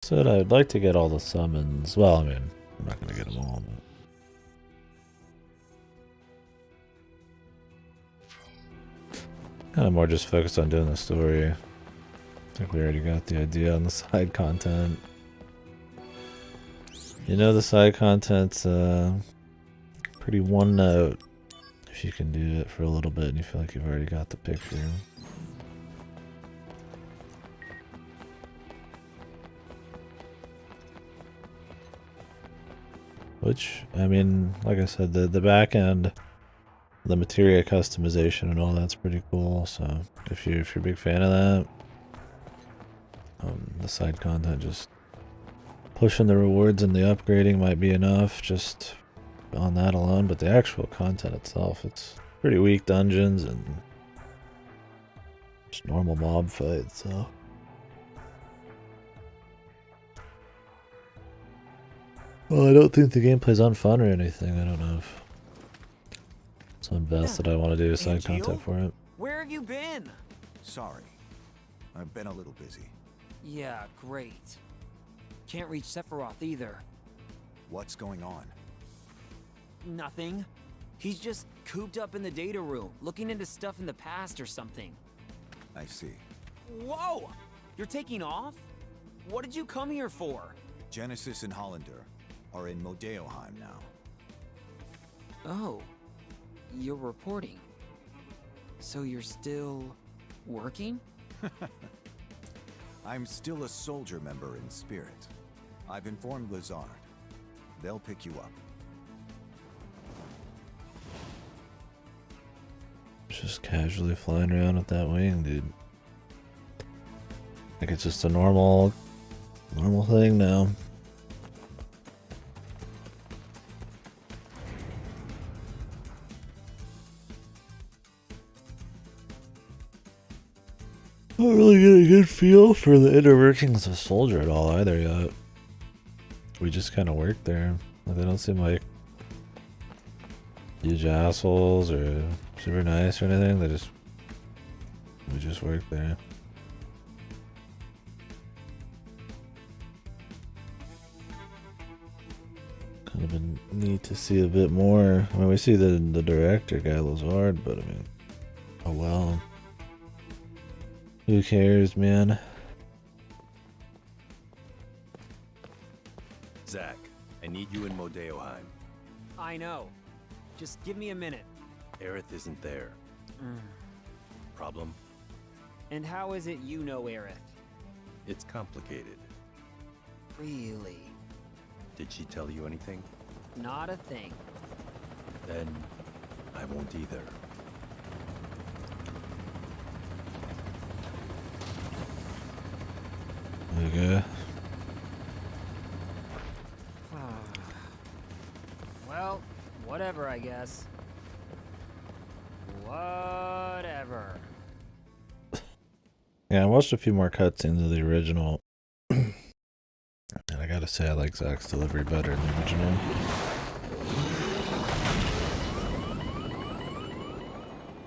said I'd like to get all the summons. Well, I mean, I'm not going to get them all, but... kind of more just focused on doing the story. I think we already got the idea on the side content. You know, the side content's pretty one note if you can do it for a little bit and you feel like you've already got the picture. Which, I mean, like I said, the back end, the materia customization and all that's pretty cool. So if you're a big fan of that, the side content, just pushing the rewards and the upgrading might be enough just on that alone. But the actual content itself, it's pretty weak dungeons and just normal mob fights. So. Well, I don't think the gameplay's unfun or anything. I don't know if it's invested. I want to do side content for it. Where have you been? Sorry. I've been a little busy. Yeah, great. Can't reach Sephiroth either. What's going on? Nothing. He's just cooped up in the data room, looking into stuff in the past or something. I see. Whoa! You're taking off? What did you come here for? Genesis and Hollander are in Modeoheim now. Oh. You're reporting. So you're still... working? I'm still a soldier member in spirit. I've informed Lazard. They'll pick you up. Just casually flying around with that wing, dude. Like it's just a normal thing now. Not really get a good feel for the inner workings of Soldier at all either yet. We just kind of work there. Like, they don't seem like huge assholes or super nice or anything. We just work there. Kind of been neat to see a bit more. I mean, we see the director guy Lazard, but I mean, oh well. Who cares, man? Zach, I need you in Modeoheim. I know. Just give me a minute. Aerith isn't there. Problem? And how is it you know Aerith? It's complicated. Really? Did she tell you anything? Not a thing. Then I won't either. Okay. Well, whatever, I guess. Whatever. Yeah, I watched a few more cutscenes of the original. And I gotta say, I like Zach's delivery better in the original.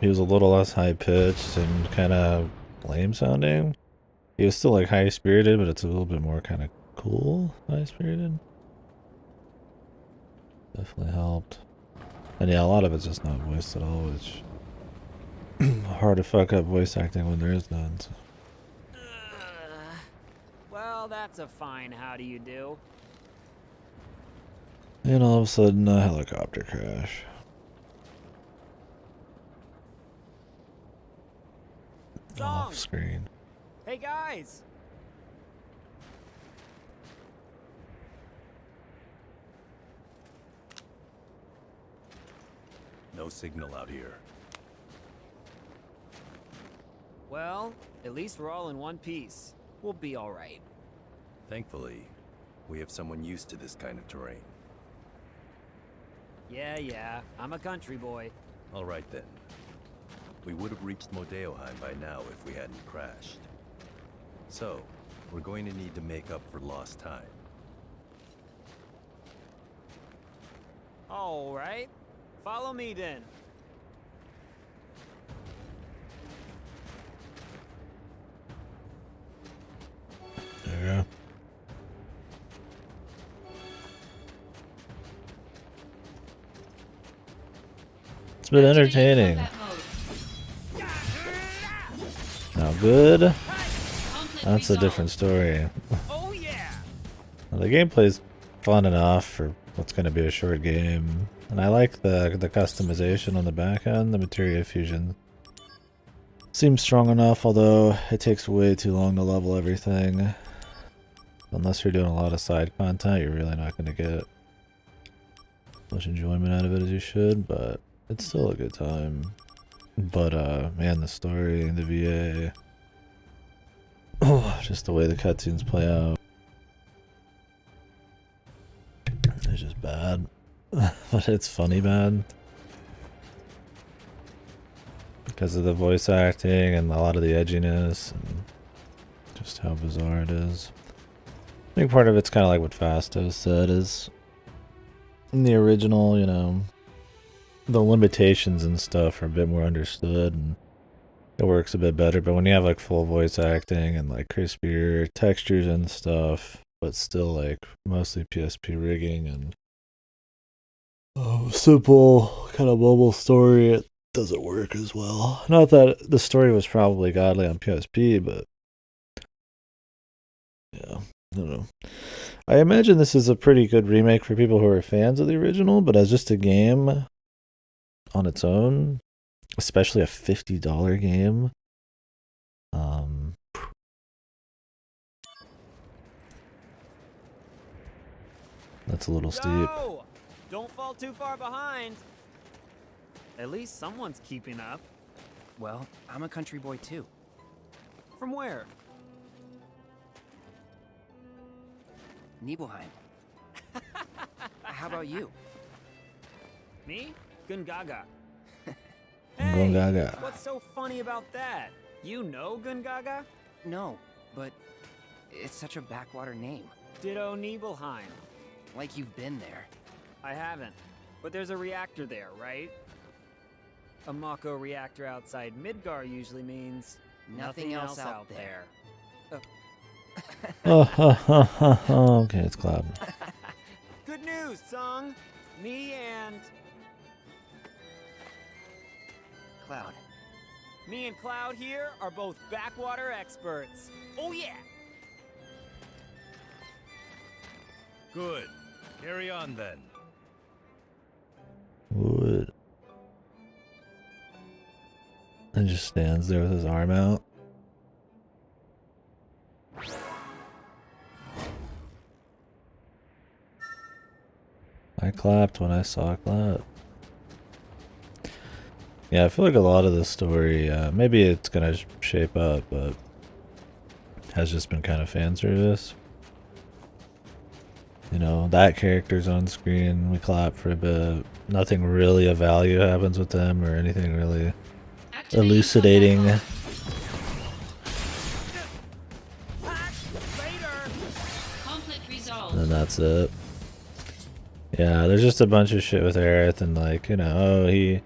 He was a little less high-pitched and kind of lame sounding. He was still like high-spirited, but it's a little bit more kind of cool high-spirited. Definitely helped. And yeah, a lot of it's just not voiced at all, which hard to fuck up voice acting when there is none. So. Well, that's a fine how do you do. And all of a sudden, a helicopter crash. Off screen. Hey guys! No signal out here. Well, at least we're all in one piece. We'll be alright. Thankfully, we have someone used to this kind of terrain. Yeah, I'm a country boy. All right then. We would have reached Modeoheim by now if we hadn't crashed. So, we're going to need to make up for lost time. Alright. Follow me then. There you go. been entertaining. Now good. That's a different story. Oh yeah. Well, the gameplay's fun enough for what's going to be a short game, and I like the customization on the back end. The materia fusion seems strong enough, although it takes way too long to level everything. Unless you're doing a lot of side content, you're really not going to get much enjoyment out of it as you should, but it's still a good time. But man, the story, the VA, oh, just the way the cutscenes play out, it's just bad. But it's funny bad. Because of the voice acting and a lot of the edginess and just how bizarre it is. I think part of it's kind of like what Fasto said, is in the original, you know, the limitations and stuff are a bit more understood and it works a bit better. But when you have like full voice acting and like crispier textures and stuff, but still like mostly PSP rigging and simple kind of mobile story, it doesn't work as well. Not that the story was probably godly on PSP, but yeah, I don't know. I imagine this is a pretty good remake for people who are fans of the original, but as just a game on its own, especially a $50 game, that's a little steep. No! Don't fall too far behind. At least someone's keeping up. Well, I'm a country boy too. From where? Nibelheim. How about you? Me? Gungaga. Gungaga. What's so funny about that? You know Gungaga? No, but it's such a backwater name. Ditto Nibelheim. Like you've been there. I haven't. But there's a reactor there, right? A Mako reactor outside Midgar usually means Nothing else out there. Okay, it's Cloud. Good news, Song. Me and Cloud here are both backwater experts. Oh yeah. Good. Carry on then. Wood. And just stands there with his arm out. I clapped when I saw clap. Yeah, I feel like a lot of the story, maybe it's gonna shape up, but has just been kind of fan service. You know, that character's on screen, we clap for a bit. Nothing really of value happens with them or anything really elucidating. And that's it. Yeah, there's just a bunch of shit with Aerith and like, you know, oh,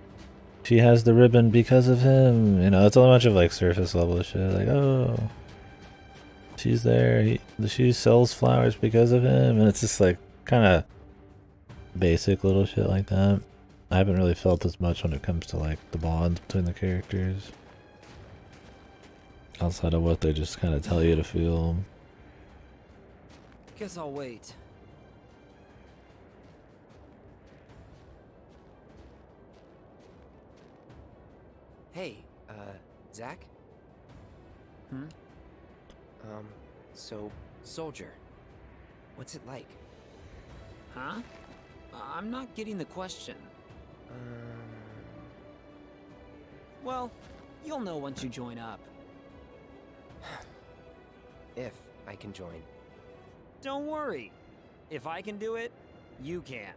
she has the ribbon because of him. You know, it's a bunch of like surface level shit. Like, oh, she's there. She sells flowers because of him. And it's just like kind of basic little shit like that. I haven't really felt as much when it comes to like the bonds between the characters. Outside of what they just kind of tell you to feel. Guess I'll wait. Hey, Zach? So, Soldier. What's it like? Huh? I'm not getting the question. Well, you'll know once you join up. If I can join. Don't worry. If I can do it, you can.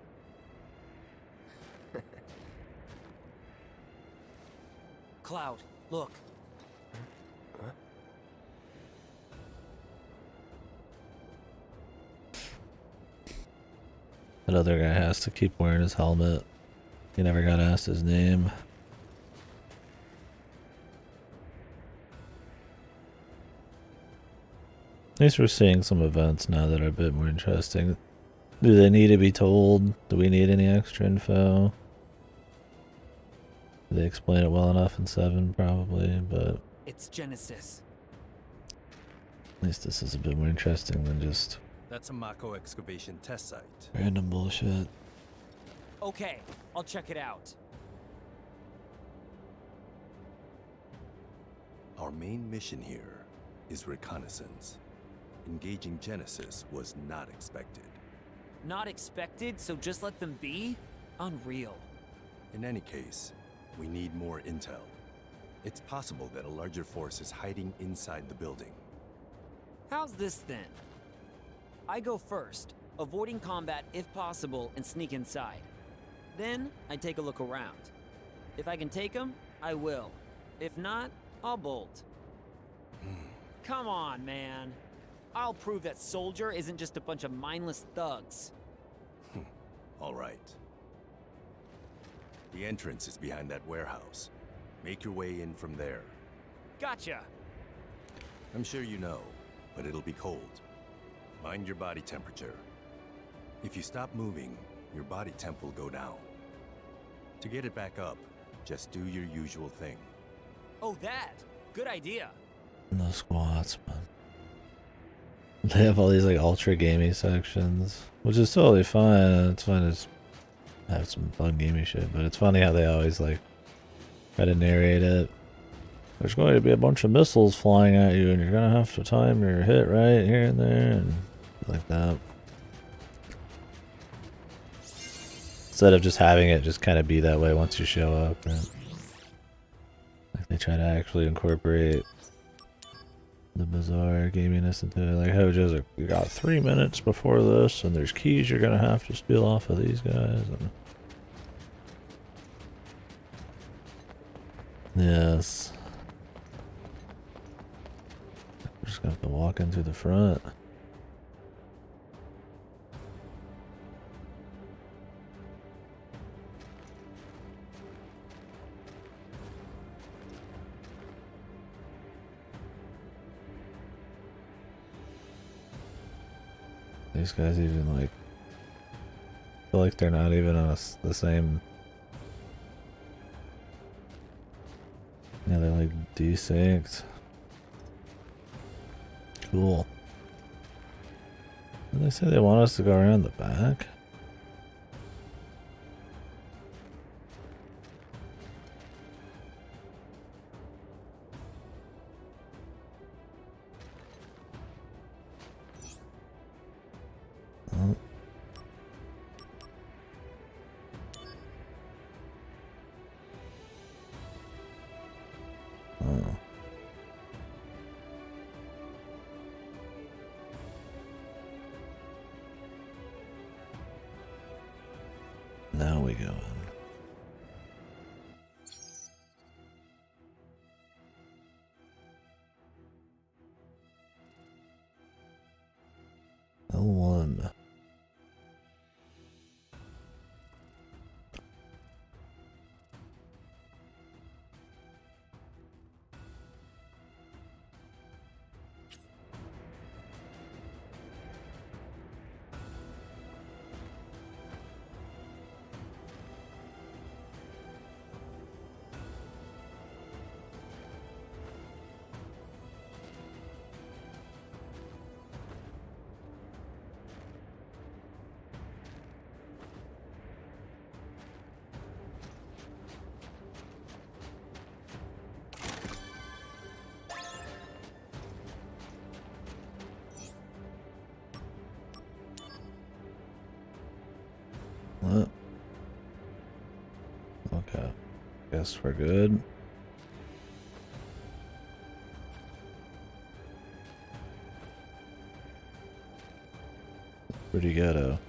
Cloud, look. Huh? That other guy has to keep wearing his helmet. He never got asked his name. At least we're seeing some events now that are a bit more interesting. Do they need to be told? Do we need any extra info? They explain it well enough in 7, probably, but It's Genesis. at least this is a bit more interesting than just That's a Mako excavation test site. random bullshit. Okay, I'll check it out. Our main mission here is reconnaissance. Engaging Genesis was not expected. Not expected, so just let them be? Unreal. In any case, we need more intel. It's possible that a larger force is hiding inside the building. How's this then? I go first, avoiding combat if possible and sneak inside. Then, I take a look around. If I can take them, I will. If not, I'll bolt. Come on, man. I'll prove that Soldier isn't just a bunch of mindless thugs. All right. The entrance is behind that warehouse. Make your way in from there. Gotcha. I'm sure you know, but it'll be cold. Mind your body temperature. If you stop moving, your body temp will go down. To get it back up, just do your usual thing. Oh, that! Good idea. No squats, man. They have all these like ultra gamey sections, which is totally fine. It's fine to just have some fun gamey shit, but it's funny how they always like try to narrate it. There's going to be a bunch of missiles flying at you, and you're gonna have to time your hit right here and there, and like that. Instead of just having it just kind of be that way once you show up, right? Like they try to actually incorporate the bizarre gaminess into it. Like Hojo's like, you got 3 minutes before this, and there's keys you're gonna have to steal off of these guys. And yes. We're just gonna have to walk in through the front. These guys even like feel like they're not even on the same. Yeah, they're like desynced. Cool. Did they say they want us to go around the back? Oh. Oh. Now we go in. L1. What? Okay. Guess we're good. Pretty ghetto.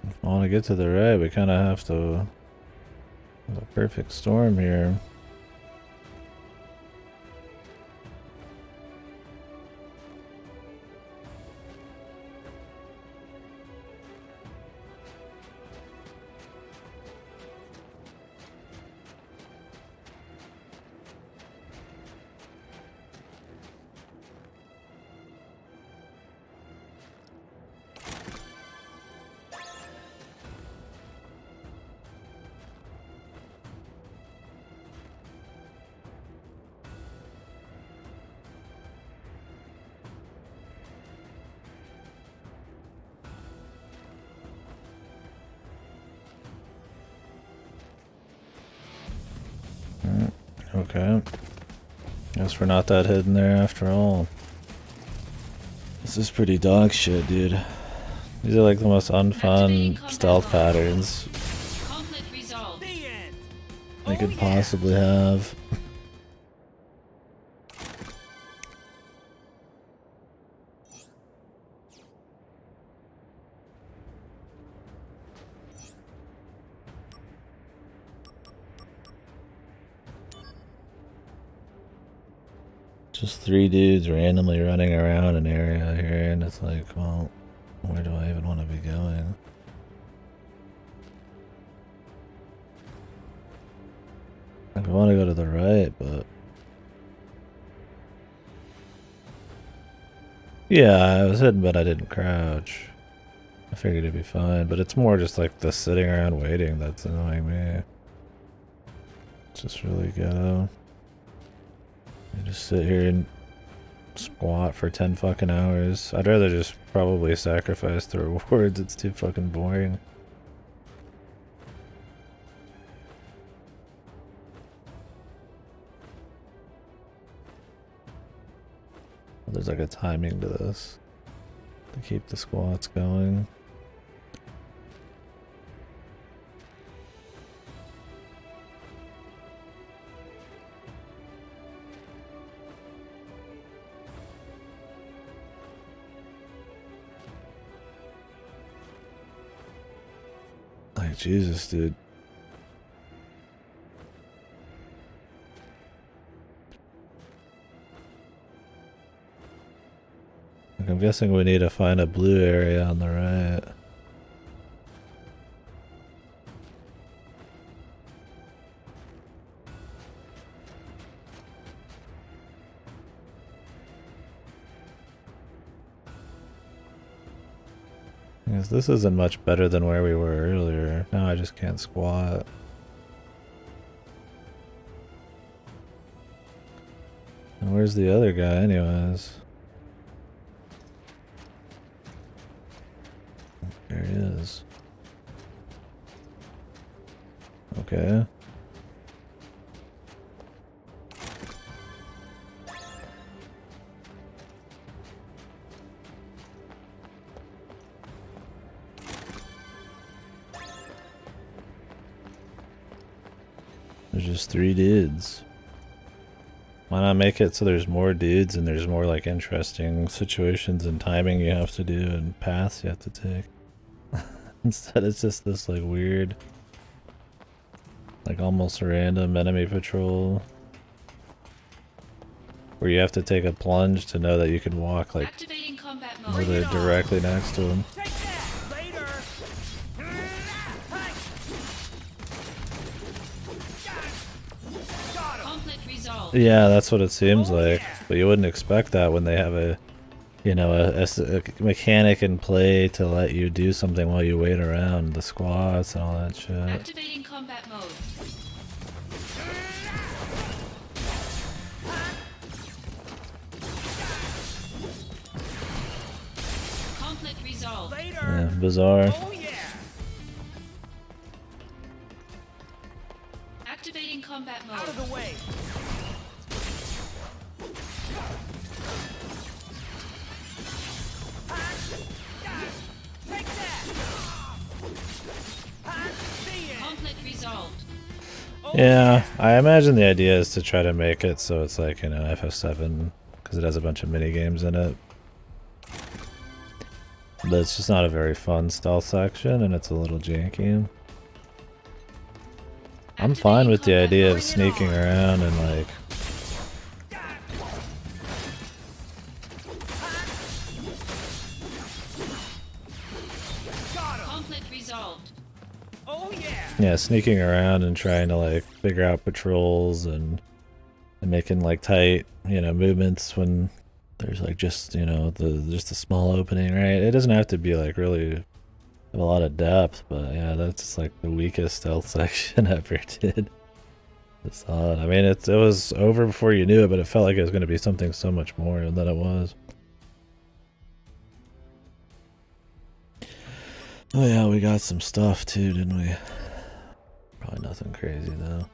If I want to get to the right, we kind of have to. The perfect storm here. Okay. Guess we're not that hidden there after all. This is pretty dog shit, dude. These are like the most unfun stealth patterns Conflict resolved. they could possibly have. Just 3 dudes randomly running around an area here, and it's like, well, where do I even want to be going? Like, I want to go to the right, but... Yeah, I was hidden, but I didn't crouch. I figured it'd be fine, but it's more just like the sitting around waiting that's annoying me. It's just really ghetto. You just sit here and squat for 10 fucking hours. I'd rather just probably sacrifice the rewards. It's too fucking boring. There's like a timing to this to keep the squats going. Like, Jesus, dude. Like, I'm guessing we need to find a blue area on the right. Because this isn't much better than where we were earlier. Now I just can't squat. And where's the other guy anyways? There he is. Okay. There's just 3 dudes. Why not make it so there's more dudes and there's more like interesting situations and timing you have to do and paths you have to take? Instead it's just this like weird, like almost random enemy patrol where you have to take a plunge to know that you can walk like literally directly next to him. Yeah, that's what it seems like, but you wouldn't expect that when they have a, you know, a mechanic in play to let you do something while you wait around, the squats and all that shit. Activating combat mode. Conflict resolved. Yeah, bizarre. Activating combat mode. Out of the way. Conflict resolved. Yeah, I imagine the idea is to try to make it so it's like, you know, FF7, because it has a bunch of mini games in it. But it's just not a very fun stealth section, and it's a little janky. I'm fine with the idea of sneaking around and like... Conflict resolved. Yeah, sneaking around and trying to like figure out patrols and making like tight, you know, movements when there's like just, you know, just a small opening, right? It doesn't have to be like really have a lot of depth, but yeah, that's just like the weakest stealth section ever did. It's odd. I mean, it was over before you knew it, but it felt like it was going to be something so much more than it was. Oh yeah, we got some stuff too, didn't we? Probably nothing crazy though.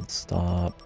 Won't stop.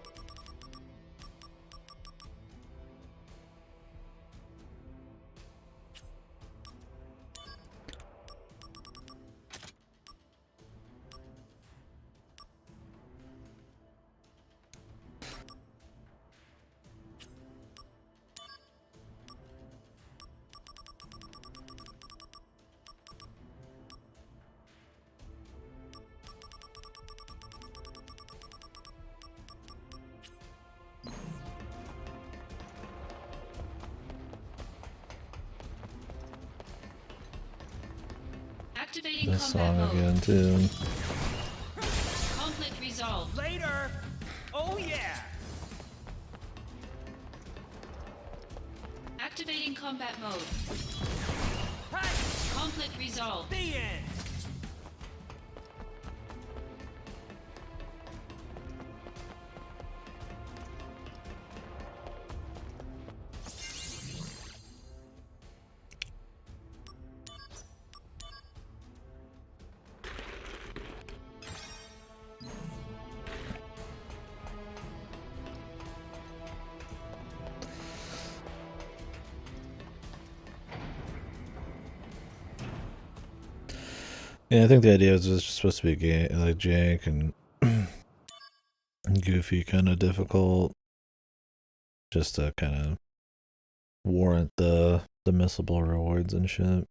Activating This combat song mode. again too. Conflict resolved. Later! Oh yeah! Activating combat mode. Hey! Conflict resolved. The end! Yeah, I think the idea is it's just supposed to be like jank and goofy, kind of difficult, just to kind of warrant the missable rewards and shit.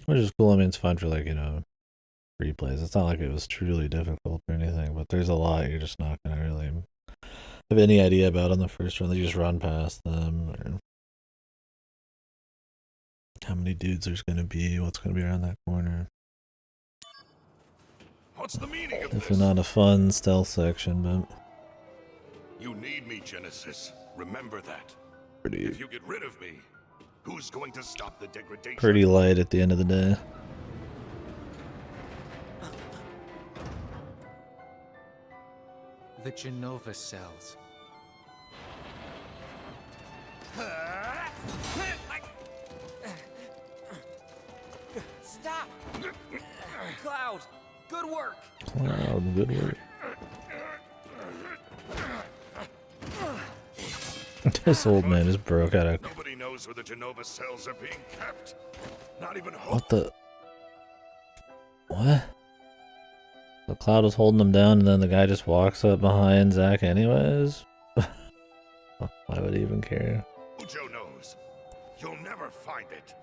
Which is cool. I mean, it's fun for like, you know, replays. It's not like it was truly difficult or anything, but there's a lot you're just not gonna really have any idea about on the first run. They just run past them, or how many dudes there's gonna be, what's gonna be around that corner. What's the meaning of Definitely this? not a fun stealth section, but You need me, Genesis. Remember that. pretty If you get rid of me, who's going to stop the degradation? pretty light at the end of the day. The Genova cells. Stop! Cloud! Good work! Wow, good work. This old man just broke out of Nobody knows where the Genova cells are being kept. Not even Hope. what the what? The Cloud was holding him down, and then the guy just walks up behind Zach anyways. Why would he even care? Ujo knows. You'll never find it.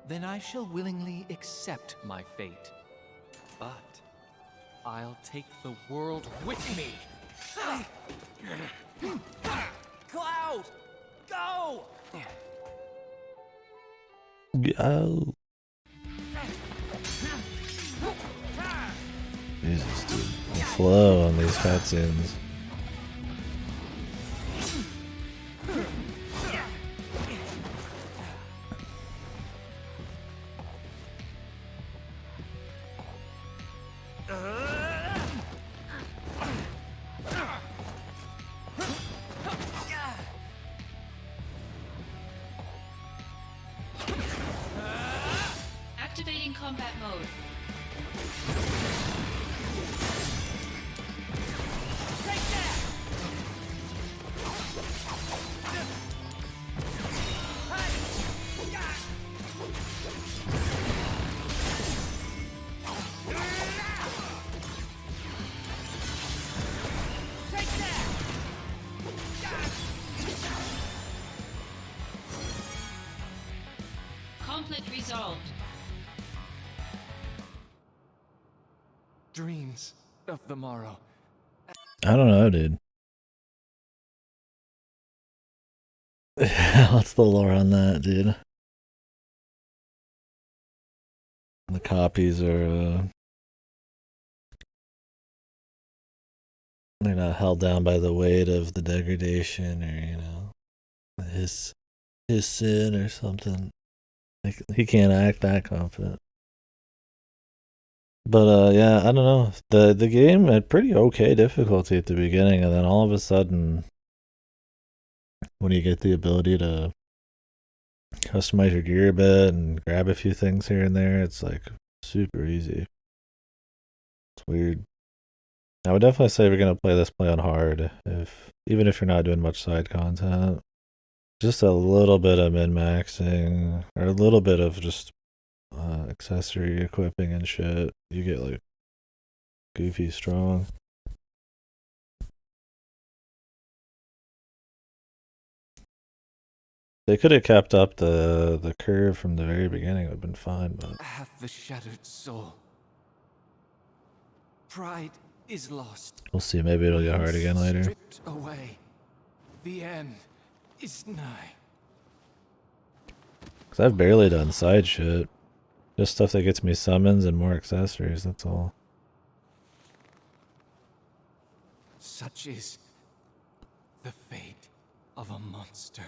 Then I shall willingly accept my fate. But I'll take the world with me. Cloud! Go! Go. Jesus, dude. The flow on these cutscenes. Activating combat mode. Take that! Take that! Conflict resolved. Dreams of the morrow. I don't know, dude. What's the lore on that, dude? The copies are, they're not held down by the weight of the degradation, or, you know, his sin or something. Like, he can't act that confident. But yeah, I don't know. The game had pretty okay difficulty at the beginning, and then all of a sudden, when you get the ability to customize your gear a bit and grab a few things here and there, it's like super easy. It's weird. I would definitely say we're gonna play on hard, even if you're not doing much side content. Just a little bit of min-maxing, or a little bit of just accessory equipping and shit. You get like goofy strong. They could have kept up the curve from the very beginning. It would have been fine, but I have the shattered soul. Pride is lost. we'll see. Maybe it'll get hard again later. Stripped away. The end is nigh. Cause I've barely done side shit. Just stuff that gets me summons and more accessories, that's all. Such is the fate of a monster.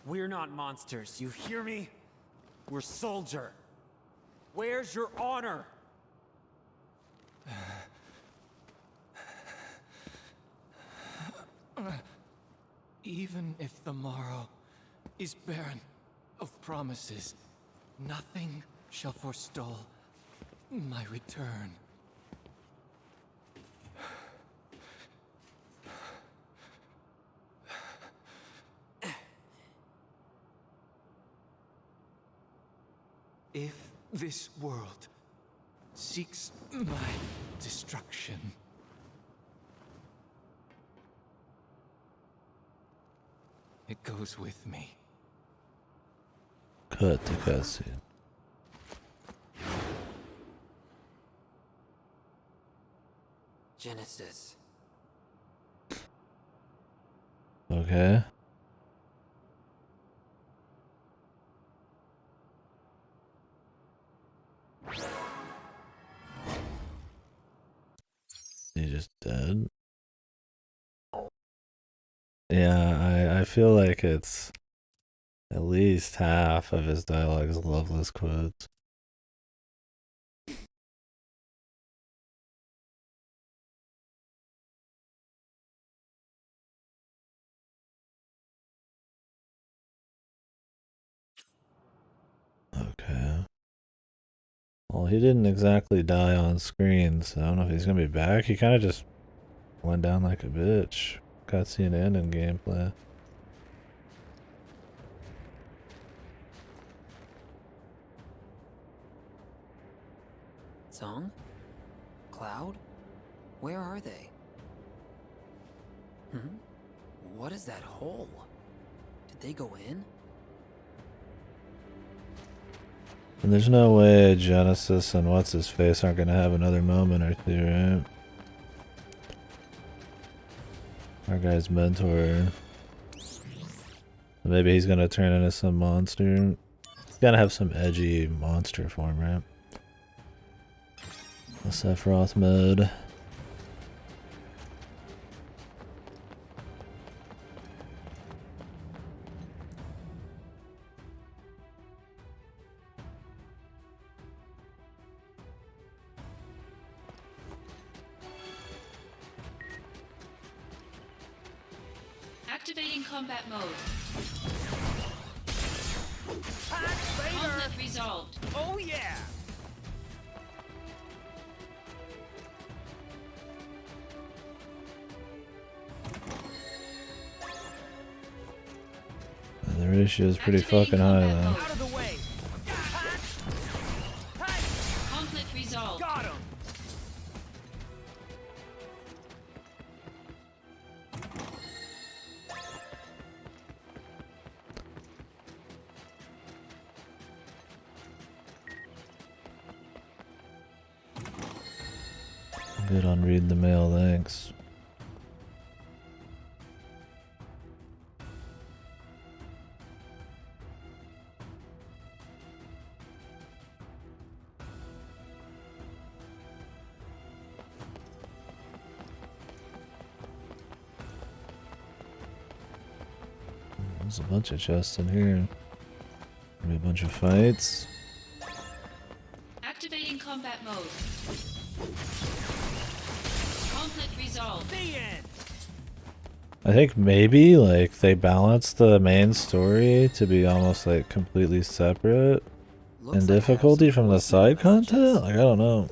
We're not monsters, you hear me? We're soldier. Where's your honor? Even if the morrow is barren of promises, nothing shall forestall my return. If this world seeks my destruction, it goes with me. Cut the cutscene. Genesis. Okay. He just dead. Yeah, I feel like it's at least half of his dialogue is loveless quotes. Okay. Well, he didn't exactly die on screen, so I don't know if he's gonna be back. He kind of just went down like a bitch. Cutscene and in gameplay. Song? Cloud? Where are they? What is that hole? Did they go in? And there's no way Genesis and what's his face aren't gonna have another moment or two, right? Our guy's mentor. Maybe he's gonna turn into some monster. He's gotta have some edgy monster form, right? The Sephiroth mode. Activating combat mode. Conflict resolved. Oh yeah! The ratio is pretty fucking high though. Out of the way! Conflict resolved. Got him! Good on reading the mail, thanks. There's a bunch of chests in here. Maybe a bunch of fights. Activating combat mode. Conflict resolved. The end! I think maybe like they balanced the main story to be almost like completely separate Looks in like I have difficulty some from the voicemail side messages. content. Like I don't know.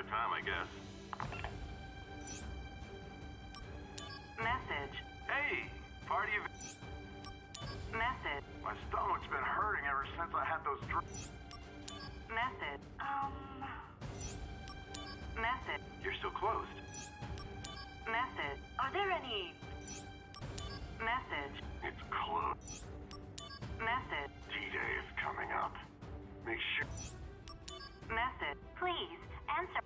time, I guess. Message. Hey, party of... Message. My stomach's been hurting ever since I had those Message. Message. You're still closed. Message. Are there any... Message. It's closed. Message. D-Day is coming up. Make sure... Message. Please, answer.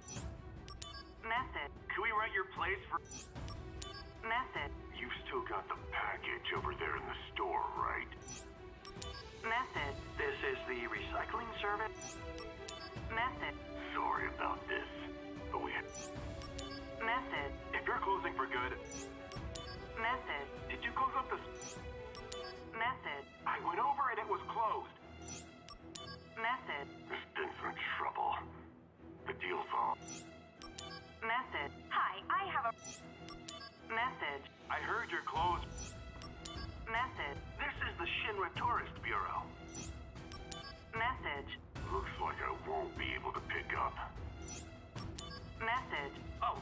Message. Can we rent your place for... Message. You've still got the package over there in the store, right? Message. This is the recycling service? Message. Sorry about this, but we had... Message. If you're closing for good, Message. did you close up the... Message. I went over and it was closed. Message. There's been some trouble. The deal's on. Message. Hi, I have a... Message. I heard you're closed. Message. This is the Shinra Tourist Bureau. Message. Looks like I won't be able to pick up. Message. Oh,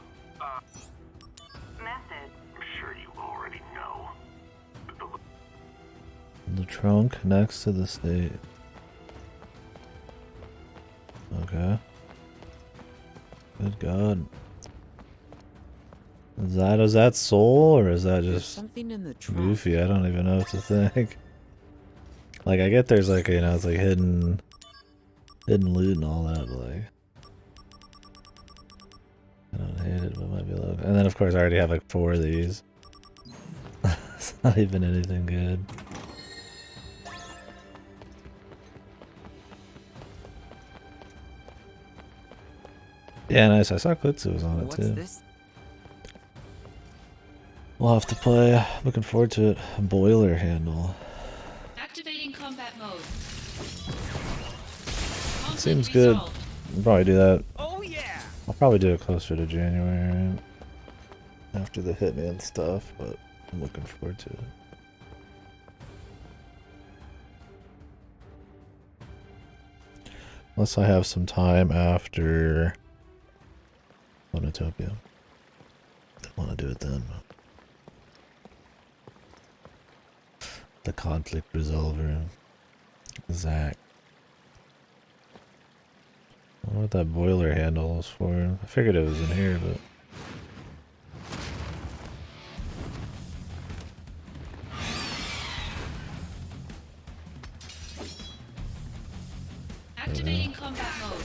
Message. I'm sure you already know. But The trunk connects to the state. Okay. Good God. Is that soul or is that There's just something in the trunk. goofy? I don't even know what to think. Like, I get there's like, you know, it's like hidden loot and all that, but like, I don't hate it, but it might be low. And then of course I already have like 4 of these. It's not even anything good. Yeah, nice. I saw Klitsu was on it What's too. this? We'll have to play. Looking forward to it. Boiler handle. Activating combat mode. Seems Conflict good. resolved. I'll probably do that. Oh yeah! I'll probably do it closer to January after the Hitman stuff, but I'm looking forward to it. Unless I have some time after Phonotopia. Don't want to do it then. The conflict resolver. Zach. I don't know what that boiler handle is for. I figured it was in here, but... Activating combat mode.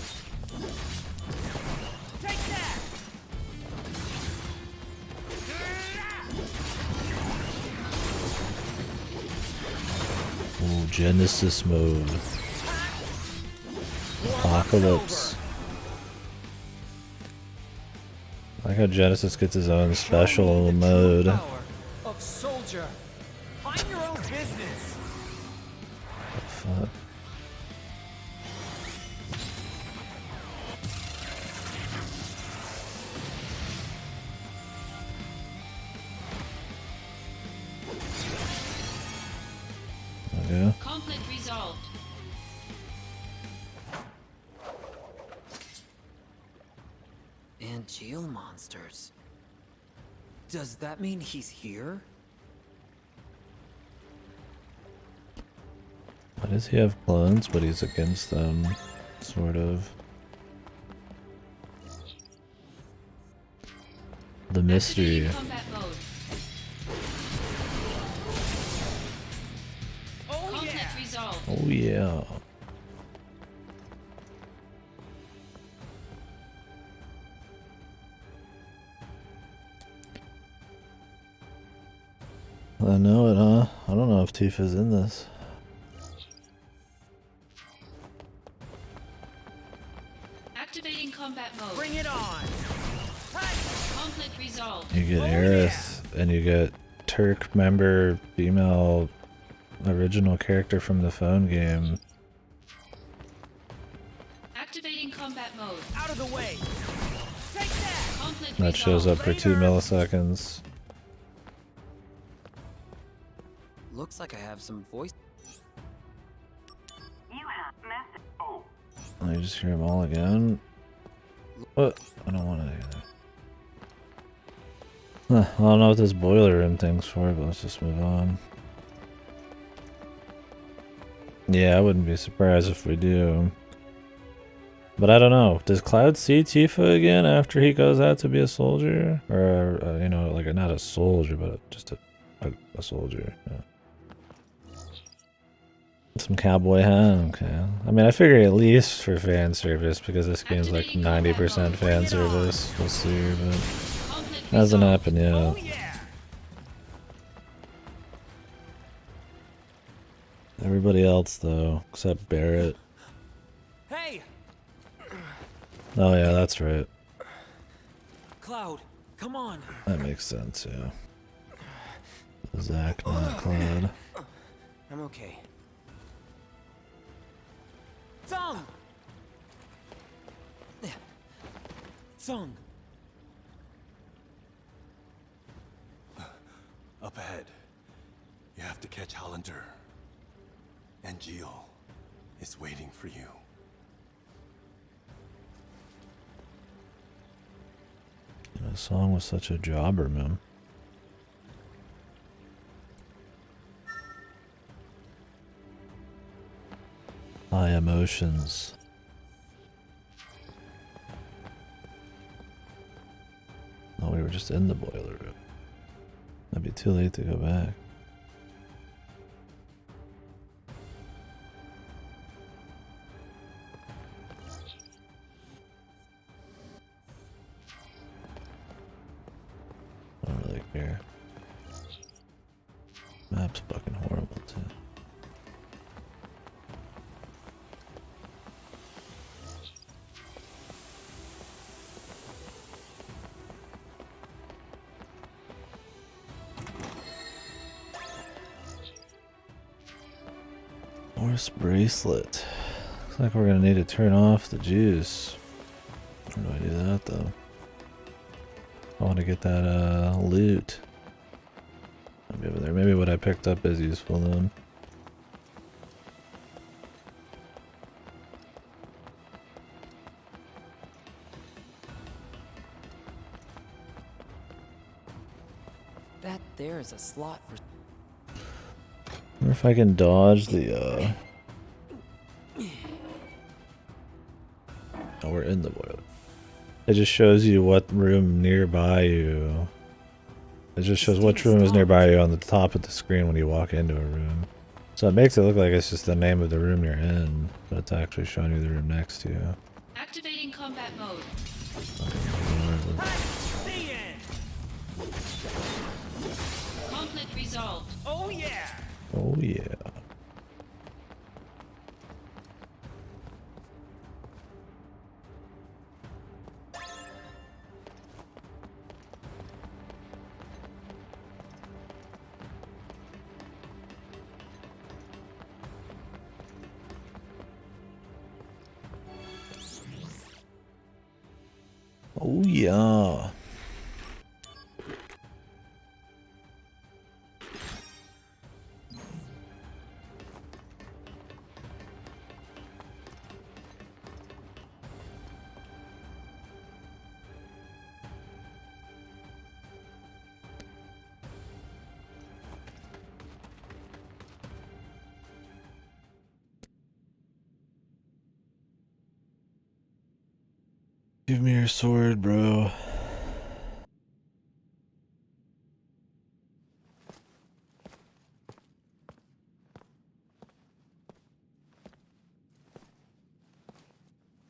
Take that! Ooh, Genesis mode. Apocalypse. I like how Genesis gets his own special mode. Of soldier. Mind your own business. Fuck. Okay. Conflict resolved. Angeal monsters. Does that mean he's here? Why does he have clones, but he's against them? Sort of. The mystery. Activating combat mode. Oh Conflict resolved. Oh yeah. I know it, huh? I don't know if Tifa's in this. Activating combat mode. Bring it on! Conflict resolved. You get Oh, Aerith, and you get Turk member, female, original character from the phone game. Activating combat mode. Out of the way! Take that! Conflict That shows up resolved. for 2 milliseconds. Looks like I have some voice. You have message. Oh, I just hear them all again. What? I don't want to hear that. I don't know what this boiler room thing's for, but let's just move on. Yeah, I wouldn't be surprised if we do. But I don't know. Does Cloud see Tifa again after he goes out to be a soldier? Or, you know, like not a soldier, but just a soldier. Yeah. Some cowboy hat? Okay. I mean, I figure at least for fan service, because this game's like 90% fan service. We'll see, but hasn't happened yet. Oh yeah! Everybody else, though, except Barrett. Hey! Oh, yeah, that's right. Cloud, come on. That makes sense, yeah. Zach, not Cloud. I'm okay. Sung! Sung! Up ahead. You have to catch Hollander. And Geo is waiting for you. The song was such a jobber, man. High emotions. Oh, we were just in the boiler room. That'd be too late to go back. I don't really care. Map's fucking horrible too. Horse bracelet. Looks like we're gonna need to turn off the juice. How do I do that though? I want to get that loot. Maybe over there. Maybe what I picked up is useful then. That there is a slot for... I wonder if I can dodge the Oh, we're in the boiler. It just shows you what room nearby you. It just shows which room is nearby you on the top of the screen when you walk into a room. So it makes it look like it's just the name of the room you're in, but it's actually showing you the room next to you. Activating combat mode. Conflict resolved. Oh yeah! Oh yeah. Oh yeah. Give me your sword, bro.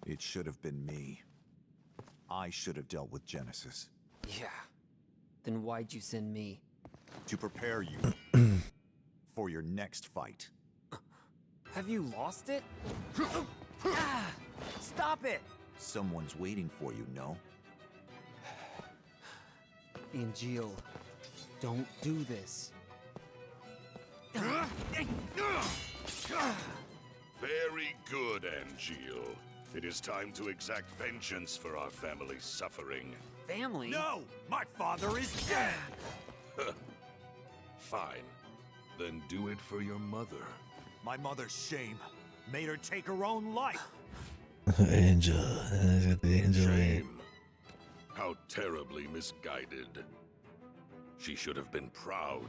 It should have been me. I should have dealt with Genesis. Yeah. Then why'd you send me? To prepare you for your next fight. Have you lost it? Ah, stop it! Someone's waiting for you, no? Angel, don't do this. Very good, Angeal. It is time to exact vengeance for our family's suffering. Family? No! My father is dead! Fine. Then do it for your mother. My mother's shame made her take her own life. Angel. He's got the angel ring. Shame. How terribly misguided. She should have been proud.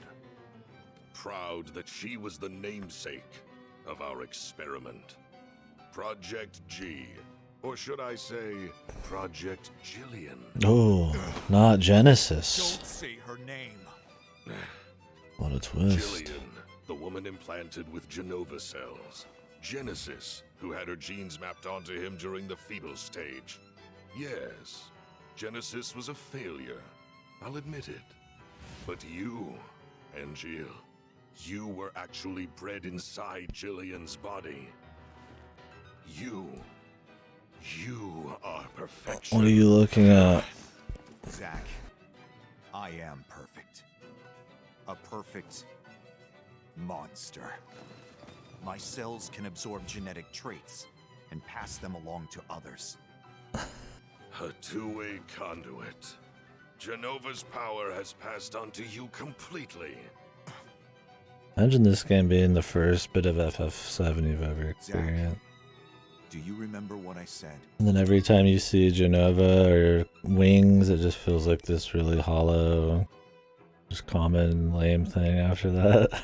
Proud that she was the namesake of our experiment. Project G. Or should I say, Project Jillian? Oh, not Genesis. Don't say her name. What a twist. Jillian, the woman implanted with Genova cells. Genesis, who had her genes mapped onto him during the fetal stage. Yes, Genesis was a failure. I'll admit it. But you, Angeal, you were actually bred inside Jillian's body. You are perfection. What are you looking at? Zack, I am perfect. A perfect monster. My cells can absorb genetic traits and pass them along to others. A two-way conduit. Genova's power has passed on to you completely. Imagine this game being the first bit of FF7 you've ever experienced. Do you remember what I said? And then every time you see Genova or Wings, it just feels like this really hollow, just common, lame thing after that.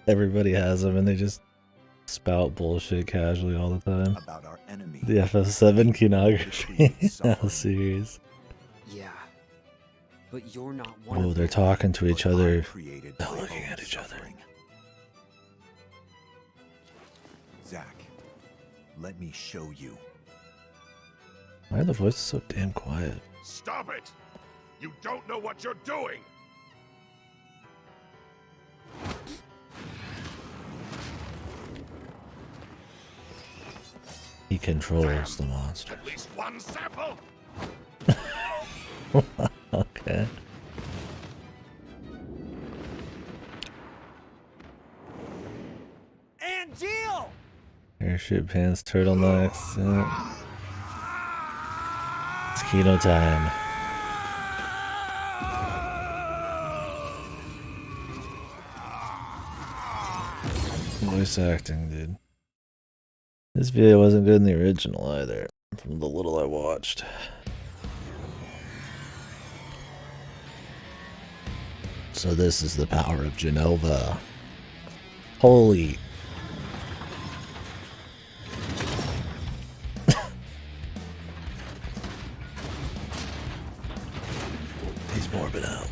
Everybody has them and they just spout bullshit casually all the time. About our enemy. The FF7 kinography series. Yeah. But you're not one Oh, of they're them. talking to each But I other. created They're my looking own at each other. suffering. Zack, let me show you. Why are the voices so damn quiet? Stop it! You don't know what you're doing! He controls the monster. At least one sample! Okay. Angeal! Parachute pants, turtlenecks. Yeah. It's Kino time. Voice acting, dude. This video wasn't good in the original either, from the little I watched. So this is the power of Genova. Holy. He's morbid out.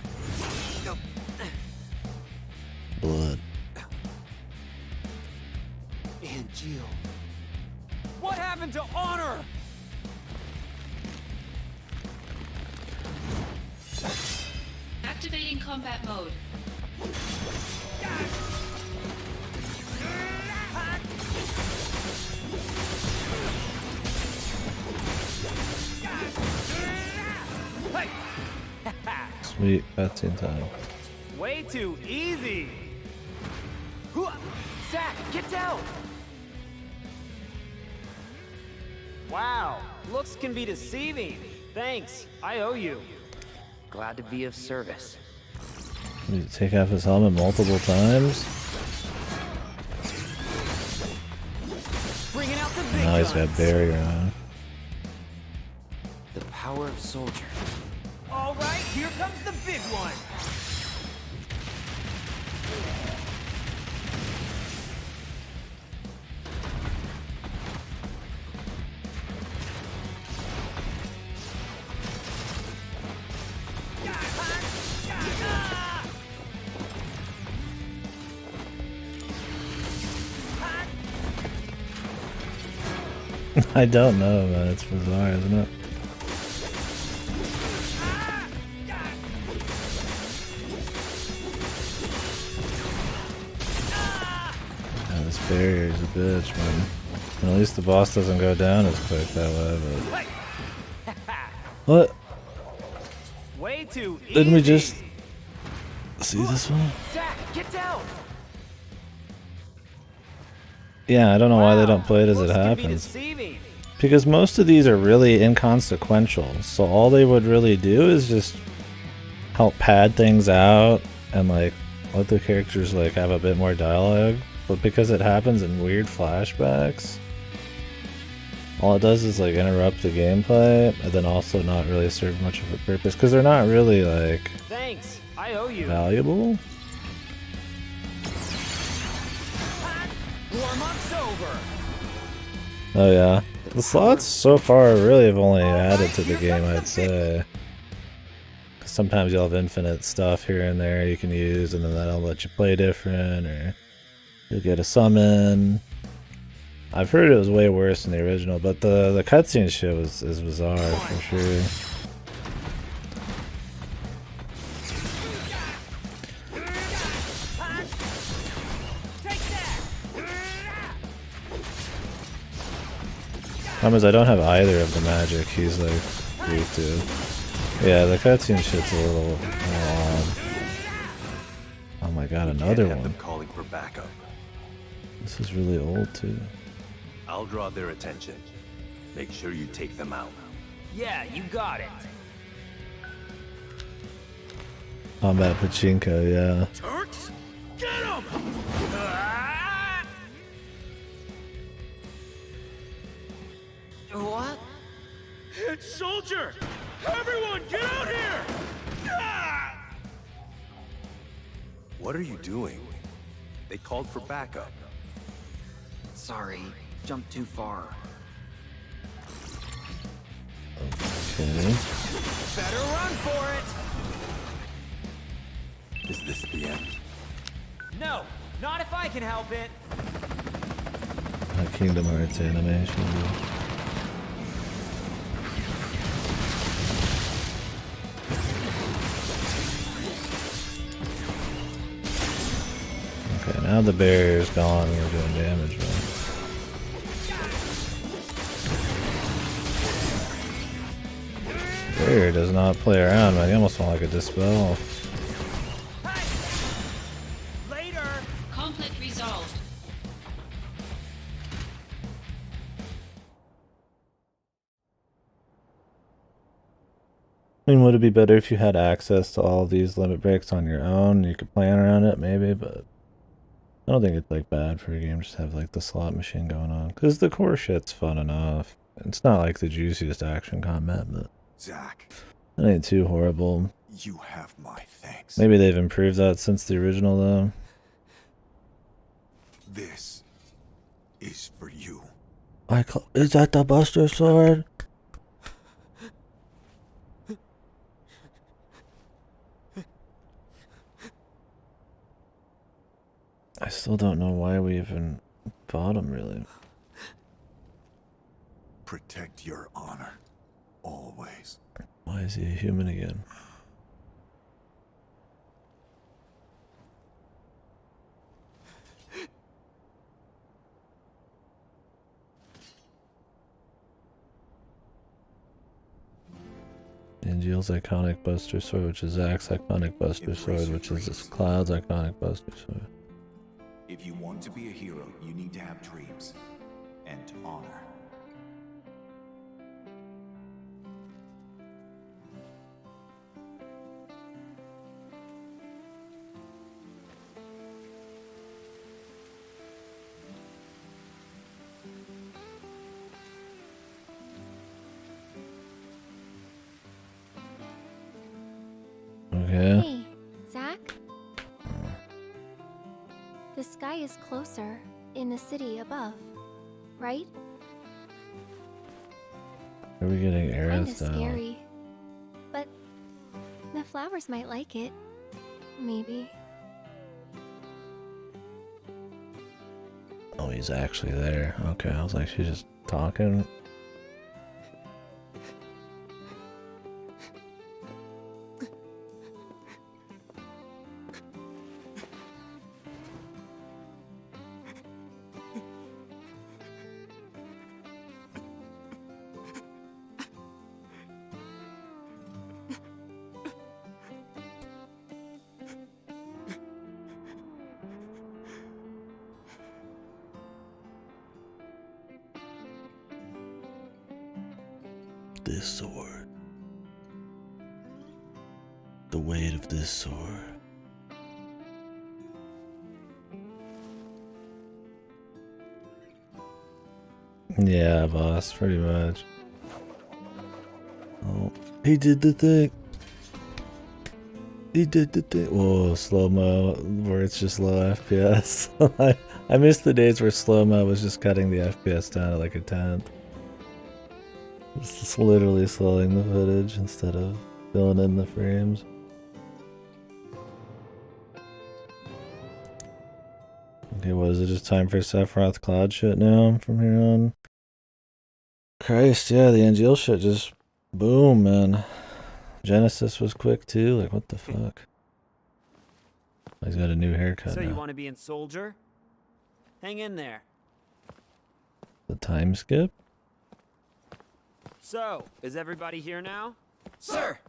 Blood. Angeal. What happened to honor? Activating combat mode. Sweet cutscene time. Way too easy. Zack, get down! Wow, looks can be deceiving. Thanks, I owe you. Glad to be of service. Did he take off his helmet multiple times? Bringing out the big Now he's guns. got barrier on. The power of soldier. All right, here comes the big one. I don't know, man. It's bizarre, isn't it? Yeah, this barrier is a bitch, man. And at least the boss doesn't go down as quick that way, but... What? Way too easy. Didn't we just... see this one? Zack, get down. Yeah, I don't know why they Wow, don't play it as it looks can be happens. deceiving. Because most of these are really inconsequential, so all they would really do is just help pad things out and like let the characters like have a bit more dialogue. But because it happens in weird flashbacks, All it does is like interrupt the gameplay, and then also not really serve much of a purpose because they're not really like Thanks. I owe you. valuable. Warm-up's over. Oh yeah, the slots so far really have only added to the game, I'd say. 'Cause sometimes you'll have infinite stuff here and there you can use, and then that'll let you play different, or you'll get a summon. I've heard it was way worse than the original, but the cutscene shit is bizarre for sure. Problem is I don't have either of the magic he's like weak to. Yeah, the cutscene shit's a little odd. Oh my god, another Have one. them calling for backup. This is really old too. I'll draw their attention. Make sure you take them out. Yeah, you got it. Combat Pachinko, yeah. Turks? Get him! What? It's Soldier! Everyone, get out here! What are you doing? They called for backup. Sorry, jumped too far. Okay. Better run for it! Is this the end? No, not if I can help it. That Kingdom Hearts animation. Okay, now the barrier's gone and we're doing damage, right? Barrier does not play around, man. You almost want like a dispel. Later! Conflict resolved. I mean, would it be better if you had access to all these limit breaks on your own? You could plan around it, maybe, but I don't think it's like bad for a game just to have like the slot machine going on. Because the core shit's fun enough. It's not like the juiciest action combat, but Zack, it ain't too horrible. you have my thanks. Maybe they've improved that since the original, though. This is for you. Is that the Buster Sword? I still don't know why we even fought him, really. Protect your honor. Always. Why is he a human again? Angeal's iconic Buster Sword, which is Zack's iconic Buster Sword, which is this Cloud's iconic Buster Sword. If you want to be a hero, you need to have dreams and honor. Okay. Hey, Zack? The sky is closer in the city above, right? Are we getting Kinda arrows down? scary. But the flowers might like it. Maybe. Oh, he's actually there. Okay, I was like, she's just talking. This sword. The weight of this sword. Yeah, boss, pretty much. Oh, he did the thing. He did the thing. Whoa, slow-mo, where it's just low FPS. I miss the days where slow-mo was just cutting the FPS down to like a 10th. It's just literally slowing the footage instead of filling in the frames. Okay, what is it? Just time for Sephiroth Cloud shit now from here on? Christ, yeah, the Angeal shit just boom, man. Genesis was quick too. Like, what the fuck? He's got a new haircut. So now. you want to be in Soldier? Hang in there. The time skip? So, is everybody here now? Sir!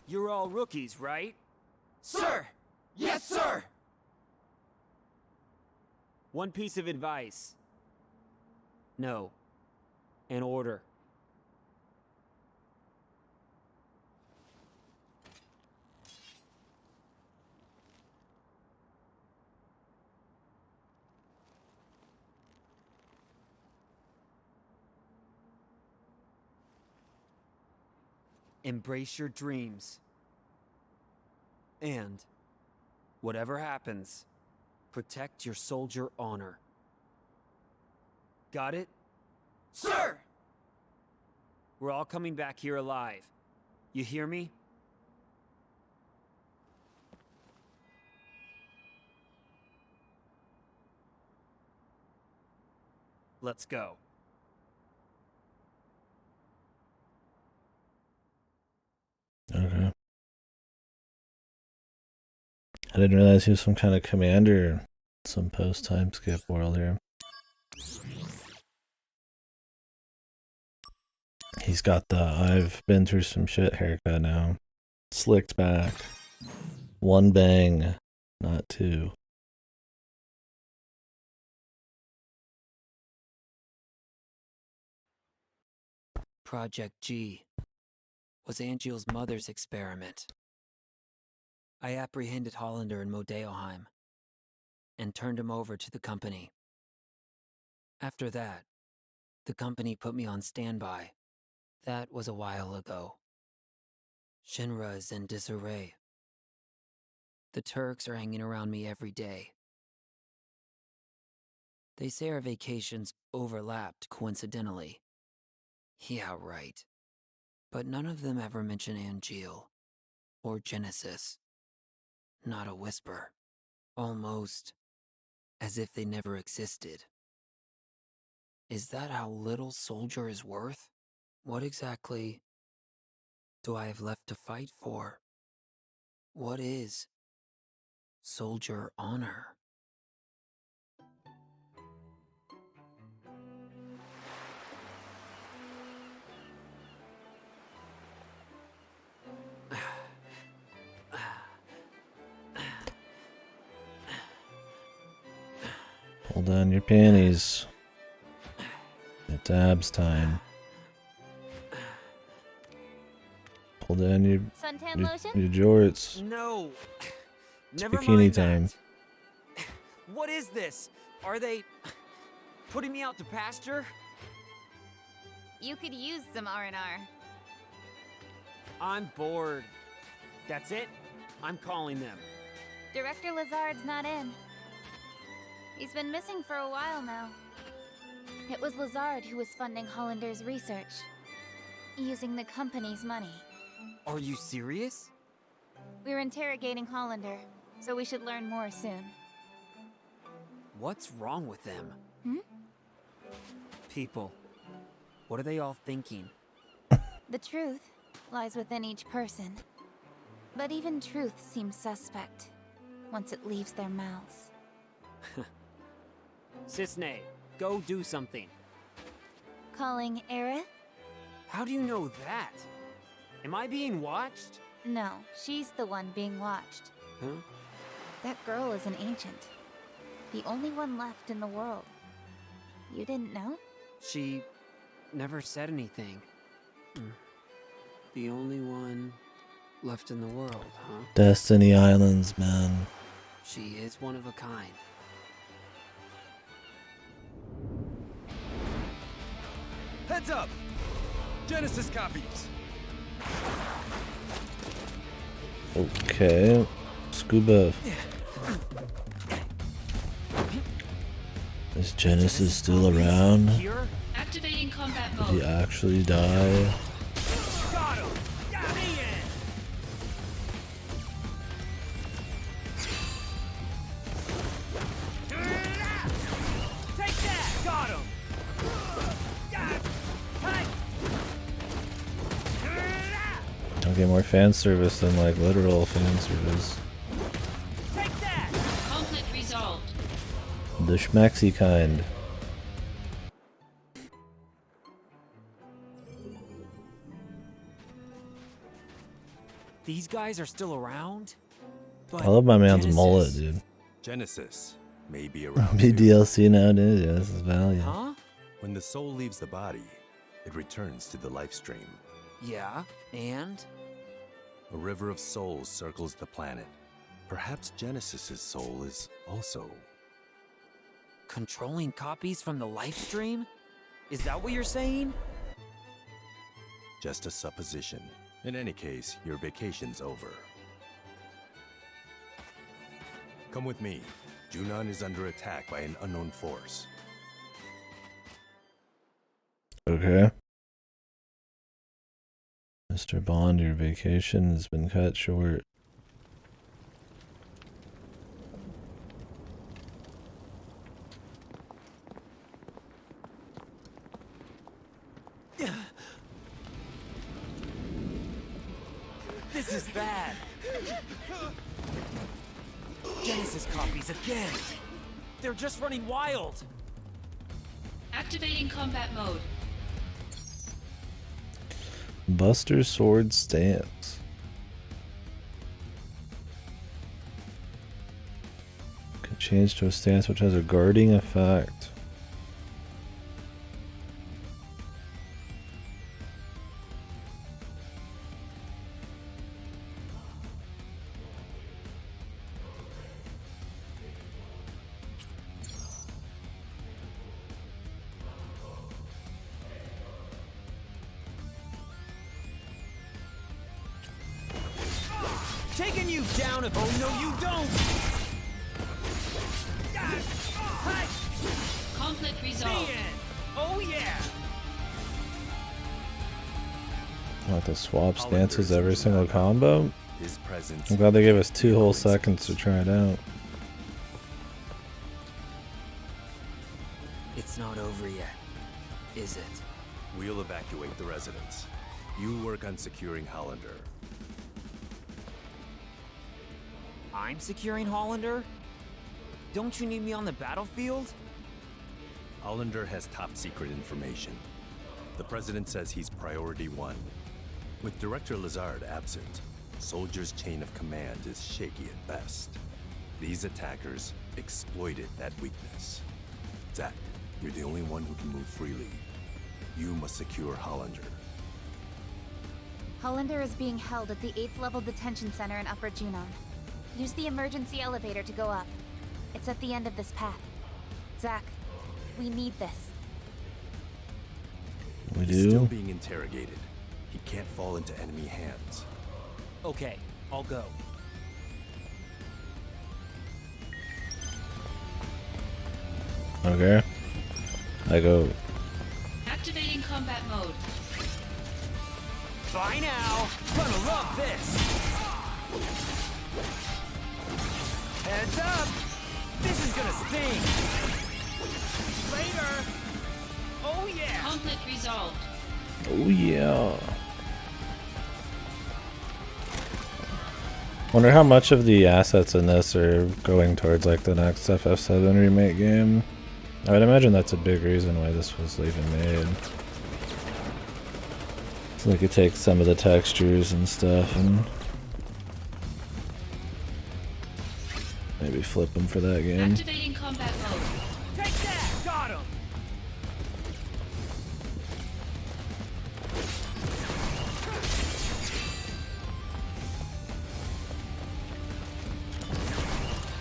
You're all rookies, right? Sir! Yes, sir! One piece of advice. No. An order. Embrace your dreams. And, whatever happens, protect your soldier honor. Got it? Sir! We're all coming back here alive. You hear me? Let's go. Okay. I didn't realize he was some kind of commander, some post-time skip world here. He's got the I've been through some shit haircut now. Slicked back. One bang, not two. Project G was Angeal's mother's experiment. I apprehended Hollander in Modeoheim and turned him over to the company. After that, the company put me on standby. That was a while ago. Shinra is in disarray. The Turks are hanging around me every day. They say our vacations overlapped coincidentally. Yeah, right. But none of them ever mention Angeal or Genesis. Not a whisper. Almost as if they never existed. Is that how little Soldier is worth? What exactly do I have left to fight for? What is soldier honor? Pull down your panties. It's abs time. Pull down your jorts. No. It's Never bikini mind time. that. What is this? Are they putting me out to pasture? You could use some R&R. I'm bored. That's it? I'm calling them. Director Lazard's not in. He's been missing for a while now. It was Lazard who was funding Hollander's research, using the company's money. Are you serious? We're interrogating Hollander, so we should learn more soon. What's wrong with them? Hmm? People. What are they all thinking? The truth lies within each person. But even truth seems suspect once it leaves their mouths. Cisne, go do something. Calling Aerith? How do you know that? Am I being watched? No, she's the one being watched. Huh? That girl is an ancient. The only one left in the world. You didn't know? She never said anything. The only one left in the world, huh? Destiny Islands, man. She is one of a kind. Heads up! Genesis copies! Okay. Scuba. Is Genesis still around? Activating combat Did he mode. actually die? Got him! Got me in! Take that! Got him! Don't get more fan service than like literal fan service. Take that! Conflict resolved. The schmaxy kind. These guys are still around? But I love my man's Genesis- mullet, dude. Genesis may be around Be too. DLC nowadays, yeah, this is value. Huh? When the soul leaves the body, it returns to the life stream. Yeah, and? A river of souls circles the planet. Perhaps Genesis's soul is also... Controlling copies from the life stream? Is that what you're saying? just a supposition. In any case, your vacation's over. Come with me. Junon is under attack by an unknown force. Okay. Mr. Bond, your vacation has been cut short. This is bad. Genesis copies again. They're just running wild. Activating combat mode. Buster Sword Stance. Could change to a stance which has a guarding effect. Taking you down if... Oh, no, you don't! Conflict resolved. Oh, yeah! I like to swap stances every single combo. His presence. I'm glad they gave us 2 whole seconds to try it out. It's not over yet, is it? We'll evacuate the residence. You work on securing Hollander. I'm securing Hollander? Don't you need me on the battlefield? Hollander has top secret information. The president says he's priority 1. With Director Lazard absent, Soldier's chain of command is shaky at best. These attackers exploited that weakness. Zack, you're the only one who can move freely. You must secure Hollander. Hollander is being held at the 8th level detention center in Upper Junon. Use the emergency elevator to go up. It's at the end of this path. Zack, we need this. We He's still do? being interrogated. He can't fall into enemy hands. Okay, I'll go. Okay. I go. Activating combat mode. Bye now! Gonna love this! Heads up! This is gonna sting! Later! Oh yeah! Conflict resolved. Oh yeah. Wonder how much of the assets in this are going towards like the next FF7 remake game. I would imagine that's a big reason why this was even made. So they could take some of the textures and stuff and maybe flip them for that game. Activating combat mode. Take that! Got him!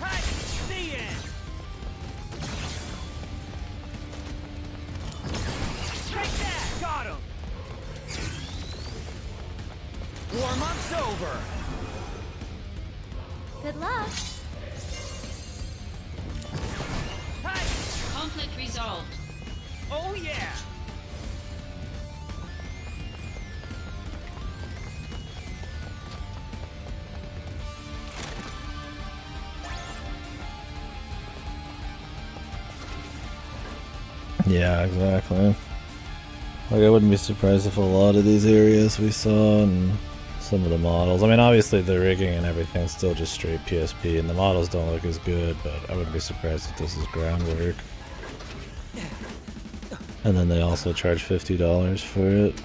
Hey! The end! Take that! Got Warm-up's over. Good luck. Hey! Conflict resolved. Oh yeah! Yeah, exactly. Like, I wouldn't be surprised if a lot of these areas we saw and some of the models. I mean, obviously the rigging and everything's still just straight PSP, and the models don't look as good, but I wouldn't be surprised if this is groundwork. And then they also charge $50 for it.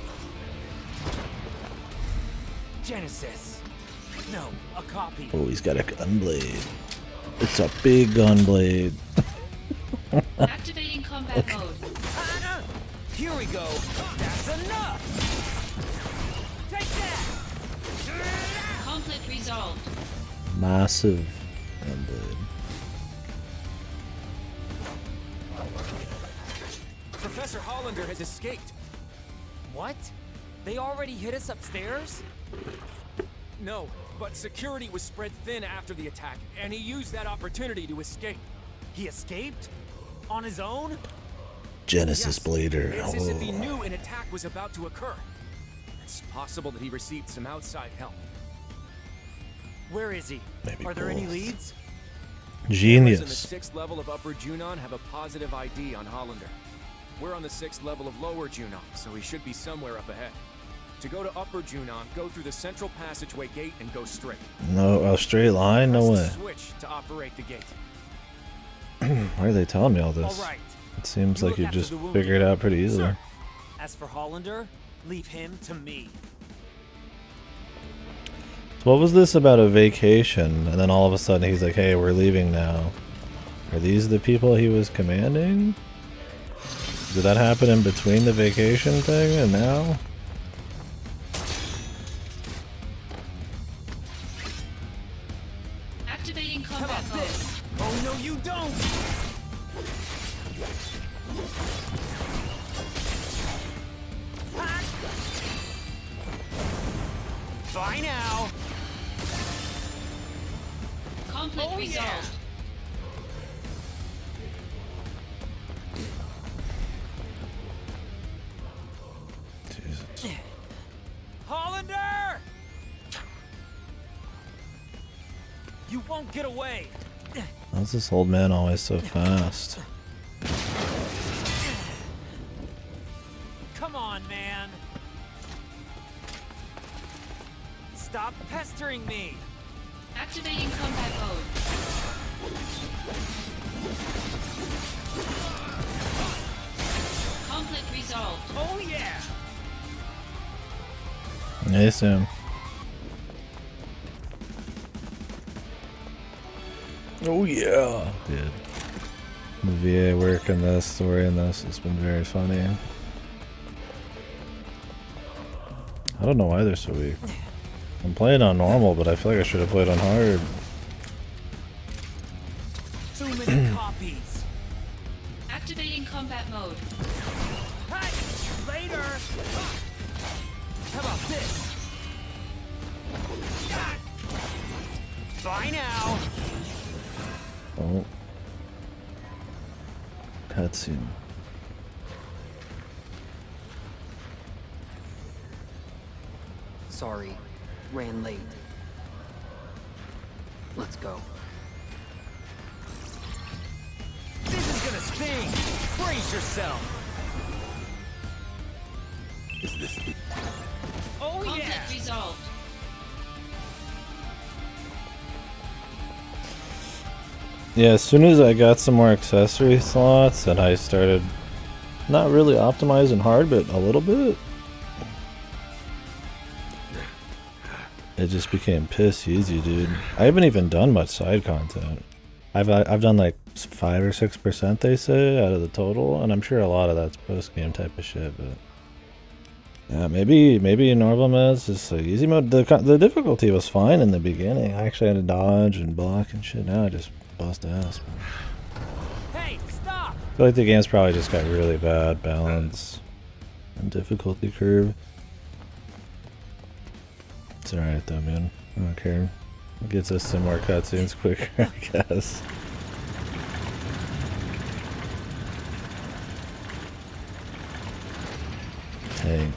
Genesis. No, a copy. Oh, he's got a gunblade. It's a big gunblade. Activating combat mode. Here we go. That's enough. Take that. Conflict resolved. Massive gunblade. Professor Hollander has escaped. What? They already hit us upstairs? No, but security was spread thin after the attack, and he used that opportunity to escape. He escaped? On his own? Genesis Blader. It's as if he knew an attack was about to occur. It's possible that he received some outside help. Where is he? Maybe Are there any both. leads? Cameras in the Genius. 6th level of Upper Junon have a positive ID on Hollander. We're on the 6th level of Lower Junon, so he should be somewhere up ahead. To go to Upper Junon, go through the central passageway gate and go straight. No, a straight line? No Press way. the switch to operate the gate. Why are they telling me all this? All right. It seems You like look you after just the wounded. figure it out pretty easily. Sir. As for Hollander, leave him to me. So what was this about a vacation? And then all of a sudden he's like, hey, we're leaving now. Are these the people he was commanding? Did that happen in between the vacation thing and now? Activating How combat about mode. this? Oh no, you don't! Bye now! Conflict Oh, resolved. yeah. Jesus. Hollander! You won't get away! How's this old man always so fast? Come on, man! Stop pestering me! Activating combat mode. Conflict resolved. Oh yeah! Hey, Sam. Oh yeah, dude. The VA work in this, story in this, has been very funny. I don't know why they're so weak. I'm playing on normal, but I feel like I should have played on hard. Too many copies! Activating combat mode. Hey! Later! How about this? Bye now! Oh. Cutscene. Sorry, ran late. Let's go. This is gonna sting! Brace yourself! Is this the... Oh Conflict yeah! resolved. Yeah, as soon as I got some more accessory slots and I started not really optimizing hard, but a little bit, it just became piss easy, dude. I haven't even done much side content. I've done like 5 or 6%, they say, out of the total, and I'm sure a lot of that's post game type of shit. But yeah, maybe in normal mode it's just like easy mode. The difficulty was fine in the beginning. I actually had to dodge and block and shit. Now I just bust ass. Hey, stop! I feel like the game's probably just got really bad balance and difficulty curve. It's alright though, man. I don't care. It gets us some more cutscenes quicker, I guess. Tank.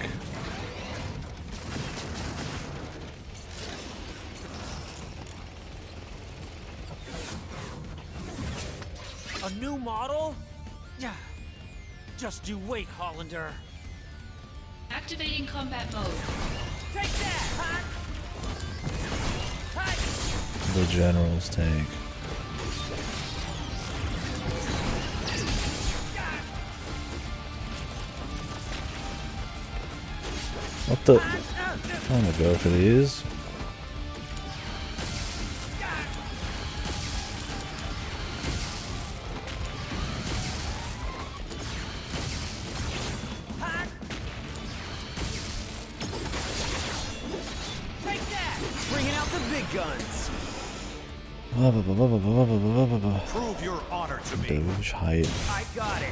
A new model? Yeah. Just you wait, Hollander. Activating combat mode. Take that, huh? The general's tank. What the? I'm gonna go for these. Take that! Bringing out the big guns. Prove your honor to me. Doge height. I got it.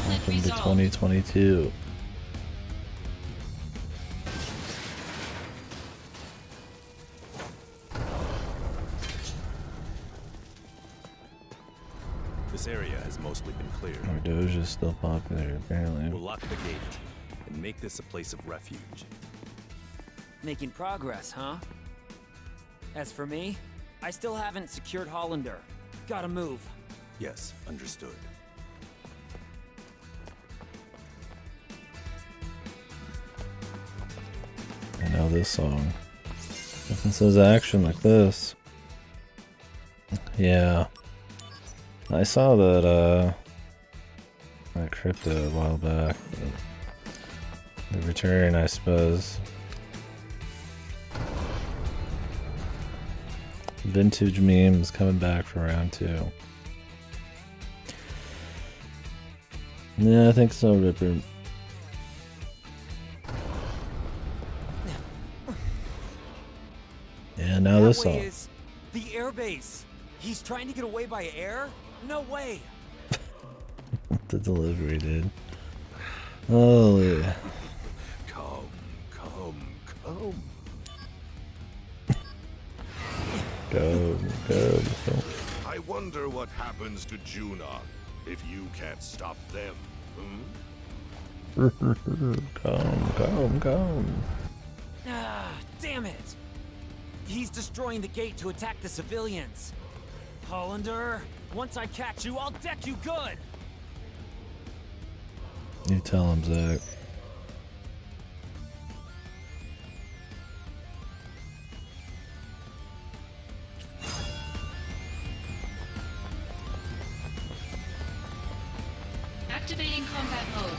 Welcome to 2022. This area has mostly been cleared. Our Doge is still popular, apparently. We'll lock the gate and make this a place of refuge. Making progress, huh? As for me, I still haven't secured Hollander. Gotta move. Yes, understood. I know this song. Nothing says action like this. Yeah. I saw that crypto a while back. The return, I suppose. Vintage memes coming back for round 2. Yeah, I think so, Ripper. Yeah, now this song. Is the airbase. He's trying to get away by air? No way. The delivery, dude. Oh yeah. Come. Go. I wonder what happens to Junon if you can't stop them. Come. Ah, damn it. He's destroying the gate to attack the civilians. Hollander, once I catch you, I'll deck you good. You tell him, Zach. Activating combat mode.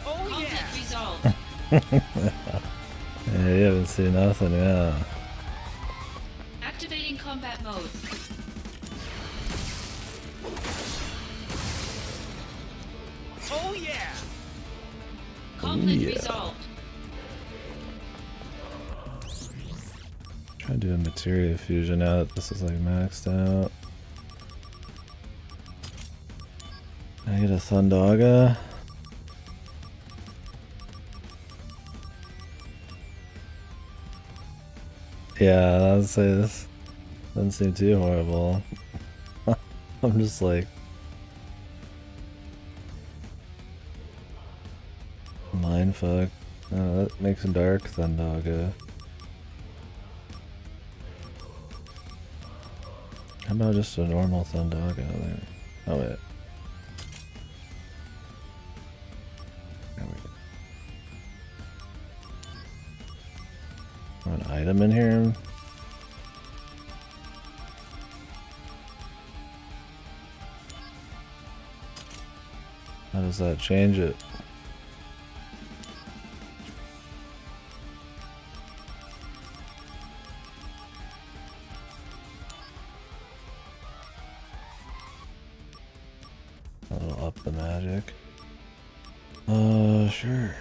Oh Conflict yeah. resolved. Yeah, you haven't seen nothing, yeah. Activating combat mode. Oh yeah. Conflict Yeah. resolved. Try to do a materia fusion now that this is like maxed out. I get a Thundaga. Yeah, I would say this doesn't seem too horrible. I'm just like mindfuck. Oh, that makes a dark Thundaga. How about just a normal Thundaga there? Oh wait. There we go. An item in here? How does that change it? That'll up the magic. Sure.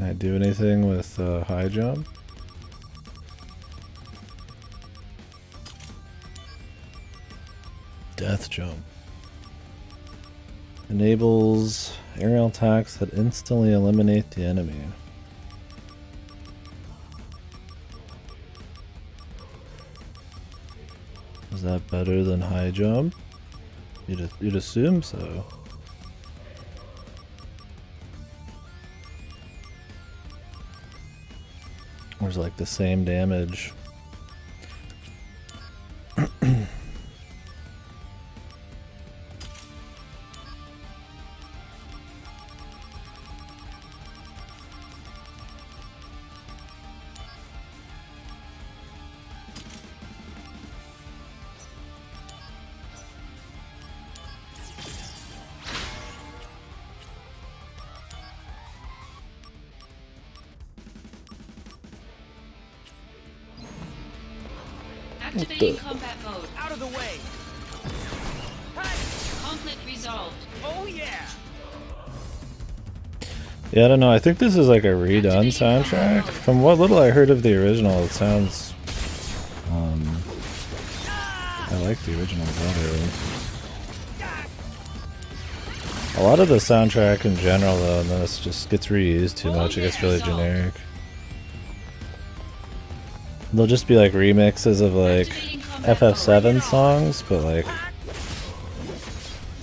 Can I do anything with high jump? Death jump. Enables aerial attacks that instantly eliminate the enemy. Is that better than high jump? You'd assume so. Or is it like the same damage? Activating combat mode. Out of the way! Conflict resolved. Oh yeah! Yeah, I don't know. I think this is like a redone soundtrack. From what little I heard of the original, it sounds... I like the original better. A lot of the soundtrack in general, though, and this just gets reused too much. It gets really generic. They'll just be like remixes of like FF7 songs, but like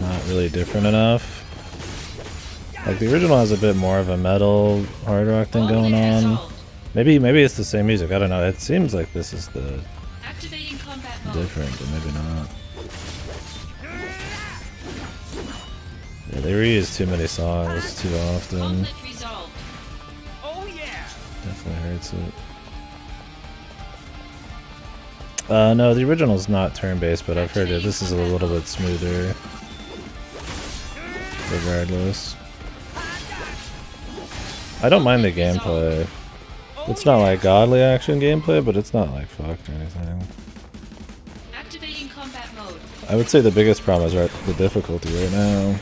not really different enough. Like the original has a bit more of a metal hard rock thing going on. Maybe it's the same music. I don't know. It seems like this is the different, but maybe not. Yeah, they reuse too many songs too often. Definitely hurts it. No, the original's not turn-based, but I've heard it. This is a little bit smoother. Regardless. I don't mind the gameplay. It's not like godly action gameplay, but it's not like fucked or anything. Activating combat mode. I would say the biggest problem is the difficulty right now.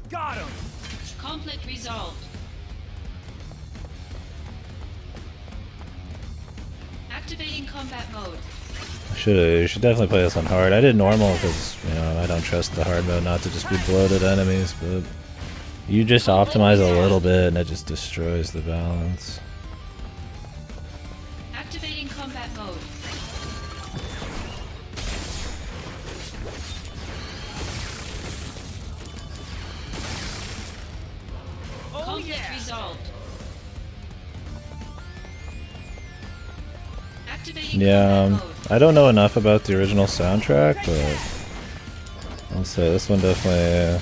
Got him! Conflict resolved. Activating combat mode. You should definitely play this on hard. I did normal because, you know, I don't trust the hard mode not to just be bloated enemies, but you just optimize a little bit and it just destroys the balance. Activating combat mode. Conflict resolved. Yeah, I don't know enough about the original soundtrack, but I'll say this one definitely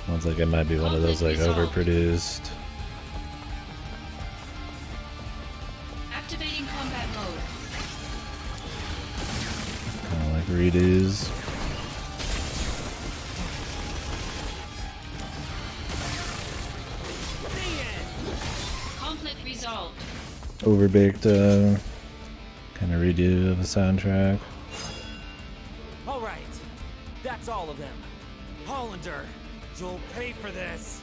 sounds like it might be one of those like overproduced. Activating combat mode. Kind of like redos. Conflict resolved. Overbaked kind of redo of the soundtrack. Alright, that's all of them. Hollander, you'll pay for this.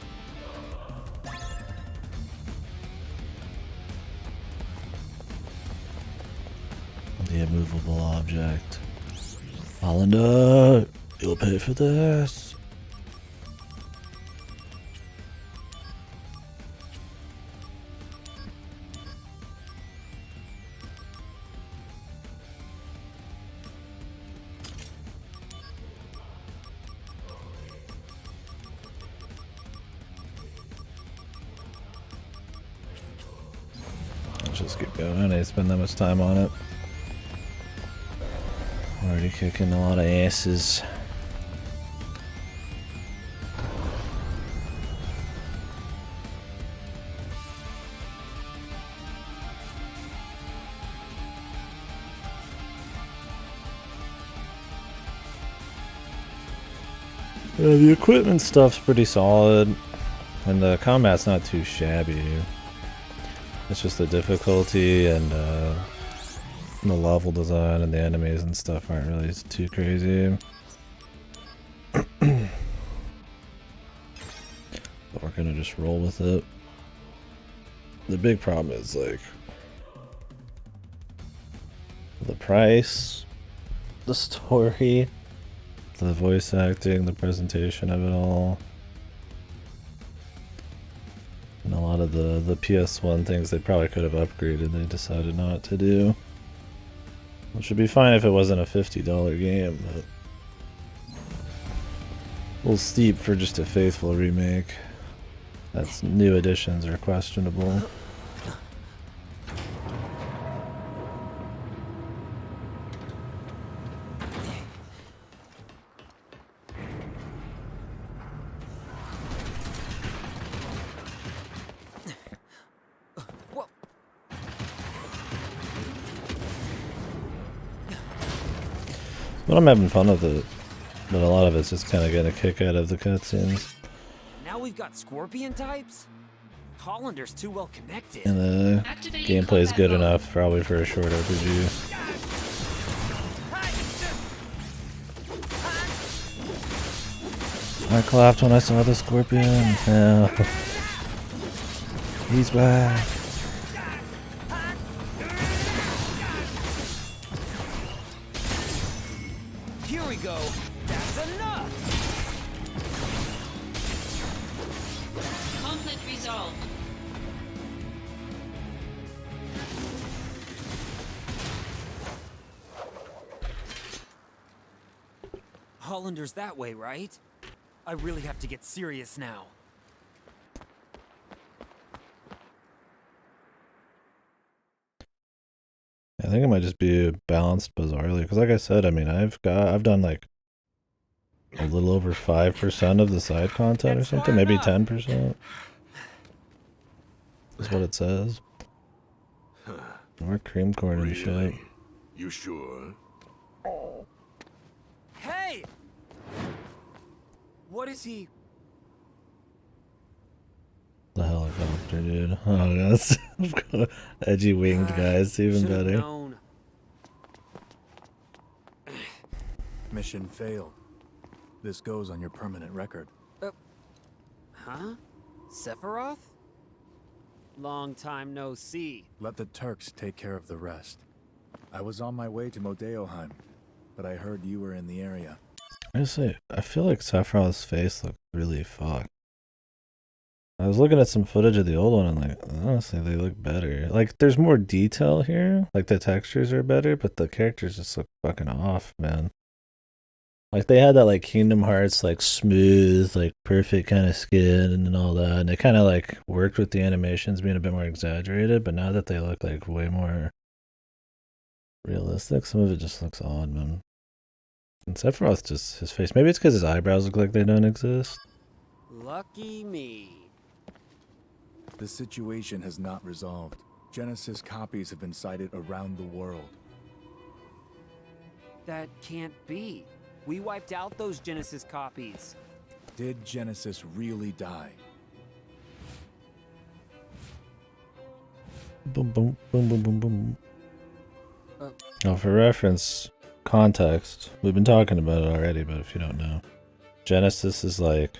The immovable object. Hollander, you'll pay for this. Let's just keep going. I didn't spend that much time on it. Already kicking a lot of asses. The equipment stuff's pretty solid, and the combat's not too shabby. It's just the difficulty and the level design and the enemies and stuff aren't really too crazy. gonna just roll with it. The big problem is like the price, the story, the voice acting, the presentation of it all. And a lot of the PS1 things they probably could have upgraded, they decided not to do. Which would be fine if it wasn't a $50 game, but a little steep for just a faithful remake. That's new additions are questionable. But I'm having fun with it. But a lot of it's just kind of getting a kick out of the cutscenes. Now we've got scorpion types? Hollander's too well connected. And the gameplay is good enough probably for a short RPG. I clapped when I saw the scorpion. Yeah. He's back. Here we go. That's enough. Conflict resolved. Hollander's that way, right? I really have to get serious now. I think it might just be balanced bizarrely because, like I said, I mean, I've done like a little over 5% of the side content or something, maybe 10%. Is what it says. More cream corn and shit. You sure? Hey! What is he? The helicopter, dude. Oh, that's edgy winged guys, even better. Known. Mission failed. This goes on your permanent record. Huh? Sephiroth? Long time no see. Let the Turks take care of the rest. I was on my way to Modeoheim, but I heard you were in the area. I say, I feel like Sephiroth's face looks really fucked. I was looking at some footage of the old one and like, honestly, they look better. Like, there's more detail here. Like, the textures are better, but the characters just look fucking off, man. Like, they had that, like, Kingdom Hearts, like, smooth, like, perfect kind of skin and all that. And it kind of, like, worked with the animations being a bit more exaggerated. But now that they look, like, way more realistic, some of it just looks odd, man. And Sephiroth just, his face, maybe it's because his eyebrows look like they don't exist. Lucky me. The situation has not resolved. Genesis copies have been sighted around the world. That can't be. We wiped out those Genesis copies. Did Genesis really die? Boom, boom, boom, boom, boom, boom. Now, for reference, context, we've been talking about it already, but if you don't know, Genesis is like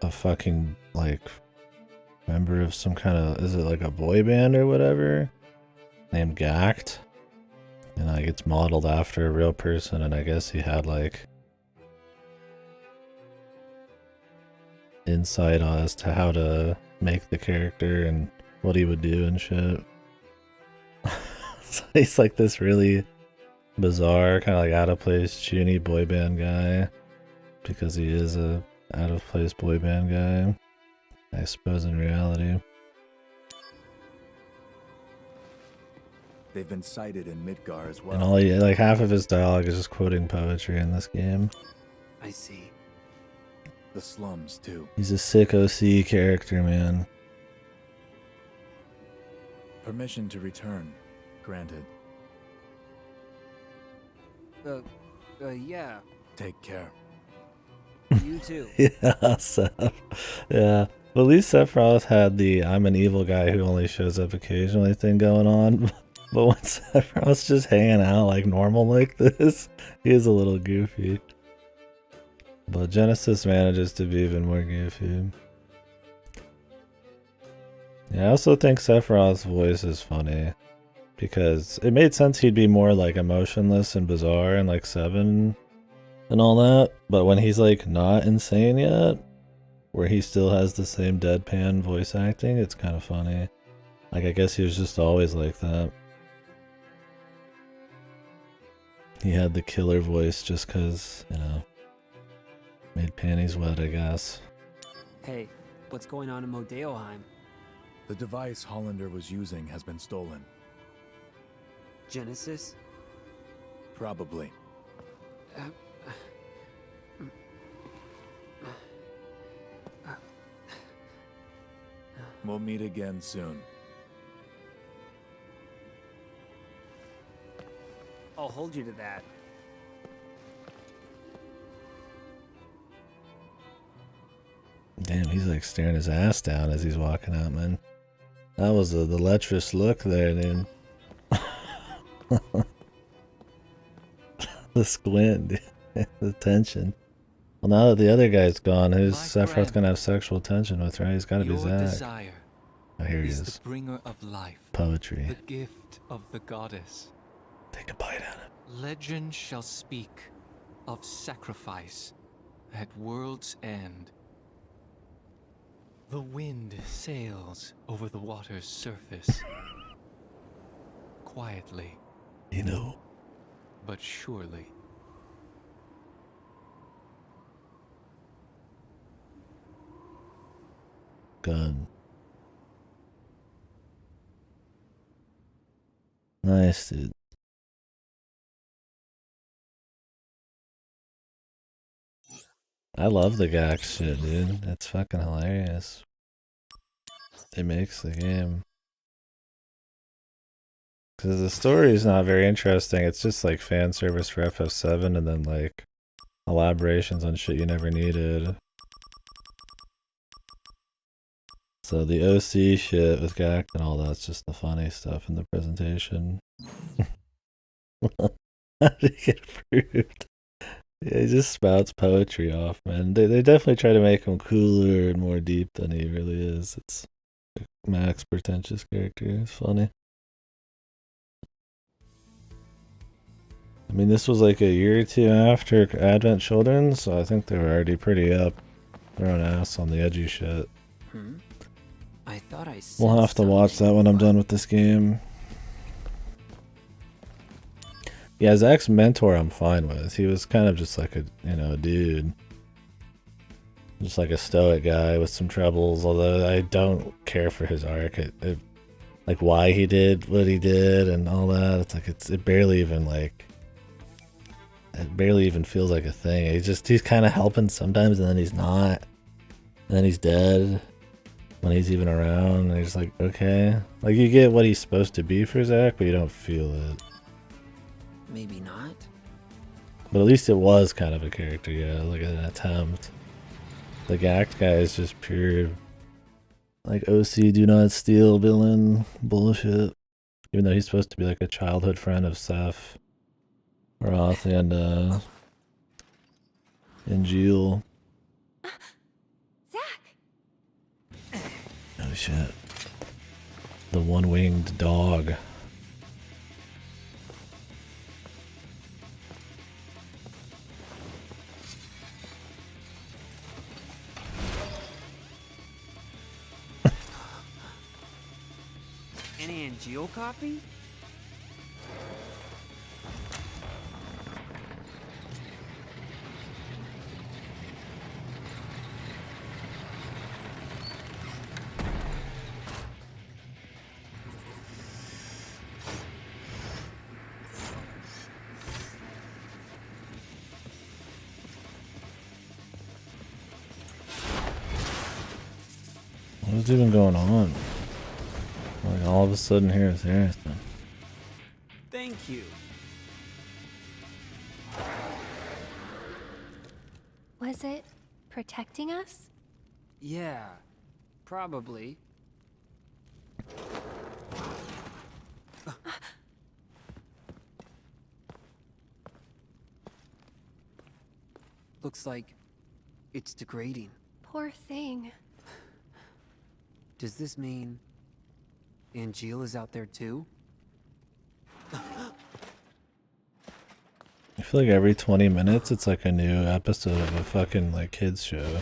a fucking, like, member of some kind of, is it like a boy band or whatever, named Gact, and like it's modeled after a real person, and I guess he had like insight as to how to make the character and what he would do and shit. So he's like this really bizarre, kind of like out of place, chuny boy band guy, because he is a out of place boy band guy, I suppose, in reality. They've been sighted in Midgar as well. And all like half of his dialogue is just quoting poetry in this game. I see. The slums too. He's a sick OC character, man. Permission to return granted. Yeah. Take care. You too. Yeah, Seth. Yeah. But at least Sephiroth had the I'm an evil guy who only shows up occasionally thing going on. But when Sephiroth's just hanging out like normal like this, he is a little goofy. But Genesis manages to be even more goofy. Yeah, I also think Sephiroth's voice is funny because it made sense he'd be more like emotionless and bizarre in like 7 and all that, but when he's like not insane yet, where he still has the same deadpan voice acting, it's kind of funny. Like, I guess he was just always like that. He had the killer voice just cause, you know, made panties wet, I guess. Hey, what's going on in Modeoheim? The device Hollander was using has been stolen. Genesis? Probably. We'll meet again soon. I'll hold you to that. Damn, he's like staring his ass down as he's walking out, man. That was the lecherous look there, dude. The squint, dude. The tension. Well, now that the other guy's gone, who's Sephiroth's gonna have sexual tension with, right? He's gotta be Zack. Desire Oh, here he is is. the bringer of life, Poetry. the gift of the goddess. Take a bite out of it. Legend shall speak of sacrifice at world's end. The wind sails over the water's surface. Quietly. You know. But surely. Good. Nice, dude. I love the Gax shit, dude. It's fucking hilarious. It makes the game. Because the story is not very interesting. It's just like fan service for FF7 and then like elaborations on shit you never needed. So the OC shit with Gact and all that's just the funny stuff in the presentation. How did he get approved? Yeah, he just spouts poetry off, man. They definitely try to make him cooler and more deep than he really is. It's Max pretentious character. It's funny. I mean, this was like a year or two after Advent Children, so I think they were already pretty up their own ass on the edgy shit. I thought I said We'll have to watch that when I'm done with this game. Yeah, Zach's mentor I'm fine with. He was kind of just like a, you know, dude. Just like a stoic guy with some troubles, although I don't care for his arc. Like why he did what he did and all that. It's like it barely even like it barely even feels like a thing. He's kind of helping sometimes and then he's not. And then he's dead when he's even around. And he's like, okay. Like you get what he's supposed to be for Zach, but you don't feel it. Maybe not. But at least it was kind of a character, yeah, like an attempt. The Gact guy is just pure, like, OC do not steal villain bullshit. Even though he's supposed to be like a childhood friend of Seth, Roth, and Jill. Zach! Oh shit. The one-winged dog. Any Angel copy? What's even going on? Like all of a sudden here's everything. Thank you. Was it protecting us? Yeah, probably. Looks like it's degrading. Poor thing. Does this mean Angeal is out there too? I feel like every 20 minutes it's like a new episode of a fucking like kids show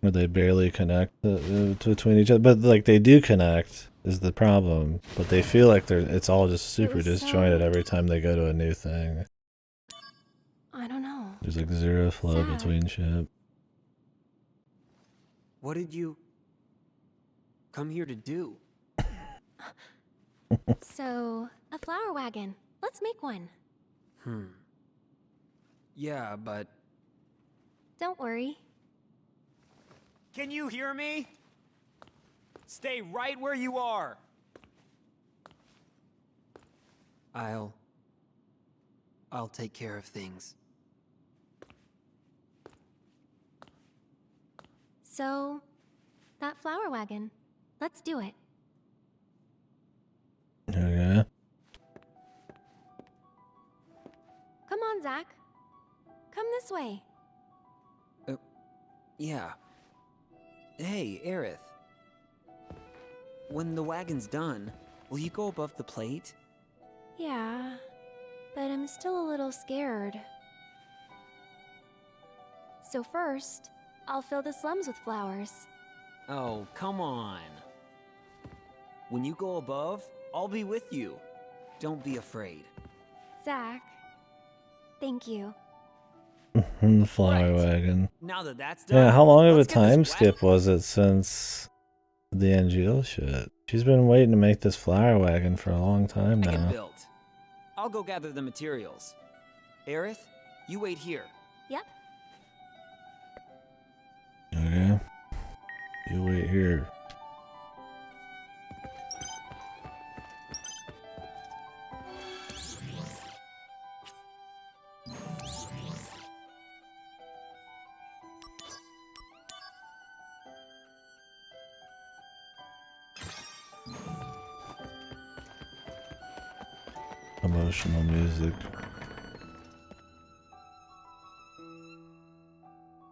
where they barely connect between each other, but like they do connect is the problem, but they feel like it's all just super disjointed every time they go to a new thing. I don't know. There's like zero flow Sad. between shit. What did you come here to do? So, a flower wagon. Let's make one. Yeah, but Don't worry. Can you hear me? Stay right where you are. I'll take care of things. So, that flower wagon. Let's do it. Okay. Come on, Zach. Come this way. Yeah. Hey, Aerith. When the wagon's done, will you go above the plate? Yeah, but I'm still a little scared. So first, I'll fill the slums with flowers. Oh, come on. When you go above, I'll be with you. Don't be afraid. Zach, thank you. The flower wagon. Now that that's done, Yeah, how long of a let's get this time wagon- skip was it since the Angeal shit? She's been waiting to make this flower wagon for a long time Wagon now. built. I'll go gather the materials. Aerith, you wait here. Yep. Okay. You wait here. Emotional music.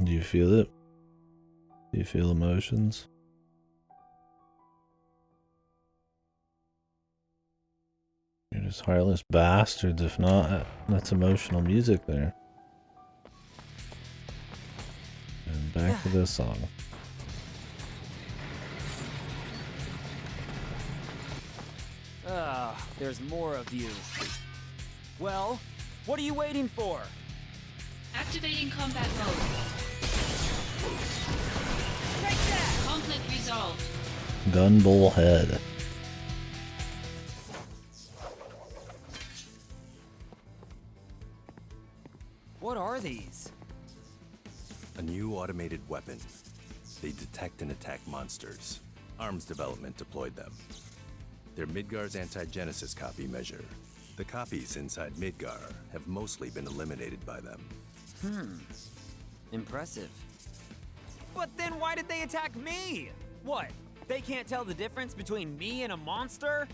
Do you feel it? Do you feel emotions? You're just heartless bastards if not. That's emotional music there. And back to this song. There's more of you. Well, what are you waiting for? Activating combat mode. Conflict resolved. Gunbull head. What are these? A new automated weapon. They detect and attack monsters. Arms development deployed them. They're Midgar's anti-Genesis copy measure. The copies inside Midgar have mostly been eliminated by them. Impressive. But then why did they attack me? What? They can't tell the difference between me and a monster?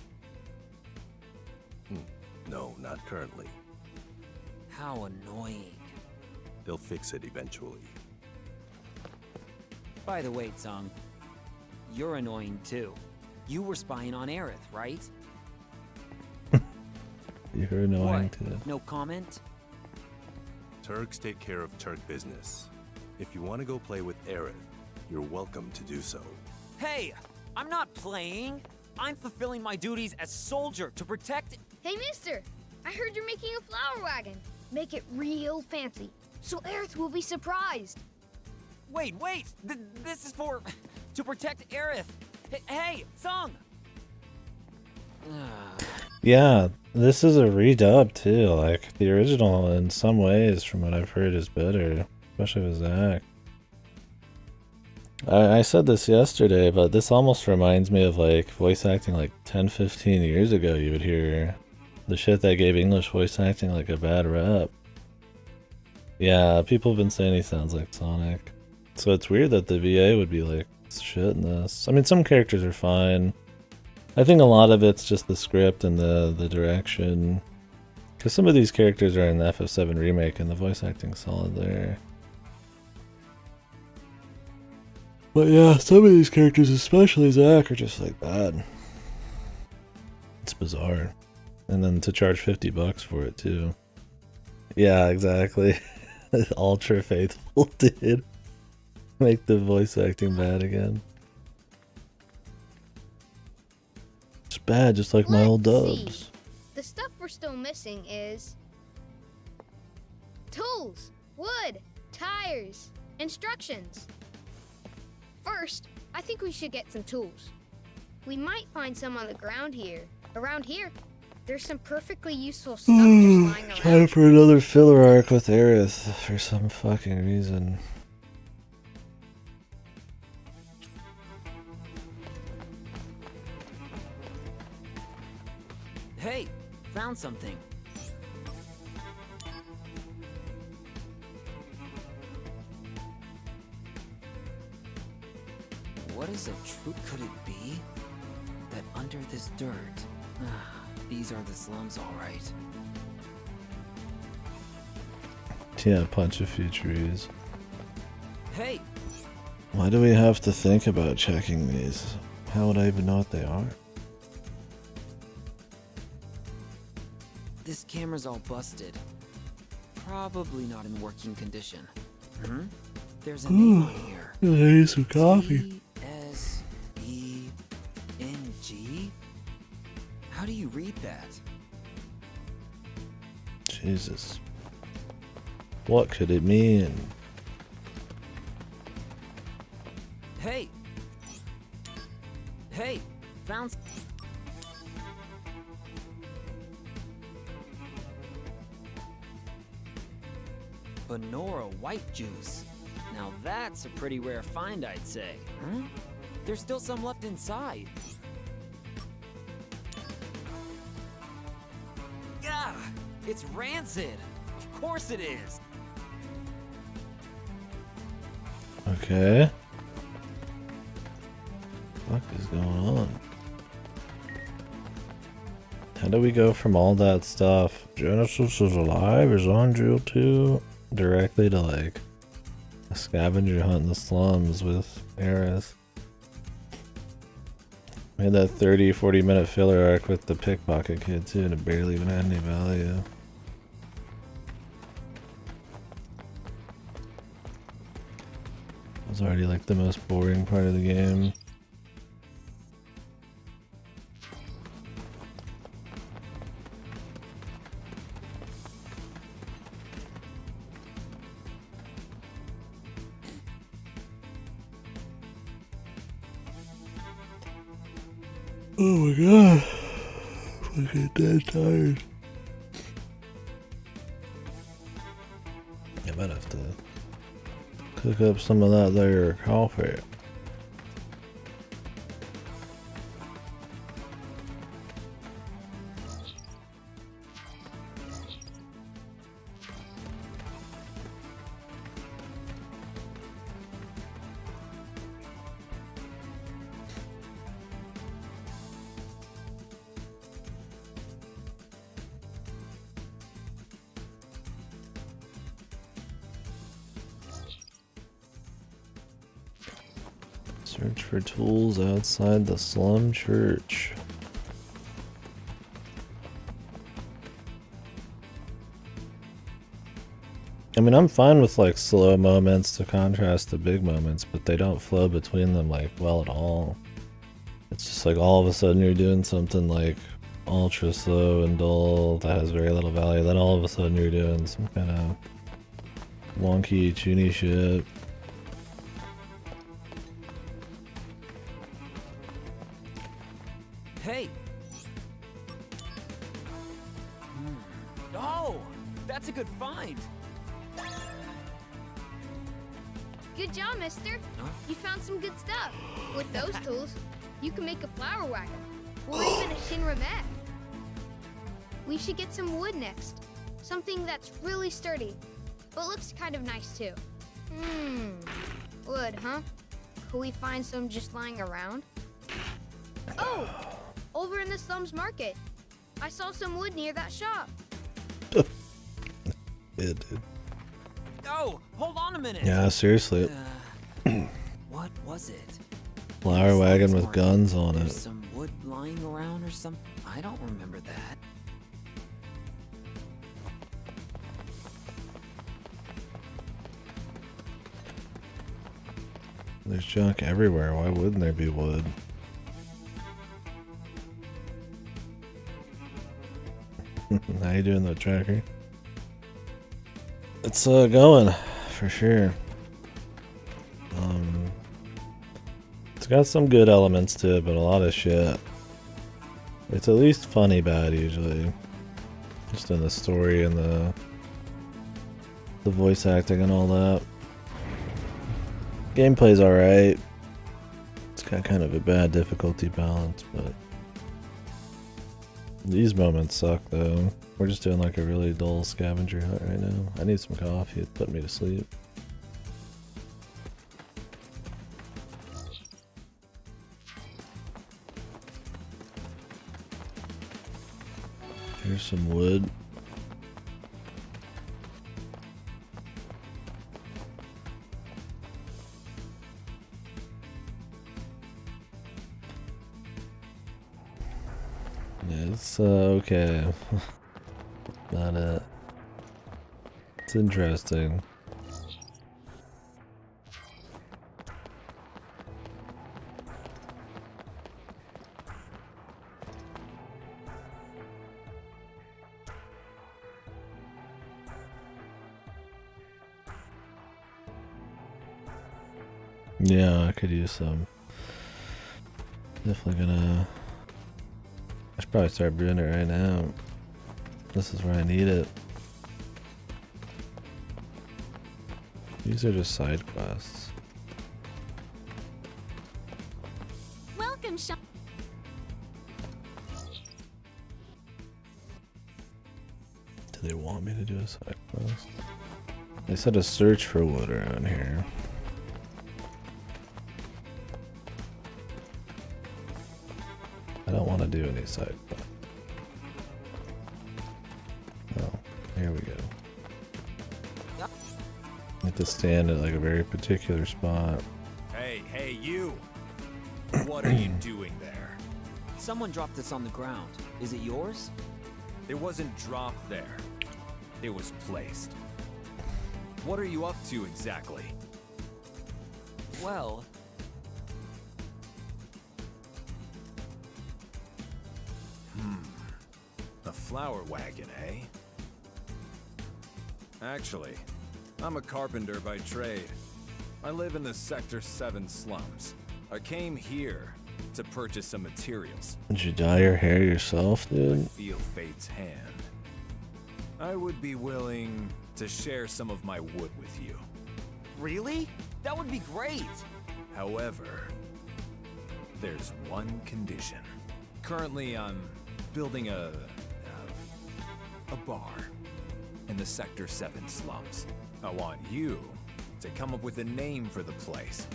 No, not currently. How annoying. They'll fix it eventually. By the way, Tsung, you're annoying too. You were spying on Aerith, right? You're annoying What? too. No comment? Turks take care of Turk business. If you want to go play with Aerith, you're welcome to do so. Hey, I'm not playing. I'm fulfilling my duties as soldier to protect. Hey, mister! I heard you're making a flower wagon. Make it real fancy, so Aerith will be surprised. Wait! This is for... to protect Aerith. Hey, Tsung! Yeah, this is a redub too. Like the original, in some ways, from what I've heard, is better, especially with Zach. I said this yesterday, but this almost reminds me of like voice acting like 10-15 years ago. You would hear the shit that gave English voice acting like a bad rep. Yeah, people have been saying he sounds like Sonic. So it's weird that the VA would be like shit in this. I mean, some characters are fine. I think a lot of it's just the script and the direction. Because some of these characters are in the FF7 remake and the voice acting's solid there. But yeah, some of these characters, especially Zack, are just like bad. It's bizarre. And then to charge $50 for it too. Yeah, exactly. Ultra faithful, dude. Make the voice acting bad again. It's bad, just like my old dubs. See. The stuff we're still missing is tools, wood, tires, instructions. First, I think we should get some tools. We might find some on the ground here. Around here, there's some perfectly useful stuff just lying around. Time for another filler arc with Aerith for some fucking reason. Hey, found something. What is a truth? Could it be that under this dirt, these are the slums, all right? Yeah, punch a few trees. Hey! Why do we have to think about checking these? How would I even know what they are? This camera's all busted. Probably not in working condition. There's a name on here. I need some coffee. T-S-E-N-G? How do you read that? Jesus. What could it mean? Hey! Hey! Found... Benora white juice. Now that's a pretty rare find, I'd say. There's still some left inside. Yeah, it's rancid. Of course it is. Okay. What is going on? How do we go from all that stuff? Genesis is alive, is on drill 2, directly to like a scavenger hunt in the slums with Aerith. We had that 30-40 minute filler arc with the pickpocket kid too, and it barely even had any value. It was already like the most boring part of the game. Oh my god. Fucking dead tired. I might have to cook up some of that there coffee. Search for tools outside the slum church. I mean, I'm fine with like slow moments to contrast to big moments, but they don't flow between them like well at all. It's just like all of a sudden you're doing something like ultra slow and dull that has very little value, then all of a sudden you're doing some kind of wonky, toony shit. Hey! Oh! That's a good find! Good job, mister. You found some good stuff. With those tools, you can make a flower wagon. Or even a Shinra mat. We should get some wood next. Something that's really sturdy, but looks kind of nice too. Wood, huh? Could we find some just lying around? Oh! Over in the slums market. I saw some wood near that shop. Yeah, dude. Oh, hold on a minute. Yeah, seriously. What was it? Flower wagon with guns on There's it. some wood lying around or something. I don't remember that. There's junk everywhere. Why wouldn't there be wood? How you doing, though, Tracker? It's going for sure. It's got some good elements to it, but a lot of shit. It's at least funny bad usually, just in the story and the voice acting and all that. Gameplay's alright. It's got kind of a bad difficulty balance, but these moments suck though. We're just doing like a really dull scavenger hunt right now. I need some coffee, it's putting me to sleep. Here's some wood. It's okay. Not it. It's interesting. Yeah, I could use some. Definitely gonna. I should probably start brewing it right now. This is where I need it. These are just side quests. Welcome, Sean. Do they want me to do a side quest? They said to search for wood around here. I don't want to do any side quests. Oh, here we go. I have to stand at like a very particular spot. Hey, you! What are you doing there? Someone dropped this on the ground. Is it yours? It wasn't dropped there. It was placed. What are you up to exactly? Well, A flower wagon, eh? Actually, I'm a carpenter by trade. I live in the Sector 7 slums. I came here to purchase some materials. Did you dye your hair yourself, I dude? feel fate's hand. I would be willing to share some of my wood with you. really? That would be great! However, there's one condition. Currently, I'm building a bar in the Sector 7 slums. I want you to come up with a name for the place.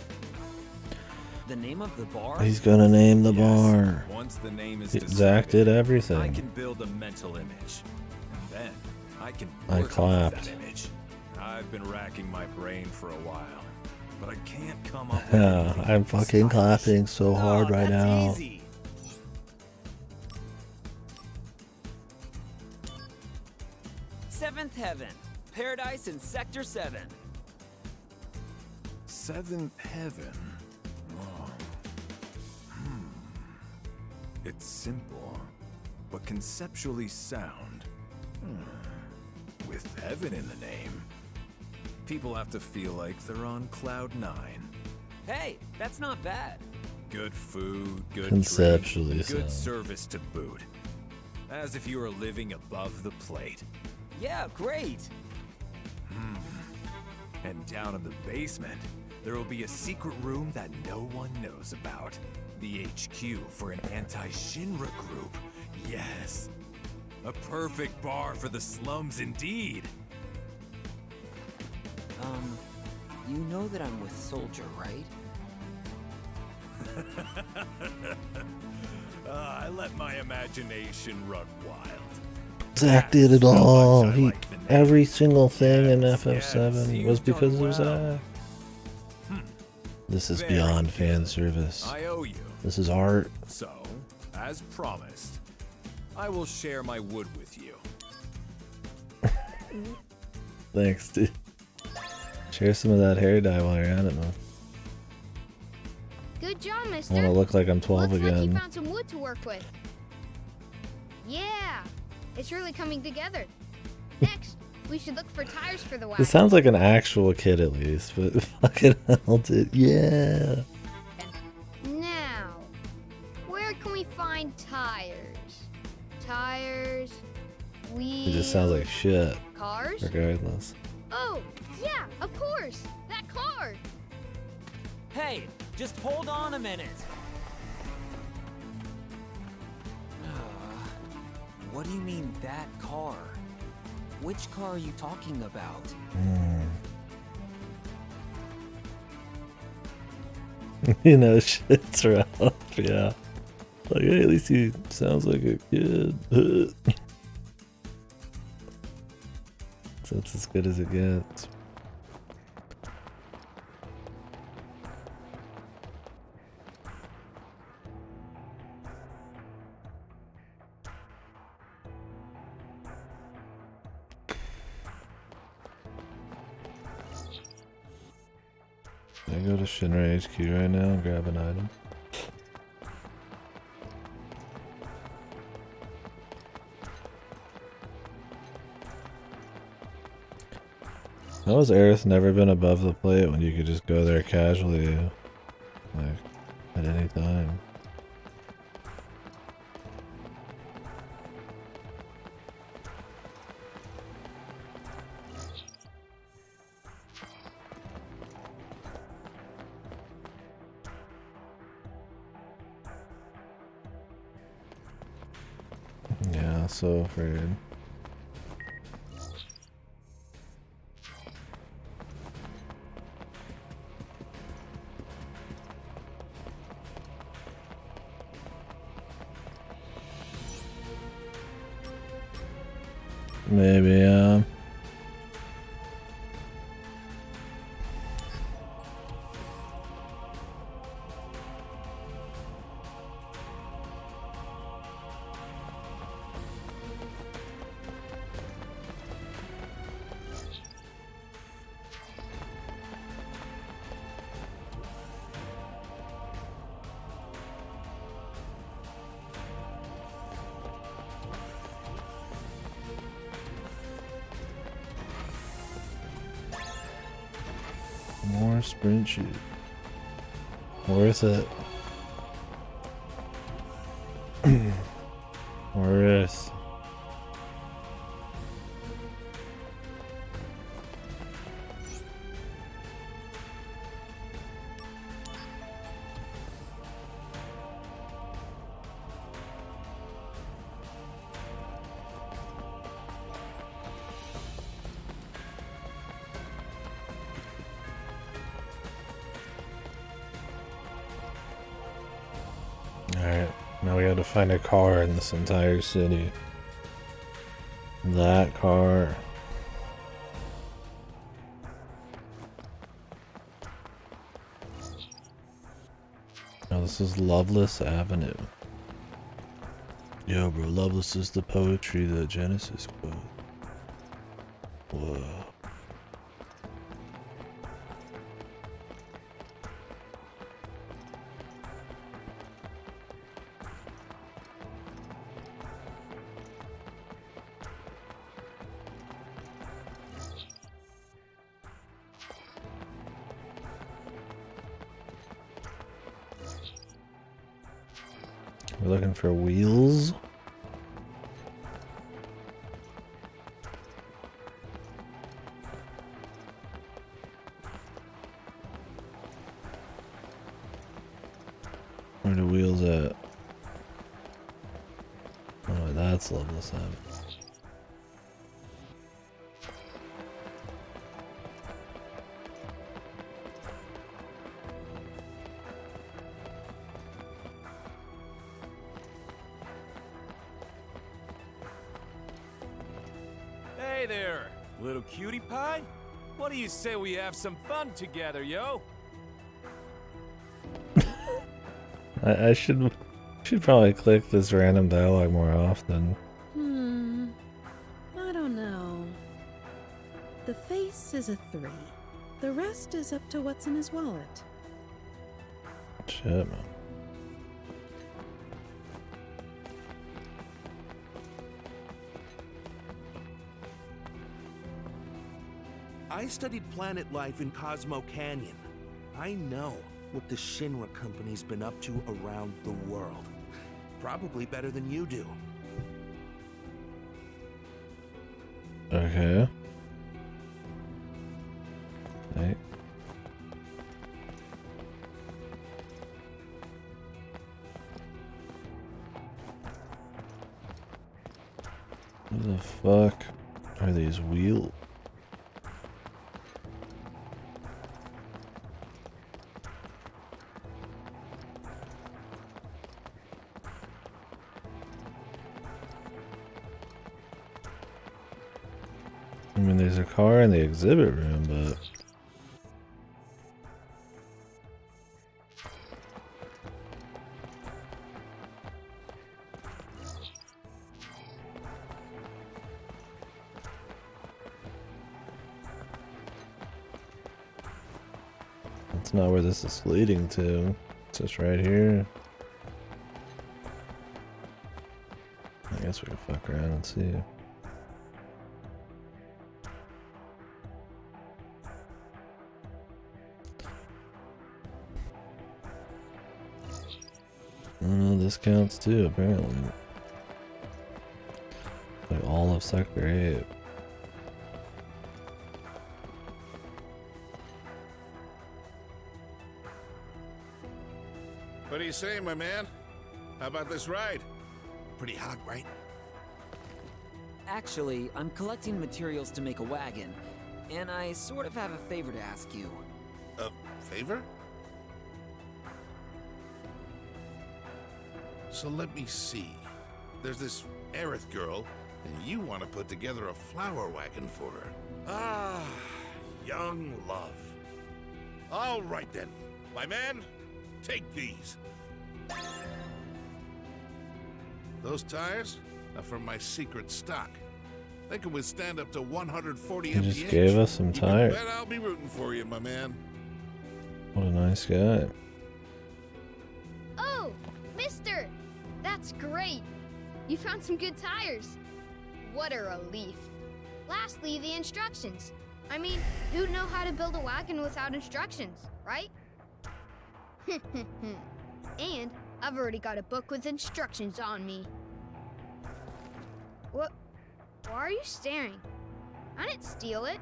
The name of the bar? He's gonna name the Yes, bar. Once the name is Zach did decided, I everything. can build a mental image. And then I can I work off clapped. that image. I've been racking my brain for a while, but I can't come up with Yeah, anything I'm fucking stylish. clapping so hard right that's now. easy. Seventh Heaven. Paradise in Sector 7. Seventh Heaven. Oh. It's simple, but conceptually sound. With heaven in the name, people have to feel like they're on cloud 9. Hey, that's not bad. Good food, good Conceptually drink, good sound. service to boot. As if you were living above the plate. Yeah, great. And down in the basement, there will be a secret room that no one knows about. The HQ for an anti-Shinra group. Yes. A perfect bar for the slums indeed. You know that I'm with Soldier, right? I let my imagination run wild. Zach did it all. Every single thing in FF7 yes, was you've done because of well. Zach. This is Very beyond good. fan service. I owe you. This is art. So, as promised, I will share my wood with you. Thanks, dude. Share some of that hair dye while you're at it, man. Good job, I mister. want to look like I'm 12 Looks like you again. found some wood to work with. Yeah, it's really coming together. Next, we should look for tires for the wagon. It sounds like an actual kid at least, but fucking hell, dude. Yeah. Now, where can we find tires? Tires, wheels. It just sounds like shit. Cars? Regardless. Oh, yeah, of course. That car. Hey, just hold on a minute. What do you mean, that car? Which car are you talking about? You know, shit's rough, yeah. Like, hey, at least he sounds like a kid. So it's as good as it gets. I go to Shinra HQ right now and grab an item. How has Aerith never been above the plate when you could just go there casually, like, at any time? Yeah, so afraid. Maybe, more sprint shoot. Worth it. Worth. Alright, now we gotta find a car in this entire city. That car. Now this is Loveless Avenue. Yo bro, Loveless is the poetry that Genesis quote. Whoa. We're looking for wheels. Where are the wheels at? Oh, that's Loveless Avenue. Hey there, little cutie pie. What do you say we have some fun together, yo? I should probably click this random dialogue more often. I don't know. The face is a 3. The rest is up to what's in his wallet. Shit, man. I studied planet life in Cosmo Canyon. I know what the Shinra Company's been up to around the world. Probably better than you do. Okay. Right. What the fuck are these wheels? I mean, there's a car in the exhibit room, but... That's not where this is leading to. It's just right here. I guess we can fuck around and see. Oh, this counts too, apparently. Like all of Sector 8. What do you say, my man? How about this ride? Pretty hot, right? Actually, I'm collecting materials to make a wagon, and I sort of have a favor to ask you. A favor? So let me see. There's this Aerith girl, and you want to put together a flower wagon for her. Ah, young love. All right then, my man, take these. Those tires are from my secret stock. They can withstand up to 140 He mph. just gave us some tires. You can bet I'll be rooting for you, my man. What a nice guy. Oh, mister! That's great! You found some good tires. What a relief. Lastly, the instructions. I mean, who'd know how to build a wagon without instructions, right? And I've already got a book with instructions on me. What? Why are you staring? I didn't steal it.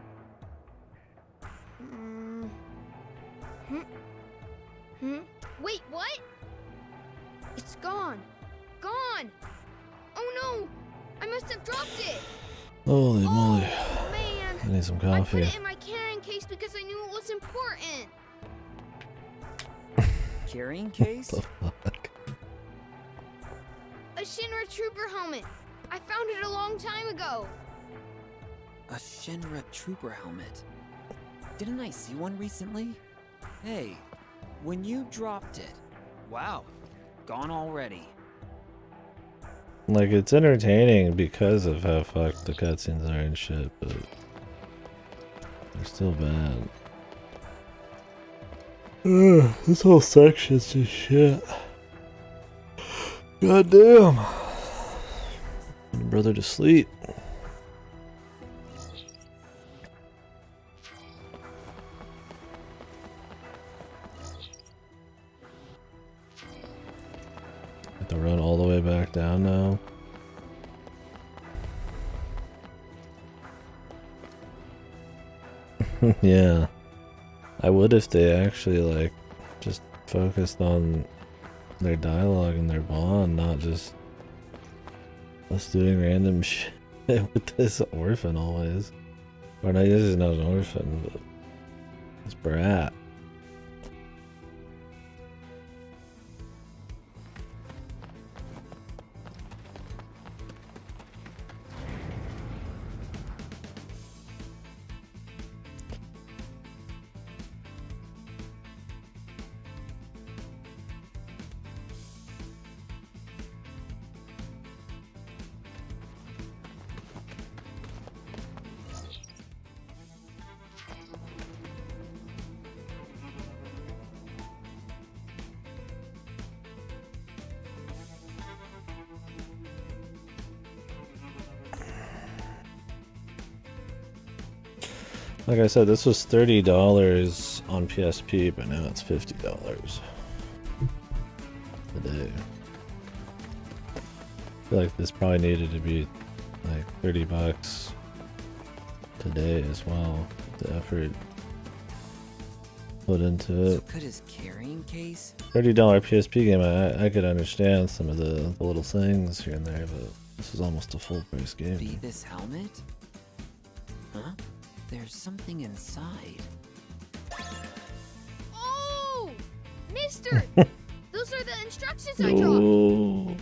Wait, what? It's gone. Gone! Oh no! I must have dropped it! Holy moly. Man! I need some I put coffee. it in my carrying case because I knew it was important. Carrying case? A Shinra Trooper helmet. I found it a long time ago. A Shinra Trooper helmet? Didn't I see one recently? Hey, when you dropped it, wow, gone already. Like, it's entertaining because of how fucked the cutscenes are and shit, but they're still bad. Ugh, this whole section's just shit. God damn. Put your brother to sleep. Have to run all the way back down now. Yeah. I would if they actually, like, just focused on their dialogue and their bond, not just us doing random shit with this orphan always. Or not, this is not an orphan, but this brat. Like I said, this was $30 on PSP, but now it's $50 today. I feel like this probably needed to be like $30 today as well. The effort put into it. Could his carrying case? $30 PSP game, I could understand some of the little things here and there, but this is almost a full price game. Be this helmet? Huh? There's something inside. Oh! Mister! Those are the instructions I dropped. Oh.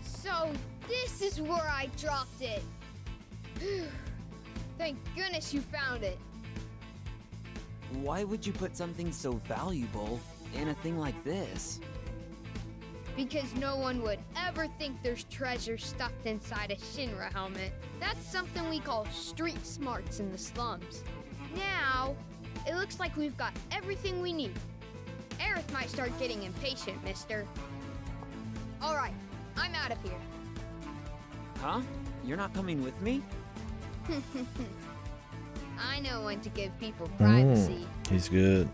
So this is where I dropped it. Thank goodness you found it. Why would you put something so valuable in a thing like this? Because no one would ever think there's treasure stuffed inside a Shinra helmet. That's something we call street smarts in the slums. Now, it looks like we've got everything we need. Aerith might start getting impatient, mister. Alright, I'm out of here. Huh? You're not coming with me? I know when to give people privacy. He's good.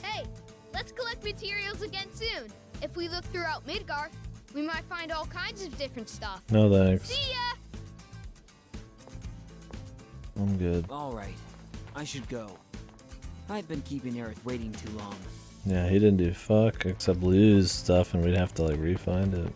Hey, let's collect materials again soon. If we look throughout Midgar, we might find all kinds of different stuff. No thanks. See ya! I'm good. Alright, I should go. I've been keeping Aerith waiting too long. Yeah, he didn't do fuck except lose stuff and we'd have to like re-find it.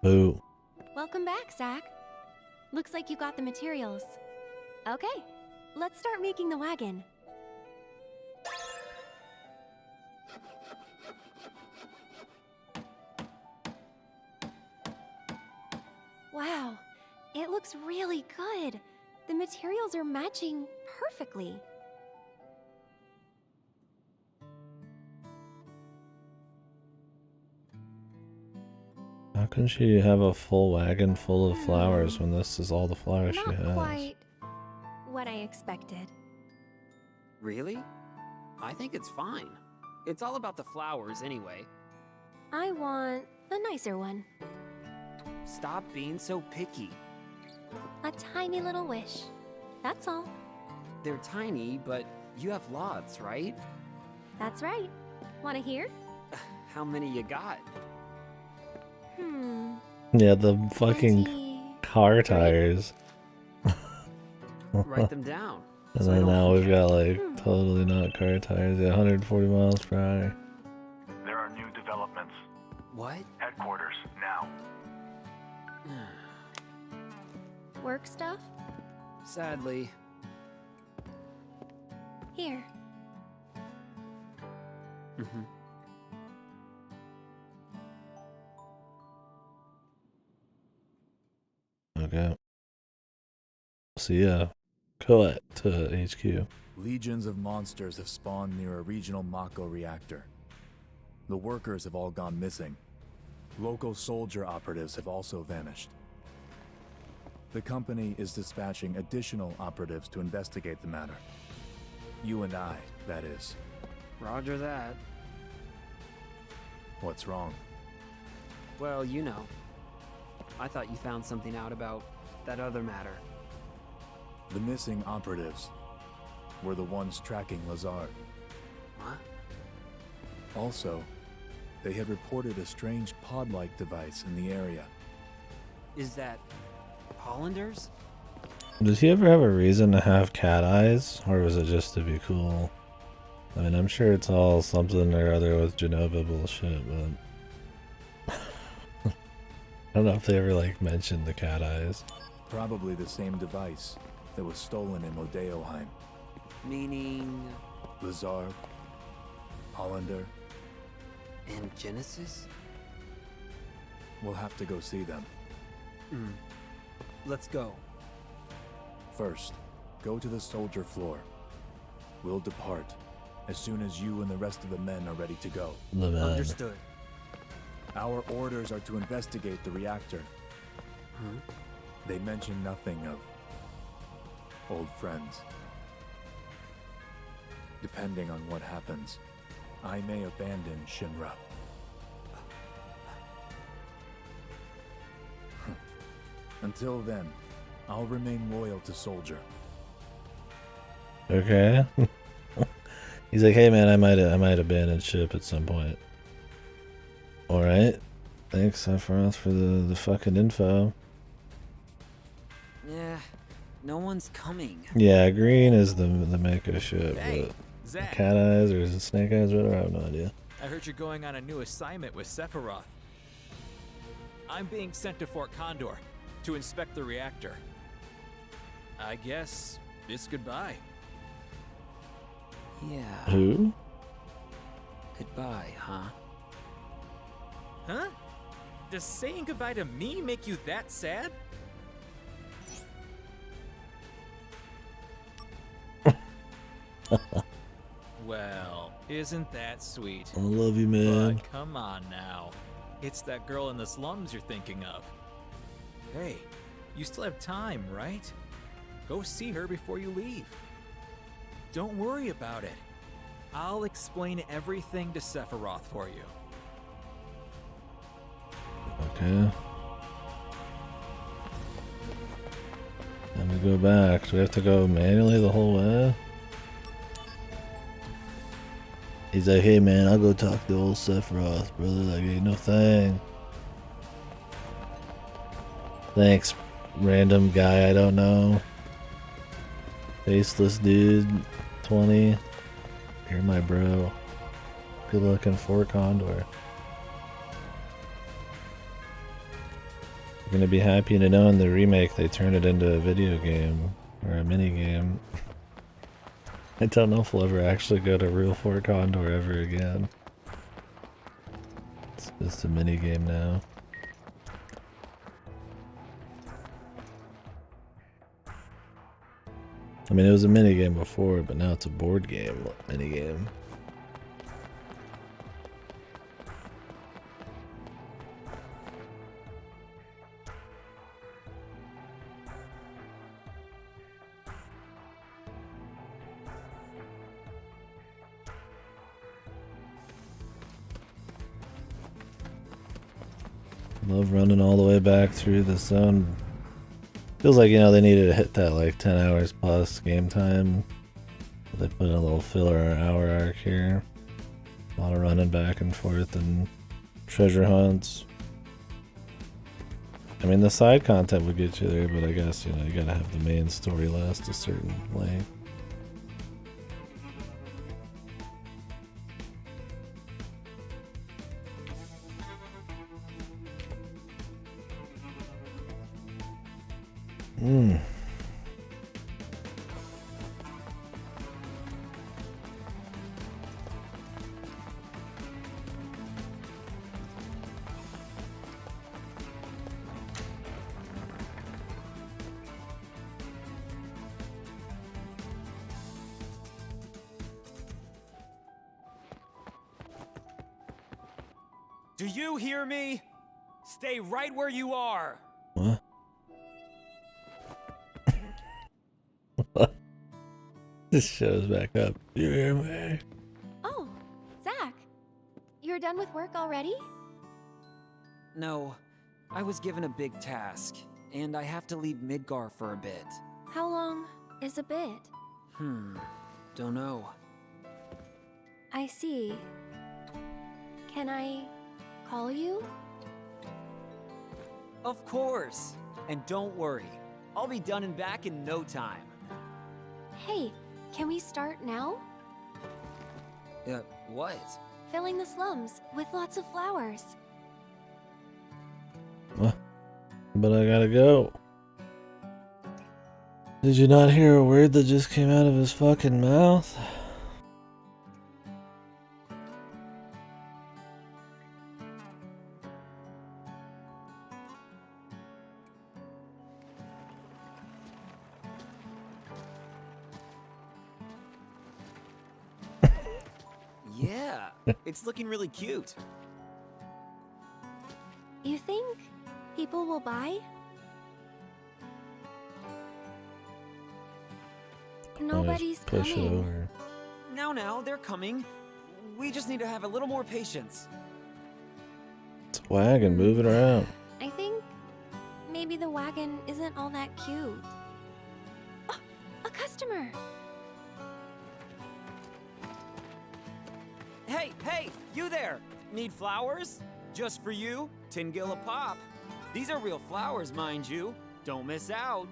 Boo. Welcome back, Zach. Looks like you got the materials. Okay, let's start making the wagon. Wow, it looks really good. The materials are matching perfectly. How can she have a full wagon full of flowers when this is all the flowers she has? Not quite what I expected. Really? I think it's fine. It's all about the flowers anyway. I want a nicer one. Stop being so picky. A tiny little wish. That's all. They're tiny, but you have lots, right? That's right. Want to hear? How many you got? Yeah, the fucking car tires. Write them down. And then now we've got like totally not car tires at 140 miles per hour. There are new developments. What? Headquarters, now. Work stuff? Sadly. Here. Okay. So yeah, cut to HQ. Legions of monsters have spawned near a regional Mako reactor. The workers have all gone missing. Local soldier operatives have also vanished. The company is dispatching additional operatives to investigate the matter. You and I, that is. Roger that. What's wrong? Well, you know. I thought you found something out about that other matter. The missing operatives were the ones tracking Lazard. What? Also, they had reported a strange pod-like device in the area. Is that Hollanders? Does he ever have a reason to have cat eyes, or was it just to be cool? I mean, I'm sure it's all something or other with Genova bullshit, but I don't know if they ever like mentioned the cat eyes. Probably the same device that was stolen in Modeoheim. Meaning? Lazard, Hollander, and Genesis? We'll have to go see them. Let's go. First, go to the soldier floor. We'll depart as soon as you and the rest of the men are ready to go. Understood. Our orders are to investigate the reactor. They mention nothing of old friends. Depending on what happens, I may abandon Shinra. Until then, I'll remain loyal to Soldier. Okay. He's like, hey man, I might abandon ship at some point. Alright. Thanks, Sephiroth, for the fucking info. Yeah, no one's coming. Yeah, green is the Mecha ship, Hey, but Zack. Cat Eyes or is it Snake Eyes? Whatever, I have no idea. I heard you're going on a new assignment with Sephiroth. I'm being sent to Fort Condor to inspect the reactor. I guess it's goodbye. Yeah. Who? Goodbye, huh? Huh? Does saying goodbye to me make you that sad? Well, isn't that sweet? I love you, man. But come on now. It's that girl in the slums you're thinking of. Hey, you still have time, right? Go see her before you leave. Don't worry about it. I'll explain everything to Sephiroth for you. Okay. Let me go back. Do we have to go manually the whole way? He's like, hey man, I'll go talk to old Sephiroth, brother. Like, ain't no thing. Thanks, random guy I don't know. Faceless dude, 20. You're my bro. Good looking Fort Condor. You're gonna be happy to know in the remake they turned it into a video game or a mini game. I don't know if we'll ever actually go to real Fort Condor ever again. It's just a mini game now. I mean, it was a mini game before, but now it's a board game mini game. Love running all the way back through the zone. Feels like, you know, they needed to hit that like 10 hours plus game time. They put in a little filler hour arc here. A lot of running back and forth and treasure hunts. I mean, the side content would get you there, but I guess, you know, you gotta have the main story last a certain length. Do you hear me? Stay right where you are. What? This shows back up. You hear me? Oh, Zack. You're done with work already? No, I was given a big task, and I have to leave Midgar for a bit. How long is a bit? Don't know. I see. Can I call you? Of course! And don't worry, I'll be done and back in no time. Hey, can we start now? What? Filling the slums with lots of flowers. What? But I gotta go. Did you not hear a word that just came out of his fucking mouth? Yeah, it's looking really cute. You think people will buy? Nobody's push it coming. over. Now, they're coming. We just need to have a little more patience. It's a wagon, move it around. I think maybe the wagon isn't all that cute. Oh, a customer! Hey, you there! Need flowers? Just for you, 10 gil a pop. These are real flowers, mind you. Don't miss out.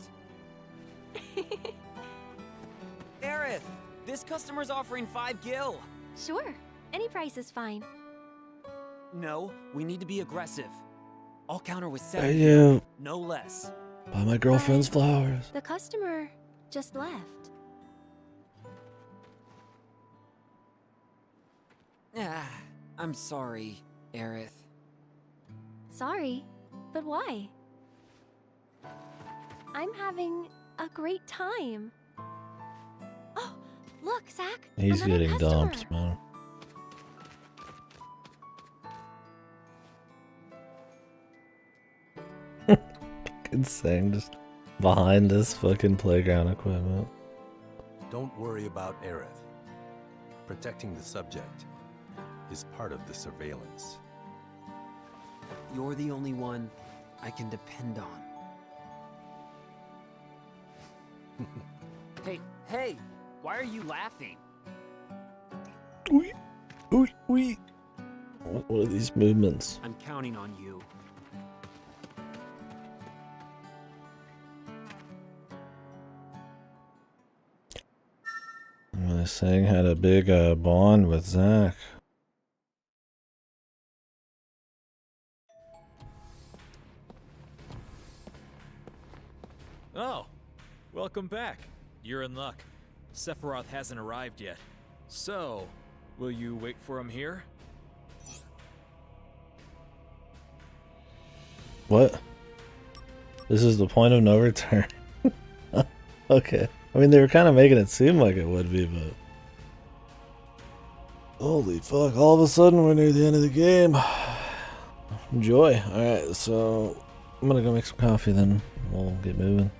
Aerith, this customer's offering 5 gil. Sure, any price is fine. No, we need to be aggressive. I'll counter with Hey 7 you, gil, no less. buy my girlfriend's flowers. The customer just left. Ah, I'm sorry, Aerith. Sorry, but why? I'm having a great time. Oh, look, Zach. He's another getting customer. dumped, man. Fucking saying just behind this fucking playground equipment. Don't worry about Aerith. Protecting the subject is part of the surveillance. You're the only one I can depend on. Hey, why are you laughing? Wee. What are these movements? I'm counting on you. This thing had a big bond with Zach. Oh, welcome back. You're in luck. Sephiroth hasn't arrived yet. So, will you wait for him here? What? This is the point of no return. Okay. I mean, they were kind of making it seem like it would be, but... Holy fuck, all of a sudden we're near the end of the game. Enjoy. Alright, so... I'm gonna go make some coffee then. We'll get moving.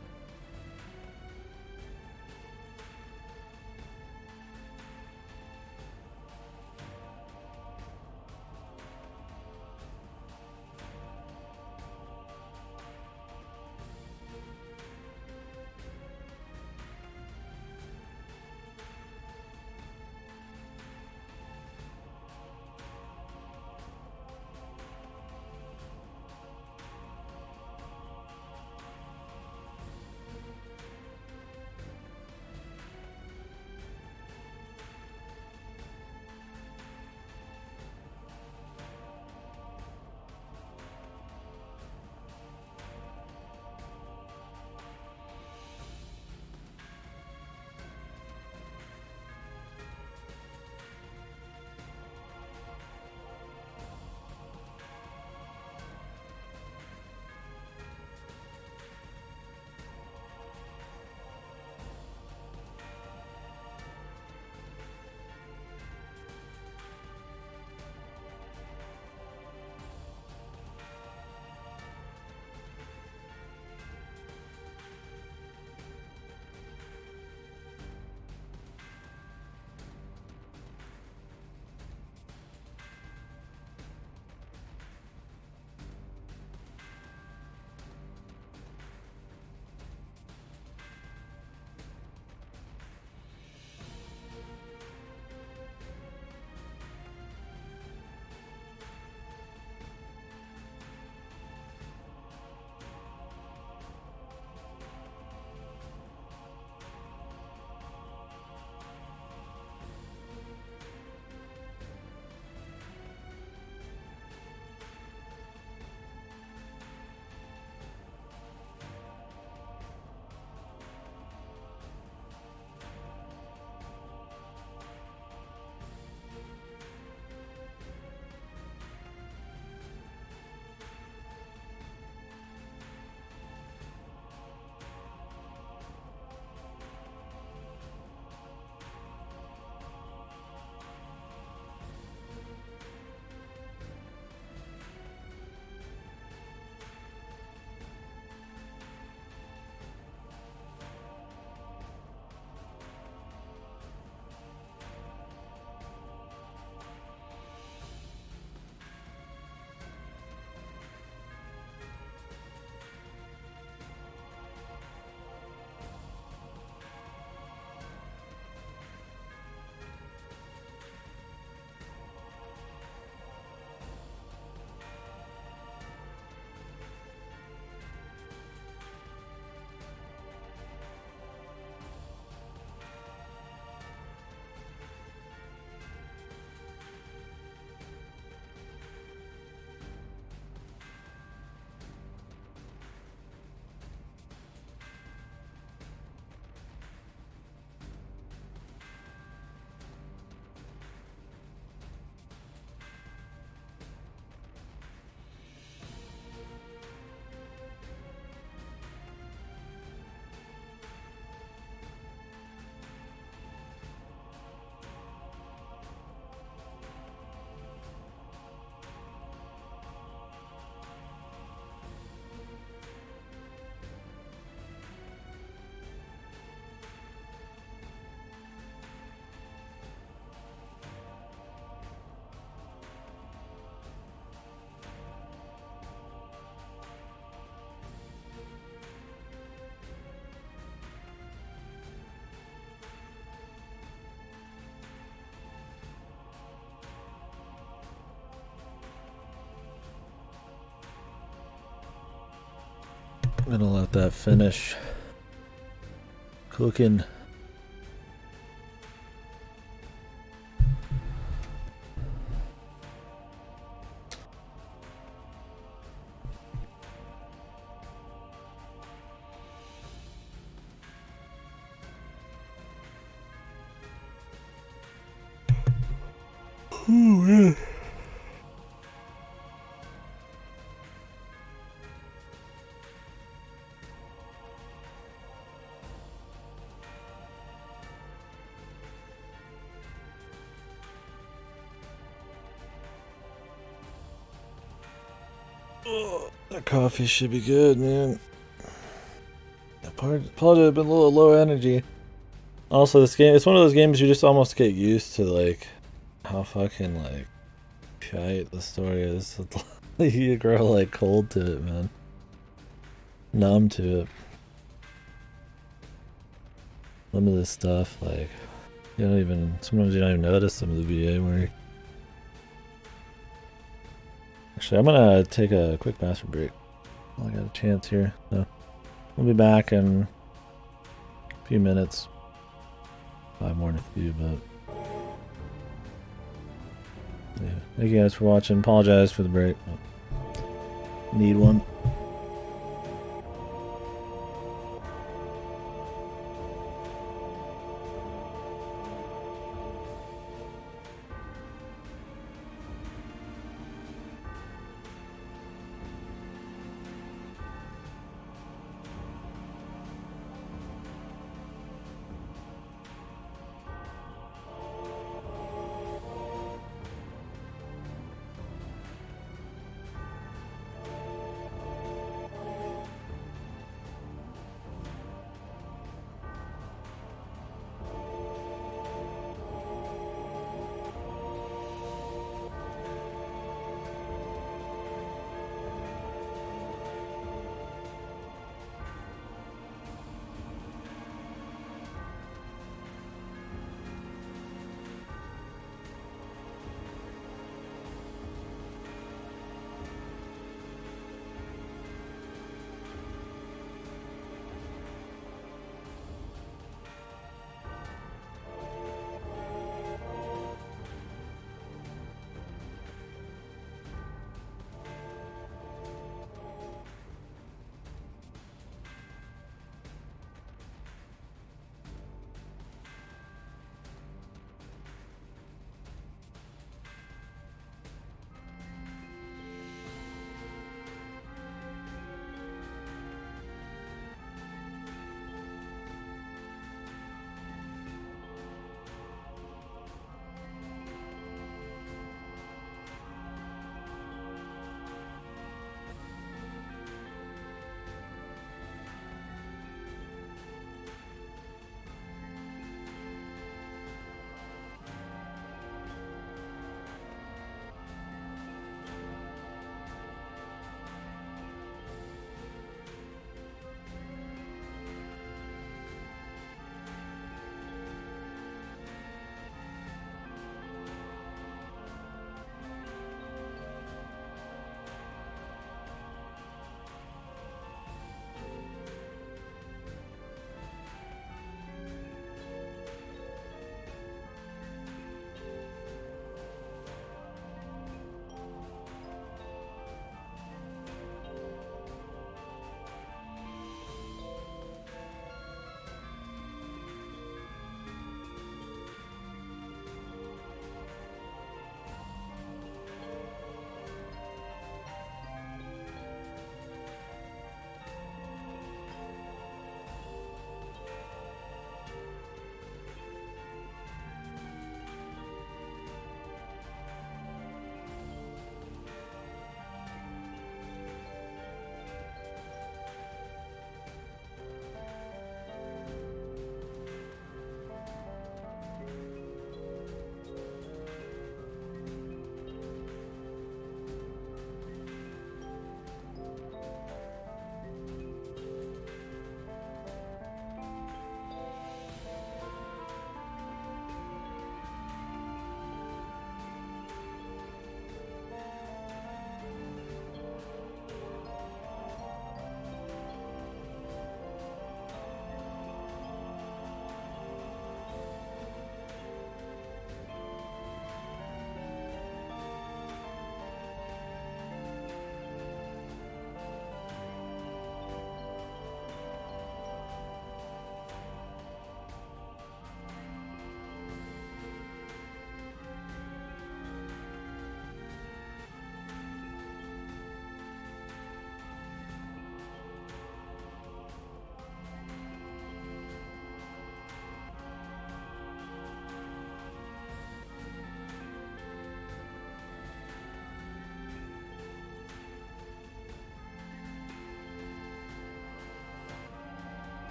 gonna let that finish cooking. Ooh, yeah. Oh, that coffee should be good, man. Apologize, I've been a little low energy. Also, this game, it's one of those games you just almost get used to, like, how fucking, like, shite the story is. You grow, like, cold to it, man. Numb to it. Some of this stuff, like, you don't even, sometimes you don't even notice some of the VA work. Actually, I'm gonna take a quick bathroom break. I got a chance here, so we'll be back in a few minutes. 5 more than a few, but yeah. Thank you guys for watching. Apologize for the break. Need one.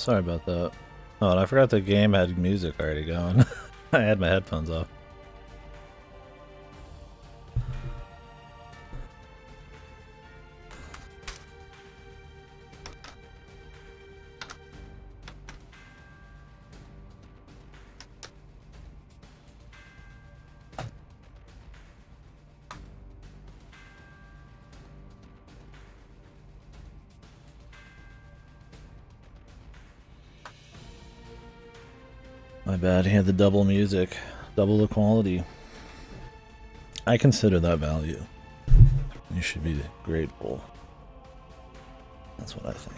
Sorry about that. Oh, and I forgot the game had music already going. I had my headphones off. My bad, he had the double music, double the quality. I consider that value. You should be grateful. That's what I think.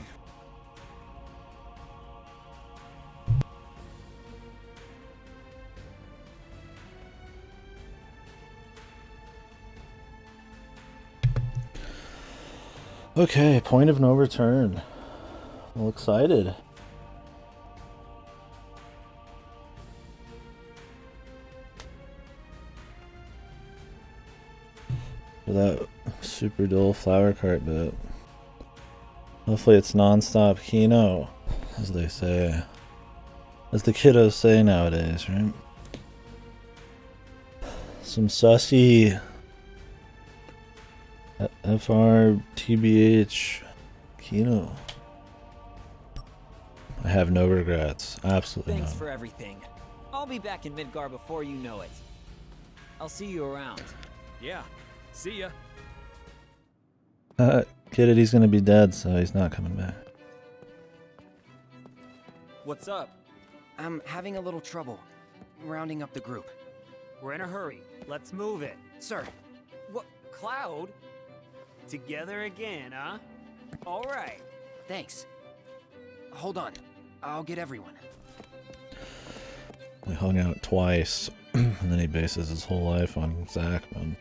Okay, point of no return. Well, excited. For that super dull flower cart bit. Hopefully it's non-stop Kino, as they say. As the kiddos say nowadays, right? Some sussy FRTBH Kino. I have no regrets. Absolutely Thanks none. for everything. I'll be back in Midgar before you know it. I'll see you around. Yeah. See ya. Get it, he's gonna be dead, so he's not coming back. What's up? I'm having a little trouble rounding up the group. We're in a hurry. Let's move it. Sir. What? Cloud? Together again, huh? All right. Thanks. Hold on. I'll get everyone. We hung out twice, and then he bases his whole life on Zach, man.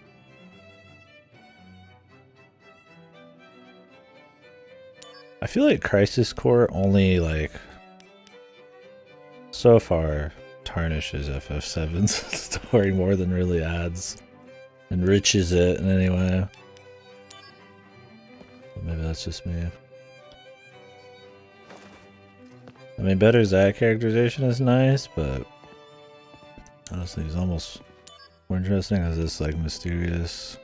I feel like Crisis Core only, like, so far tarnishes FF7's story more than really adds, enriches it in any way. But maybe that's just me. I mean, better Zach characterization is nice, but honestly, he's almost more interesting as this, like, mysterious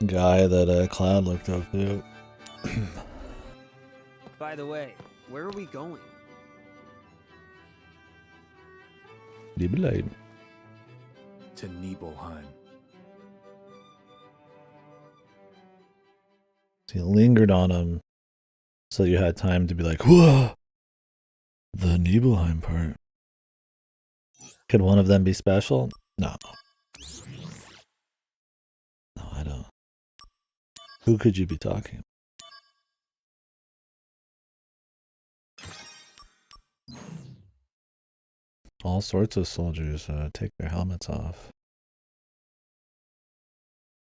guy that Cloud looked up to. By the way, where are we going? Nibelheim. To Nibelheim. So you lingered on him so you had time to be like, whoa! The Nibelheim part. Could one of them be special? No. No, I don't. Who could you be talking? All sorts of soldiers take their helmets off.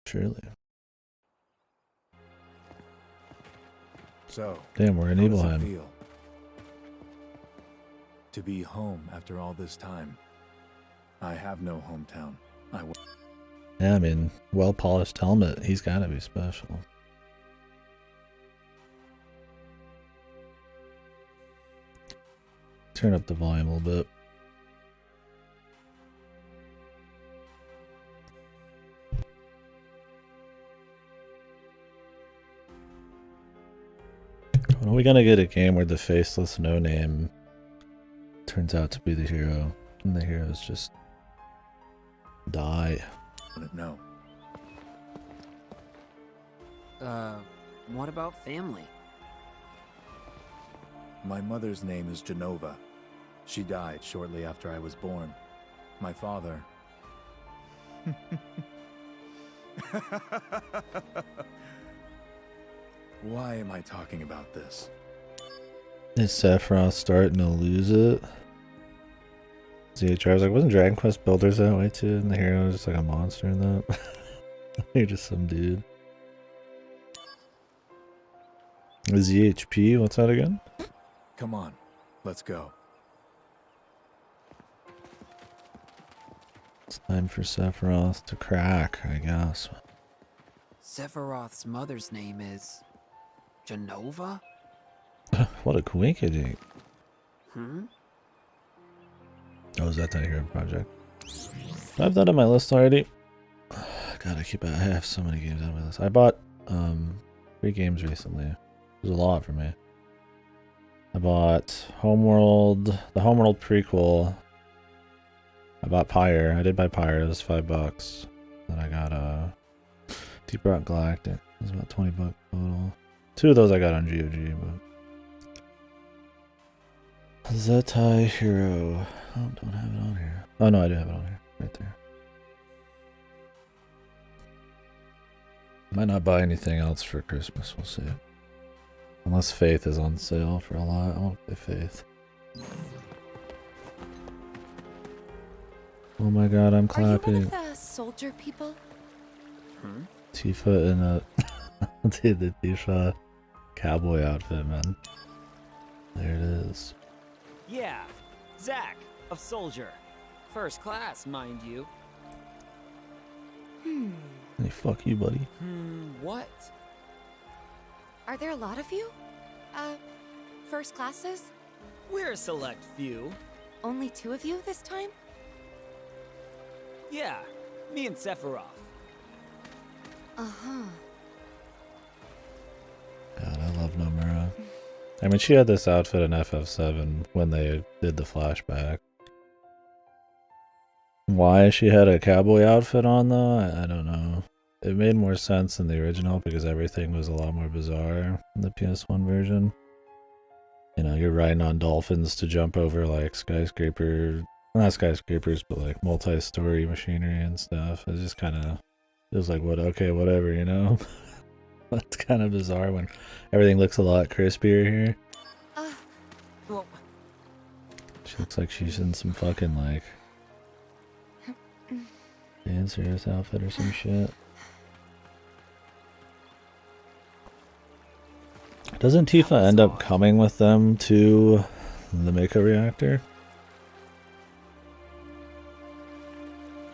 Surely. So, damn, we're in how does it Nibelheim. feel to be home after all this time? I have no hometown. Yeah, I mean, well-polished helmet. He's gotta be special. Turn up the volume a little bit. When are we gonna get a game where the faceless no-name turns out to be the hero, and the heroes just die? No. What about family? My mother's name is Genova. She died shortly after I was born. My father... Why am I talking about this? Is Sephiroth starting to lose it? ZHR was like, wasn't Dragon Quest Builders that way too? And the hero was just like a monster in that? You're just some dude. ZHP, what's that again? Come on, let's go. It's time for Sephiroth to crack, I guess. Sephiroth's mother's name is... Genova? What a coinkydink. Oh, is that the Hero Project? I have that on my list already. Gotta keep it. I have so many games on my list. I bought 3 games recently. It was a lot for me. I bought Homeworld, the Homeworld prequel. I bought Pyre. I did buy Pyre. It was $5. Then I got Deep Rock Galactic. It was about $20 total. 2 of those I got on GOG, but Zetai Hero. Oh, don't have it on here. Oh no, I do have it on here. Right there. Might not buy anything else for Christmas. We'll see. Unless Faith is on sale for a lot. I won't play Faith. Oh my god, I'm clapping. Are you one of the soldier people? Tifa in a dude, the Tifa cowboy outfit, man. There it is. Yeah, Zack of Soldier. First class, mind you. Hey, fuck you, buddy. What? Are there a lot of you? First classes? We're a select few. Only 2 of you this time? Yeah, me and Sephiroth. Uh-huh. God, I love Nomura. I mean, she had this outfit in FF7 when they did the flashback. Why she had a cowboy outfit on, though, I don't know. It made more sense in the original because everything was a lot more bizarre in the PS1 version. You know, you're riding on dolphins to jump over, like, skyscraper... Not skyscrapers, but, like, multi-story machinery and stuff. It's just kind of... It was like, what? Okay, whatever, you know? It's kind of bizarre when everything looks a lot crispier here. Well, She looks like she's in some fucking, like... dancer's outfit or some shit. Doesn't Tifa end up coming with them to the Mako reactor?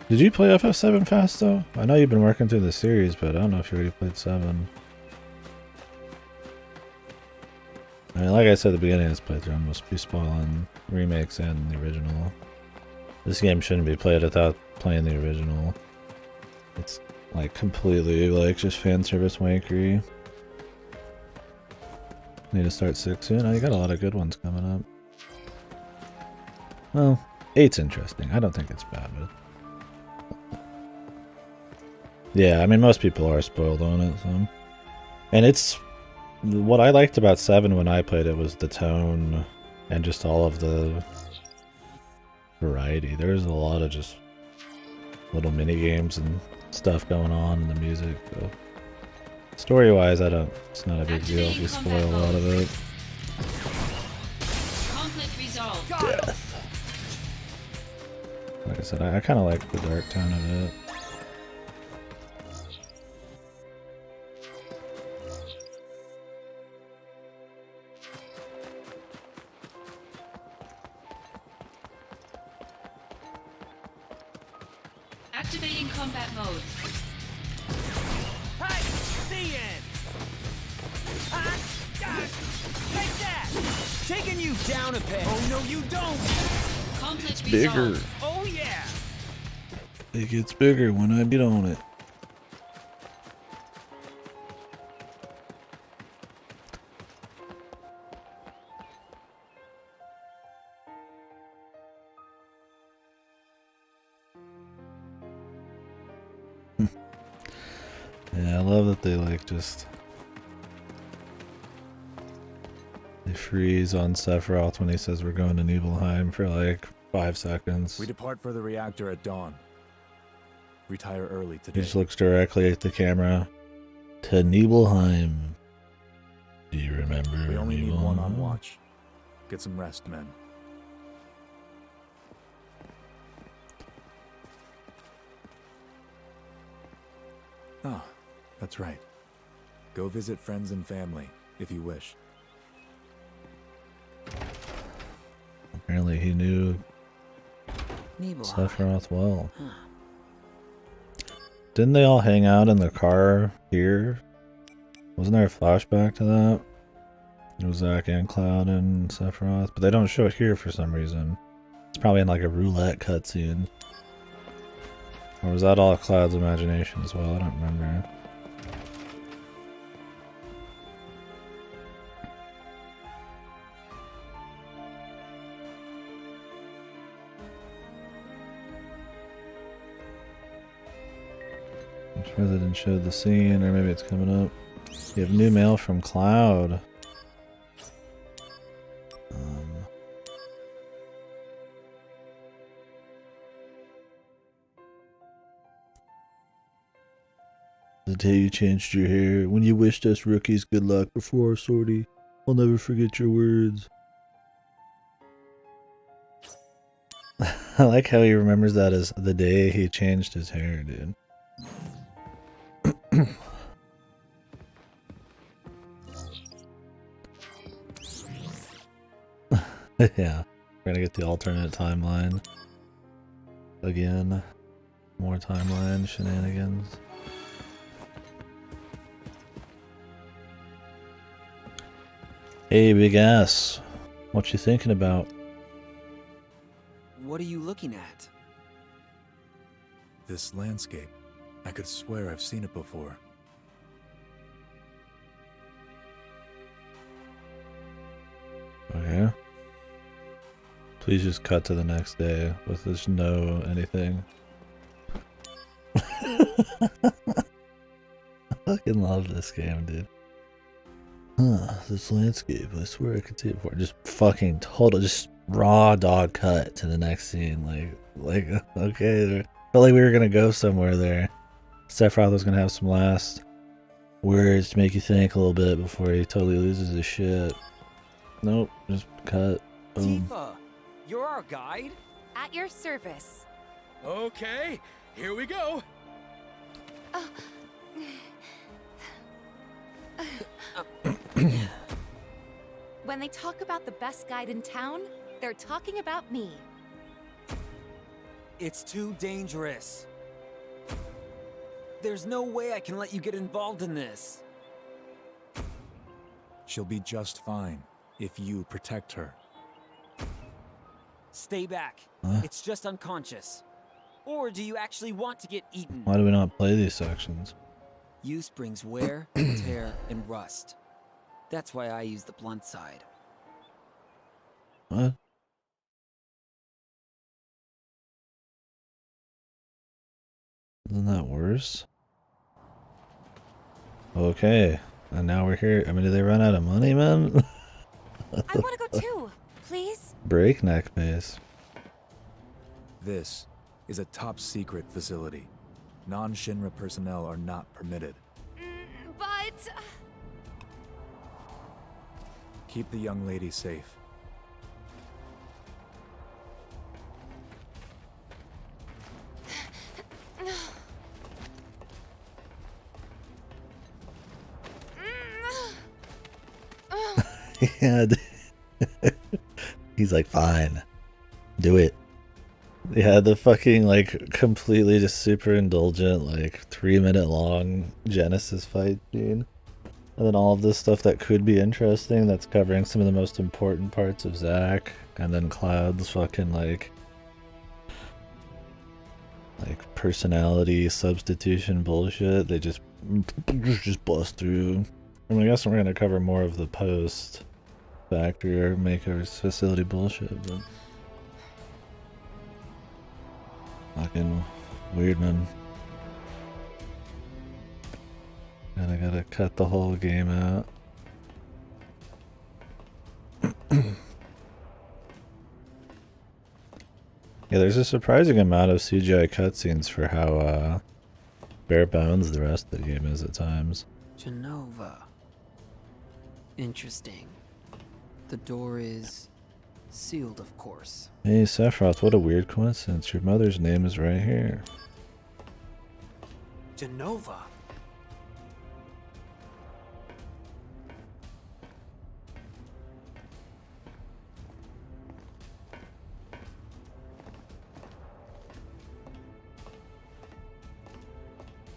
Did you play FF7 fast though? I know you've been working through the series, but I don't know if you already played 7. I mean, like I said at the beginning of this playthrough, I'm supposed to be spoiling remakes and the original. This game shouldn't be played without playing the original. It's like completely like just fan service wankery. Need to start 6 soon. Oh, you got a lot of good ones coming up. Well, 8's interesting. I don't think it's bad, but yeah, I mean most people are spoiled on it, so. And it's what I liked about 7 when I played it was the tone and just all of the variety. There's a lot of just little mini games and stuff going on in the music. So story-wise, it's not a big deal if you spoil a lot of it. Conflict resolved. Death. Like I said, I kind of like the dark tone of it. Activating combat mode. Hi, the end. Take that! Taking you down a peg. Oh no, you don't. Conflict Bigger. resolved. Oh yeah. It gets bigger when I get on it. Yeah, I love that they like just they freeze on Sephiroth when he says we're going to Nibelheim for like 5 seconds. We depart for the reactor at dawn. Retire early He today. just looks directly at the camera. To Nibelheim. Do you remember? We only need one Nibelheim? on watch. Get some rest, men. Ah, that's right. Go visit friends and family, if you wish. Apparently he knew Sephiroth well. Didn't they all hang out in the car here? Wasn't there a flashback to that? It was Zach and Cloud and Sephiroth, but they don't show it here for some reason. It's probably in like a roulette cutscene. Or was that all Cloud's imagination as well? I don't remember. I'm sure they didn't show the scene, or maybe it's coming up. You have new mail from Cloud. The day you changed your hair, when you wished us rookies good luck before our sortie, I'll never forget your words. I like how he remembers that as the day he changed his hair, dude. Yeah, we're gonna get the alternate timeline. Again. More timeline shenanigans. Hey, Big Ass. What you thinking about? What are you looking at? This landscape. I could swear I've seen it before. Okay. Please just cut to the next day with this no anything. I fucking love this game, dude. Huh, this landscape, I swear I could see it before. Just fucking total, just raw dog cut to the next scene. Like okay, felt like we were gonna go somewhere there. Sephiroth was gonna have some last words to make you think a little bit before he totally loses his shit. Nope, just cut. Boom. Tifa, you're our guide? At your service. Okay, here we go. When they talk about the best guide in town, they're talking about me. It's too dangerous. There's no way I can let you get involved in this. She'll be just fine if you protect her. Stay back. Huh? It's just unconscious. Or do you actually want to get eaten? Why do we not play these sections? Use brings wear, tear, and rust. That's why I use the blunt side. What? Isn't that worse? Okay, and now we're here. I mean, did they run out of money, man? I want to go too, please. Breakneck pace. This is a top secret facility. Non-Shinra personnel are not permitted. But... Keep the young lady safe. Yeah, he's like, fine, do it. Yeah, the fucking like completely just super indulgent like 3-minute long Genesis fight scene, and then all of this stuff that could be interesting that's covering some of the most important parts of Zack, and then Cloud's fucking like personality substitution bullshit. They just bust through. I mean, I guess we're gonna cover more of the post factory or maker's facility bullshit, but fucking weird, man. And I gotta cut the whole game out. Yeah, there's a surprising amount of CGI cutscenes for how bare bones the rest of the game is at times. Genova. Interesting. The door is sealed, of course. Hey Sephiroth, what a weird coincidence. Your mother's name is right here. Genova.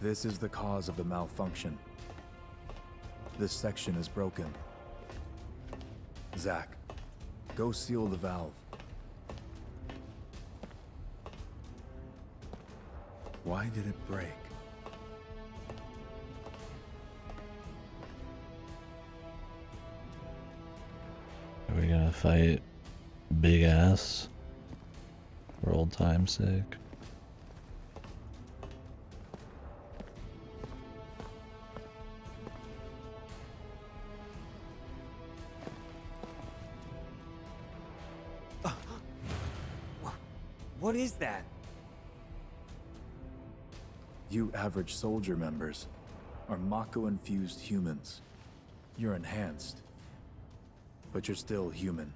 This is the cause of the malfunction. This section is broken. Zack, go seal the valve. Why did it break? Are we gonna fight Big Ass for old time's sake? What is that? You average soldier members are Mako-infused humans. You're enhanced, but you're still human.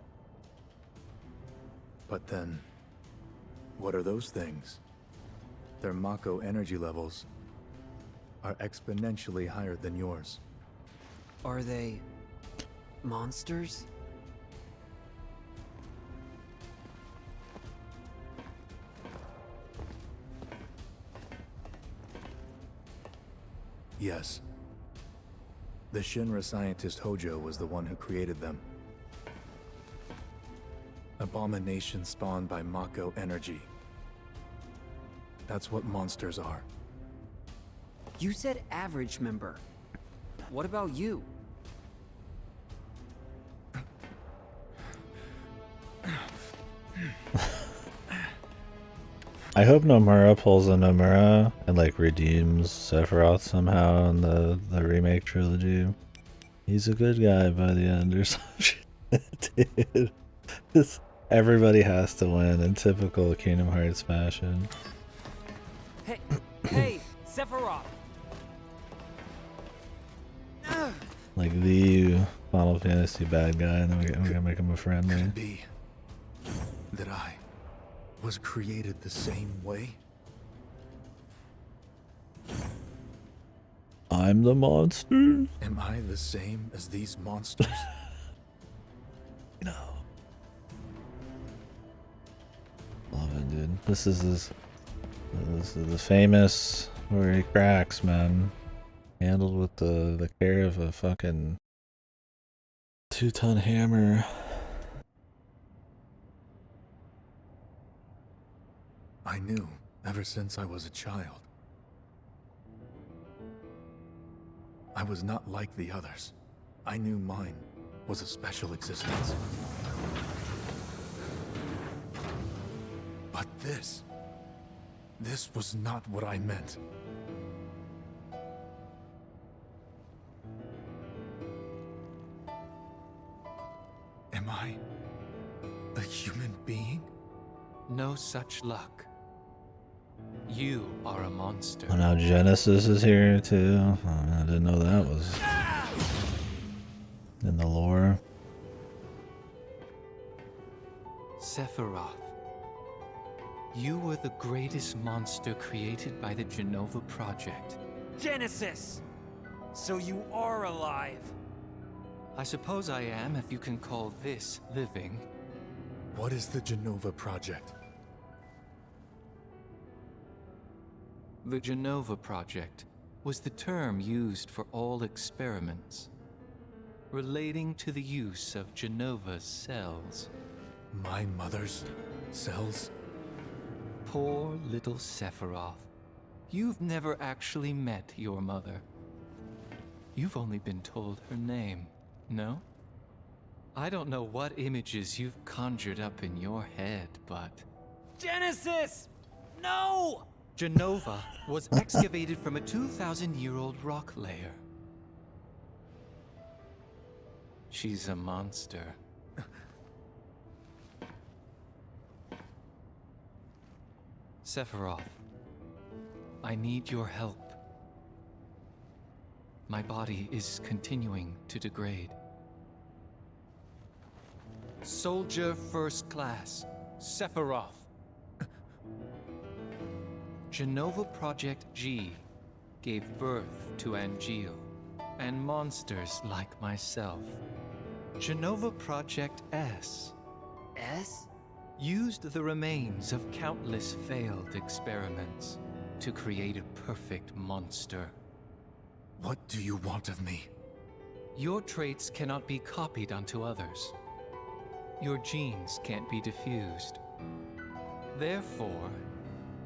But then, what are those things? Their Mako energy levels are exponentially higher than yours. Are they monsters? Yes. The Shinra scientist Hojo was the one who created them. Abominations spawned by Mako energy. That's what monsters are. You said average member. What about you? I hope Nomura pulls a Nomura and like redeems Sephiroth somehow in the remake trilogy. He's a good guy by the end or some shit. Dude. Everybody has to win in typical Kingdom Hearts fashion. Hey, hey, Sephiroth! Like the Final Fantasy bad guy, and then we're gonna make him a friend. Could it be that I was created the same way? I'm the monster? Am I the same as these monsters? No. Love it, dude. This is the famous where he cracks, man. Handled with the care of a fucking 2-ton hammer. I knew ever since I was a child. I was not like the others. I knew mine was a special existence. But this was not what I meant. Am I a human being? No such luck. You are a monster. Oh, now Genesis is here too. Oh, I didn't know that was in the lore. Sephiroth. You were the greatest monster created by the Genova Project. Genesis! So you are alive! I suppose I am, if you can call this living. What is the Genova Project? The Genova Project was the term used for all experiments relating to the use of Genova's cells. My mother's cells? Poor little Sephiroth. You've never actually met your mother. You've only been told her name, no? I don't know what images you've conjured up in your head, but... Genesis! No! Genova was excavated from a 2,000-year-old rock layer. She's a monster. Sephiroth, I need your help. My body is continuing to degrade. Soldier First Class, Sephiroth. Genova Project G gave birth to Angeal and monsters like myself. Genova Project S. S? Used the remains of countless failed experiments to create a perfect monster. What do you want of me? Your traits cannot be copied onto others. your genes can't be diffused. Therefore,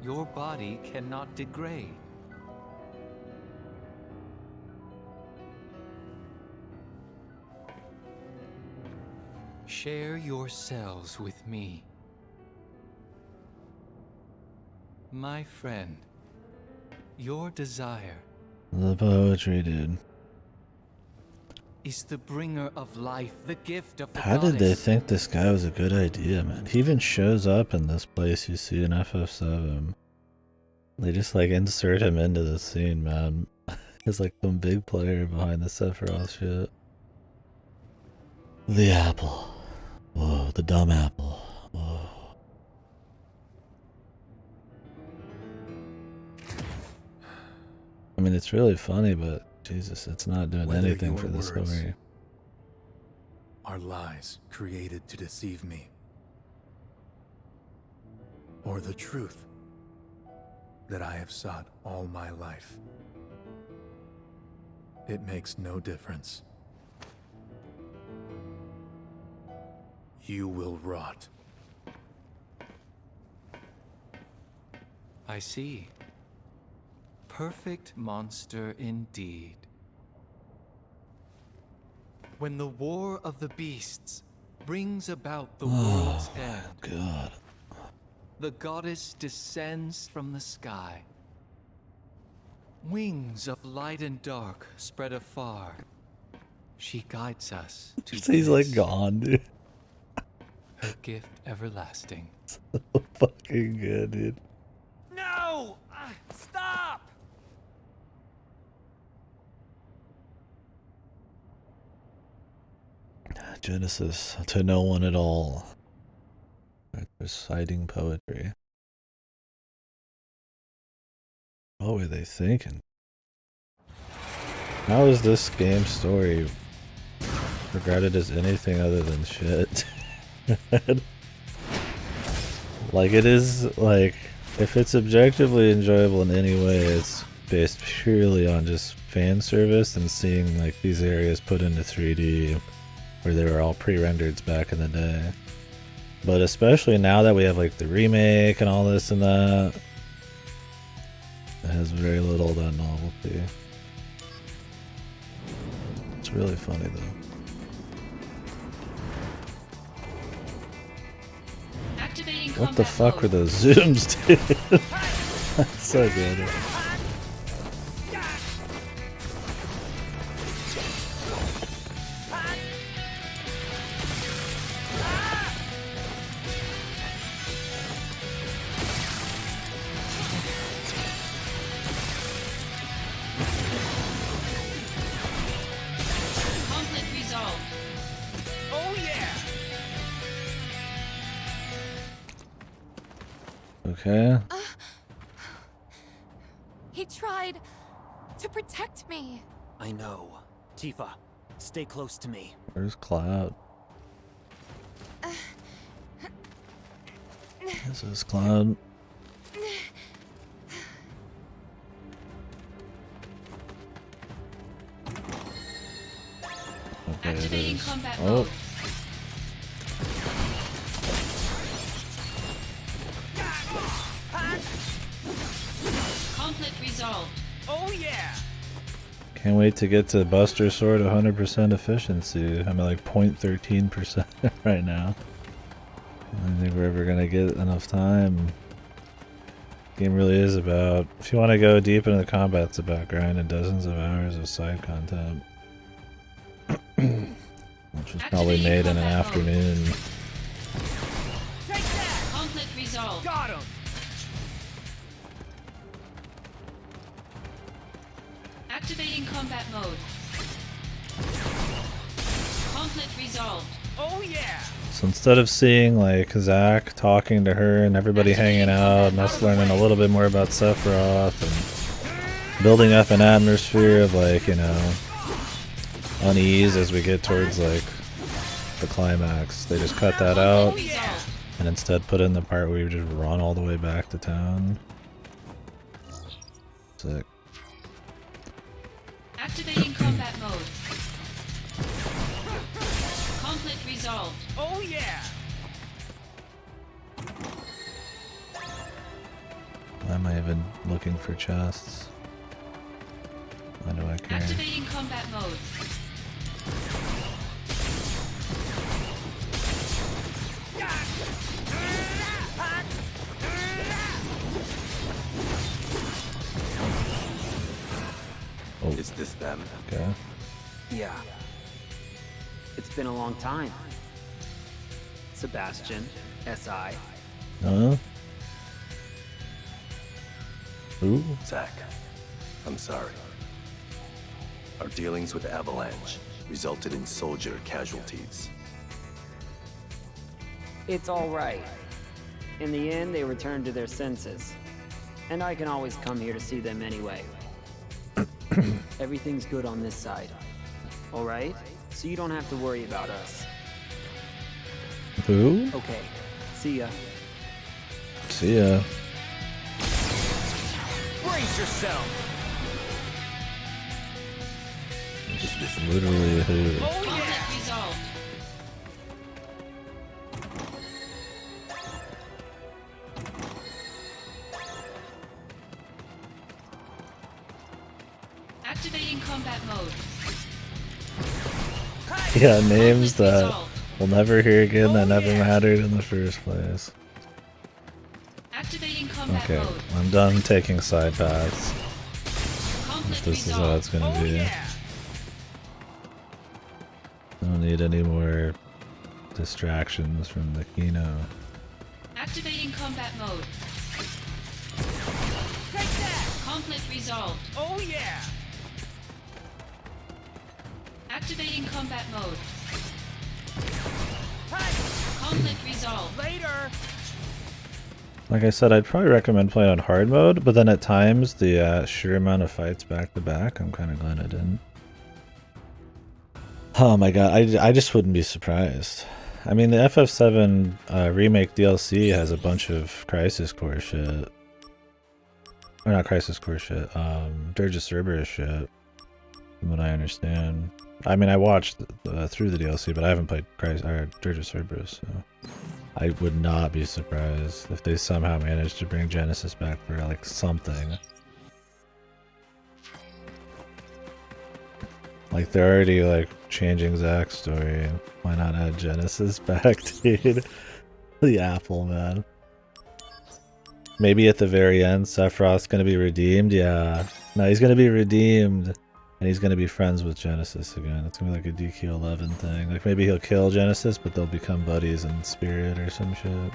your body cannot degrade. Share your cells with me. My friend, your desire The poetry, dude. is the bringer of life, the gift of the How did they goddess. think this guy was a good idea, man? He even shows up in this place you see in FF7. They just like insert him into the scene, man. He's like some big player behind the Sephiroth shit. The apple. Whoa, the dumb apple. Whoa. I mean, it's really funny, but Jesus, it's not doing Whether anything your for the words story. are lies created to deceive me, or the truth that I have sought all my life. It makes no difference. You will rot. I see. Perfect monster indeed. When the war of the beasts brings about the world's end, God. the goddess descends from the sky. Wings of light and dark spread afar. She guides us to He's like bliss, gone, dude. her gift everlasting. So fucking good, dude. No! Stop! Genesis to no one at all. Reciting poetry. What were they thinking? How is this game's story regarded as anything other than shit? Like, it is, like, if it's objectively enjoyable in any way, it's based purely on just fan service and seeing, like, these areas put into 3D where they were all pre-rendered back in the day. But especially now that we have, like, the remake and all this and that, it has very little of that novelty. It's really funny, though. Activating What the combat fuck mode. were those zooms, dude? That's so good. Conflict resolved. Oh yeah! Okay. He tried to protect me. I know. Tifa, stay close to me. Where's Cloud? This is Cloud. Okay, it Activating is. combat Oh, mode. Conflict resolved. Oh yeah! can't wait to get to Buster Sword 100% efficiency. I'm at like 0.13% right now. I don't think we're ever gonna get enough time. Game really is about, if you want to go deep into the combat, it's about grinding dozens of hours of side content. Which was probably made in an afternoon. Take that! Conflict resolved. Got him! Activating combat mode. Conflict resolved. Oh yeah! So instead of seeing like Zack talking to her and everybody hanging out and us learning a little bit more about Sephiroth and building up an atmosphere of like, you know, unease as we get towards like the climax, they just cut that out and instead put in the part where you just run all the way back to town. Sick. Activating combat mode. Conflict Conflict resolved. Oh yeah! Why am I even looking for chests? Why do I care? Activating combat mode. Oh. Is this them? Okay. Yeah. It's been a long time. Sebastian, SI. Huh? Who? Zach, I'm sorry. Our dealings with Avalanche resulted in soldier casualties. It's all right. In the end, they returned to their senses. And I can always come here to see them anyway. Everything's good on this side. All right? So you don't have to worry about us. Who? Okay. See ya. See ya. Brace yourself! This is literally who? Oh yeah! Resolved. Activating combat mode. Yeah, names that we'll never hear again that never mattered in the first place. Activating combat Okay, mode. I'm done taking side paths. Conflict If this is how resolved. it's gonna be. Don't need any more distractions from the Kino. Activating combat mode. Take that! Conflict resolved. Oh yeah! Activating combat mode. Hey! Conflict resolved. Later! Like I said, I'd probably recommend playing on hard mode, but then at times the sheer amount of fights back to back, I'm kind of glad I didn't. Oh my god, I just wouldn't be surprised. I mean, the FF7 remake DLC has a bunch of Crisis Core shit. Or not Crisis Core shit, Dirge of Cerberus shit, from what I understand. I mean, I watched through the DLC, but I haven't played Dirge of Cerberus, so I would not be surprised if they somehow managed to bring Genesis back for like something. Like they're already like changing Zach's story. Why not add Genesis back, dude? The apple, man. Maybe at the very end, Sephiroth's gonna be redeemed. Yeah, no, he's gonna be redeemed, and he's gonna be friends with Genesis again. It's gonna be like a DQ 11 thing. Like maybe he'll kill Genesis, but they'll become buddies in spirit or some shit.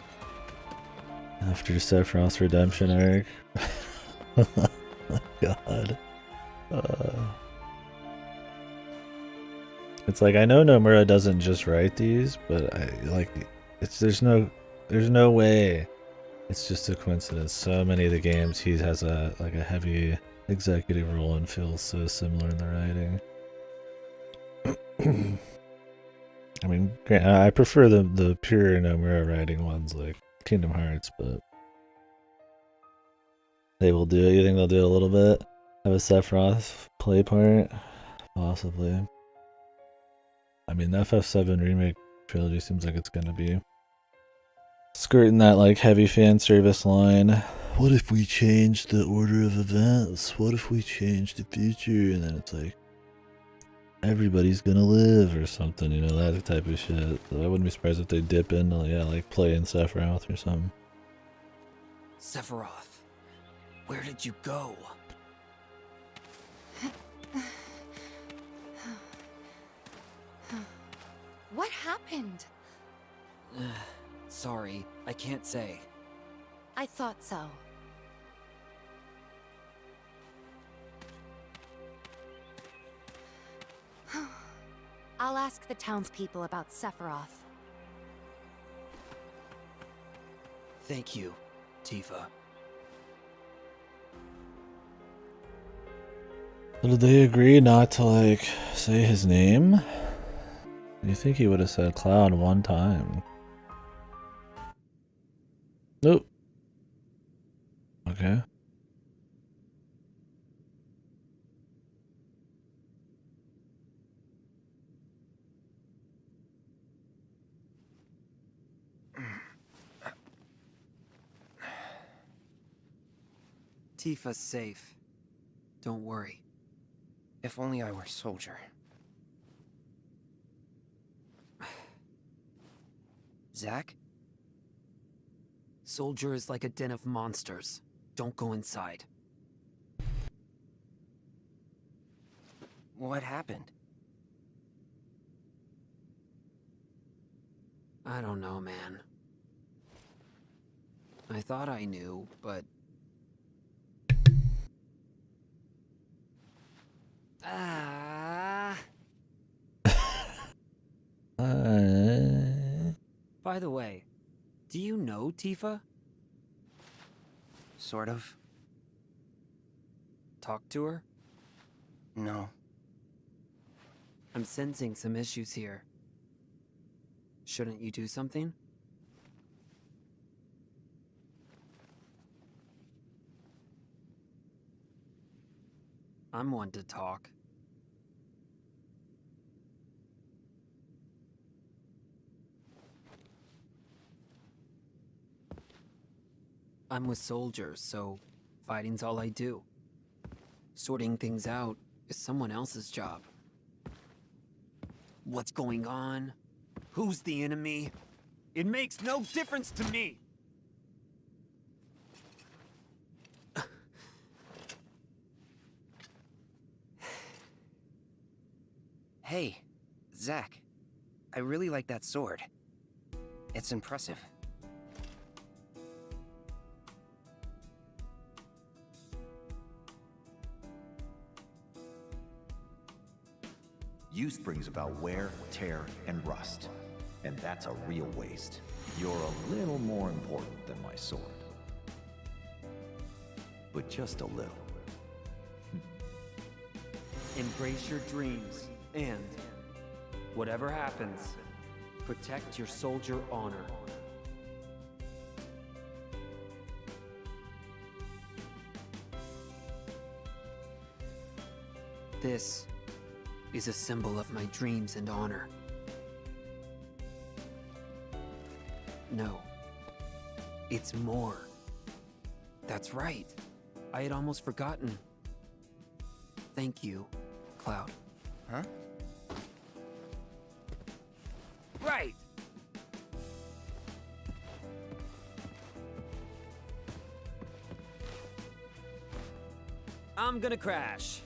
After Sephiroth's redemption arc. Oh my god. It's like I know Nomura doesn't just write these, but there's no way it's just a coincidence. So many of the games he has a heavy executive role and feels so similar in the writing. I mean, I prefer the pure Nomura writing ones like Kingdom Hearts, but they will do it. You think they'll do a little bit? Have a Sephiroth play part? Possibly. I mean, the FF7 remake trilogy seems like it's gonna be skirting that like heavy fan service line. What if we change the order of events? What if we change the future? And then it's like everybody's gonna live or something, you know, that type of shit. So I wouldn't be surprised if they dip in, like playing Sephiroth or something. Sephiroth, where did you go? What happened? Sorry, I can't say. I thought so. I'll ask the townspeople about Sephiroth. Thank you, Tifa. Did they agree not to like say his name? You think he would have said Cloud one time? Nope. Okay. Tifa's safe. Don't worry. If only I were Soldier. Zack? Soldier is like a den of monsters. Don't go inside. What happened? I don't know, man. I thought I knew, but... Ah. By the way, do you know Tifa? Sort of. Talk to her? No. I'm sensing some issues here. Shouldn't you do something? I'm one to talk. I'm with soldiers, so fighting's all I do. Sorting things out is someone else's job. What's going on? Who's the enemy? It makes no difference to me! Hey, Zack. I really like that sword. It's impressive. Use brings about wear, tear, and rust. And that's a real waste. You're a little more important than my sword. But just a little. Embrace your dreams, and whatever happens, protect your soldier honor. This is a symbol of my dreams and honor. No, it's more. That's right. I had almost forgotten. Thank you, Cloud. Huh? Right! I'm gonna crash.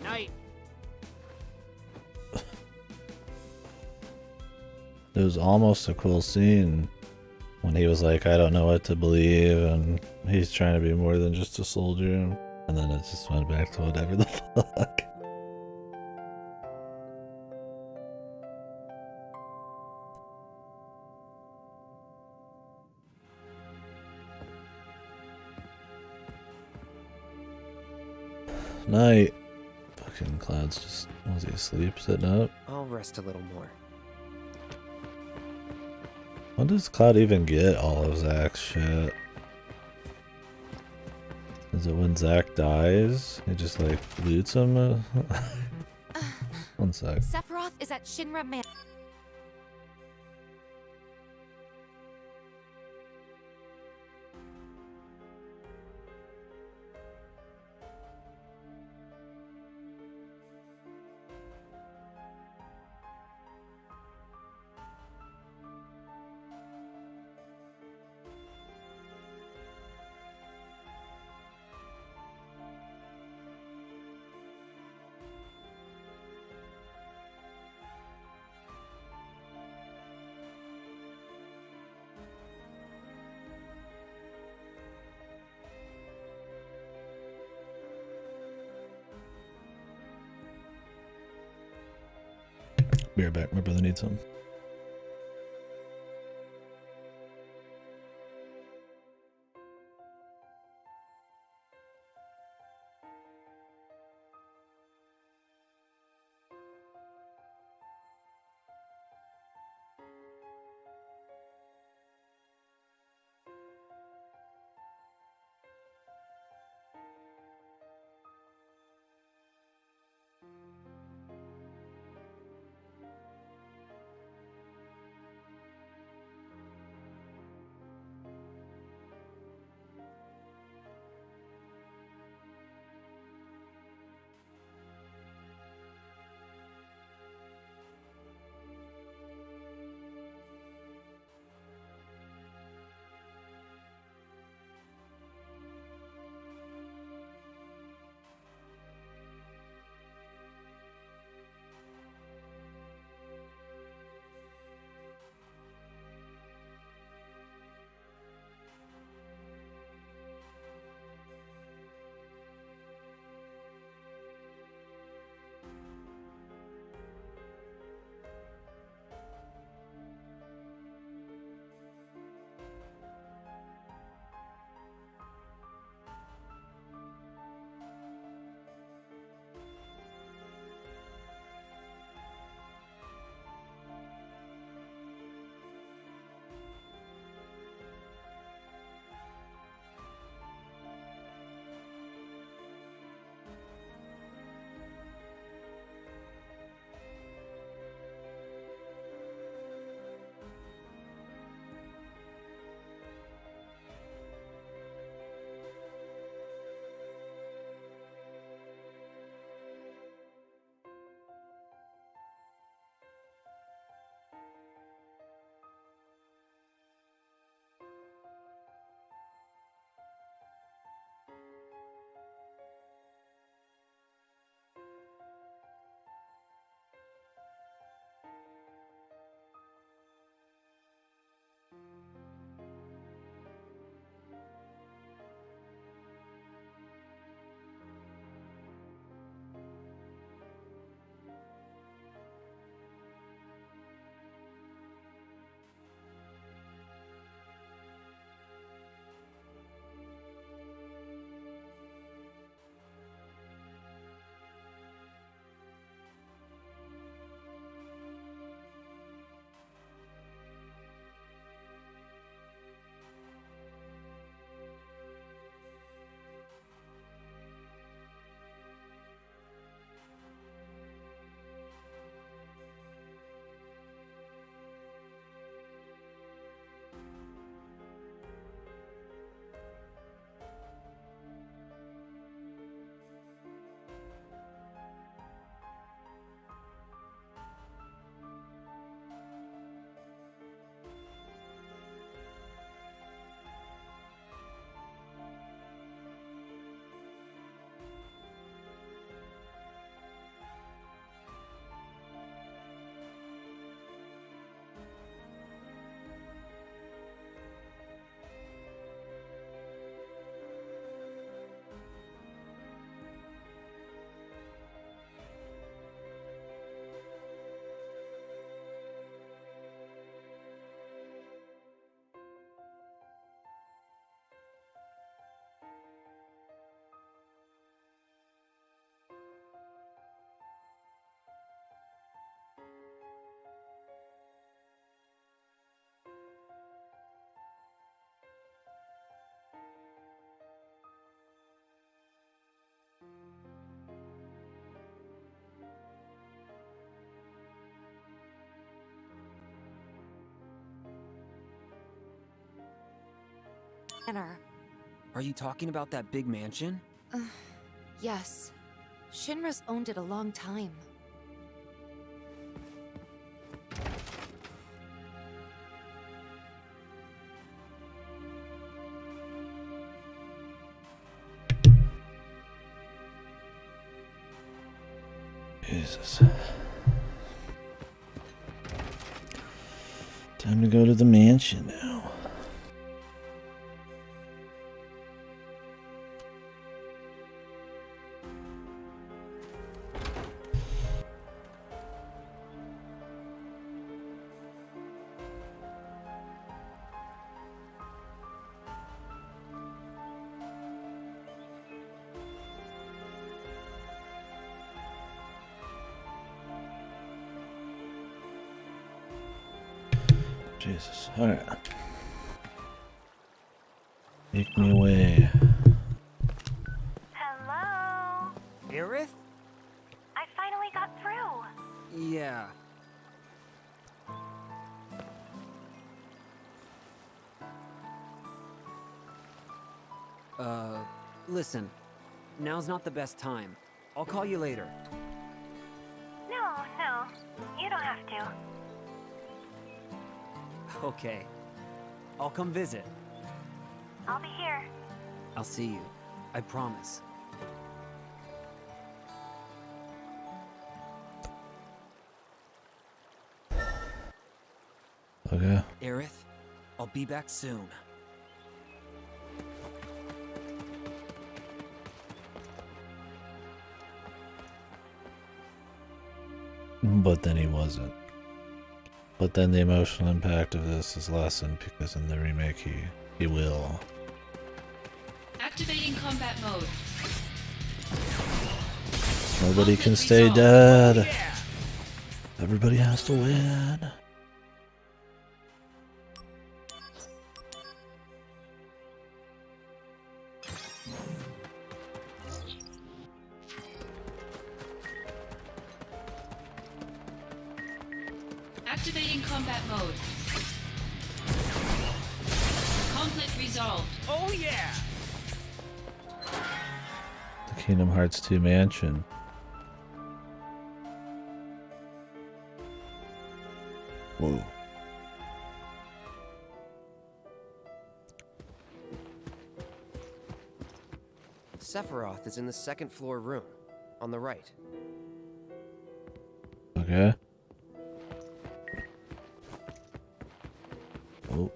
Night. It was almost a cool scene when he was like, I don't know what to believe, and he's trying to be more than just a soldier, and then it just went back to whatever the fuck. Night. Fucking Cloud's just, was he asleep, sitting up? I'll rest a little more. When does Cloud even get all of Zack's shit? Is it when Zack dies? He just like loots him? One sec. Sephiroth is at Shinra Man. Be right back, my brother needs some. Banner. Are you talking about that big mansion? Yes. Shinra's owned it a long time. Jesus. Time to go to the mansion now. Jesus. Alright. Take me away. Hello? Aerith? I finally got through. Yeah. Listen. Now's not the best time. I'll call you later. No, you don't have to. Okay. I'll come visit. I'll be here. I'll see you. I promise. Okay. Aerith, I'll be back soon. But then he wasn't. But then the emotional impact of this is lessened because in the remake he will. Activating combat mode. Nobody can stay dead. Everybody has to win. Activating combat mode. Conflict resolved. Oh yeah! The Kingdom Hearts 2 mansion. Whoa. Sephiroth is in the second floor room, on the right. Okay. Oh.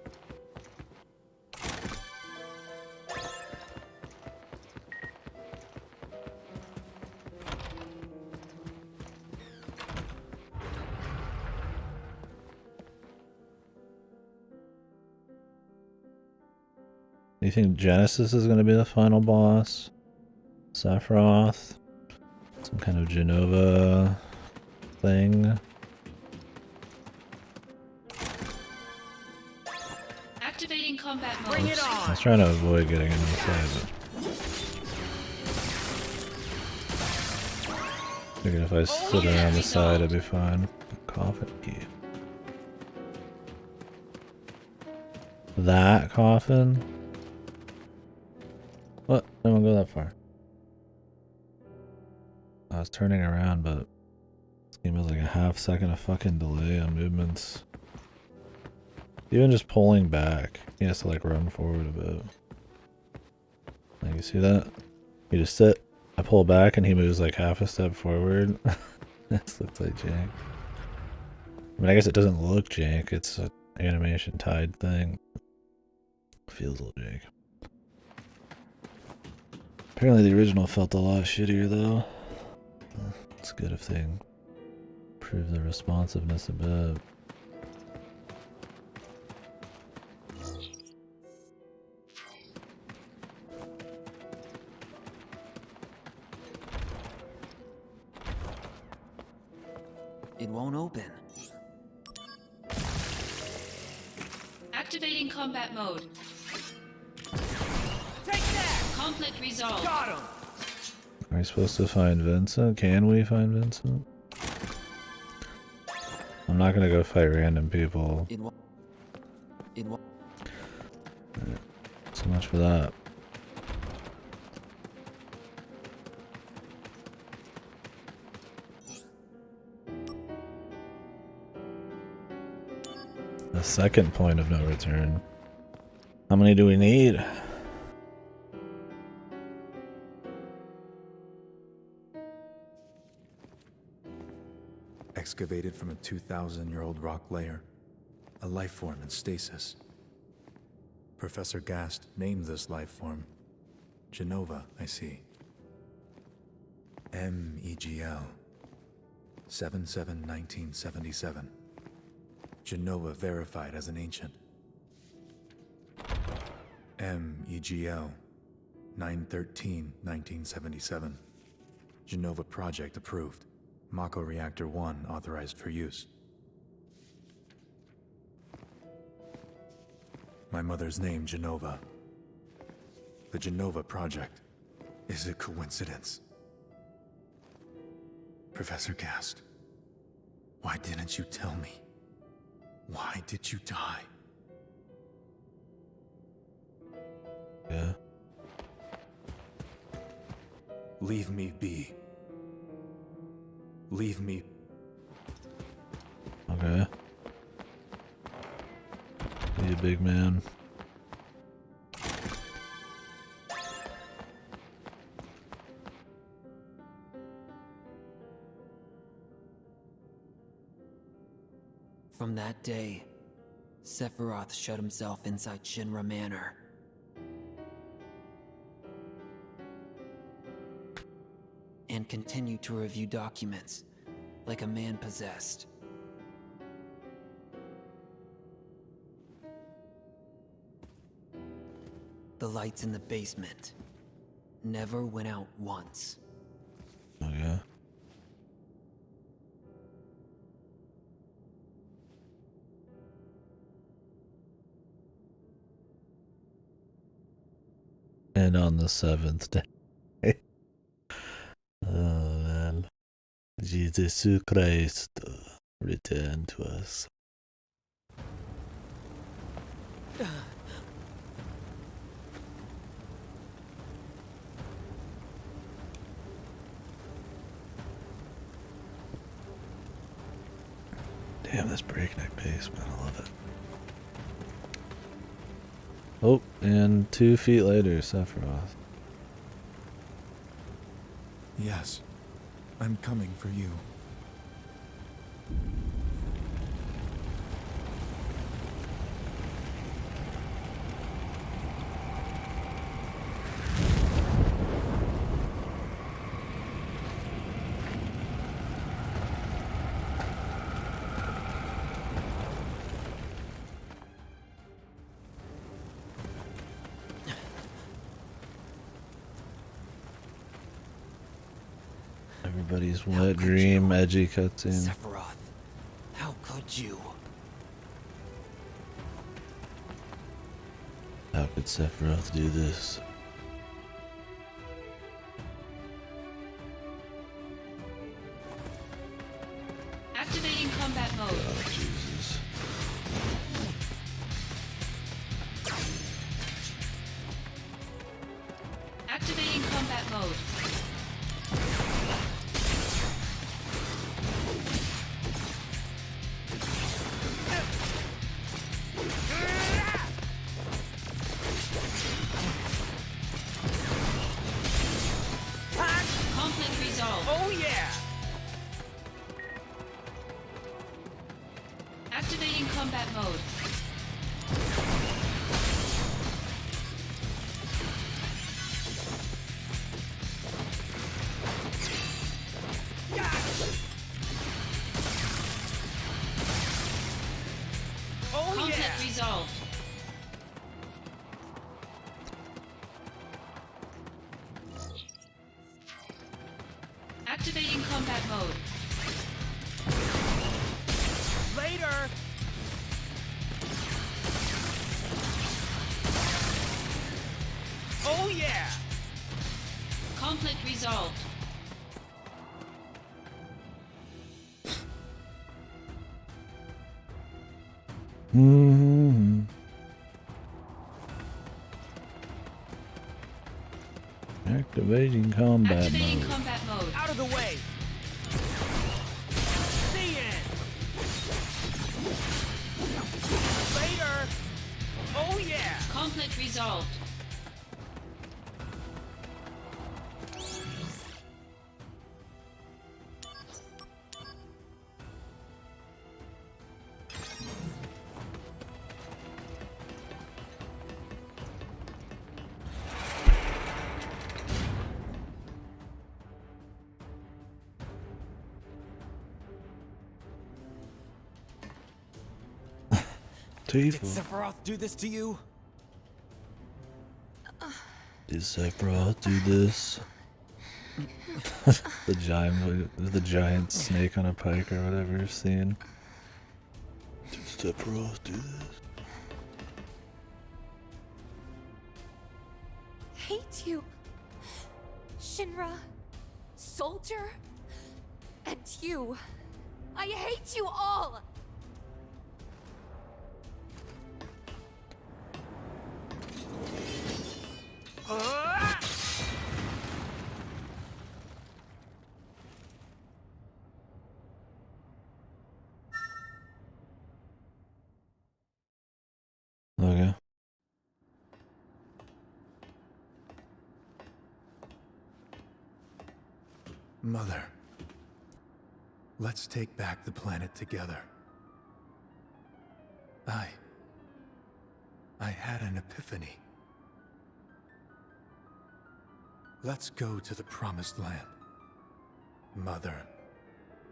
Do you think Genesis is going to be the final boss? Sephiroth? Some kind of Genova thing? Activating combat mode. Bring it on! I was trying to avoid getting into the side, but figured if I stood around the side, I'd be fine. Coffin key. That coffin? What? I don't go that far. I was turning around, but this game has like a half-second of fucking delay on movements. Even just pulling back, he has to like run forward a bit. Like, you see that? You just sit, I pull back, and he moves like half a step forward. This looks like jank. I mean, I guess it doesn't look jank, it's an animation tied thing. Feels a little jank. Apparently the original felt a lot shittier though. It's good if they improve the responsiveness a bit. It won't open. Activating combat mode. Take that! Conflict resolved. Got him! Are we supposed to find Vincent? Can we find Vincent? I'm not gonna go fight random people. It won't. Let's So much for that. The second point of no return. How many do we need? Excavated from a 2,000-year-old rock layer, a life form in stasis. Professor Gast named this life form Genova, I see. MEGL 77-1977. Genova verified as an ancient. MEGL 913-1977. Genova project approved. Mako Reactor 1 authorized for use. My mother's name, Genova. The Genova project. Is it coincidence? Professor Gast, why didn't you tell me? Why did you die? Yeah. Leave me be. Leave me. Okay. Be a big man. From that day, Sephiroth shut himself inside Shinra Manor. And continued to review documents like a man possessed. The lights in the basement never went out once. Oh yeah. And on the 7th day. Oh man. Jesus Christ returned to us. Damn, this breakneck pace, man, I love it. Oh, and 2 feet later, Sephiroth. Yes, I'm coming for you. Everybody's wet dream, edgy cutscene. Sephiroth, how could you? How could Sephiroth do this? Activating combat mode. Oh, Jesus. Activating combat mode. Conflict resolved. Oh yeah! Activating combat mode. Oh Conflict yeah! resolved. Activating combat mode. Later! Oh yeah! Conflict resolved. Activating combat Activating mode. combat mode. Out of the way! The end! Later! Oh yeah! Conflict resolved. Did Sephiroth do this to you? Did Sephiroth do this? the giant snake on a pike or whatever you're seeing. Did Sephiroth do this? Hate you, Shinra, Soldier, and you. I hate you all! Okay. Mother, let's take back the planet together. I had an epiphany. Let's go to the Promised Land. Mother.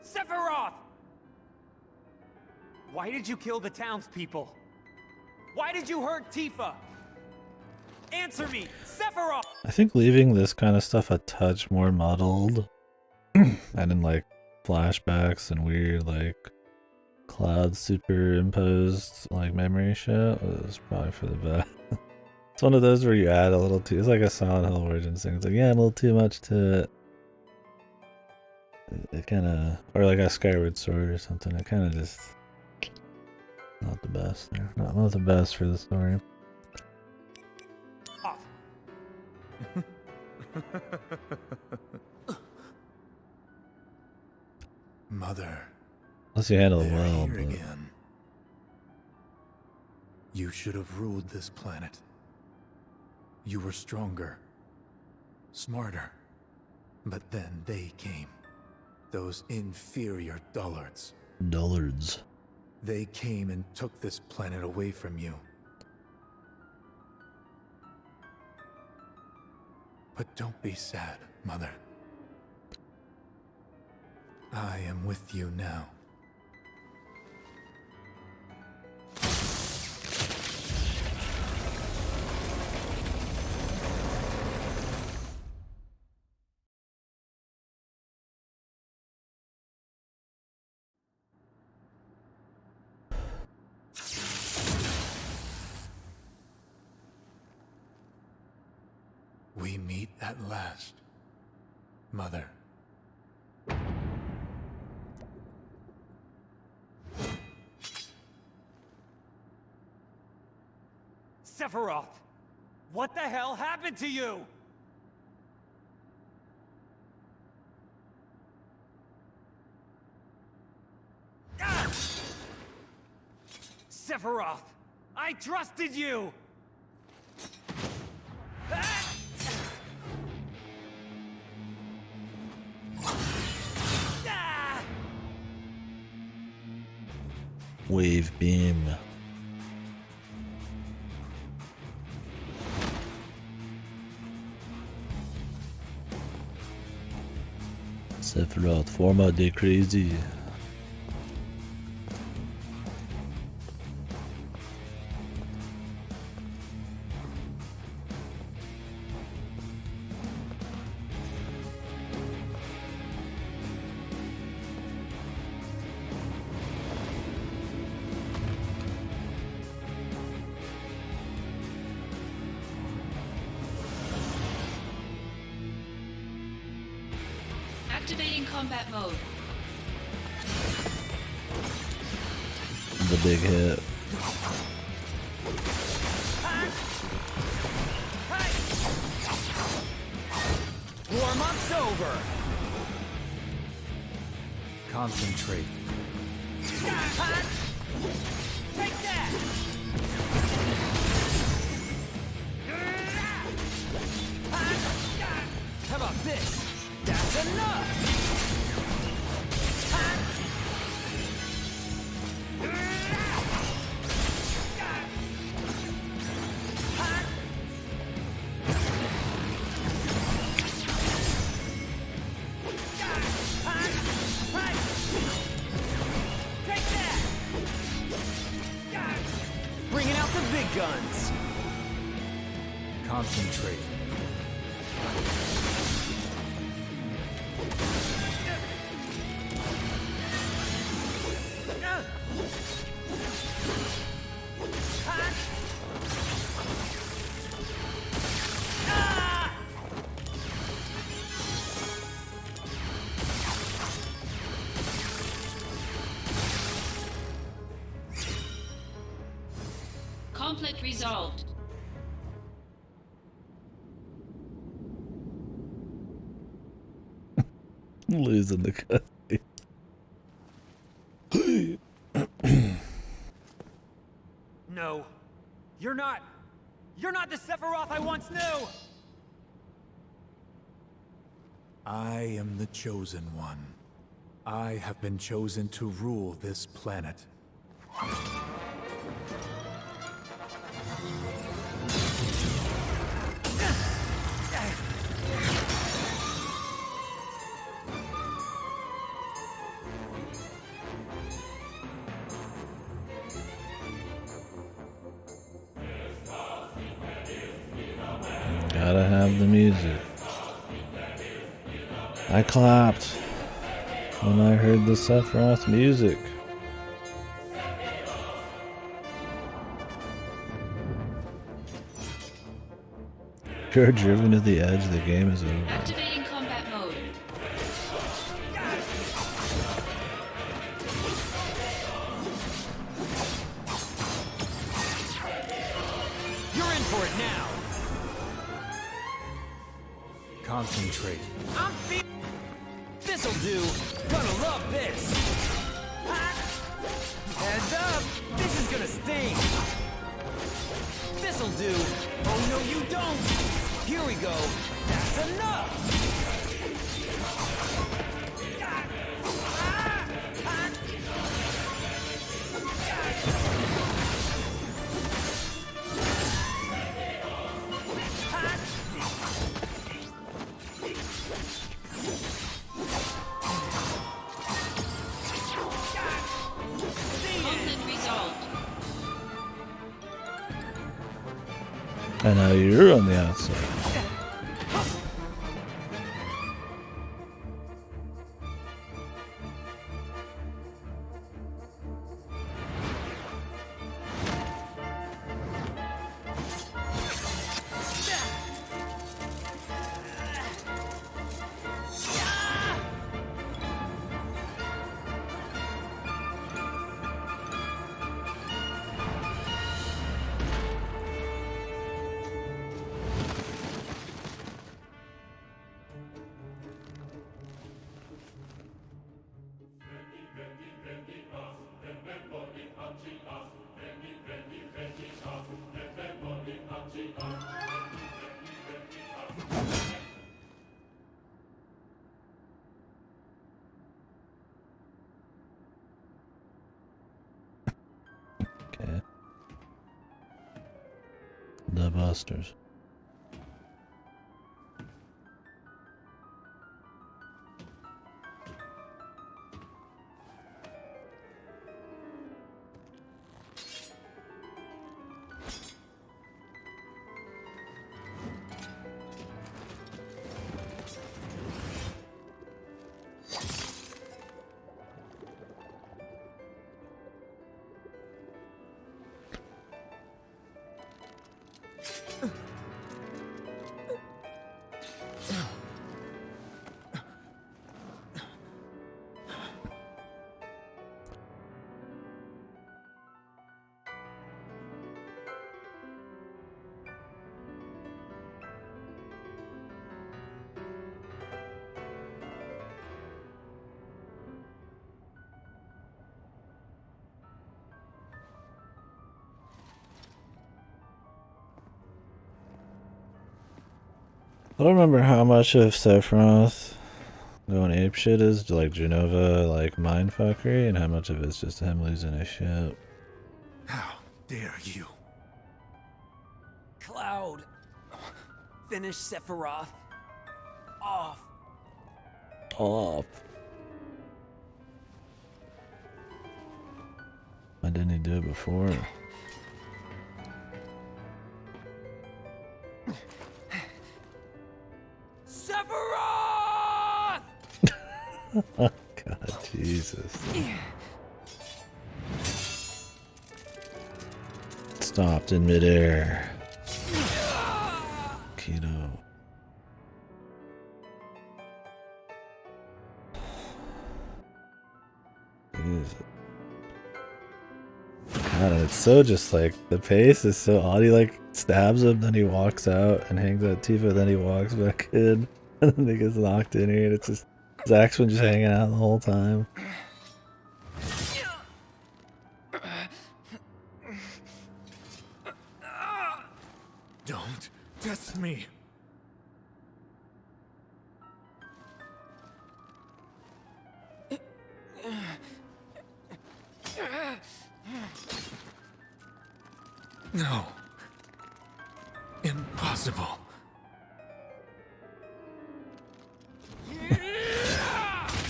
Sephiroth! Why did you kill the townspeople? Why did you hurt Tifa? Answer me, Sephiroth! I think leaving this kind of stuff a touch more muddled and in like flashbacks and weird like cloud superimposed like memory shit was probably for the best. It's one of those where you add a little too, it's like a Silent Hill Origins thing. It's like, yeah, a little too much to it. It kind of, or like a Skyward Sword or something. It kind of just not the best there. Not the best for the story. Mother. Unless you handle it well. Here But... again. You should have ruled this planet. You were stronger, smarter. But then they came. Those inferior dullards. Dullards. They came and took this planet away from you. But don't be sad, Mother. I am with you now. We meet at last, Mother. Sephiroth! What the hell happened to you? Ah! Sephiroth! I trusted you! Ah! Ah! Wave beam. Sephiroth, forma de crazy. Activating combat mode. The big hit. warm-up's over. Concentrate. Take that! How about this? That's enough! Take that! Bringing out the big guns! Concentrate. Conflict resolved. Losing the custody. No. You're not the Sephiroth I once knew! I am the chosen one. I have been chosen to rule this planet. Gotta have the music. I clapped when I heard the Sephiroth music. If you're driven to the edge, the game is over. Activating combat mode. You're in for it now! Concentrate. I'm This'll do! Gonna love this! Heads up! This is gonna sting! This'll do! Oh no you don't! Here we go! That's enough! Conflict resolved. And now you're on the outside. Okay. The Busters. I don't remember how much of Sephiroth going apeshit is to like Genova like mindfuckery and how much of it's just him losing his shit. How dare you? Cloud! Finish Sephiroth. Off. Off. Why didn't he do it before? Sephiroth! Oh God, Jesus. Stopped in midair. Keto. Jesus. God, it's so just like the pace is so odd. He like stabs him, then he walks out and hangs out Tifa, then he walks back in, and then he gets locked in here, and it's just Zach's been just hanging out the whole time. Don't test me. No. Impossible.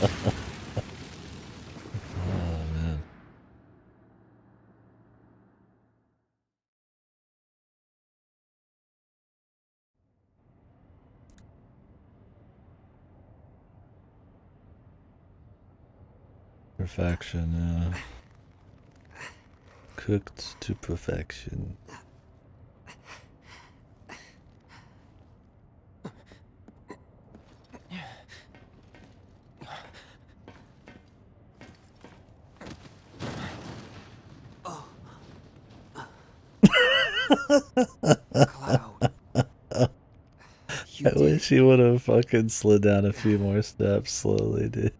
Oh man. Perfection, yeah. Cooked to perfection. Cloud. I wish he would have fucking slid down a few more steps slowly, dude.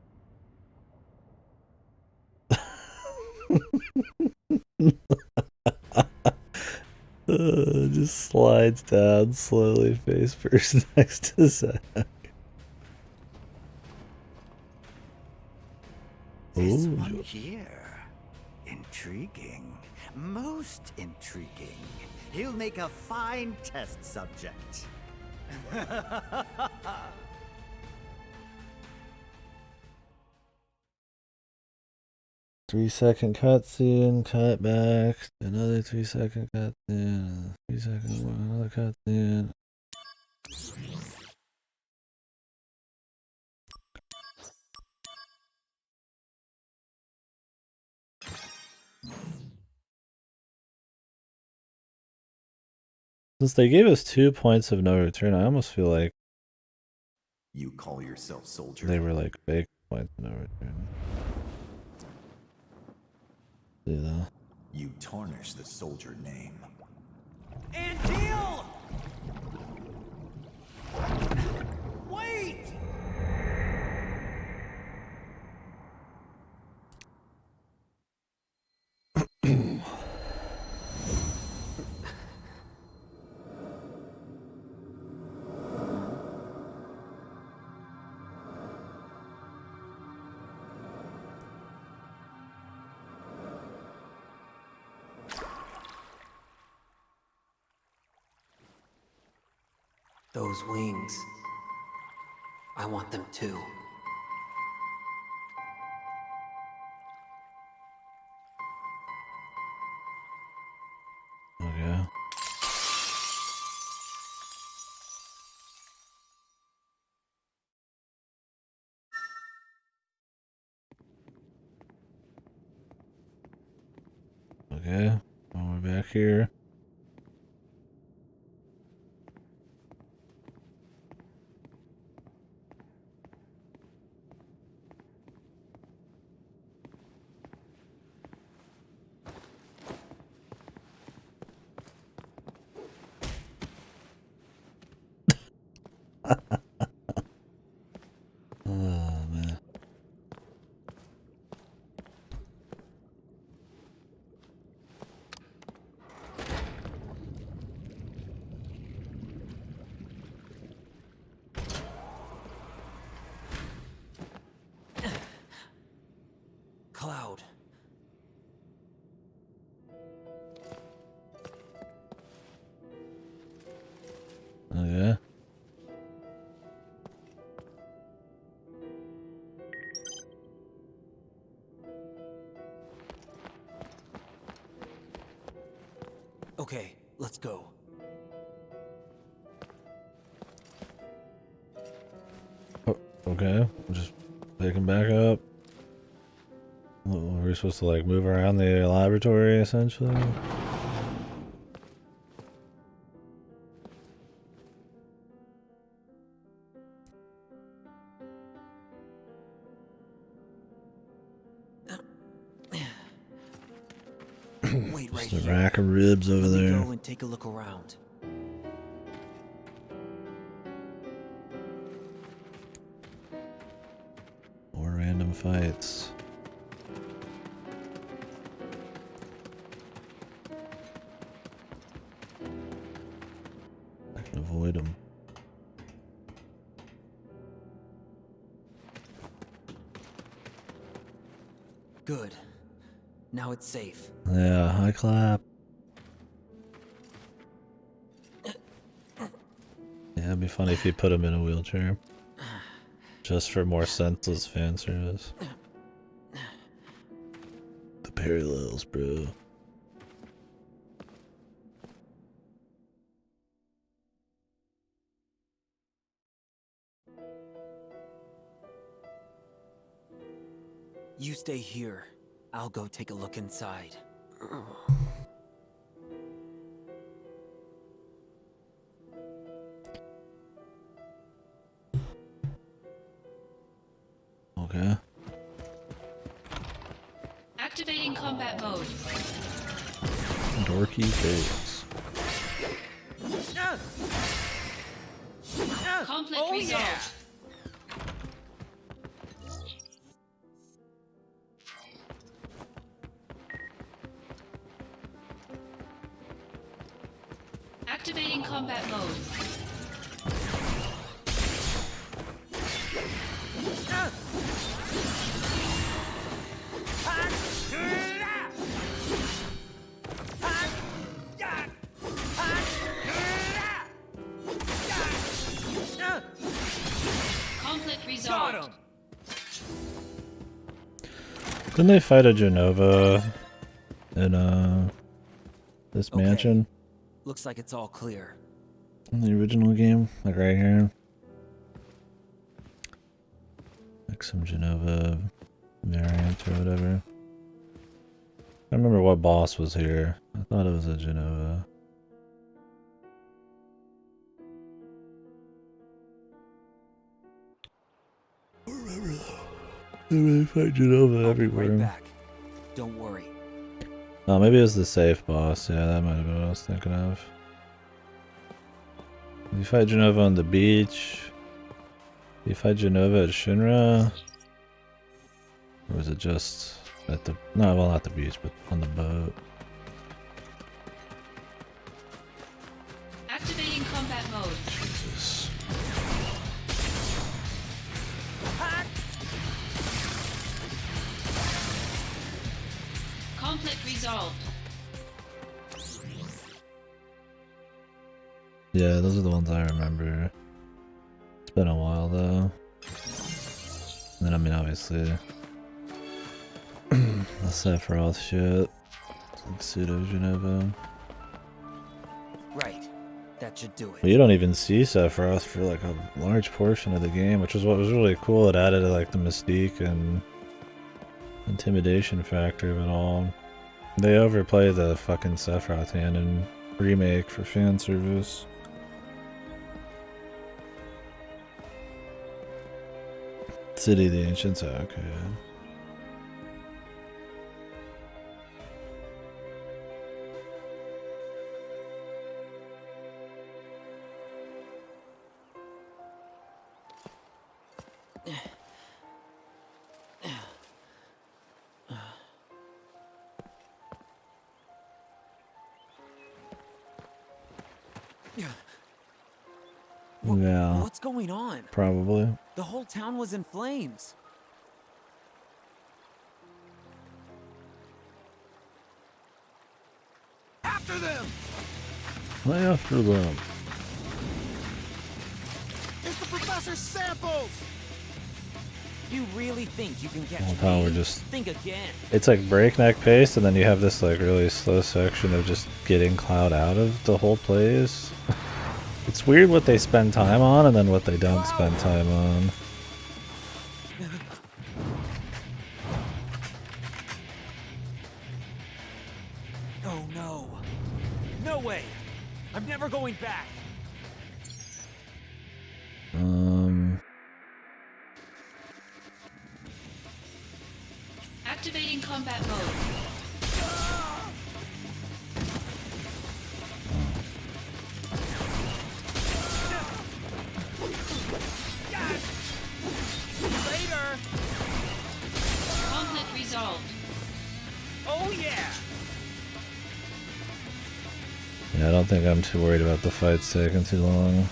Just slides down slowly face first next to Zach. This Ooh. one here. Intriguing. Most intriguing. He'll make a fine test subject. 3-second cutscene, cut back, another 3-second cutscene, 3-second, another cutscene. Since they gave us 2 points of no return, I almost feel like You call yourself soldier? they were like fake points of no return. See though. You tarnish the soldier name. And deal! Wait! Those wings. I want them too. Okay. Okay, well, we're back here. Oh man. cloud. Oh yeah. Okay, let's go. Oh, okay, we'll just pick him back up. We're supposed to like move around the laboratory essentially. Wait right Just a here. rack of ribs over Let me there. go and take a look around. More random fights. I can avoid them. Good. Now it's safe. Yeah, I clap. Yeah, it'd be funny if you put him in a wheelchair. Just for more senseless fan service. The parallels, bro. You stay here. I'll go take a look inside. Okay. Activating combat mode. Dorky face. Conflict resolved. Activating combat mode. Conflict resolved. Didn't they fight a Genova in this mansion? Looks like it's all clear. In the original game? Like right here. Like some Genova variant or whatever. I don't remember what boss was here. I thought it was a Genova. I don't remember though. They really fight Genova everywhere. Right back. Don't worry. Oh, maybe it was the safe boss. Yeah, that might have been what I was thinking of. You fight Genova on the beach. You fight Genova at Shinra. Or was it just at the... No, well, not the beach, but on the boat. Activating combat mode. Jesus. Conflict resolved. Yeah, those are the ones I remember. It's been a while though. And then I mean obviously the Sephiroth shit. It's like pseudo Genova. Right. That should do it. But you don't even see Sephiroth for like a large portion of the game, which is what was really cool. It added like the mystique and intimidation factor of it all. They overplay the fucking Sephiroth hand in remake for fan service. City of the Ancients, okay. Yeah. What's going on? Probably. The whole town was in flames. after them! Play after them. It's the professor's samples! You really think you can catch Well, how me? we're just... Think again. It's like breakneck pace, and then you have this like really slow section of just getting Cloud out of the whole place. It's weird what they spend time on and then what they don't spend time on. Oh no. No way. I'm never going back. Activating combat mode. Later. Conflict resolved. Oh yeah. Yeah, I don't think I'm too worried about the fights taking too long.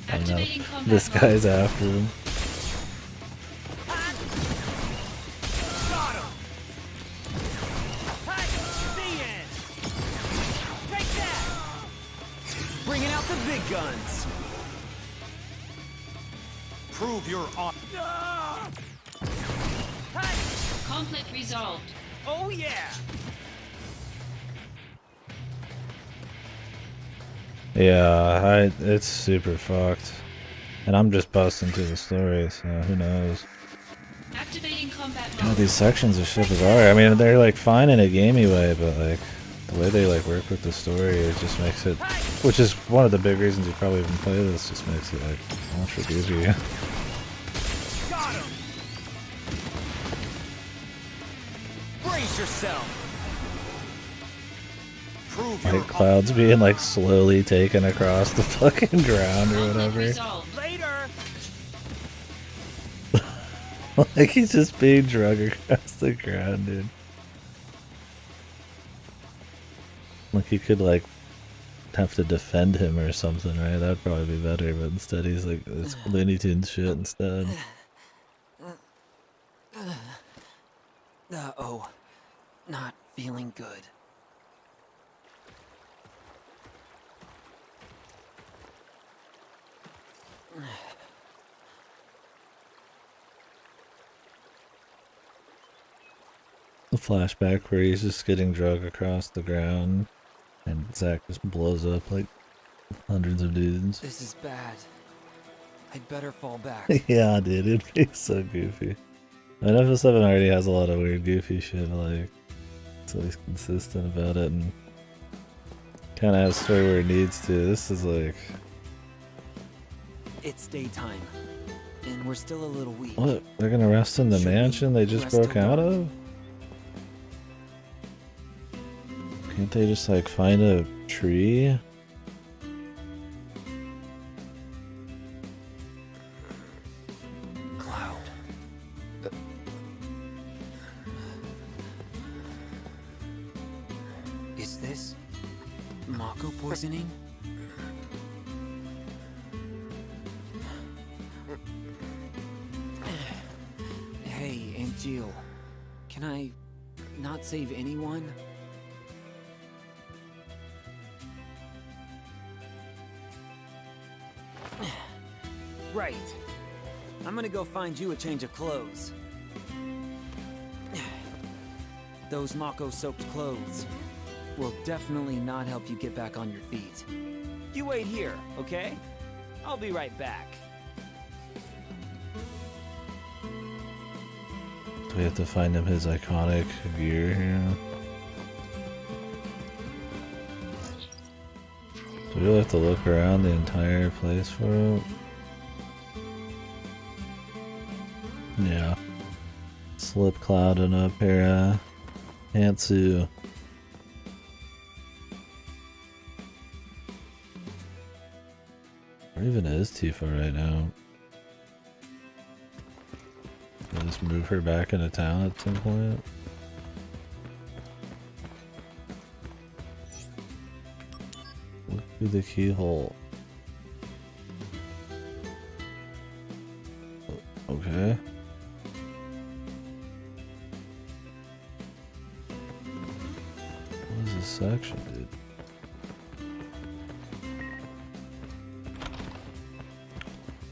I know. This guy's after him. Got him. Hey, the end. Take that. Bringing out the big guns. Prove you're on. Hey. Conflict resolved. Oh yeah. Yeah, it's super fucked. And I'm just busting through the story, so who knows. Activating combat mode. God, these sections are so bizarre. I mean, they're like fine in a gamey way, but like the way they like work with the story, it just makes it, which is one of the big reasons you probably even play this, just makes it like ultra goofy. Got him. Brace yourself. Like Cloud's being like slowly taken across the fucking ground or whatever. Later. Like he's just being drug across the ground, dude. Like you could like have to defend him or something, right? That'd probably be better, but instead he's like it's Looney Tunes shit instead. Uh-oh. Not feeling good. The flashback where he's just getting drugged across the ground and Zack just blows up like hundreds of dudes. This is bad. I'd better fall back. Yeah, dude, it'd be so goofy. I know FF7 already has a lot of weird goofy shit, like it's always consistent about it and kinda has story where it needs to. This is like It's daytime, and we're still a little weak. what? They're gonna rest in the mansion they just rest broke till out dawn? of? Can't they just like find a tree? Cloud. Is this Mako poisoning? Hey, Aunt Jill. Can I not save anyone? Right. I'm gonna go find you a change of clothes. Those Mako-soaked clothes will definitely not help you get back on your feet. You wait here, okay? I'll be right back. Do we have to find him his iconic gear here? Do we really have to look around the entire place for it? Yeah. Slip Cloud and a pair of pantsu. Where even is Tifa right now? Can I just move her back into town at some point? Look through the keyhole. Okay. this section, dude?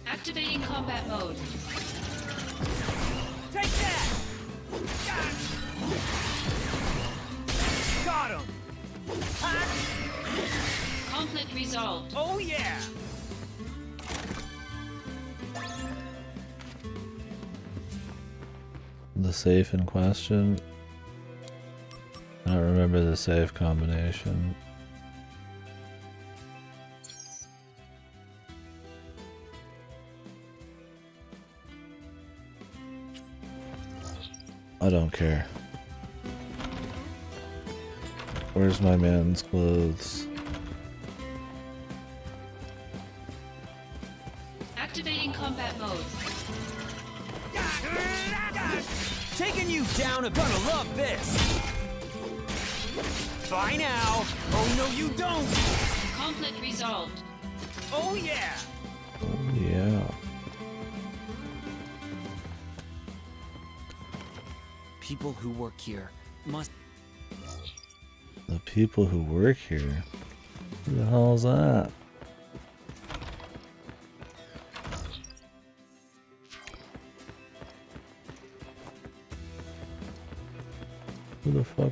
Activating combat mode. Take that! Got him! Conflict resolved. Oh yeah! The safe in question. I don't remember the safe combination. I don't care. Where's my man's clothes? Activating combat mode. Taking you down, I'm gonna love this! Bye now! Oh no you don't! Conflict resolved. Oh yeah! Oh yeah. People who work here must... The people who work here? Who the hell is that? Who the fuck?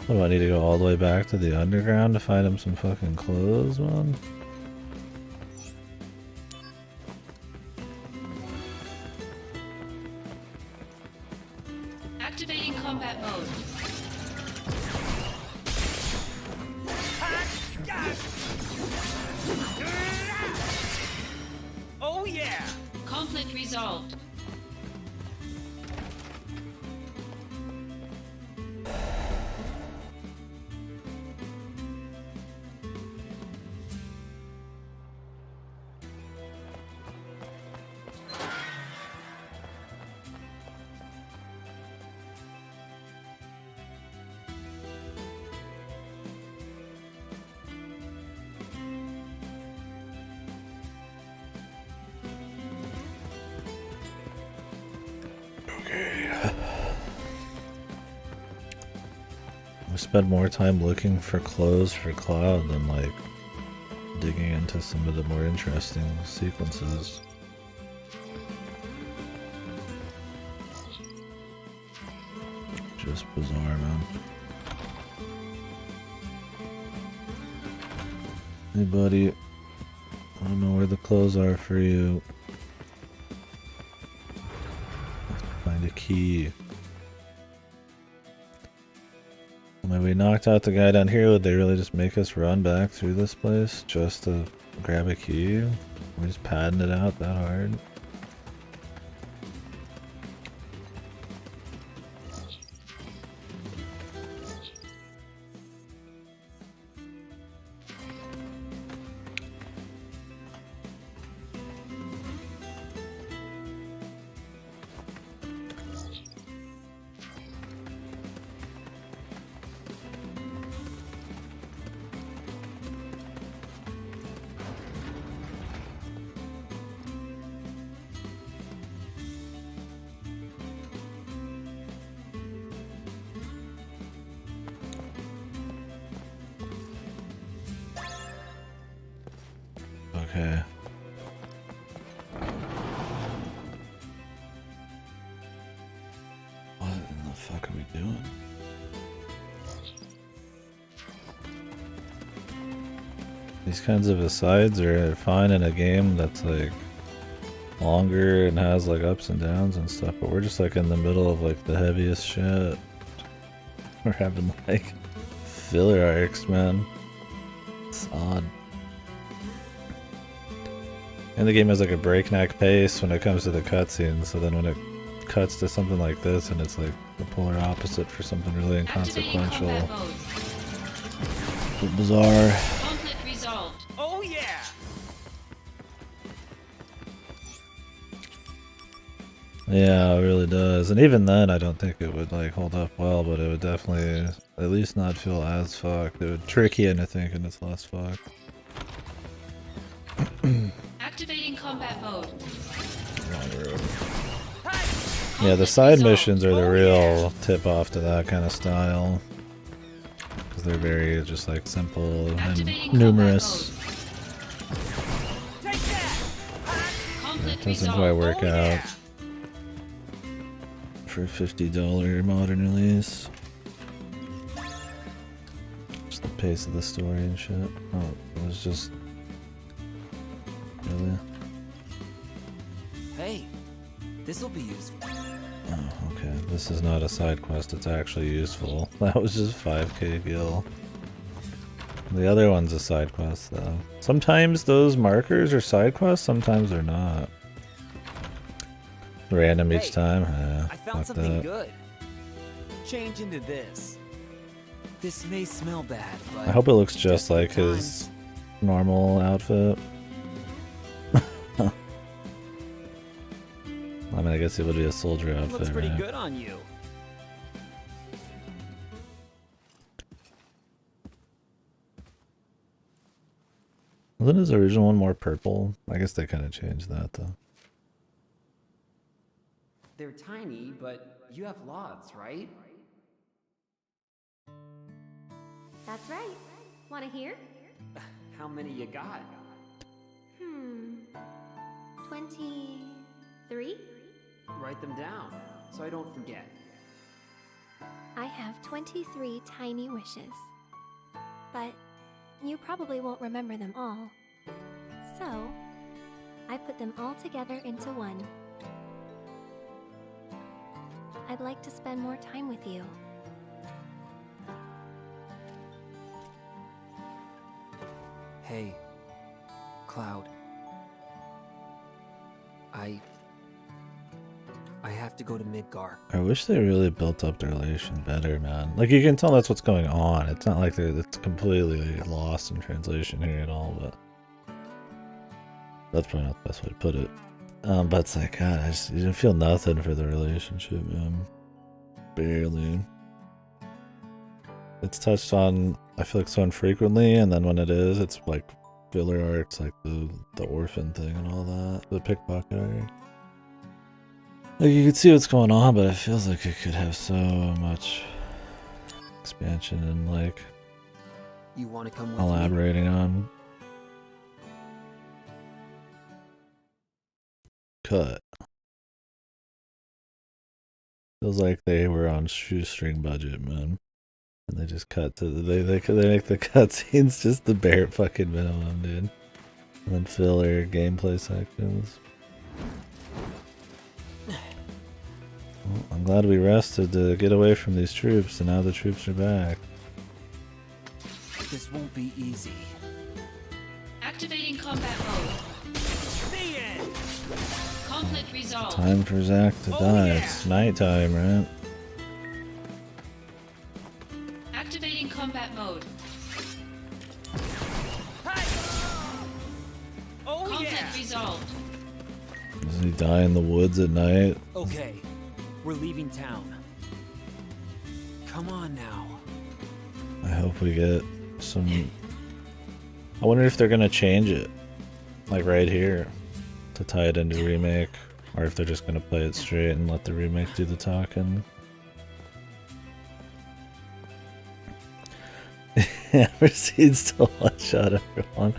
What do I need to go all the way back to the underground to find him some fucking clothes, man? Activating combat mode. Oh yeah! Conflict resolved. We spend more time looking for clothes for Cloud than like digging into some of the more interesting sequences. Just bizarre, man. Hey buddy, I don't know where the clothes are for you. Have to find a key. I mean, we knocked out the guy down here. Would they really just make us run back through this place just to grab a key? We're just padding it out that hard. Okay. What in the fuck are we doing? These kinds of asides are fine in a game that's like longer and has like ups and downs and stuff, but we're just like in the middle of like the heaviest shit. We're having like filler arcs, man. It's odd. And the game has like a breakneck pace when it comes to the cutscenes, so then when it cuts to something like this and it's like the polar opposite for something really inconsequential. Bizarre. Conflict resolved. Oh yeah! Yeah, it really does. And even then I don't think it would like hold up well, but it would definitely at least not feel as fucked. It would trick you into thinking it's less fucked. Activating combat mode. Wrong road. Yeah, the side missions are the real tip-off to that kind of style. Because they're very just like simple and numerous. It doesn't quite work out for a $50 modern release. Just the pace of the story and shit. Oh, it was just... Really? Hey, this'll be useful. Oh, okay. This is not a side quest, it's actually useful. That was just 5k The other one's a side quest, though. Sometimes those markers are side quests, sometimes they're not. Random each time? I found something good. Change into this. This may smell bad, but I hope it looks just like his normal outfit. I mean, I guess it would be a soldier outfit, looks pretty right? good on you. Wasn't his original one more purple? I guess they kind of changed that, though. They're tiny, but you have lots, right? That's right. Wanna hear? How many you got? 23? Write them down, so I don't forget. I have 23 tiny wishes. But you probably won't remember them all. So, I put them all together into one. I'd like to spend more time with you. Hey, Cloud. I have to go to Midgar. I wish they really built up the relation better, man. Like, you can tell that's what's going on. It's not like it's completely lost in translation here at all, but... That's probably not the best way to put it. But it's like, God, you didn't feel nothing for the relationship, man. Barely. It's touched on, I feel like, so infrequently, and then when it is, it's like filler arcs, like the orphan thing and all that. The pickpocket arc. Like, you can see what's going on, but it feels like it could have so much expansion and, like, You want to come with elaborating me? on. Cut. Feels like they were on shoestring budget, man. And they just cut to they make the cutscenes just the bare fucking minimum, dude. And then filler gameplay sections. Well, I'm glad we rested to get away from these troops, and now the troops are back. This won't be easy. Activating combat mode. The end. Conflict resolved. Time for Zach to die. It's nighttime, right? Activating combat mode. Conflict resolved. Doesn't he die in the woods at night? Okay, we're leaving town. Come on now. I hope we get some... I wonder if they're gonna change it. Like right here. To tie it into remake. Or if they're just gonna play it straight and let the remake do the talking. Proceeds to one-shot everyone.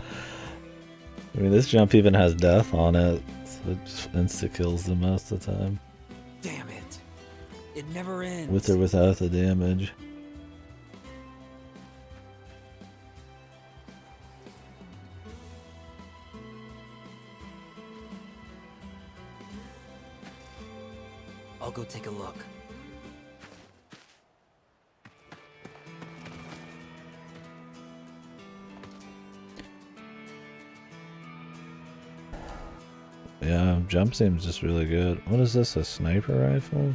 I mean, this jump even has death on it. So it just insta-kills them most of the time. Damn it. It never ends. With or without the damage. I'll go take a look. Yeah, jump seems just really good. What is this, a sniper rifle?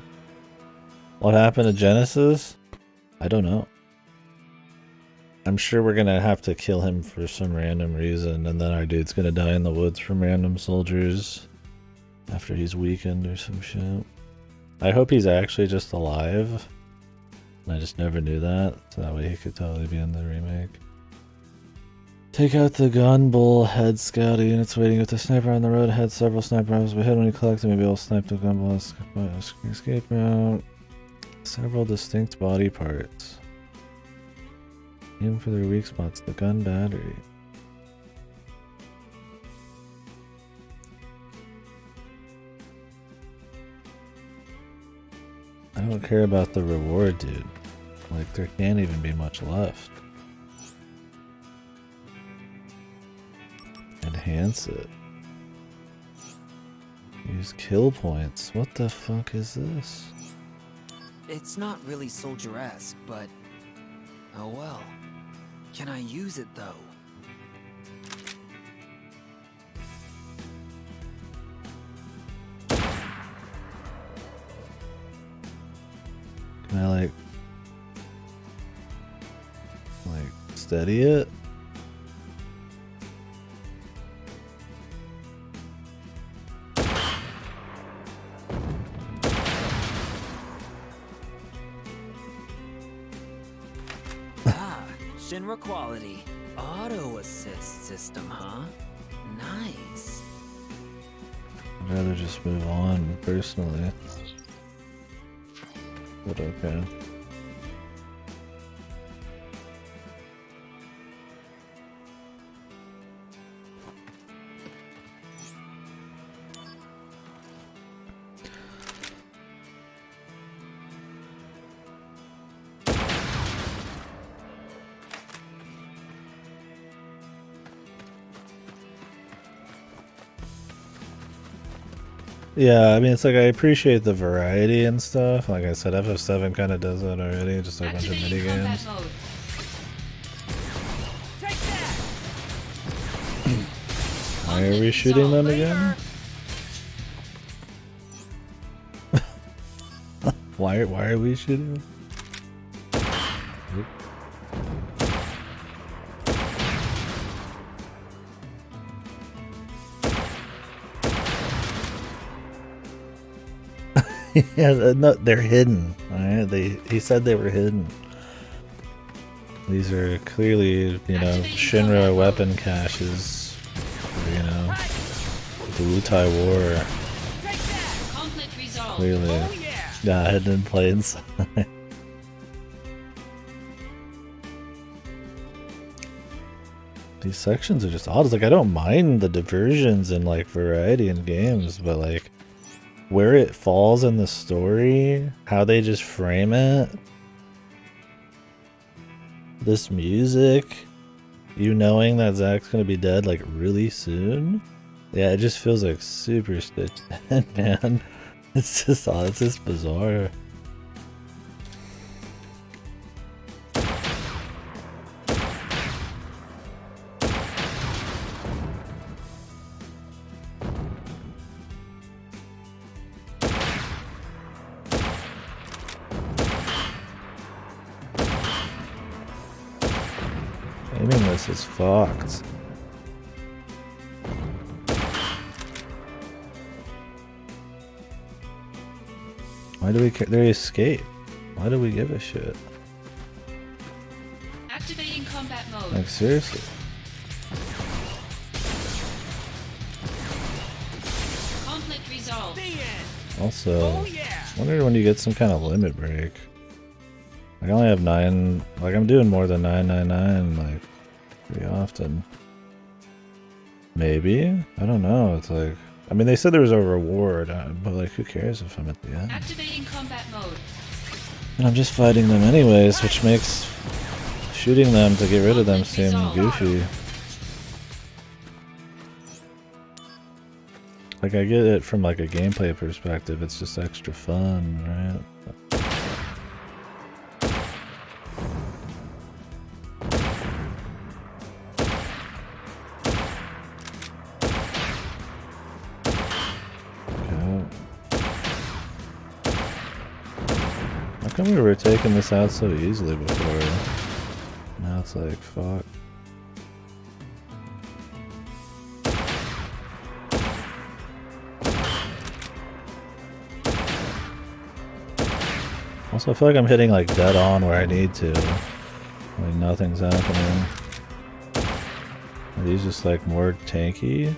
What happened to Genesis? I don't know. I'm sure we're gonna have to kill him for some random reason, and then our dude's gonna die in the woods from random soldiers after he's weakened or some shit. I hope he's actually just alive. I just never knew that, so that way he could totally be in the remake. Take out the gun bull head scout units waiting with the sniper on the road. Had several sniper rifles behind when you collect them. Maybe I'll snipe the gun bull escape route. Several distinct body parts. Aim for their weak spots. The gun battery. I don't care about the reward, dude. Like, there can't even be much left. Enhance it. Use kill points. What the fuck is this? It's not really soldier-esque, but... oh well. Can I use it, though? Can I, like, steady it? Shinra quality. Auto assist system, huh? Nice. I'd rather just move on personally. But okay. Yeah, I mean, it's like I appreciate the variety and stuff. Like I said, FF7 kind of does that already, just a bunch of mini games. Why are we shooting them again? Why are we shooting them? Yeah, no, they're hidden. Alright, he said they were hidden. These are clearly, you know, Shinra weapon caches. For, you know, the Wutai War. Clearly, yeah, hidden in plain sight. These sections are just odd. It's like I don't mind the diversions and like variety in games, but like where it falls in the story, how they just frame it, this music, you knowing that Zack's gonna be dead like really soon, yeah, it just feels like super stitched in, man. It's just odd. It's just bizarre. Aiming this is fucked. Why do we care? They escape. Why do we give a shit? Activating combat mode. Like seriously. Conflict resolved. Also, I wonder when you get some kind of limit break. I only have 9, like I'm doing more than 999 like pretty often. Maybe? I don't know. It's like, I mean they said there was a reward, but like who cares if I'm at the end? Activating combat mode. And I'm just fighting them anyways, which makes shooting them to get rid of them seem goofy. Like I get it from like a gameplay perspective, it's just extra fun, right? How come we were taking this out so easily before? Now it's like, fuck. Also, I feel like I'm hitting like dead on where I need to. Like nothing's happening. Are these just like more tanky?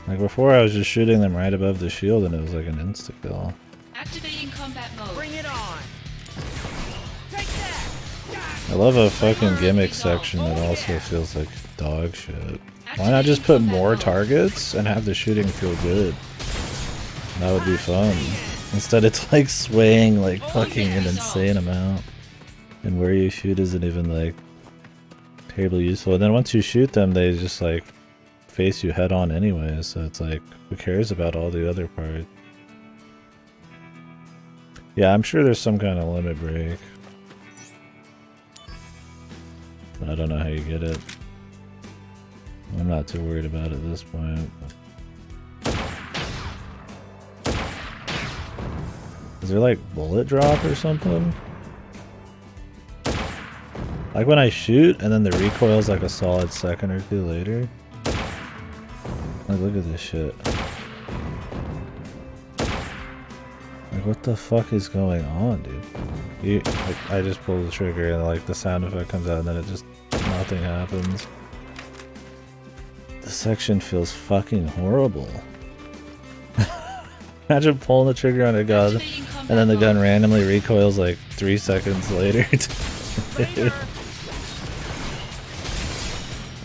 Like before I was just shooting them right above the shield and it was like an insta-kill. Activating combat mode. Bring it on. I love a fucking gimmick section that also feels like dog shit. Why not just put more targets and have the shooting feel good? That would be fun. Instead it's like swaying like fucking an insane amount. And where you shoot isn't even like terribly useful. And then once you shoot them they just like face you head on anyway, so it's like who cares about all the other parts? Yeah, I'm sure there's some kind of limit break. But I don't know how you get it. I'm not too worried about it at this point. Is there like bullet drop or something? Like when I shoot and then the recoil's like a solid second or two later? Like look at this shit. Like what the fuck is going on, dude? Like, I just pull the trigger and like the sound effect comes out and then it just nothing happens. The section feels fucking horrible. Imagine pulling the trigger on a gun and then the gun randomly recoils like 3 seconds later.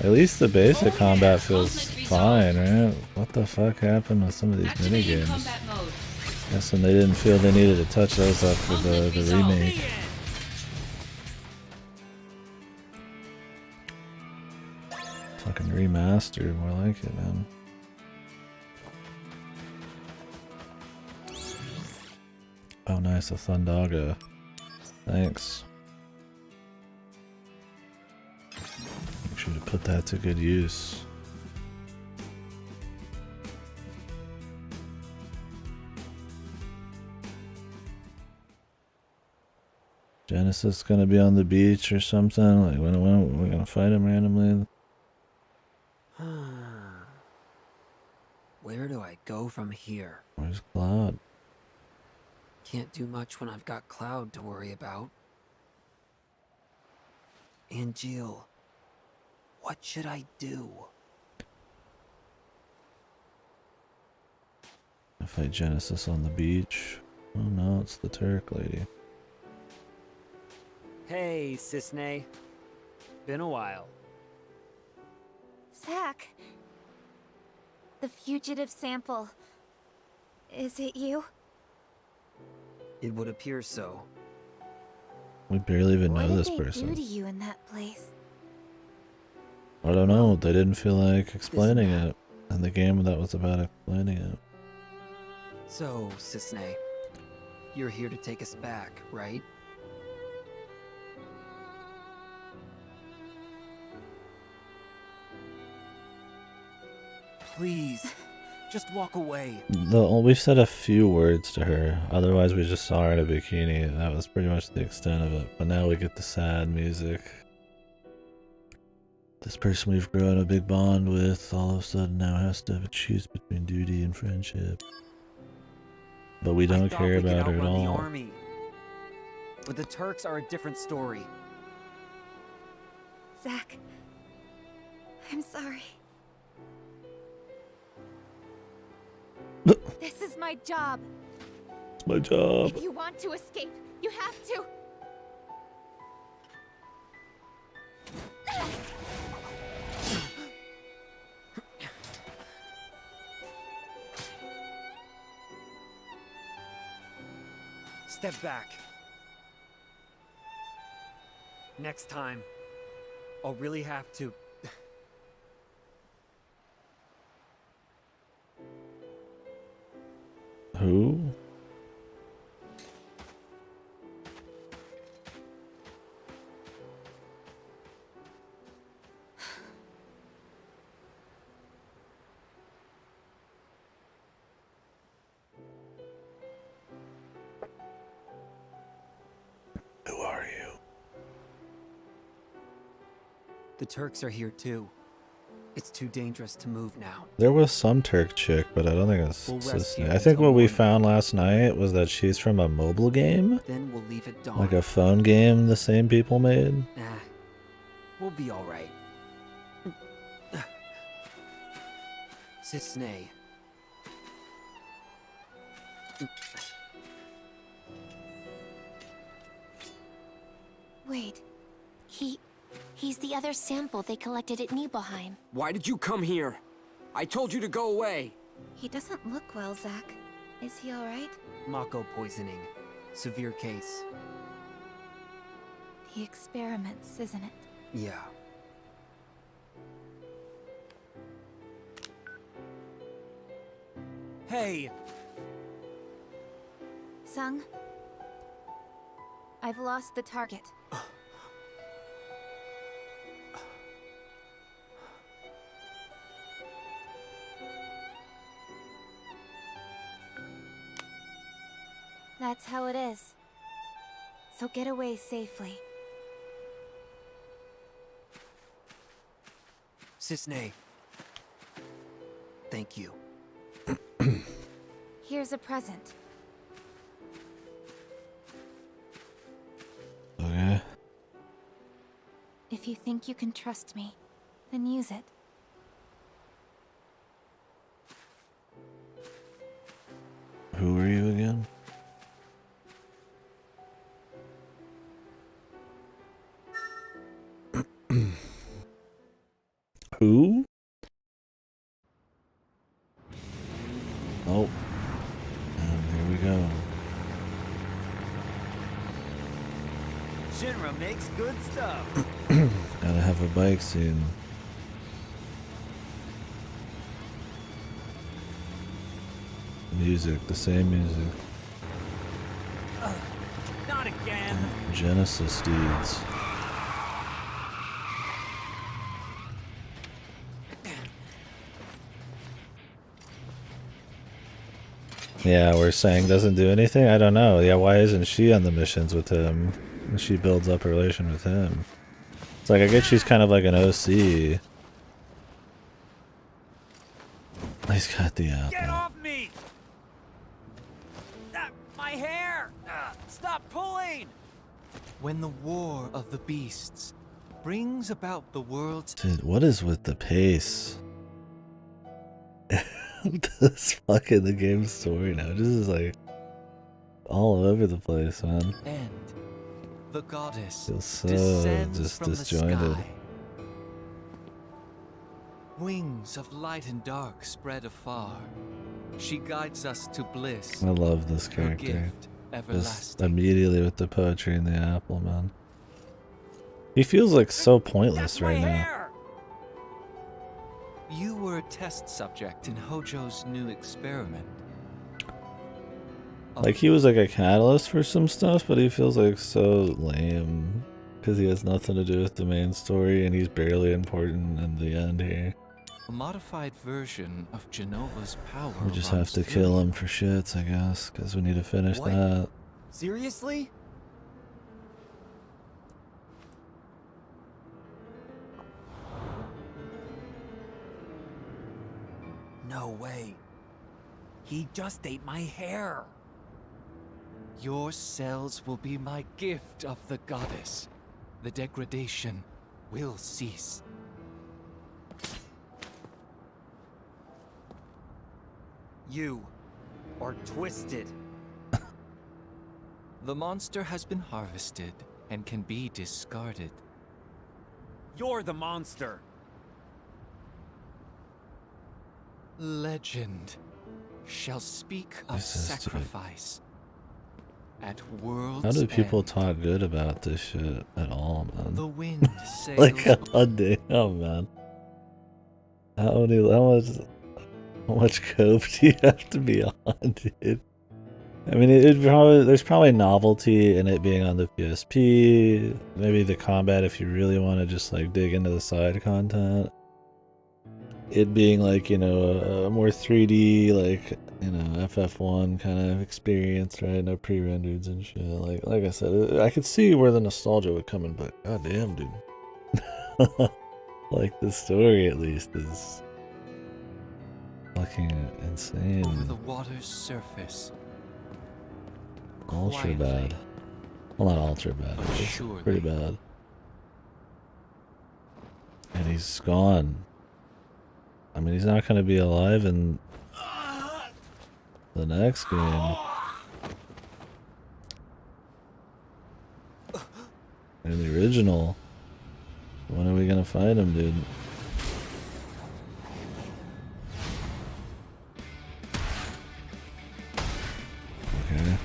At least the basic combat feels fine, right? What the fuck happened with some of these minigames? Guessing they didn't feel they needed to touch those up for the remake. Fucking remastered, more like it, man. Oh nice, a Thundaga. Thanks. Make sure to put that to good use. Genesis gonna be on the beach or something? Like when we're gonna fight him randomly? Where do I go from here? Where's Cloud? Can't do much when I've got Cloud to worry about. And Jill, what should I do? I fight Genesis on the beach. Oh no, it's the Turk lady. Hey, Cisne. Been a while. Zach. The fugitive sample. Is it you? It would appear so. We barely even know this What did they person. do to you in that place? I don't know, they didn't feel like explaining it. And the game that was about explaining it. So, Cisne, you're here to take us back, right? Please, just walk away. We've said a few words to her, otherwise we just saw her in a bikini. That was pretty much the extent of it. But now we get the sad music. This person we've grown a big bond with all of a sudden now has to choose between duty and friendship. But we don't care about her at all. The army. But the Turks are a different story. Zach, I'm sorry. This is my job. It's my job. If you want to escape, you have to. Step back. Next time, I'll really have to. Who? Who are you? The Turks are here too. It's too dangerous to move now. There was some Turk chick, but I don't think it's We'll rest Cisne. here I think until what we morning. found last night was that she's from a mobile game. Then we'll leave at dawn. Like a phone game the same people made. We'll be all right. Sisney. Wait. He's the other sample they collected at Nibelheim. Why did you come here? I told you to go away. He doesn't look well, Zach. Is he alright? Mako poisoning. Severe case. The experiments, isn't it? Yeah. Hey! Sung? I've lost the target. That's how it is. So get away safely. Sisney. Thank you. Here's a present. Okay. If you think you can trust me, then use it. Who are you again? Who? Oh. And here we go. Shinra makes good stuff. Gotta have a bike scene. Music, the same music. Not again. Genesis dudes. Yeah, we're saying doesn't do anything? I don't know. Yeah, why isn't she on the missions with him? And she builds up a relation with him. It's like, I guess she's kind of like an OC. He's got the apple. Get off me! My hair! Stop pulling! When the war of the beasts brings about the world's... Dude, what is with the pace? This fucking the game story now. This is like all over the place, man. And the goddess Feels so descends just from disjointed. the sky. Wings of light and dark spread afar. She guides us to bliss. I love this Her character. gift Just everlasting. immediately with the poetry and the apple, man. He feels like so pointless right now. You were a test subject in Hojo's new experiment. Like he was like a catalyst for some stuff, but he feels like so lame because he has nothing to do with the main story and he's barely important in the end here. A modified version of Genova's power. We just have to kill him for shits, I guess, because we need to finish What? that. Seriously? No way. He just ate my hair. Your cells will be my gift of the goddess. The degradation will cease. You are twisted. The monster has been harvested and can be discarded. You're the monster. Legend shall speak of This is stupid. sacrifice. At world's How do people end, talk good about this shit at all, man? the wind sails Like, god damn, man. How much cope do you have to be on, dude? I mean, there's probably novelty in it being on the PSP. Maybe the combat if you really want to just like dig into the side content. It being like, you know, a more 3D, like, you know, FF1 kind of experience, right? No pre-rendereds and shit. Like I said, I could see where the nostalgia would come in, but goddamn, dude. Like, the story at least is fucking insane. over the water's surface. Ultra quietly, bad. Well, not ultra bad, but but it's surely. pretty bad. And he's gone. I mean, he's not going to be alive in the next game. In the original. When are we going to find him, dude? Okay.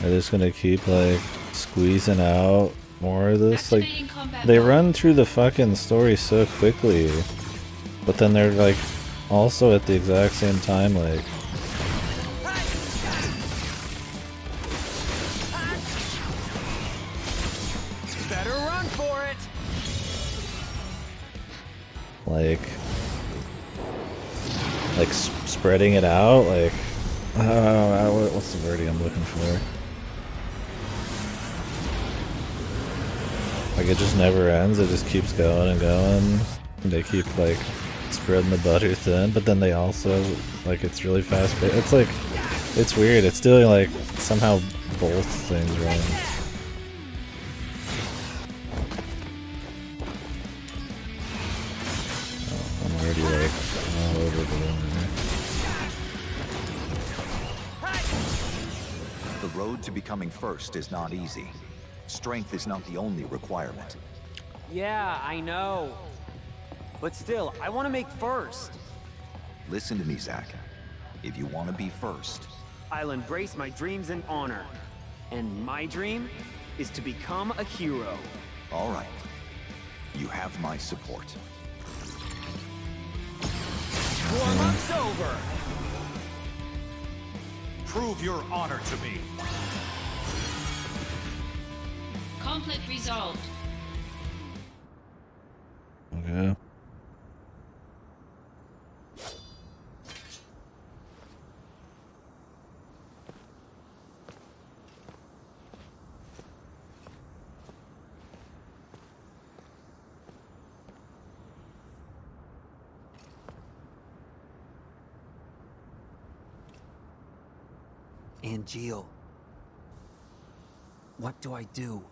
They're just gonna keep like squeezing out more of this. Like they run through the fucking story so quickly, but then they're like also at the exact same time like Better run for it. like spreading it out. Like what's the wording I'm looking for? Like it just never ends, it just keeps going and going. They keep like spreading the butter thin, but then they also, like it's really fast paced. It's like, it's weird, it's doing like somehow both things run. Oh, I'm already like all over the room. The road to becoming first is not easy. Strength is not the only requirement. Yeah, I know. But still, I want to make first. Listen to me, Zack. If you want to be first, I'll embrace my dreams and honor. And my dream is to become a hero. all right. You have my support. Warm-up's over. Prove your honor to me. Conflict resolved. Okay. Angeal. What do I do?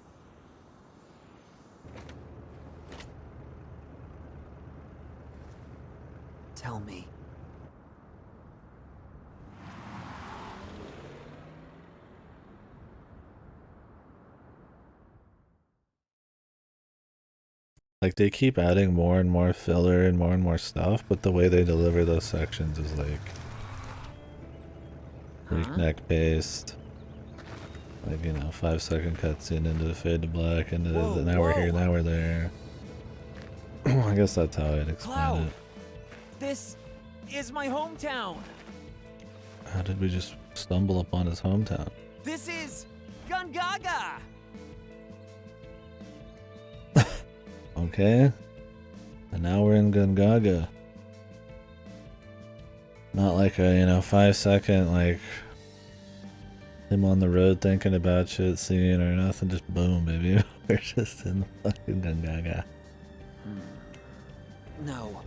Tell me. Like they keep adding more and more filler and more stuff, but the way they deliver those sections is like breakneck paced. Like, you know, 5-second cutscene into the fade to black, into the now we're here, now we're there. I guess that's how I'd explain Cloud, it. this is my hometown. How did we just stumble upon his hometown? This is Gungaga. Okay. And now we're in Gungaga. Not like a, you know, 5-second, like, him on the road thinking about shit, scene or nothing, just boom, baby. We're just in fucking Gungaga. No,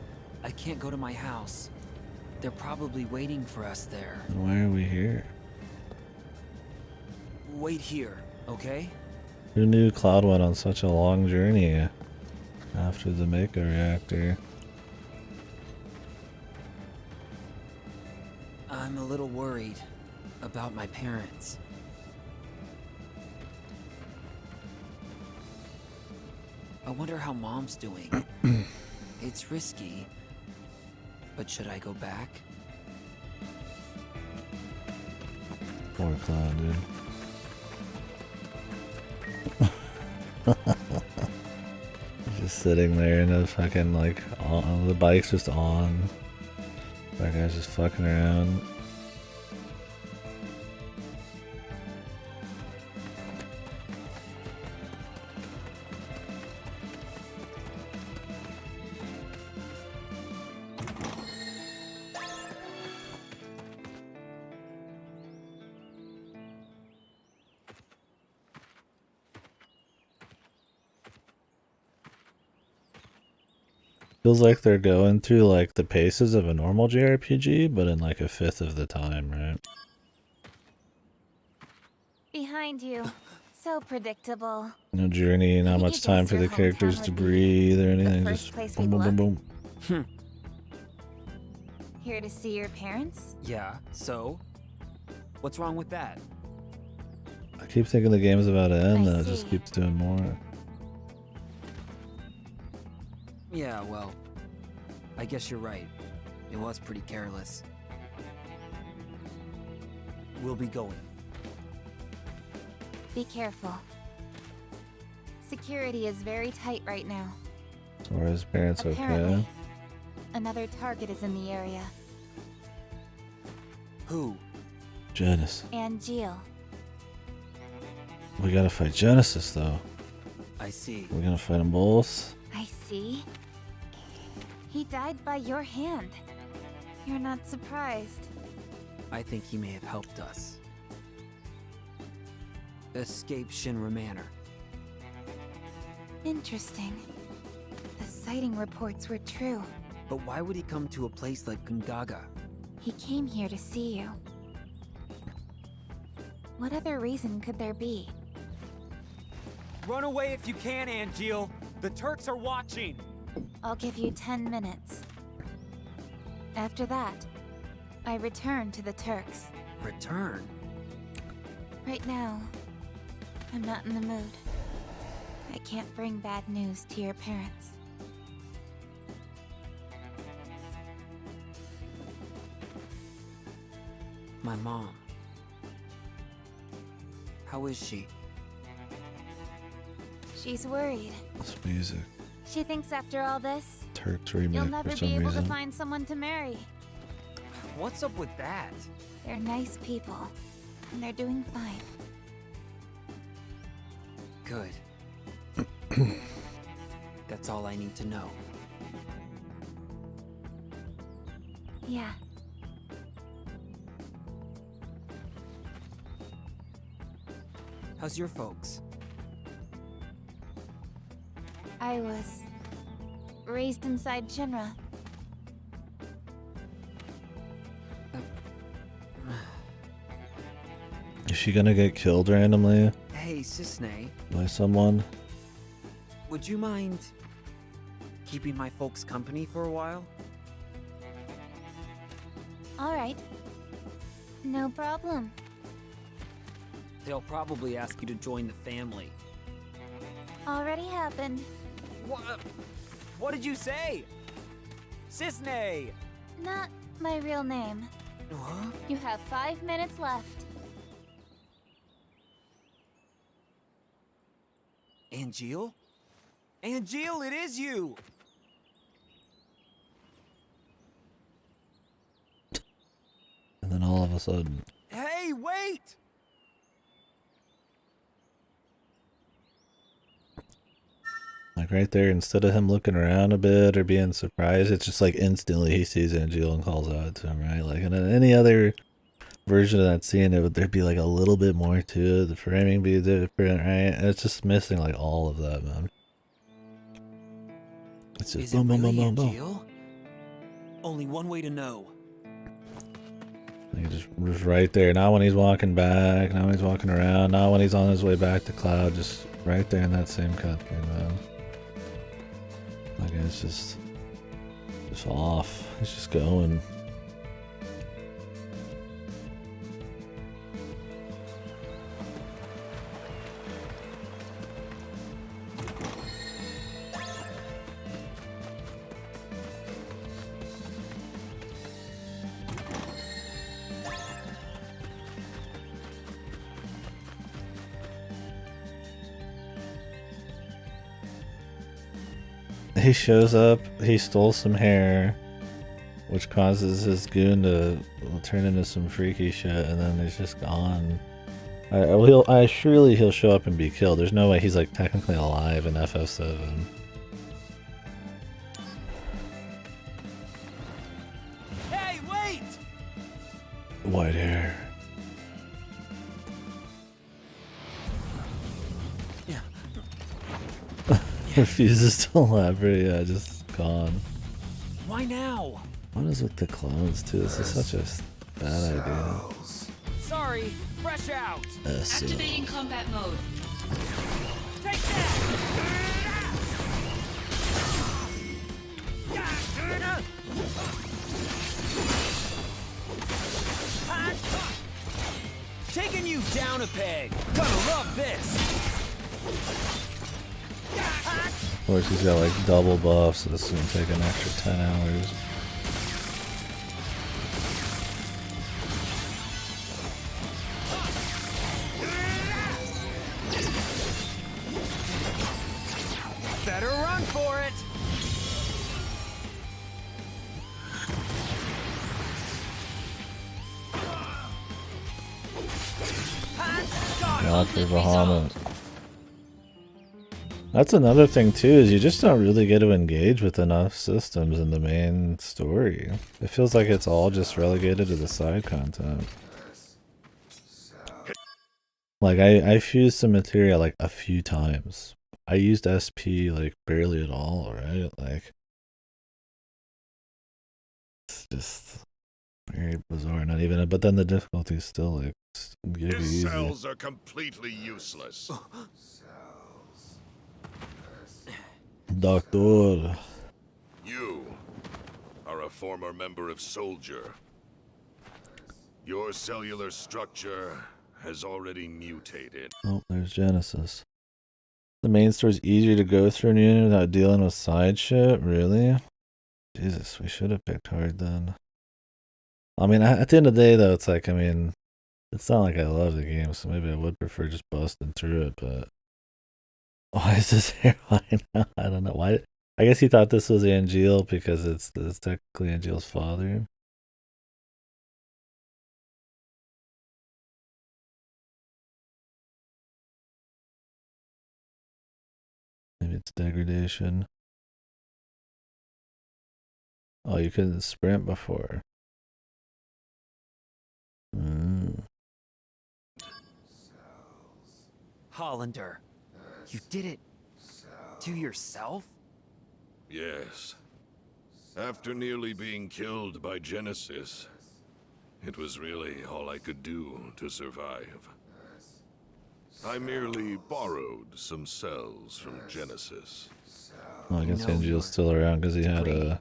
I can't go to my house. They're probably waiting for us there. And why are we here? Wait here, okay? Who knew Cloud went on such a long journey after the Mako reactor? I'm a little worried about my parents. I wonder how Mom's doing. It's risky, but should I go back? Poor Cloud, dude. He's just sitting there in a fucking, like, the bike's just on. That guy's just fucking around. Feels like they're going through like the paces of a normal JRPG, but in like a fifth of the time, right? Behind you. So predictable. No journey, not much time for the characters to breathe or anything. Just boom, boom, boom, boom. Here to see your parents? Yeah, so? What's wrong with that? I keep thinking the game's about to end, though. It just keeps doing more. Yeah, well, I guess you're right. It was pretty careless. We'll be going. Be careful. Security is very tight right now. So are his parents okay? Another target is in the area. Who? Genesis. And Jill. We gotta fight Genesis, though. I see. We're gonna fight them both. I see. He died by your hand. You're not surprised. I think he may have helped us. Escape Shinra Manor. Interesting. The sighting reports were true. But why would he come to a place like Gungaga? He came here to see you. What other reason could there be? Run away if you can, Angeal. The Turks are watching. I'll give you 10 minutes. After that, I return to the Turks. Return? Right now, I'm not in the mood. I can't bring bad news to your parents. My mom. How is she? She's worried. This music. She thinks after all this, Turks remake you'll never for be some able reason. to find someone to marry. What's up with that? They're nice people, and they're doing fine. Good. That's all I need to know. Yeah. How's your folks? I was raised inside Shinra. Is she gonna get killed randomly Hey, Cisne. by someone? Would you mind keeping my folks company for a while? All right. No problem. They'll probably ask you to join the family. Already happened. What did you say? Cisne! Not my real name. Huh? You have 5 minutes left. Angeal? Angeal, it is you! And then all of a sudden, Hey, wait! like right there, instead of him looking around a bit or being surprised, it's just like instantly he sees Angeal and calls out to him, right? Like in any other version of that scene, there'd be like a little bit more to it, the framing be different, right? And it's just missing like all of that, man. It's just boom, boom, boom, boom, boom. Angeal? Only one way to know. Like just right there. Not when he's walking back, not when he's walking around, not when he's on his way back to Cloud, just right there in that same cutscene, man. Like it's just off. He's just going. He shows up, he stole some hair, which causes his goon to turn into some freaky shit, and then he's just gone. Surely he'll show up and be killed. There's no way he's like technically alive in FF7. Hey, wait! White hair. Refuses to elaborate, yeah, just gone. Why now? What is with the clones too? This is such a bad idea. Sorry, fresh out. Activating combat mode. Taking you down a peg. Gonna love this. Of course, he's got like double buffs, so this is gonna take an extra 10 hours. Better run for it. Not for Bahamut. That's another thing too, is you just don't really get to engage with enough systems in the main story. It feels like it's all just relegated to the side content. Like I fused some materia like a few times. I used SP like barely at all, right? Like it's just very bizarre. Not even, but then the difficulty is still like His easy. cells are completely useless. Doctor. You are a former member of Soldier. Your cellular structure has already mutated. Oh, there's Genesis. The main story's easier to go through in Union without dealing with side shit? Really? Jesus, we should have picked hard then. I mean, at the end of the day, though, it's like, I mean, it's not like I love the game, so maybe I would prefer just busting through it, but... Why is this hairline? I don't know. Why? I guess he thought this was Angeal because it's technically Angeal's father. Maybe it's degradation. Oh, you couldn't sprint before. Hollander, you did it to yourself? Yes. After nearly being killed by Genesis, it was really all I could do to survive. I merely borrowed some cells from Genesis. Well, I guess Angeal's still around because he had a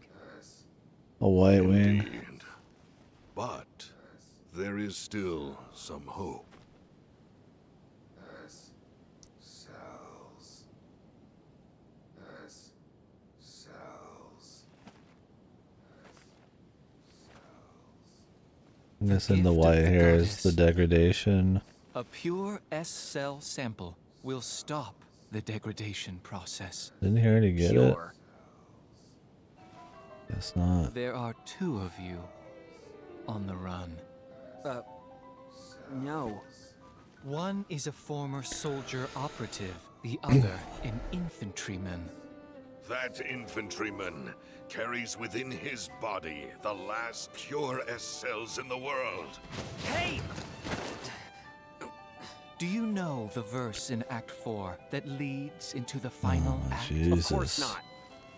white wing. Indeed. But there is still some hope. I'm guessing the white hair is the degradation. A pure S-cell sample will stop the degradation process. Didn't he already get it? Guess not. There are two of you on the run. No. One is a former soldier operative, the other an infantryman. That infantryman carries within his body the last pure S cells in the world. Hey! Do you know the verse in Act 4 that leads into the final act? Jesus. Of course not.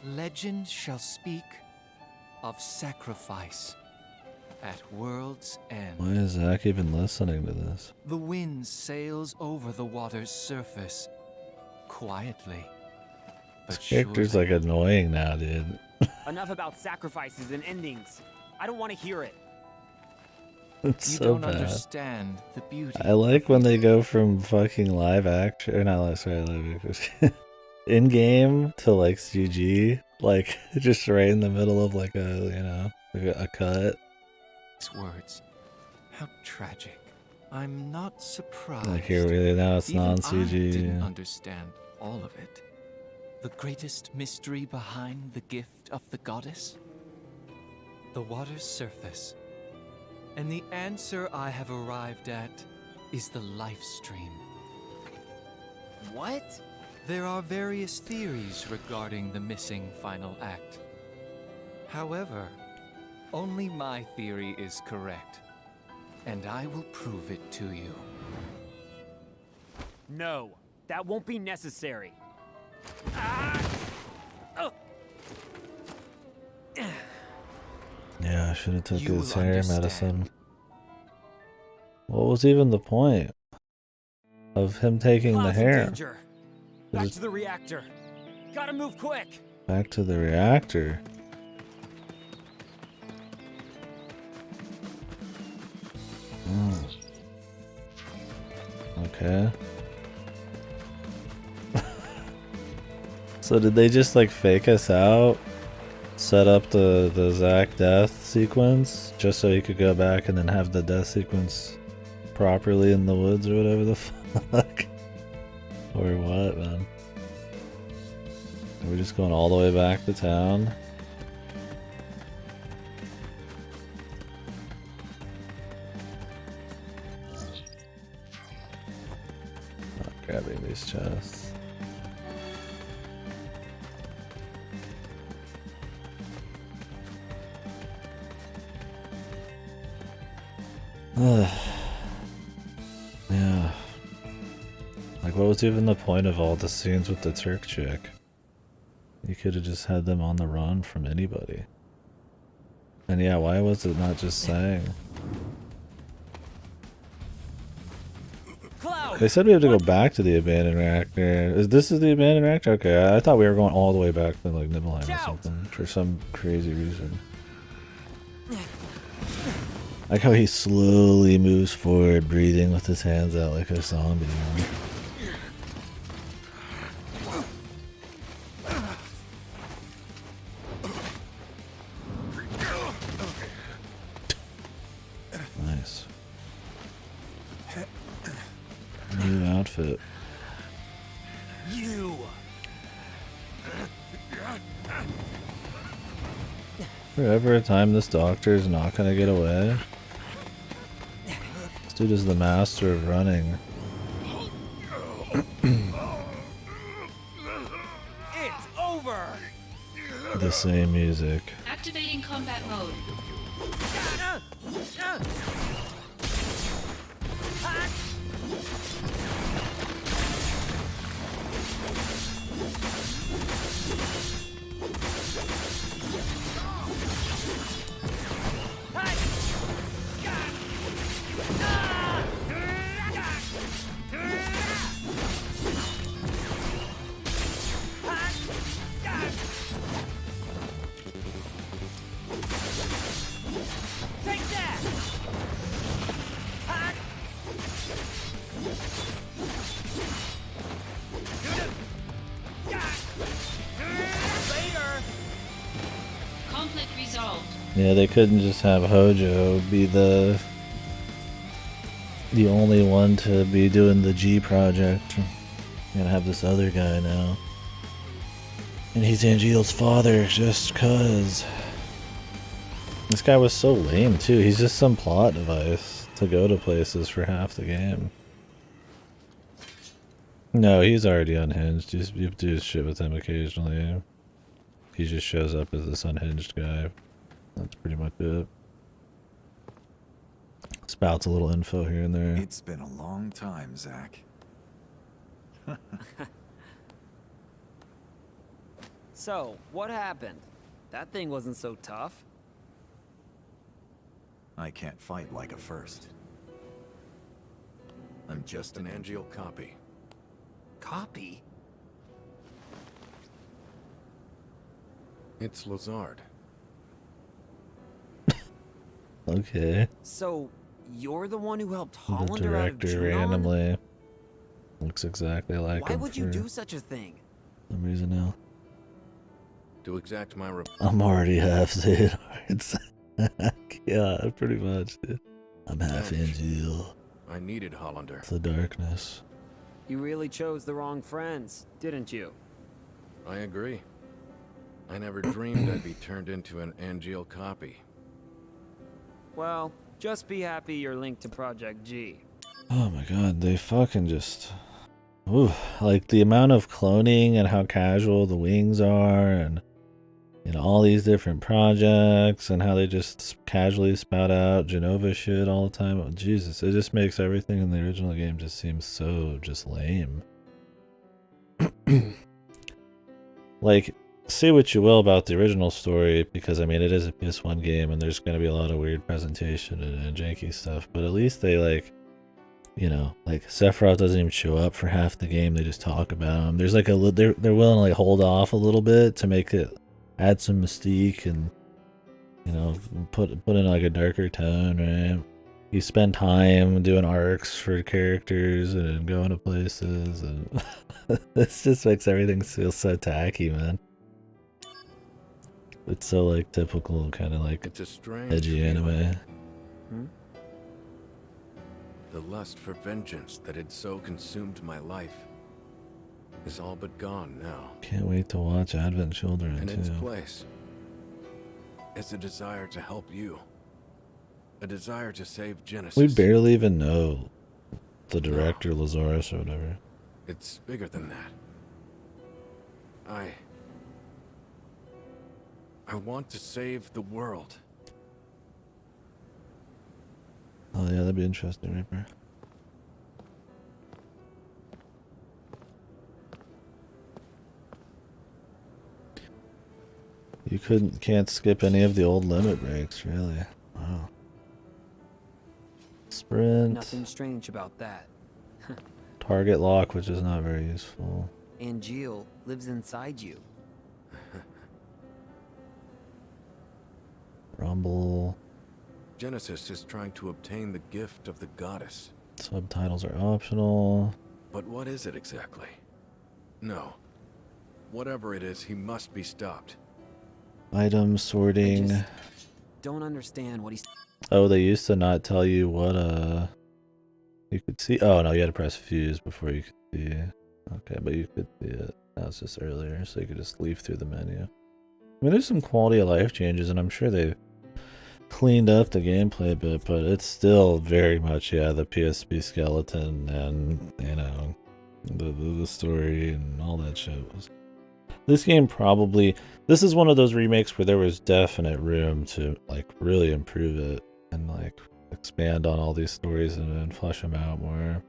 Legend shall speak of sacrifice at world's end. Why is Zach even listening to this? The wind sails over the water's surface quietly. This character's like annoying now, dude. Enough about sacrifices and endings. I don't want to hear it. It's You so don't bad. understand the beauty. I like when they go from fucking live action, or not, sorry, live action, in game to like CG, like just right in the middle of like a, you know, like a cut. These words, how tragic. I'm not surprised. Like here, really, now it's Even non-CG. I didn't understand all of it. The greatest mystery behind the gift of the goddess? The water's surface. And the answer I have arrived at is the life stream. What? There are various theories regarding the missing final act. However, only my theory is correct, and I will prove it to you. No, that won't be necessary. Ah! Oh. Yeah, I should have took You his will hair understand. medicine. What was even the point of him taking the Clouds of hair? danger. Back to the reactor. Gotta move quick. Back to the reactor. Oh. Okay. So did they just like fake us out? Set up the Zack death sequence just so he could go back and then have the death sequence properly in the woods or whatever the fuck? Or what, man? Are we just going all the way back to town? Not grabbing these chests. Yeah. Like, what was even the point of all the scenes with the Turk chick? You could have just had them on the run from anybody. And yeah, why was it not just saying? They said we have to go back to the abandoned reactor. This is the abandoned reactor? Okay, I thought we were going all the way back to like Nibelheim or something for some crazy reason. Like how he slowly moves forward, breathing with his hands out like a zombie. Nice. New outfit. You. Forever a time this doctor is not gonna get away. This dude is the master of running. It's over. The same music. Activating combat mode. Take that. Later. Conflict resolved. Yeah, they couldn't just have Hojo be the only one to be doing the G project. You're gonna have this other guy now. And he's Angeal's father just cuz. This guy was so lame too. He's just some plot device to go to places for half the game. No, he's already unhinged. You do shit with him occasionally. He just shows up as this unhinged guy. That's pretty much it. Spouts a little info here and there. It's been a long time, Zack. So, what happened? That thing wasn't so tough. I can't fight like a first. I'm just an Angeal copy. Copy? It's Lazard. Okay. So, you're the one who helped The Hollander out of director Junon? randomly looks exactly like Why him would you for do such a thing? some reason now. To exact my I'm already half Xehanort. Yeah, pretty much, dude. I'm half Angeal. I needed Hollander. It's the darkness. You really chose the wrong friends, didn't you? I agree. I never dreamed I'd be turned into an Angeal copy. Well, just be happy you're linked to Project G. Oh my god, they fucking just... Ooh, like the amount of cloning and how casual the wings are and you know, all these different projects and how they just casually spout out Genova shit all the time. Oh, Jesus, it just makes everything in the original game just seem so just lame. Like, say what you will about the original story, because I mean it is a PS1 game and there's going to be a lot of weird presentation and janky stuff, but at least they you know, like Sephiroth doesn't even show up for half the game. They just talk about him. There's like they're willing to like hold off a little bit to make it add some mystique and, you know, put in like a darker tone, right? You spend time doing arcs for characters and going to places, and this just makes everything feel so tacky, man. It's so like typical kind of like It's a strange edgy anime. The lust for vengeance that had so consumed my life is all but gone now. Can't wait to watch Advent Children In too. its place is a desire to help you. A desire to save Genesis. We barely even know the director, Lazarus or whatever. It's bigger than that. I want to save the world. Oh yeah, that'd be interesting, Reaper. You can't skip any of the old limit breaks, really. Wow. Sprint. Nothing strange about that. Target lock, which is not very useful. Angeal lives inside you. Rumble. Genesis is trying to obtain the gift of the goddess. Subtitles are optional. But what is it exactly? No. Whatever it is, he must be stopped. Item sorting. I just don't understand what he's... Oh, they used to not tell you what you could see. Oh no, you had to press fuse before you could see. Okay, but you could see it. That was just earlier, so you could just leaf through the menu. I mean, there's some quality of life changes, and I'm sure they cleaned up the gameplay a bit, but it's still very much, yeah, the PSP skeleton and, you know, the story and all that shit was... This game probably... This is one of those remakes where there was definite room to, like, really improve it and, like, expand on all these stories and flesh them out more.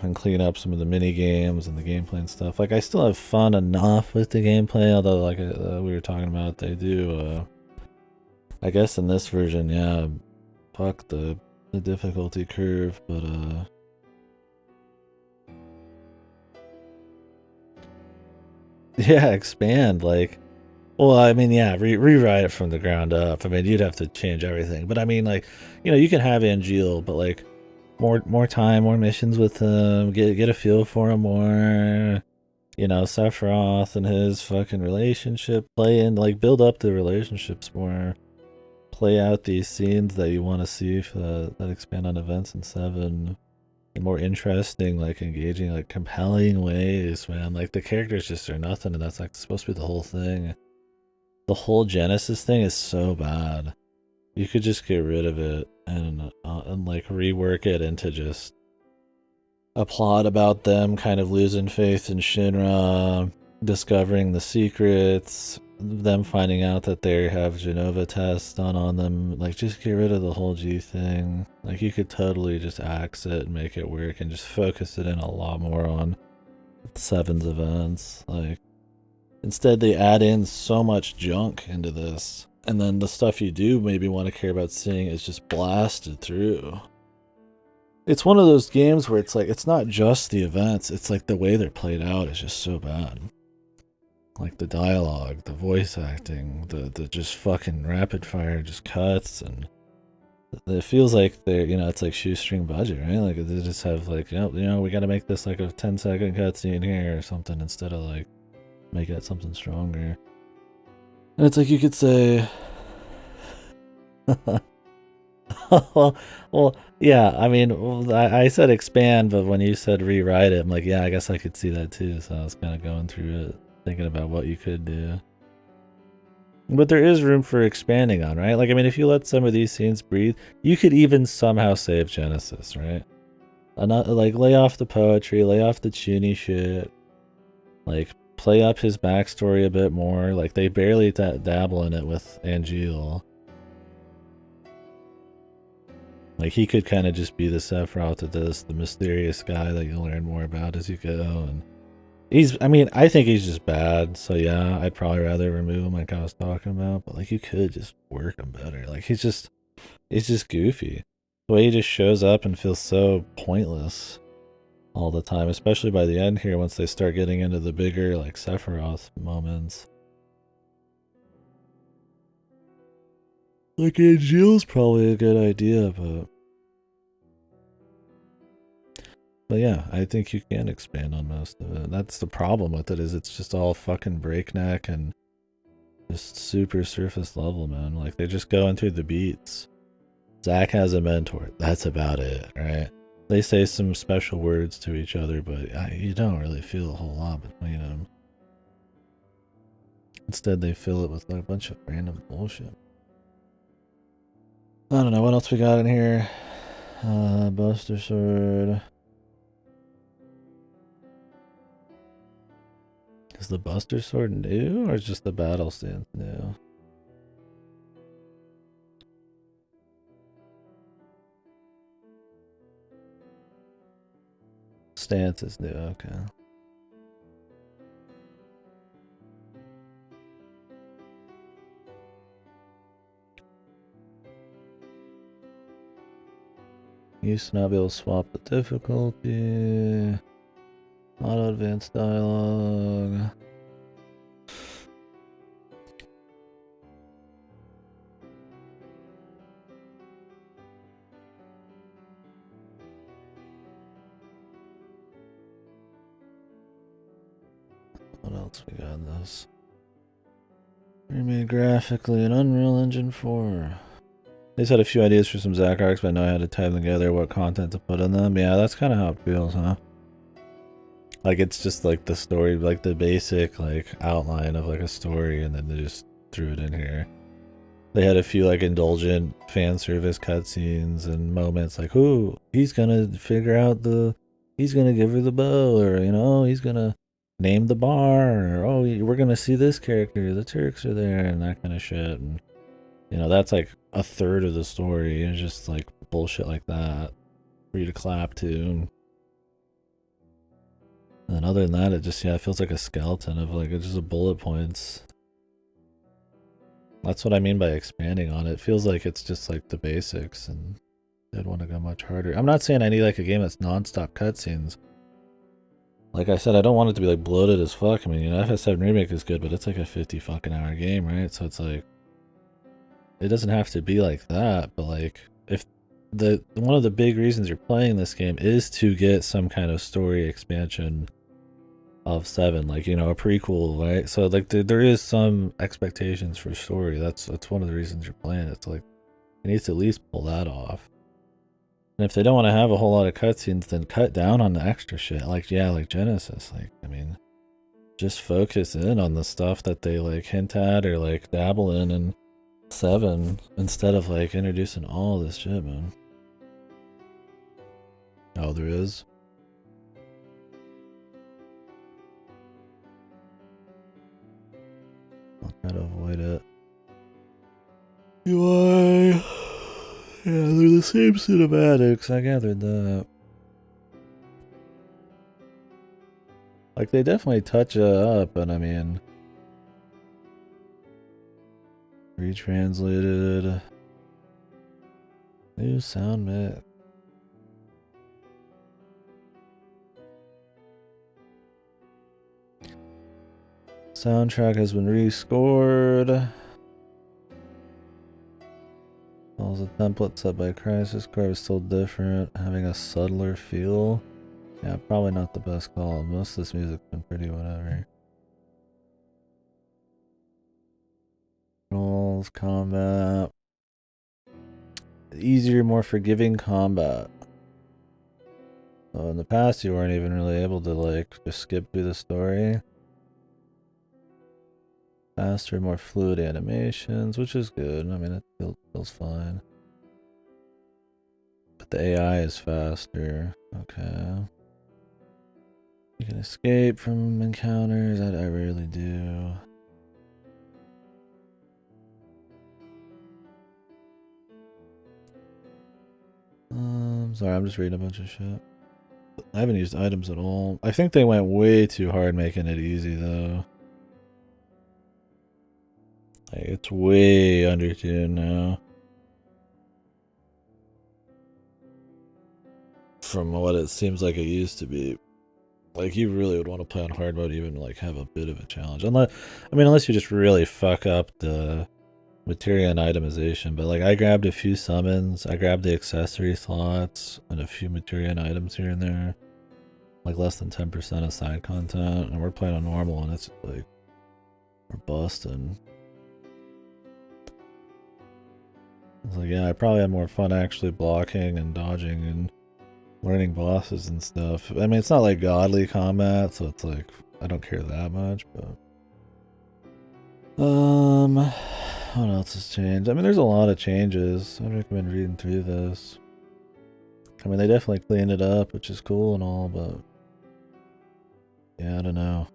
And clean up some of the mini games and the gameplay and stuff. Like, I still have fun enough with the gameplay, although, like we were talking about, they do, I guess in this version, yeah, fuck the difficulty curve, but, yeah, expand, like, well, I mean, yeah, rewrite it from the ground up. I mean, you'd have to change everything, but I mean, like, you know, you can have Angeal, but, like, more time, more missions with him, get a feel for him more, you know, Sephiroth and his fucking relationship, play in, like, build up the relationships more, play out these scenes that you want to see for that expand on events in 7 in more interesting, like, engaging, like, compelling ways, man. Like, the characters just are nothing, and that's, like, supposed to be the whole thing. The whole Genesis thing is so bad. You could just get rid of it and like rework it into just a plot about them kind of losing faith in Shinra, discovering the secrets, them finding out that they have Genova tests done on them. Like, just get rid of the whole G thing. Like, you could totally just axe it and make it work and just focus it in a lot more on 7's events. Like, instead they add in so much junk into this. And then the stuff you do maybe want to care about seeing is just blasted through. It's one of those games where it's like, it's not just the events, it's like the way they're played out is just so bad. Like the dialogue, the voice acting, the just fucking rapid fire just cuts, and it feels like they're, you know, it's like shoestring budget, right? Like they just have like, you know, we gotta make this like a 10-second cutscene here or something instead of like making it something stronger. And it's like you could say, well, yeah, I mean, I said expand, but when you said rewrite it, I'm like, yeah, I guess I could see that too. So I was kind of going through it, thinking about what you could do. But there is room for expanding on, right? Like, I mean, if you let some of these scenes breathe, you could even somehow save Genesis, right? Not, like, lay off the poetry, lay off the chuny shit, like, play up his backstory a bit more. Like, they barely dabble in it with Angeal. Like, he could kind of just be the Sephiroth of this, the mysterious guy that you learn more about as you go. And I mean, I think he's just bad. So yeah, I'd probably rather remove him like I was talking about. But like, you could just work him better. Like, he's just goofy. The way he just shows up and feels so pointless all the time, especially by the end here once they start getting into the bigger like Sephiroth moments. Like Angeal's probably a good idea, but yeah, I think you can expand on most of it. That's the problem with it, is it's just all fucking breakneck and just super surface level, man. Like they just go in through the beats. Zack has a mentor. That's about it, right? They say some special words to each other, but you don't really feel a whole lot between them. Instead, they fill it with like a bunch of random bullshit. I don't know, what else we got in here? Buster Sword. Is the Buster Sword new, or is just the battle stance new? Stance is new, okay. Used to not be able to swap the difficulty. Auto advanced dialogue. What else we got in this? Remade graphically in Unreal Engine 4. They just had a few ideas for some Zack arcs, but I know how to tie them together, what content to put in them. Yeah, that's kind of how it feels, huh? Like it's just like the story, like the basic like outline of like a story, and then they just threw it in here. They had a few like indulgent fan service cutscenes and moments like, ooh, he's gonna figure out he's gonna give her the bow, or you know, he's gonna name the bar, or oh, we're gonna see this character, the Turks are there, and that kind of shit. And you know, that's like a third of the story. It's just like bullshit like that for you to clap to. And other than that, it just, yeah, it feels like a skeleton of like, it's just a bullet points. That's what I mean by expanding on it. It feels like it's just like the basics, and they'd want to go much harder. I'm not saying I need like a game that's non-stop cutscenes. Like I said, I don't want it to be like bloated as fuck. I mean, you know, FS7 Remake is good, but it's like a 50 fucking hour game, right? So it's like, it doesn't have to be like that, but like, if one of the big reasons you're playing this game is to get some kind of story expansion of 7, like, you know, a prequel, right? So like there is some expectations for story. That's one of the reasons you're playing. It's like it needs to at least pull that off. And if they don't want to have a whole lot of cutscenes, then cut down on the extra shit. Like, yeah, like Genesis. Like, I mean, just focus in on the stuff that they like hint at or like dabble in 7, instead of like introducing all this shit, man. Oh, there is. I'll try to avoid it. UI. Yeah, they're the same cinematics. I gathered that. Like, they definitely touch it up, but I mean, retranslated. New sound mix. Soundtrack has been rescored. All the template set by Crisis Core is still different, having a subtler feel. Yeah, probably not the best call. Most of this music's been pretty whatever. Controls, combat. Easier, more forgiving combat. So in the past, you weren't even really able to like just skip through the story. Faster, more fluid animations, which is good. I mean, it feels fine. But the AI is faster. Okay. You can escape from encounters. I rarely do. Sorry, I'm just reading a bunch of shit. I haven't used items at all. I think they went way too hard making it easy, though. Like, it's way undertuned now. from what it seems like it used to be. Like, you really would want to play on hard mode, even like have a bit of a challenge. Unless you just really fuck up the materia and itemization. But like, I grabbed a few summons, I grabbed the accessory slots, and a few materia and items here and there. Like less than 10% of side content, and we're playing on normal, and it's like we're busting. It's like, yeah, I probably had more fun actually blocking and dodging and learning bosses and stuff. I mean, it's not like godly combat, so it's like I don't care that much, but what else has changed? I mean, there's a lot of changes. I recommend reading through this. I mean, they definitely cleaned it up, which is cool and all, but yeah, I don't know.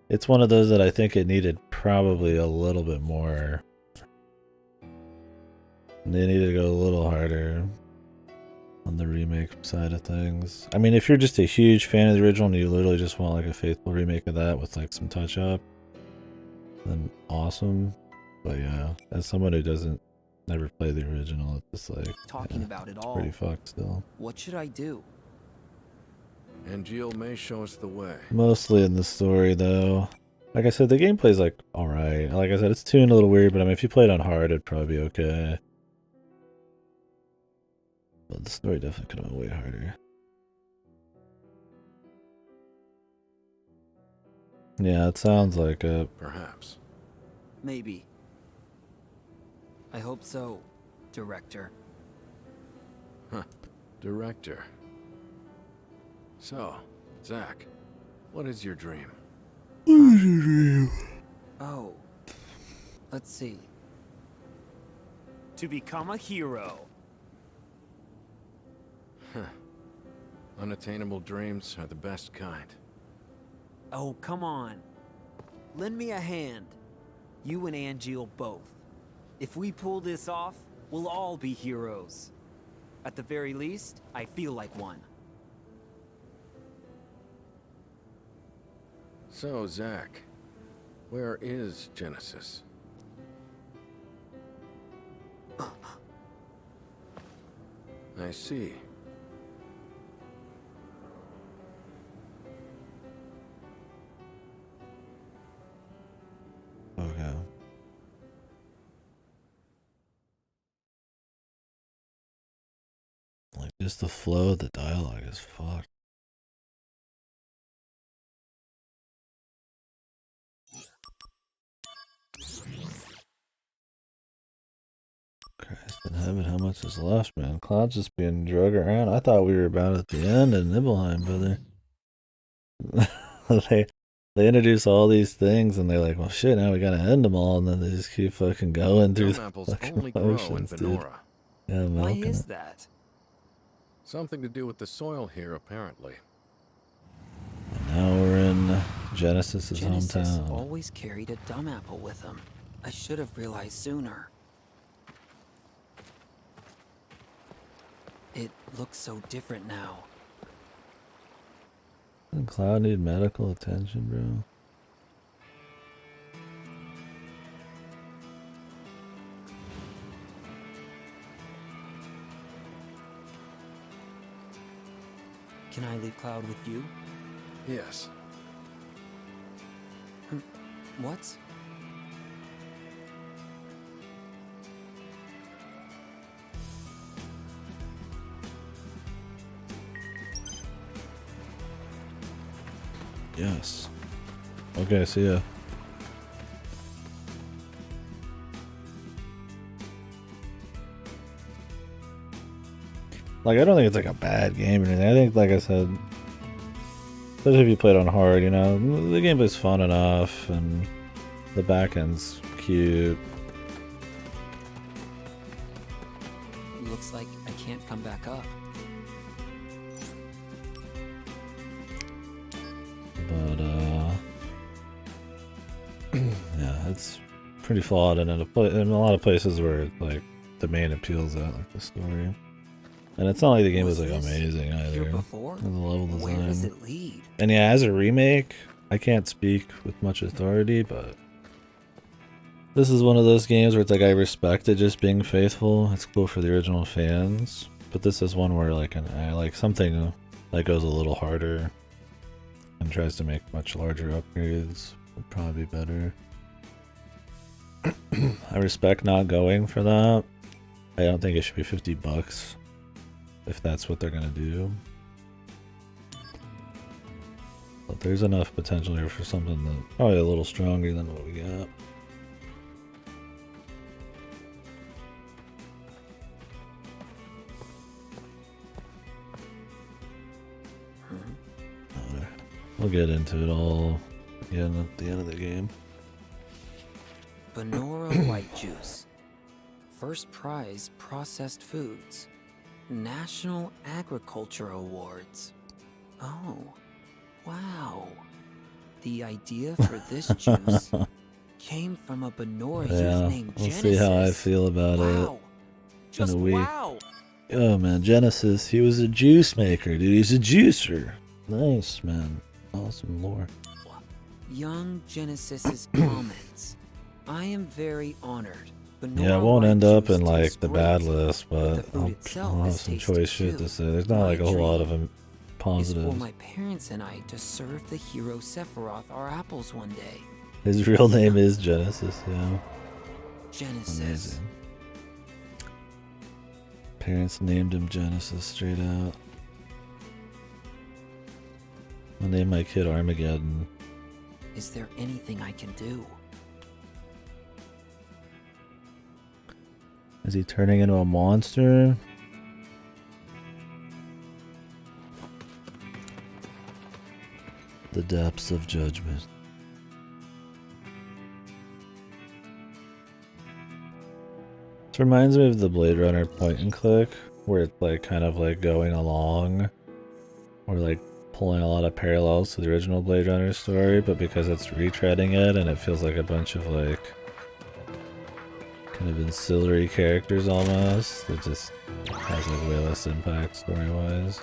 It's one of those that I think it needed probably a little bit more. They need to go a little harder on the remake side of things. I mean, if you're just a huge fan of the original and you literally just want like a faithful remake of that with like some touch up, then awesome. But yeah, as someone who doesn't never play the original, it's just like talking about it all. Pretty fucked still. What should I do? Angeal may show us the way. Mostly in the story though. Like I said, the gameplay's like alright. Like I said, it's tuned a little weird, but I mean, if you play it on hard, it'd probably be okay. But the story definitely could have been way harder. Yeah, it sounds like it. Perhaps. Maybe. I hope so, Director. Huh. Director. So, Zach, what is your dream? What is your dream? Oh. Let's see. To become a hero. Huh. Unattainable dreams are the best kind. Oh, come on. Lend me a hand. You and Angeal both. If we pull this off, we'll all be heroes. At the very least, I feel like one. So, Zach, where is Genesis? I see. Okay. Like, just the flow of the dialogue is fucked. Christ in heaven, how much is left, man? Cloud's just being drug around. I thought we were about at the end in Nibelheim, brother. They introduce all these things, and they're like, well, shit, now we gotta end them all, and then they just keep fucking going through the apples fucking only grow in motions, dude. Venora. Yeah, Why milking is it. that? Something to do with the soil here, apparently. And now we're in Genesis's Genesis hometown. always carried a dumb apple with him. I should have realized sooner. It looks so different now. Doesn't Cloud need medical attention, bro? Can I leave Cloud with you? Yes. What? Yes. Okay, see ya. Like, I don't think it's like a bad game or anything. I think, like I said, especially if you play it on hard, you know, the gameplay's fun enough, and the back end's cute. Looks like I can't come back up. But, yeah, it's pretty flawed, and in a lot of places where, like, the main appeals at, like, the story. And it's not like the game was like amazing either. The level design. Where does it lead? And yeah, as a remake, I can't speak with much authority, but this is one of those games where it's like I respect it just being faithful. It's cool for the original fans. But this is one where like like something that goes a little harder and tries to make much larger upgrades would probably be better. I respect not going for that. I don't think it should be $50 if that's what they're gonna do. But there's enough potential here for something that's probably a little stronger than what we got. We'll get into it all again at the end of the game. Benora White Juice. First prize processed foods. National Agriculture Awards. Oh, wow. The idea for this juice came from a Benora youth named we'll Genesis. see how I feel about it in a week. Wow. Oh man, Genesis, he was a juice maker, dude. He's a juicer. Nice, man. Awesome lore. Young Genesis's comments. I am very honored. Yeah, it won't end up in like the bad list, but I'll have some choice shit to say. There's not like a whole lot of them positives. For my parents and I to serve the hero Sephiroth our apples one day. His real name is Genesis, yeah. Genesis. Amazing. Parents named him Genesis straight out. I'll name my kid Armageddon. Is there anything I can do? Is he turning into a monster? The depths of judgment. This reminds me of the Blade Runner point and click, where it's like kind of like going along, or like pulling a lot of parallels to the original Blade Runner story, but because it's retreading it and it feels like a bunch of like kind of ancillary characters almost, it just has like way less impact story-wise.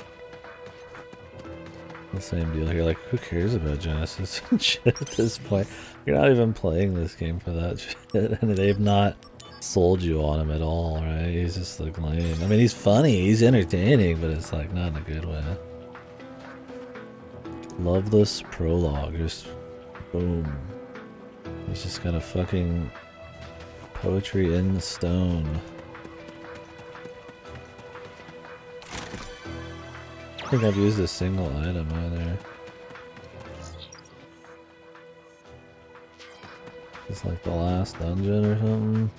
The same deal here, like who cares about Genesis and shit at this point? You're not even playing this game for that shit, and they've not sold you on him at all, right? He's just like lame. I mean, he's funny, he's entertaining, but it's like not in a good way. Loveless prologue, just boom. He's just got a fucking poetry in stone. I don't think I've used a single item either. It's like the last dungeon or something.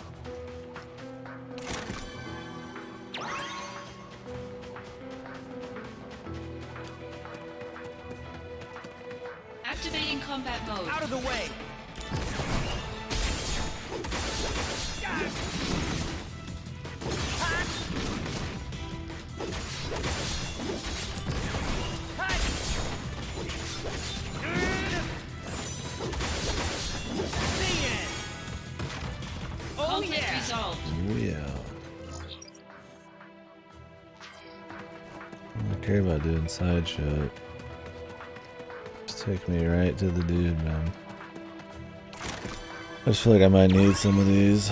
Activating combat mode. Out of the way! Conflict resolved. Oh yeah. I don't care about doing side shit. Just take me right to the dude, man. I just feel like I might need some of these.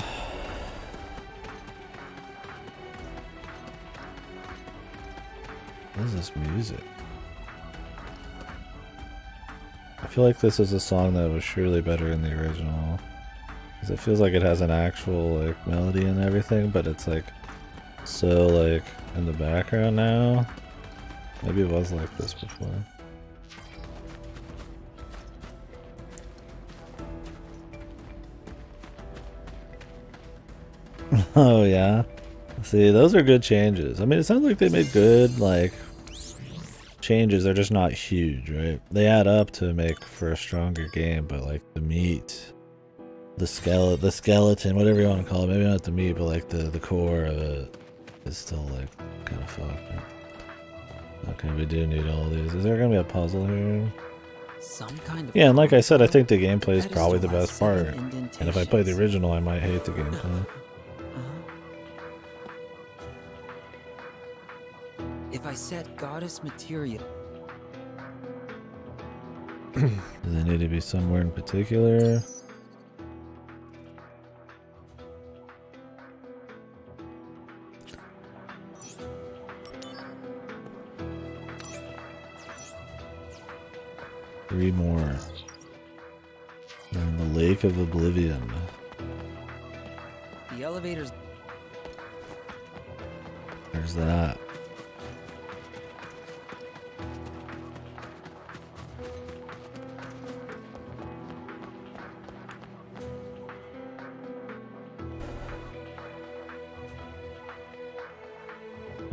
What is this music? I feel like this is a song that was surely better in the original. Because it feels like it has an actual like melody and everything, but it's like so like in the background now. Maybe it was like this before. Oh yeah. See, those are good changes. I mean, it sounds like they made good like changes. They're just not huge, right? They add up to make for a stronger game, but like the meat, the skeleton, whatever you want to call it, maybe not the meat, but like the core of it is still like kind of fucked. Okay, we do need all these. Is there gonna be a puzzle here? Some kind of Yeah, and like I said, I think the gameplay is probably the best part. And if I play the original, I might hate the gameplay. If I set goddess material. Do they need to be somewhere in particular? 3 more. And the Lake of Oblivion. The elevator's... There's that.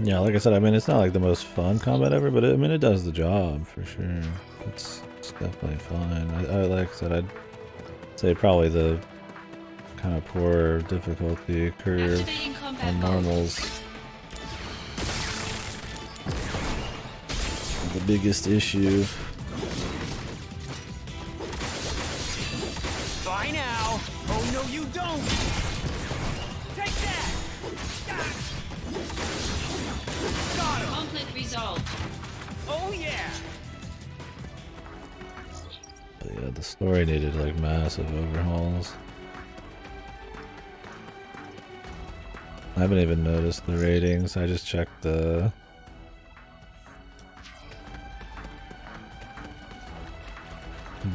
Yeah, like I said, I mean, it's not like the most fun combat ever, but I mean, it does the job for sure. It's definitely fine. I like I said, I'd say probably the kind of poor difficulty curve on normals. The biggest issue. Bye now! Oh no, you don't! Take that! Got him! Conflict resolved. Oh yeah! But yeah, the story needed like massive overhauls. I haven't even noticed the ratings. I just checked the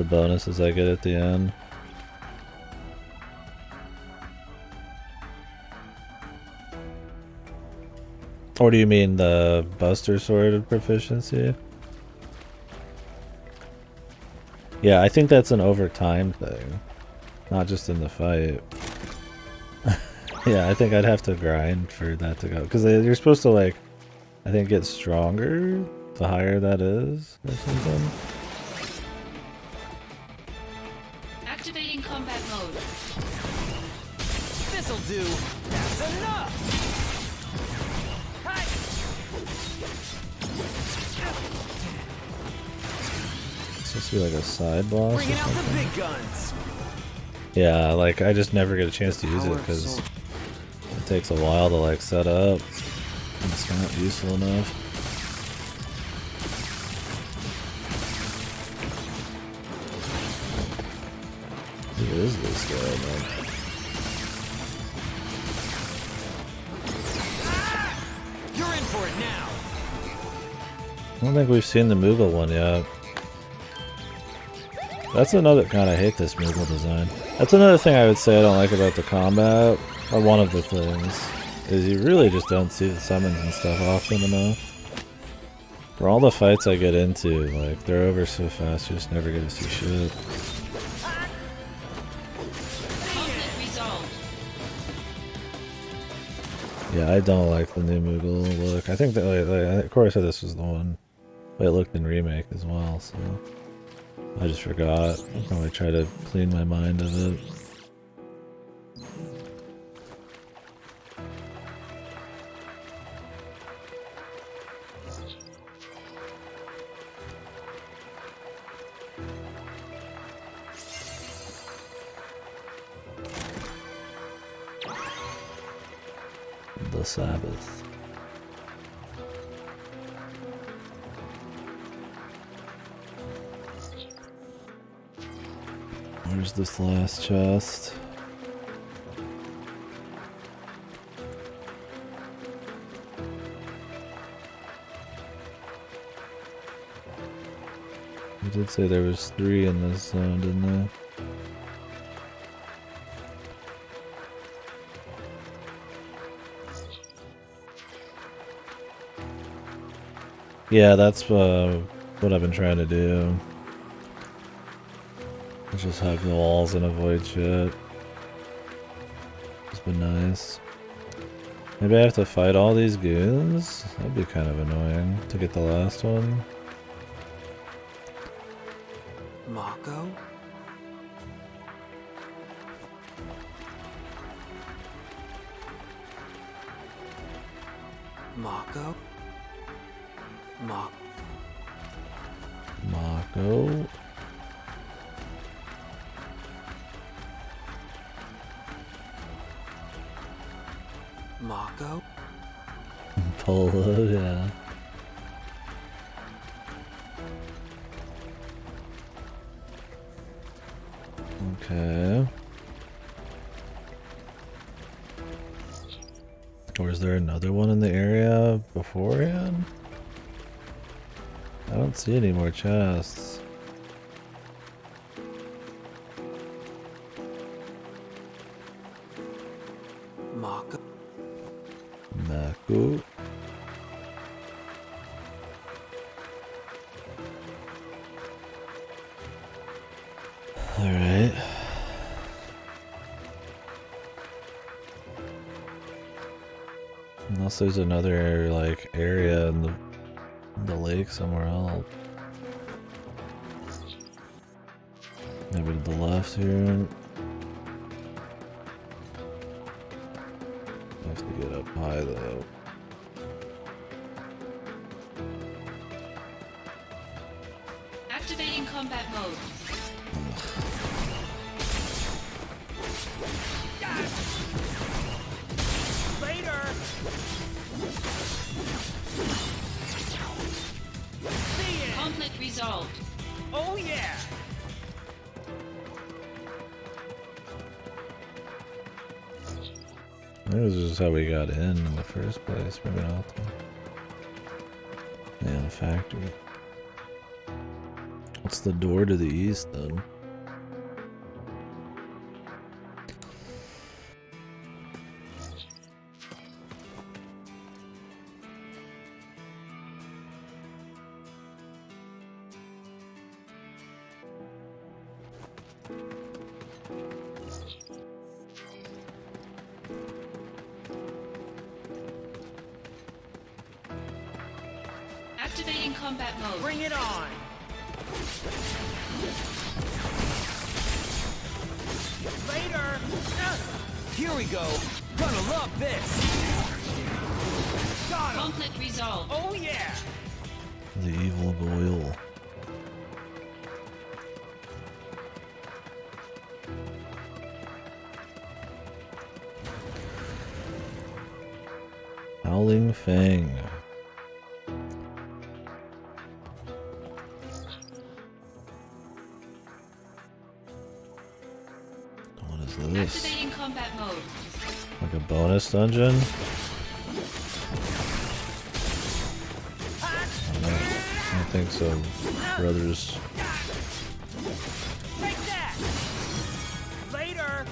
bonuses I get at the end. Or do you mean the Buster Sword proficiency? Yeah, I think that's an over time thing, not just in the fight. Yeah, I think I'd have to grind for that to go, because you're supposed to, like, I think get stronger the higher that is or something. Activating combat mode. This'll do! That's enough! It's supposed to be like a side boss or Bringing out the something. big guns! Yeah, like I just never get a chance to use it because it takes a while to like set up. It's not useful enough. Who is this guy, man? You're in for it now! I don't think we've seen the Moogle one yet. That's another God, I hate this Moogle design. That's another thing I would say I don't like about the combat, or one of the things, is you really just don't see the summons and stuff often enough. For all the fights I get into, like, they're over so fast, you just never get to see shit. Conflict resolved. Yeah, I don't like the new Moogle look. I think that, of course, this was the one, but it looked in Remake as well, so I just forgot. I'll probably try to clean my mind of it. The Sabbath. Where's this last chest? You did say there was 3 in this zone, didn't there? Yeah, that's what I've been trying to do. Just hug the walls and avoid shit. It's been nice. Maybe I have to fight all these goons? That'd be kind of annoying to get the last one. Mako? Mako? Mako? Mako? Polo, yeah. Okay. Or is there another one in the area beforehand? I don't see any more chests. Alright. Unless there's another like area in the lake somewhere else. Maybe to the left here. I have to get up high though. Activating combat mode. Later! Conflict resolved. Oh yeah! That was just how we got in the first place. Maybe not. Yeah, the factory. What's the door to the east then? Activating combat mode. Bring it on! Later! Here we go! Gonna love this! Got him! Conflict resolved. Oh yeah! The evil Goyle. Howling Fang. What is this? Activating combat mode. Like a bonus dungeon? I don't think so, brothers. Take that! Later!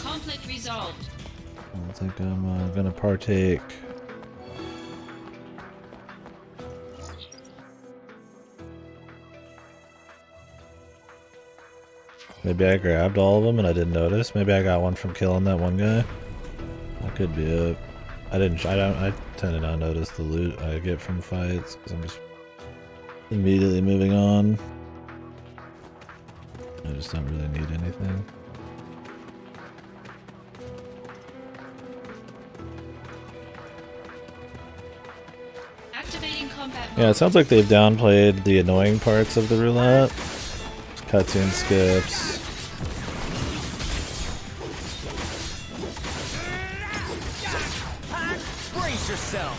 Conflict resolved. I don't think I'm gonna partake. Maybe I grabbed all of them and I didn't notice. Maybe I got one from killing that one guy. That could be it. I tend to not notice the loot I get from fights because I'm just immediately moving on. I just don't really need anything. Activating combat mode. Yeah, it sounds like they've downplayed the annoying parts of the roulette. Cutscene skips. Brace yourself!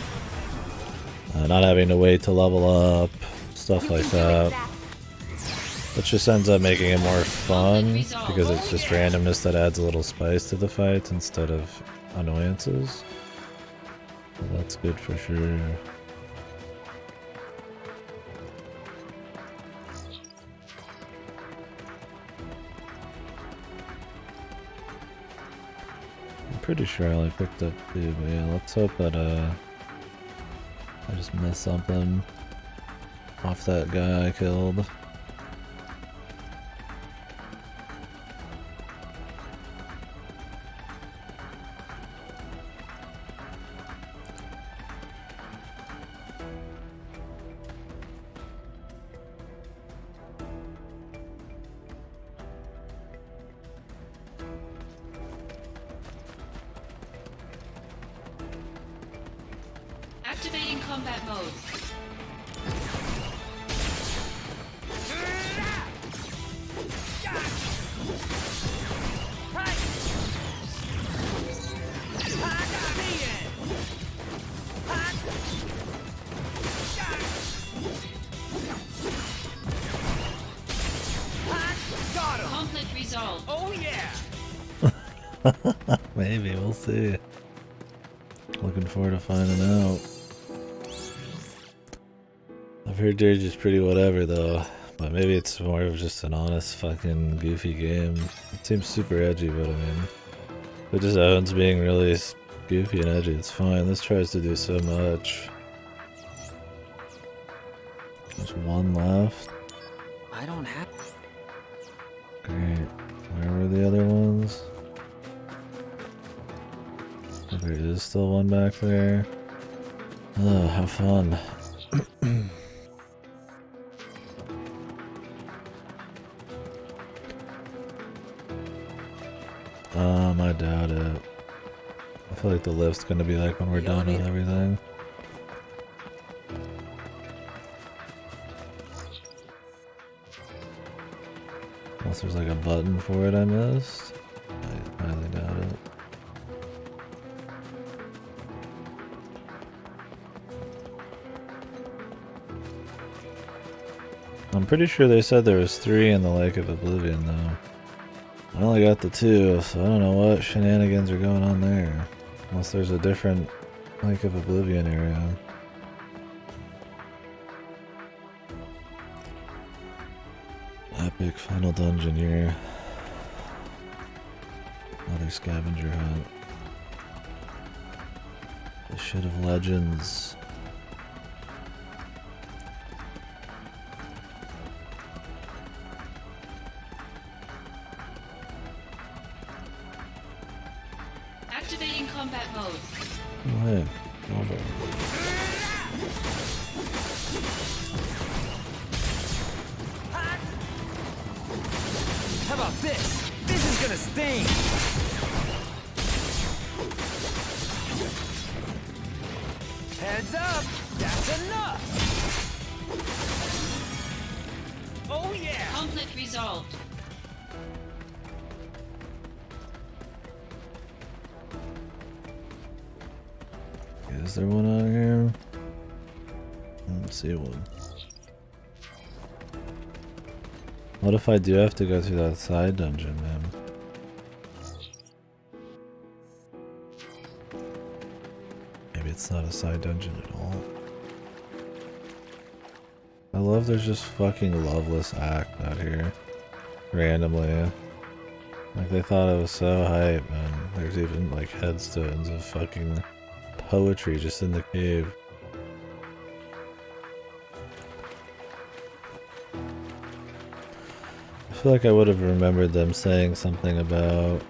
Not having to wait to level up, stuff like that. Which just ends up making it more fun, because it's just randomness that adds a little spice to the fights instead of annoyances. So that's good for sure. I'm pretty sure I only picked up 2, but yeah, let's hope that I just missed something off that guy I killed. Activating combat mode. Conflict resolved. Oh yeah! Maybe, we'll see. Looking forward to finding out. I've heard they're just pretty whatever though, but maybe it's more of just an honest fucking goofy game. It seems super edgy, but I mean, it just owns being really goofy and edgy. It's fine. This tries to do so much. There's one left. I don't have. Great. Where were the other ones? There is still one back there. Oh, how fun. I doubt it. I feel like the lift's gonna be like when we're done with everything. Unless there's like a button for it I missed. I highly doubt it. I'm pretty sure they said there was 3 in the Lake of Oblivion though. I only got the 2, so I don't know what shenanigans are going on there. Unless there's a different Lake of Oblivion area. Epic final dungeon here. Another scavenger hunt. The shit of legends. Activating combat mode. Oh, hey. Hold on. How about this? This is gonna sting! Heads up! That's enough! Oh yeah! Conflict resolved. Is there one out here? I don't see one. What if I do have to go through that side dungeon, man? Maybe it's not a side dungeon at all. I love there's just fucking Loveless Act out here. Randomly. Like they thought it was so hype, man. There's even like headstones of fucking poetry just in the cave. I feel like I would have remembered them saying something about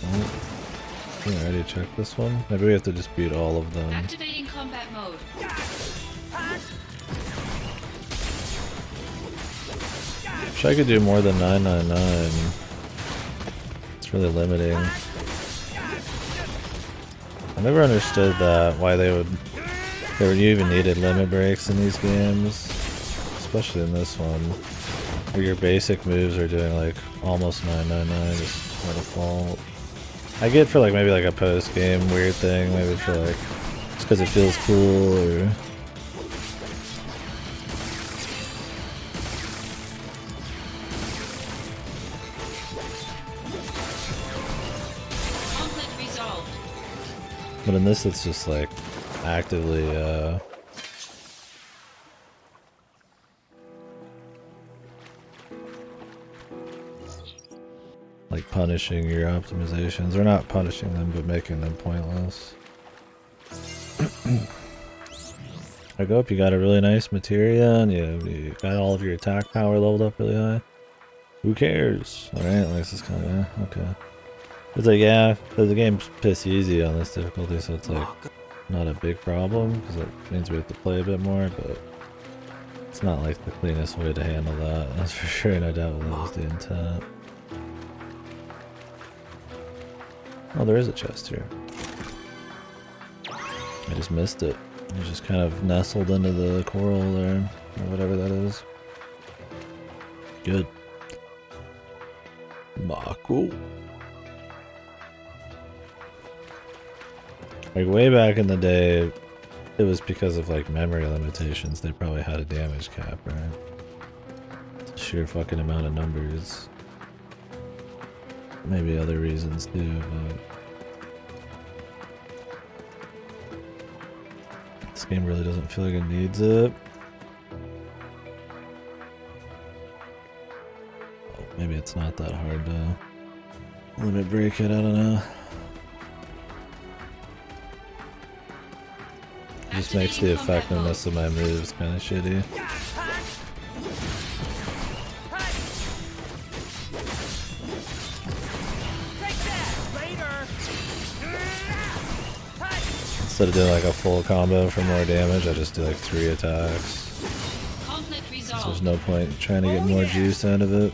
I already checked this one. Maybe we have to just beat all of them. Activating combat mode. Wish I could do more than 999. It's really limiting. I never understood that, why you even needed limit breaks in these games. Especially in this one. Where your basic moves are doing like almost 999 just by default. I get for like maybe like a post game weird thing, maybe for like just because it feels cool or Conflict resolved. but in this it's just like actively like punishing your optimizations, or not punishing them but making them pointless. I go up, you got a really nice materia and you got all of your attack power leveled up really high. Who cares? Alright, like this is kinda okay. It's like, yeah, the game's piss easy on this difficulty, so it's like not a big problem because it means we have to play a bit more, but it's not like the cleanest way to handle that, that's for sure, and I doubt that was the intent. Oh, there is a chest here. I just missed it. It just kind of nestled into the coral there, or whatever that is. Good. Cool. Like way back in the day, it was because of like memory limitations. They probably had a damage cap, right? Sheer fucking amount of numbers. Maybe other reasons too, but this game really doesn't feel like it needs it. Oh, maybe it's not that hard to limit break it, I don't know. just makes the effectiveness of my moves kind of shitty. Instead of doing like a full combo for more damage, I just do like 3 attacks. So there's no point trying to get more juice out of it.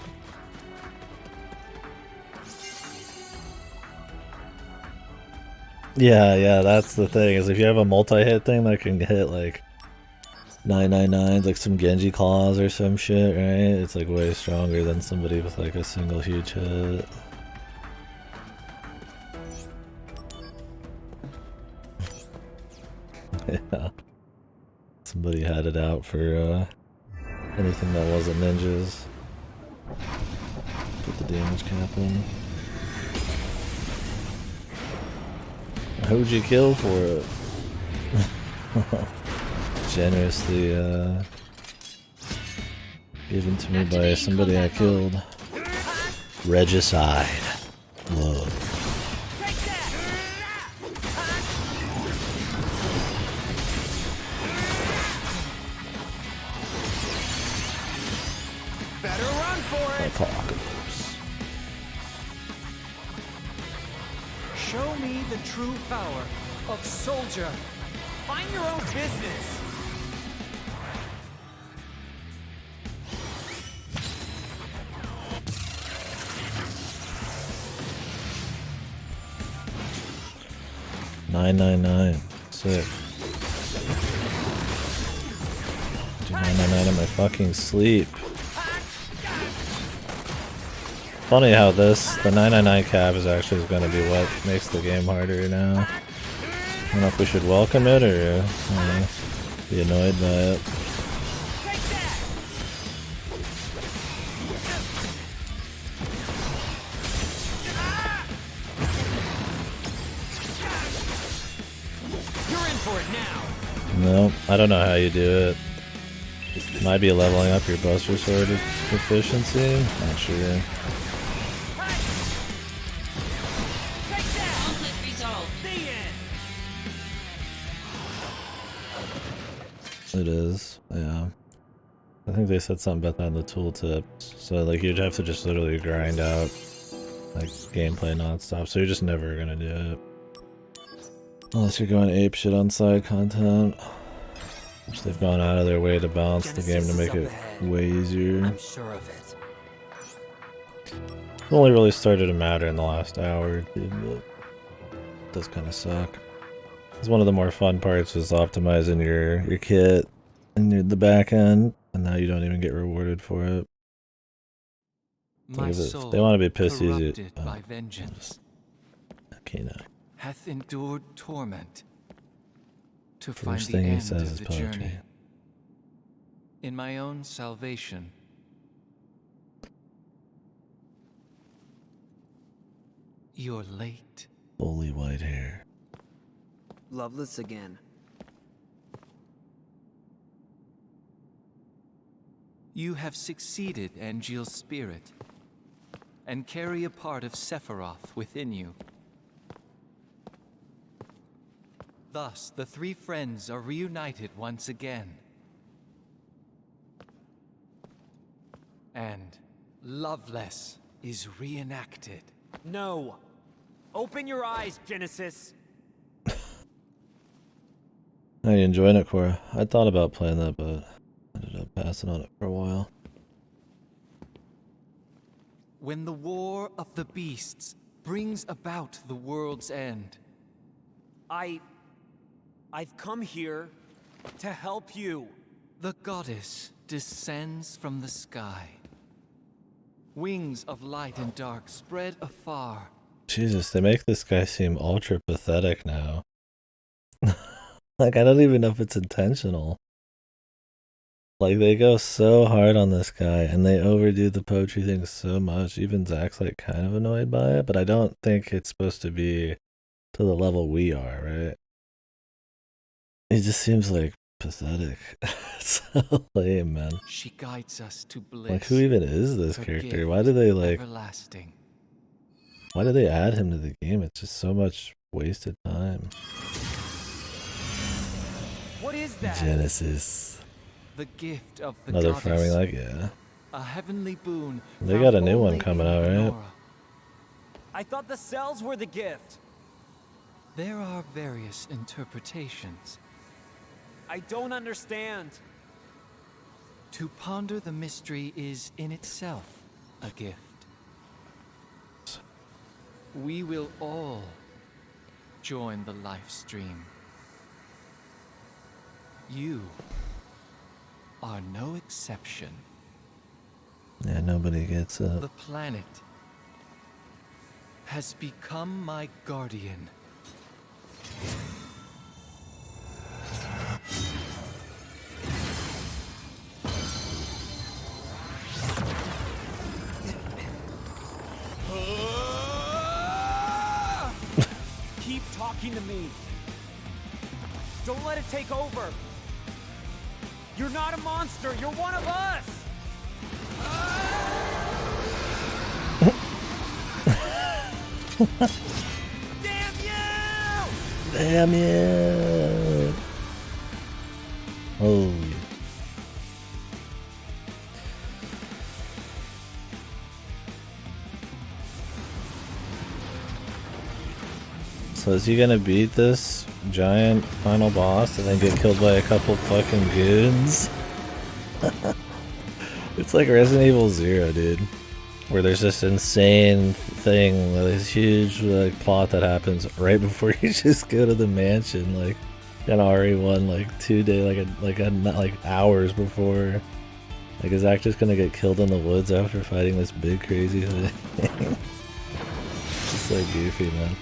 Yeah, that's the thing, is if you have a multi-hit thing that can hit like 999s, like some Genji claws or some shit, right? It's like way stronger than somebody with like a single huge hit. Yeah. Somebody had it out for anything that wasn't ninjas. Put the damage cap in. Who'd you kill for it? Generously given to me by somebody I killed. Regicide. Love. Better run for it. Apocalypse. Show me the true power of soldier. Find your own business. $9.99. Sick. Do $9.99 in my fucking sleep. Funny how the $9.99 cap is actually going to be what makes the game harder now. I don't know if we should welcome it or be annoyed by it. You're in for it now. No, I don't know how you do it. Might be leveling up your Buster Sword efficiency? Not sure. It is, yeah. I think they said something about that in the tooltips. So like you'd have to just literally grind out like gameplay nonstop, so you're just never gonna do it. Unless you're going apeshit on side content. Which they've gone out of their way to balance the game to make it way easier. I'm sure of it. It only really started to matter in the last hour, dude, but it does kind of suck. It's one of the more fun parts was optimizing your kit and the back end, and now you don't even get rewarded for it. My If soul, they want to be pissy, corrupted by vengeance, okay, now. hath endured torment to First find the thing he end says of is the poetry. journey. In my own salvation, you're late. Fully white hair. Loveless again. You have succeeded, Angeal's spirit, and carry a part of Sephiroth within you. Thus, the three friends are reunited once again. And Loveless is reenacted. No. Open your eyes, Genesis. How you enjoying it, Cora? I thought about playing that, but ended up passing on it for a while. When the war of the beasts brings about the world's end, I've come here to help you. the goddess descends from the sky. Wings of light and dark spread afar. Jesus, they make this guy seem ultra pathetic now. Like, I don't even know if it's intentional. Like, they go so hard on this guy, and they overdo the poetry thing so much. Even Zach's, like, kind of annoyed by it, but I don't think it's supposed to be to the level we are, right? It just seems, like, pathetic. It's so lame, man. She guides us to bliss. Like, who even is this her character? gift Why do they, like... everlasting. Why do they add him to the game? It's just so much wasted time. What is that? Genesis. The gift of the Another goddess. farming like, yeah. A heavenly boon. They got a new one only coming in out, right? Nora. I thought the cells were the gift. There are various interpretations. I don't understand. To ponder the mystery is in itself a gift. We will all join the life stream. You are no exception. Yeah, nobody gets it. The planet has become my guardian. Keep talking to me. Don't let it take over. You're not a monster. You're one of us. Damn you! Damn you! Holy. So is he gonna beat this giant final boss and then get killed by a couple fucking goons? It's like Resident Evil 0, dude. Where there's this insane thing, this huge like plot that happens right before you just go to the mansion, like an RE1, like 2 day, like hours before. Like, is Zach just gonna get killed in the woods after fighting this big crazy thing? It's like goofy, man.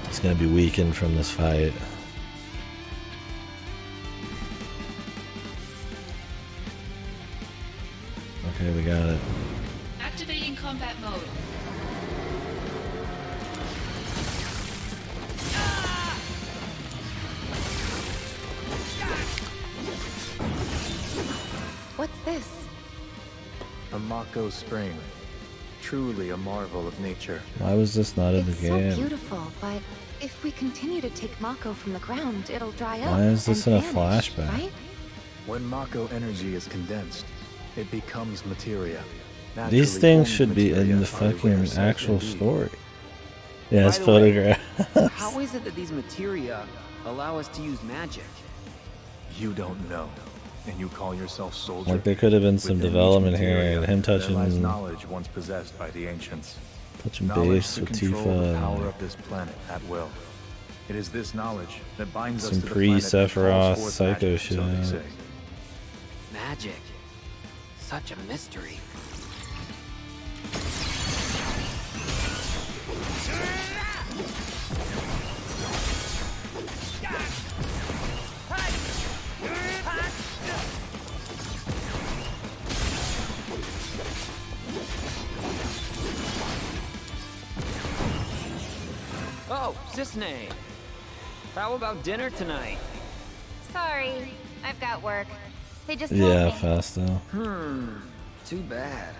He's gonna be weakened from this fight. Okay, we got it. Activating combat mode. What's this? A Mako spring. Truly a marvel of nature. Why was this not in the It's game? so beautiful, but if we continue to take Mako from the ground, it'll dry up. Why is this in and a vanish, flashback? Right? When Mako energy is condensed, it becomes materia. These Naturally things formed should be in materia the are a fucking rare sight actual indeed. story. Yeah, it's By the way, photographs. How is it that these materia allow us to use magic? You don't know, and you call yourself soldier. Like, there could have been some Within each development here, materia, and him there lies touching knowledge once possessed by the ancients. Touching Knowledge base to with control the Tifa. power of this planet at will. It is this knowledge that binds Some us to the planet and calls pre-Sephiroth forth psycho magic, so they shit. say. Magic. Such a mystery. Oh, Cisne. How about dinner tonight? Sorry, I've got work. They just Yeah, told me. fast though. Too bad.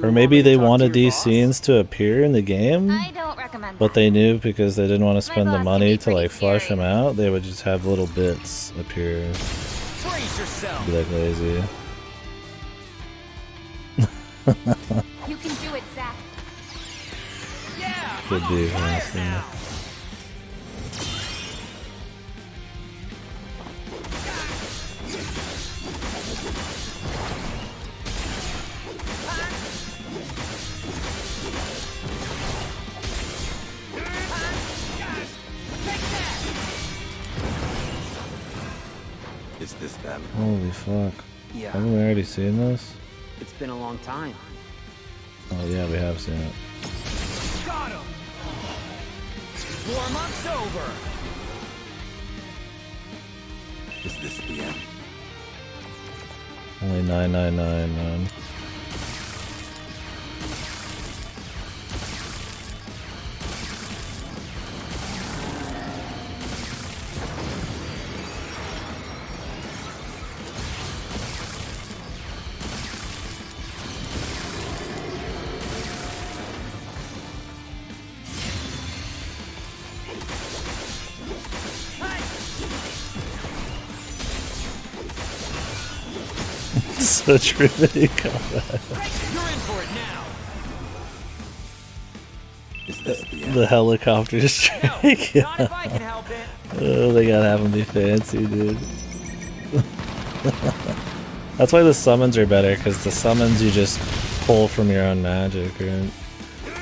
Or maybe they wanted these scenes to appear in the game, I don't recommend but they knew because they didn't want to My spend the boss can money be to like pretty flush them out, they would just have little bits appear. Brace yourself. Be like lazy. You can do it, Zach. Yeah. Could be fast, yeah. Is this them? Holy fuck. Yeah. Haven't we already seen this? It's been a long time. Oh yeah, we have seen it. Got him. Warm-up's over. Is this the end? Only 999, man. Retributive combat. You're in for it now. Is this The helicopter strike. No, not if I can help it. Oh, they gotta have them be fancy, dude. That's why the summons are better, because the summons you just pull from your own magic, right?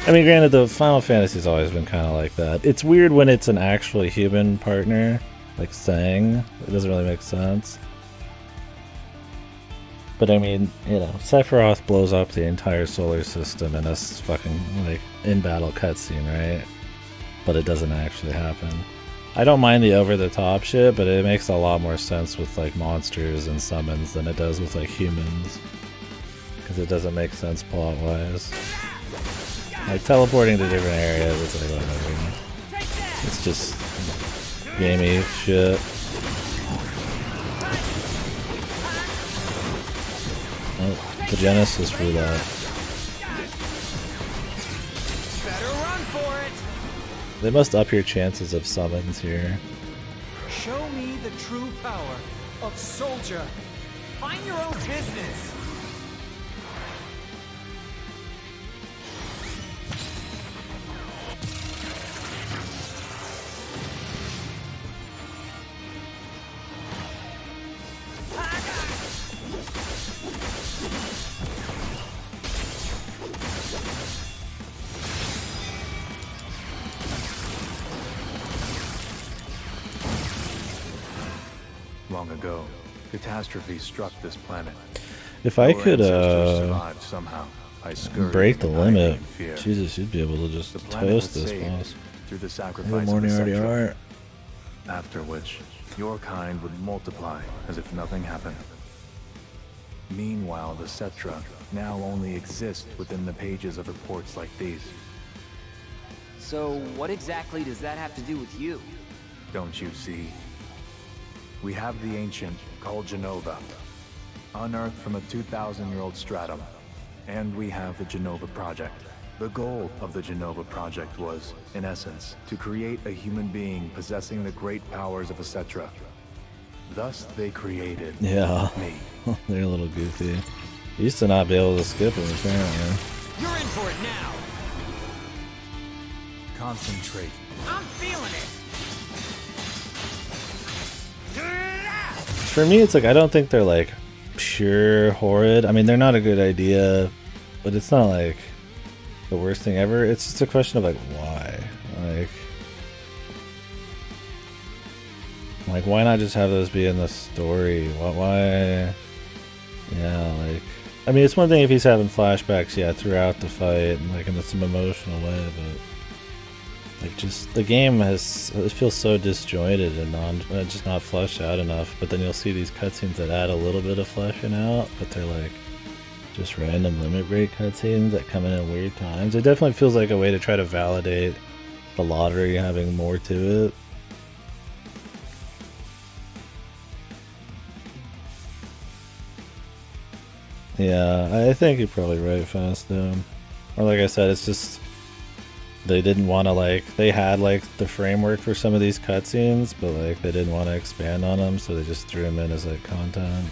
I mean, granted, the Final Fantasy's always been kind of like that. It's weird when it's an actual human partner, like Sang. It doesn't really make sense. But I mean, you know, Sephiroth blows up the entire solar system in a fucking, like, in-battle cutscene, right? But it doesn't actually happen. I don't mind the over-the-top shit, but it makes a lot more sense with, like, monsters and summons than it does with, like, humans. Because it doesn't make sense plot-wise. Like, teleporting to different areas, it's like, whatever. It's just gamey shit. Oh, the Genesis for that. Better run for it. They must up your chances of summons here. Show me the true power of Soldier. Mind your own business. Long ago, catastrophe struck this planet. If I Our could ancestors survived somehow by scurrying break the and hiding limit, in fear. Jesus, you'd be able to just The planet toast was this saved boss. through the Good sacrifice morning, of the already Cetra. are. After which, your kind would multiply as if nothing happened. Meanwhile, the Cetra now only exist within the pages of reports like these. So, what exactly does that have to do with you? Don't you see? We have the ancient called Genova, unearthed from a 2,000-year-old stratum. And we have the Genova Project. The goal of the Genova Project was, in essence, to create a human being possessing the great powers of a Cetra. Thus, they created Yeah, me. they're a little goofy. You used to not be able to skip them, apparently. You're in for it now. Concentrate. I'm feeling it. For me, it's like, I don't think they're like pure horrid. I mean, they're not a good idea, but it's not like the worst thing ever. It's just a question of like, why? Like why not just have those be in the story? Why? Yeah, like, I mean, it's one thing if he's having flashbacks, yeah, throughout the fight, and like in some emotional way, but like, just the game it feels so disjointed and just not fleshed out enough. But then you'll see these cutscenes that add a little bit of fleshing out, but they're like just random limit break cutscenes that come in at weird times. It definitely feels like a way to try to validate the lottery having more to it. Yeah, I think you're probably right, Fast, though. Or like I said, it's just they didn't want to, like, they had like the framework for some of these cutscenes, but like they didn't want to expand on them, so they just threw them in as like content.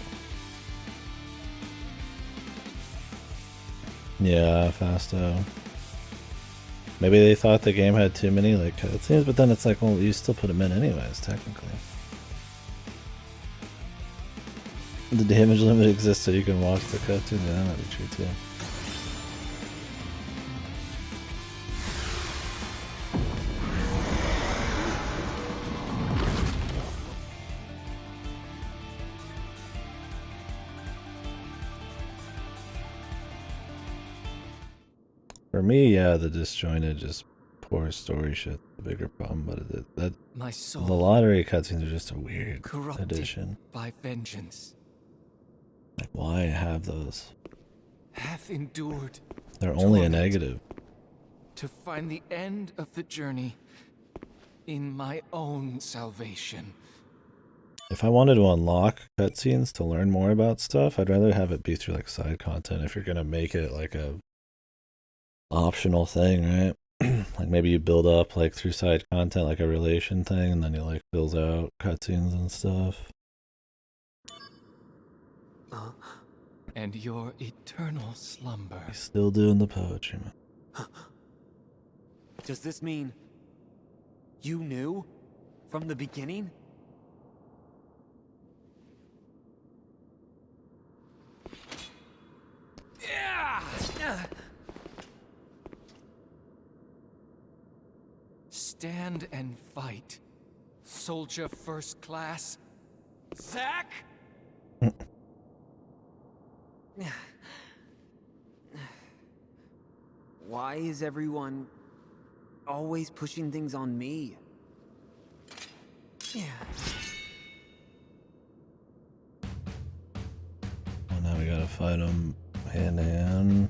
Yeah, Fasto. Maybe they thought the game had too many like cutscenes, but then it's like, well, you still put them in anyways, technically. The damage limit exists so you can watch the cutscene. Yeah, that might be true too. For me, yeah, the disjointed, just poor story shit, the bigger problem. But My soul, the lottery cutscenes are just a weird corrupted addition. by vengeance, Like, why have those? have endured They're only a torment negative. to find the end of the journey in my own salvation. If I wanted to unlock cutscenes to learn more about stuff, I'd rather have it be through like side content. If you're gonna make it like a optional thing, right? Like maybe you build up like through side content, like a relation thing, and then you like build out cutscenes and stuff. and your eternal slumber. He's still doing the poetry, man. Does this mean you knew from the beginning? Stand and fight, soldier first class. Zack? Why is everyone always pushing things on me? Yeah. Well, now we gotta fight him hand to hand.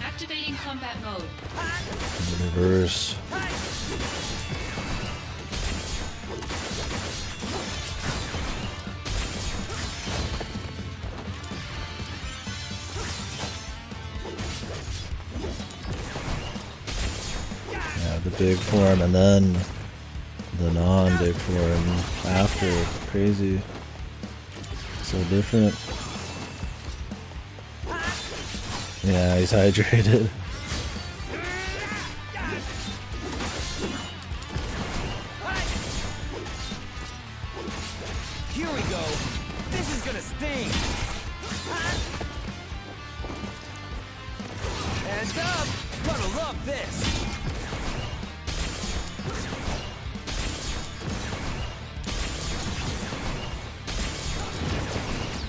Activating combat mode. Reverse. Yeah, the big form and then the non-big form after. Crazy. So different. Yeah, he's hydrated. Here we go. This is gonna sting. Hands up. Gonna love this.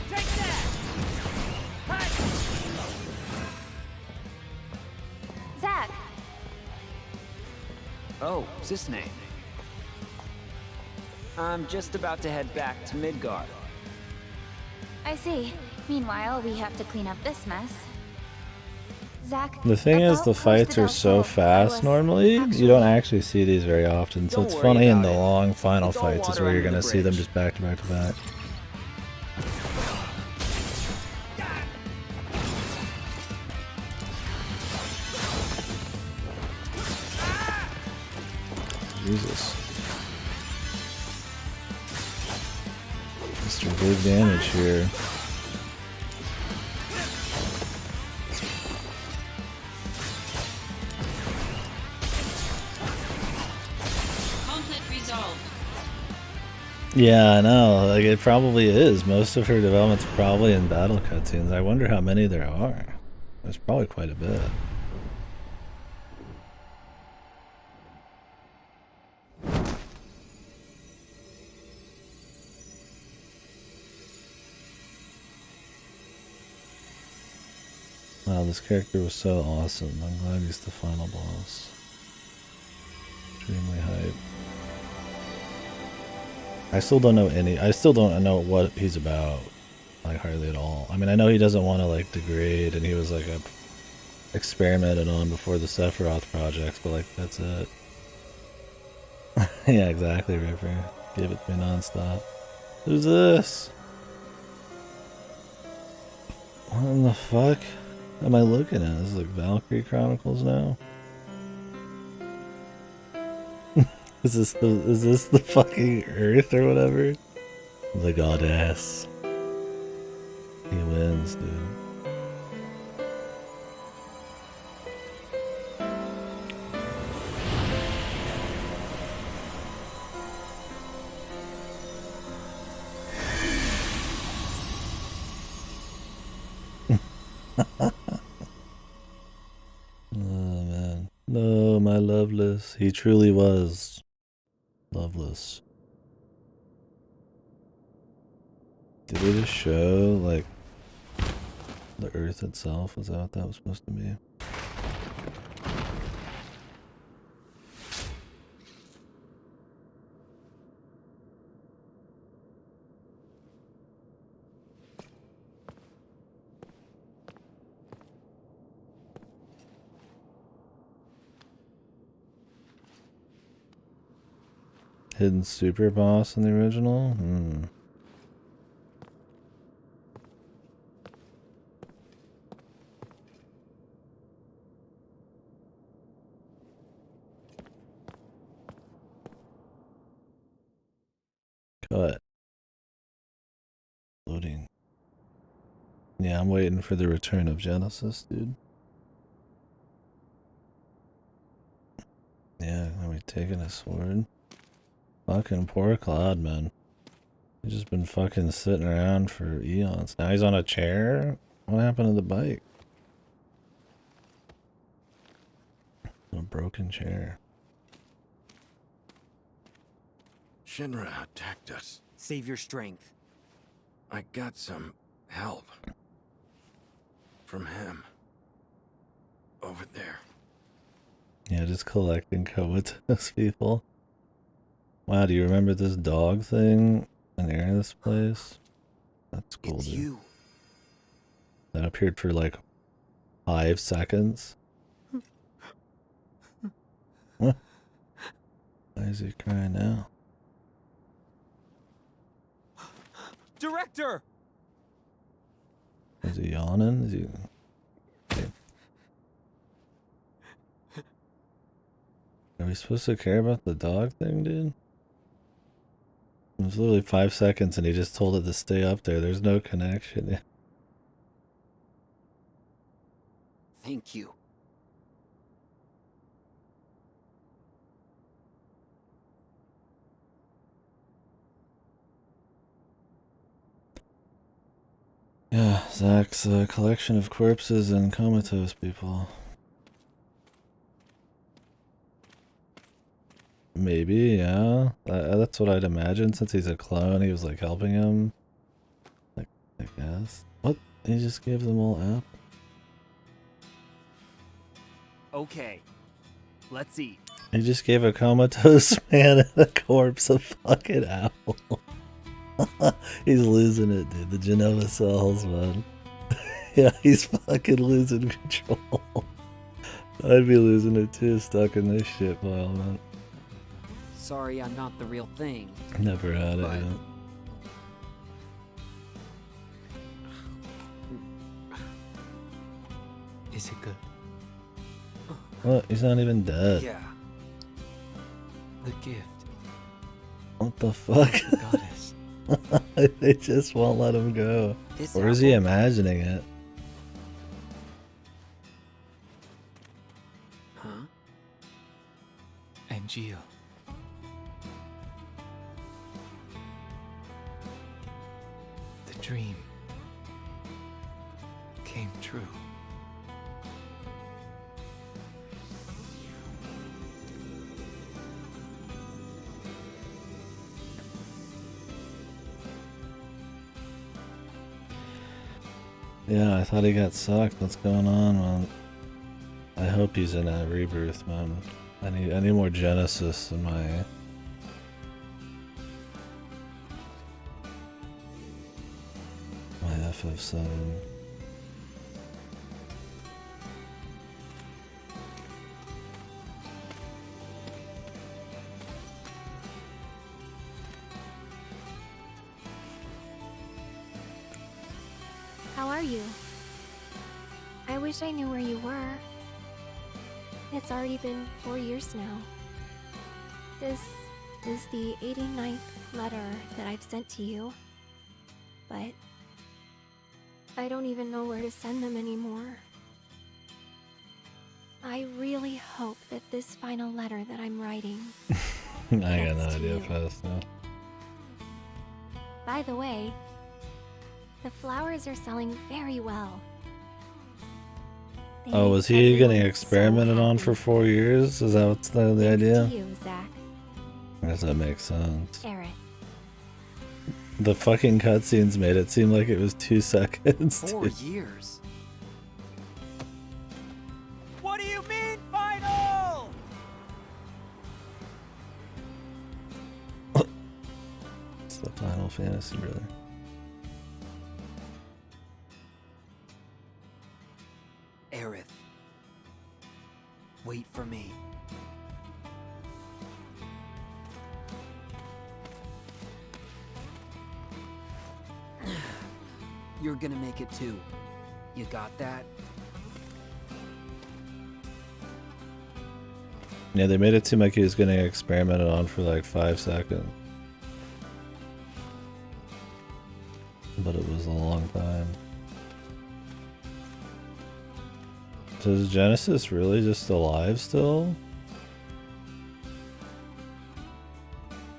Take that. Zack! Oh, Cisne. I'm just about to head back to Midgard. I see. Meanwhile, we have to clean up this mess. Zack, The thing is, about the fights Costa are del so Sol, fast normally, you don't actually see these very often, so Don't it's worry funny in about the it. long final It's all fights is water where you're under gonna the see them bridge. just back to back to back. Jesus. Mr. Big damage here. Conflict resolved. Yeah, I know. Like, it probably is. Most of her development's probably in battle cutscenes. I wonder how many there are. There's probably quite a bit. Wow, this character was so awesome. I'm glad he's the final boss. Extremely hype. I still don't know what he's about, like, hardly at all. I mean, I know he doesn't want to, like, degrade, and he was, like, experimented on before the Sephiroth projects, but, like, that's it. Yeah, exactly, Ripper. Give it to me nonstop. Who's this? What in the fuck am I looking at? This is like Valkyrie Chronicles now? Is this the fucking Earth or whatever? The goddess. He wins, dude. Oh man. No, my Loveless. He truly was loveless. Did it just show, like, the Earth itself? Was that what that was supposed to be? Hidden super boss in the original? Hmm. Cut. Loading. Yeah, I'm waiting for the return of Genesis, dude. Yeah, are we taking a sword? Fucking poor Cloud, man. He's just been fucking sitting around for eons. Now he's on a chair? What happened to the bike? A broken chair. Shinra attacked us. Save your strength. I got some help. From him. Over there. Yeah, just collecting comatose people. Wow, do you remember this dog thing in this place? That's cool, dude. You. That appeared for like 5 seconds. What? Why is he crying now? Director! Is he yawning? Is he... Okay. Are we supposed to care about the dog thing, dude? It was literally 5 seconds and he just told it to stay up there. There's no connection. Thank you. Yeah, Zach's collection of corpses and comatose people. Maybe, yeah. That's what I'd imagine. Since he's a clone, he was like helping him. Like, I guess. What? He just gave them all apple? Okay. Let's eat. He just gave a comatose man and a corpse a fucking apple. He's losing it, dude. The Genova cells, man. Yeah, he's fucking losing control. I'd be losing it too, stuck in this shit pile, man. Sorry I'm not the real thing. Never had it but... yet. Is it good? What? He's not even dead. Yeah. The gift. What the fuck? The goddess. They just won't let him go. This Or is he imagining it? Huh? And Gio. The dream came true. Yeah, I thought he got sucked. What's going on, man? I hope he's in a rebirth, man. I need more Genesis in my... my FF7. How are you? I wish I knew where you were. It's already been 4 years now. This is the 89th letter that I've sent to you. But I don't even know where to send them anymore. I really hope that this final letter that I'm writing I got no gets to idea you. if I was now. By the way, the flowers are selling very well. They Oh, make was he getting everyone experimented on for 4 years? Is that what's the Thanks idea? to you, Zach. I guess that makes sense. Aerith. The fucking cutscenes made it seem like it was 2 seconds. 4 dude. years? What do you mean, final? It's the Final Fantasy, brother. Aerith. Wait for me. You're gonna make it too. You got that? Yeah, they made it seem like he was getting experimented on for like 5 seconds. but it was a long time. So is Genesis really just alive still?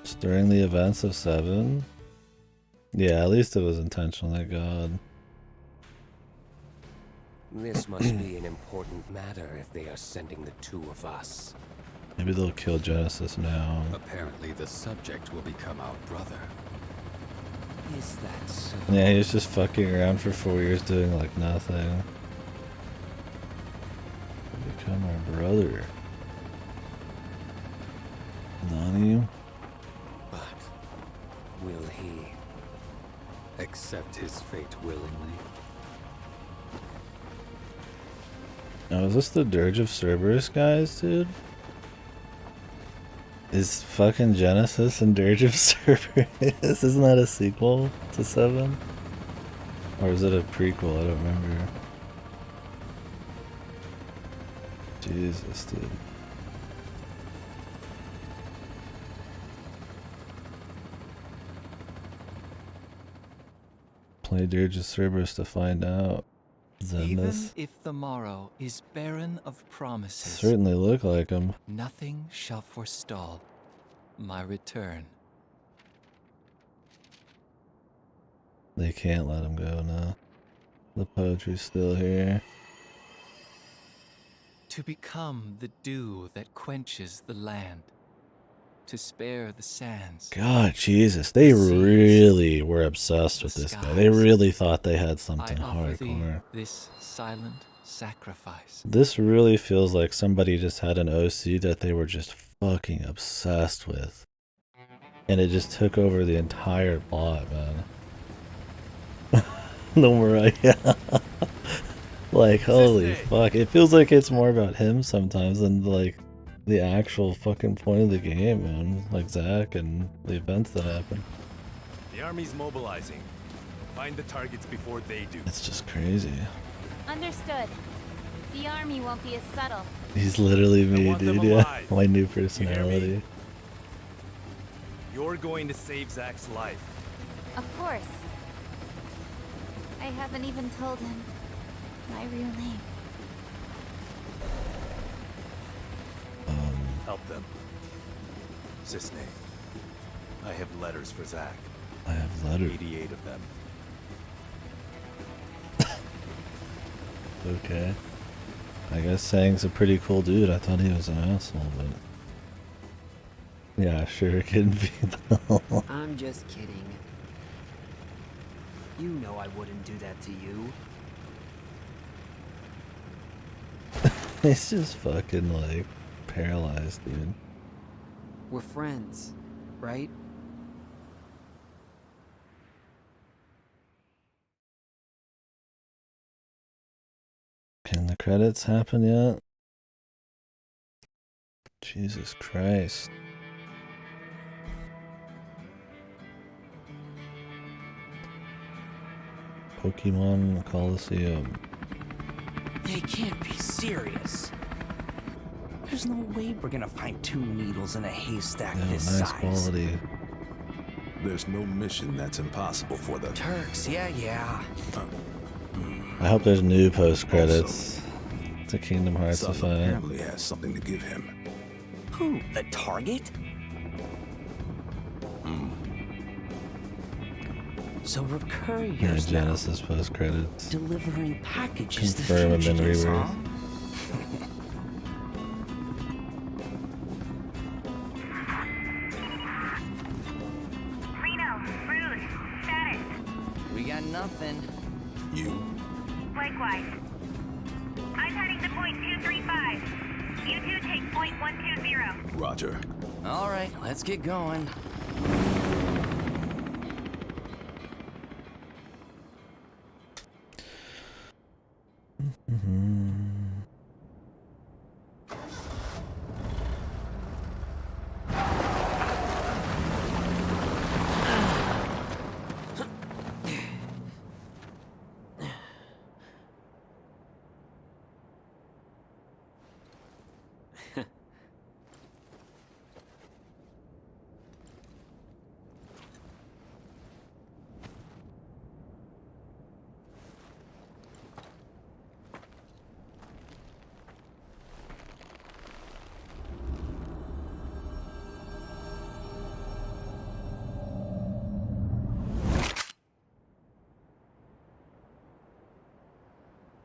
Just during the events of 7? Yeah, at least it was intentional, thank God. This must be an important matter if they are sending the two of us. Maybe they'll kill Genesis now. Apparently the subject will become our brother. Is that so? Yeah, he was just fucking around for 4 years doing like nothing. Become our brother. Nani? But will he accept his fate willingly? Now, is this the Dirge of Cerberus, guys, dude? Is fucking Genesis and Dirge of Cerberus? Isn't that a sequel to 7? Or is it a prequel? I don't remember. Jesus, dude. Play Dirge of Cerberus to find out. Even if the morrow is barren of promises, Certainly look like him. nothing shall forestall my return. They can't let him go now. The poetry's still here. To become the dew that quenches the land, to spare the sands. God, Jesus, they really were obsessed with this guy. They really thought they had something I offer thee hardcore. this silent sacrifice. This really feels like somebody just had an OC that they were just fucking obsessed with. And it just took over the entire plot, man. The Mariah. Like, holy fuck. It feels like it's more about him sometimes than, like, the actual fucking point of the game, man. Like Zack and the events that happen. The army's mobilizing. Find the targets before they do. It's just crazy. Understood. The army won't be as subtle. He's literally me, want them dude. Yeah, alive. my new You personality. You're going to save Zack's life. Of course. I haven't even told him my real name. Help them. Cisne, I have letters for Zack. I have letters. 88 of them. Okay. I guess Sang's a pretty cool dude. I thought he was an asshole, but... Yeah, sure, it can be though. I'm just kidding. You know I wouldn't do that to you. He's just fucking, like, paralyzed, dude. We're friends, right? Can the credits happen yet? Jesus Christ. Pokemon Coliseum. They can't be serious. There's no way we're gonna find 2 needles in a haystack this Nice size. quality. There's no mission that's impossible for the Turks, yeah. I hope there's new post-credits to Kingdom Hearts Son to find. apparently has something to give him. Who? The target? So we're couriers Yeah, now, Genesis post-credits. delivering packages to Confirm and then fugitives, reverse. huh? Reno, Bruce, status. We got nothing. You? Likewise. I'm heading to point 235. You two take point 120. Roger. All right, let's get going.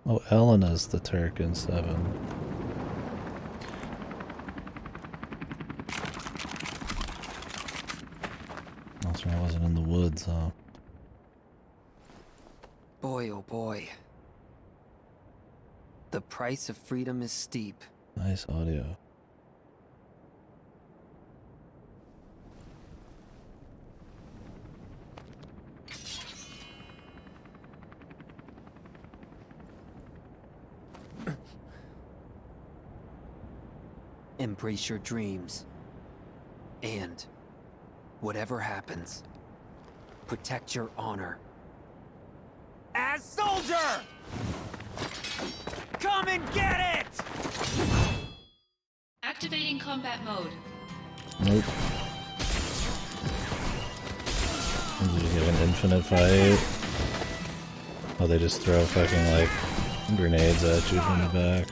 Oh, Elena's the Turk in 7. That's why I wasn't in the woods, huh? Boy, oh boy. The price of freedom is steep. Nice audio. Embrace your dreams. And, whatever happens, protect your honor. As soldier! Come and get it! Activating combat mode. Nope. Did you get an infinite fight? Oh, they just throw fucking, like, grenades at you from the back.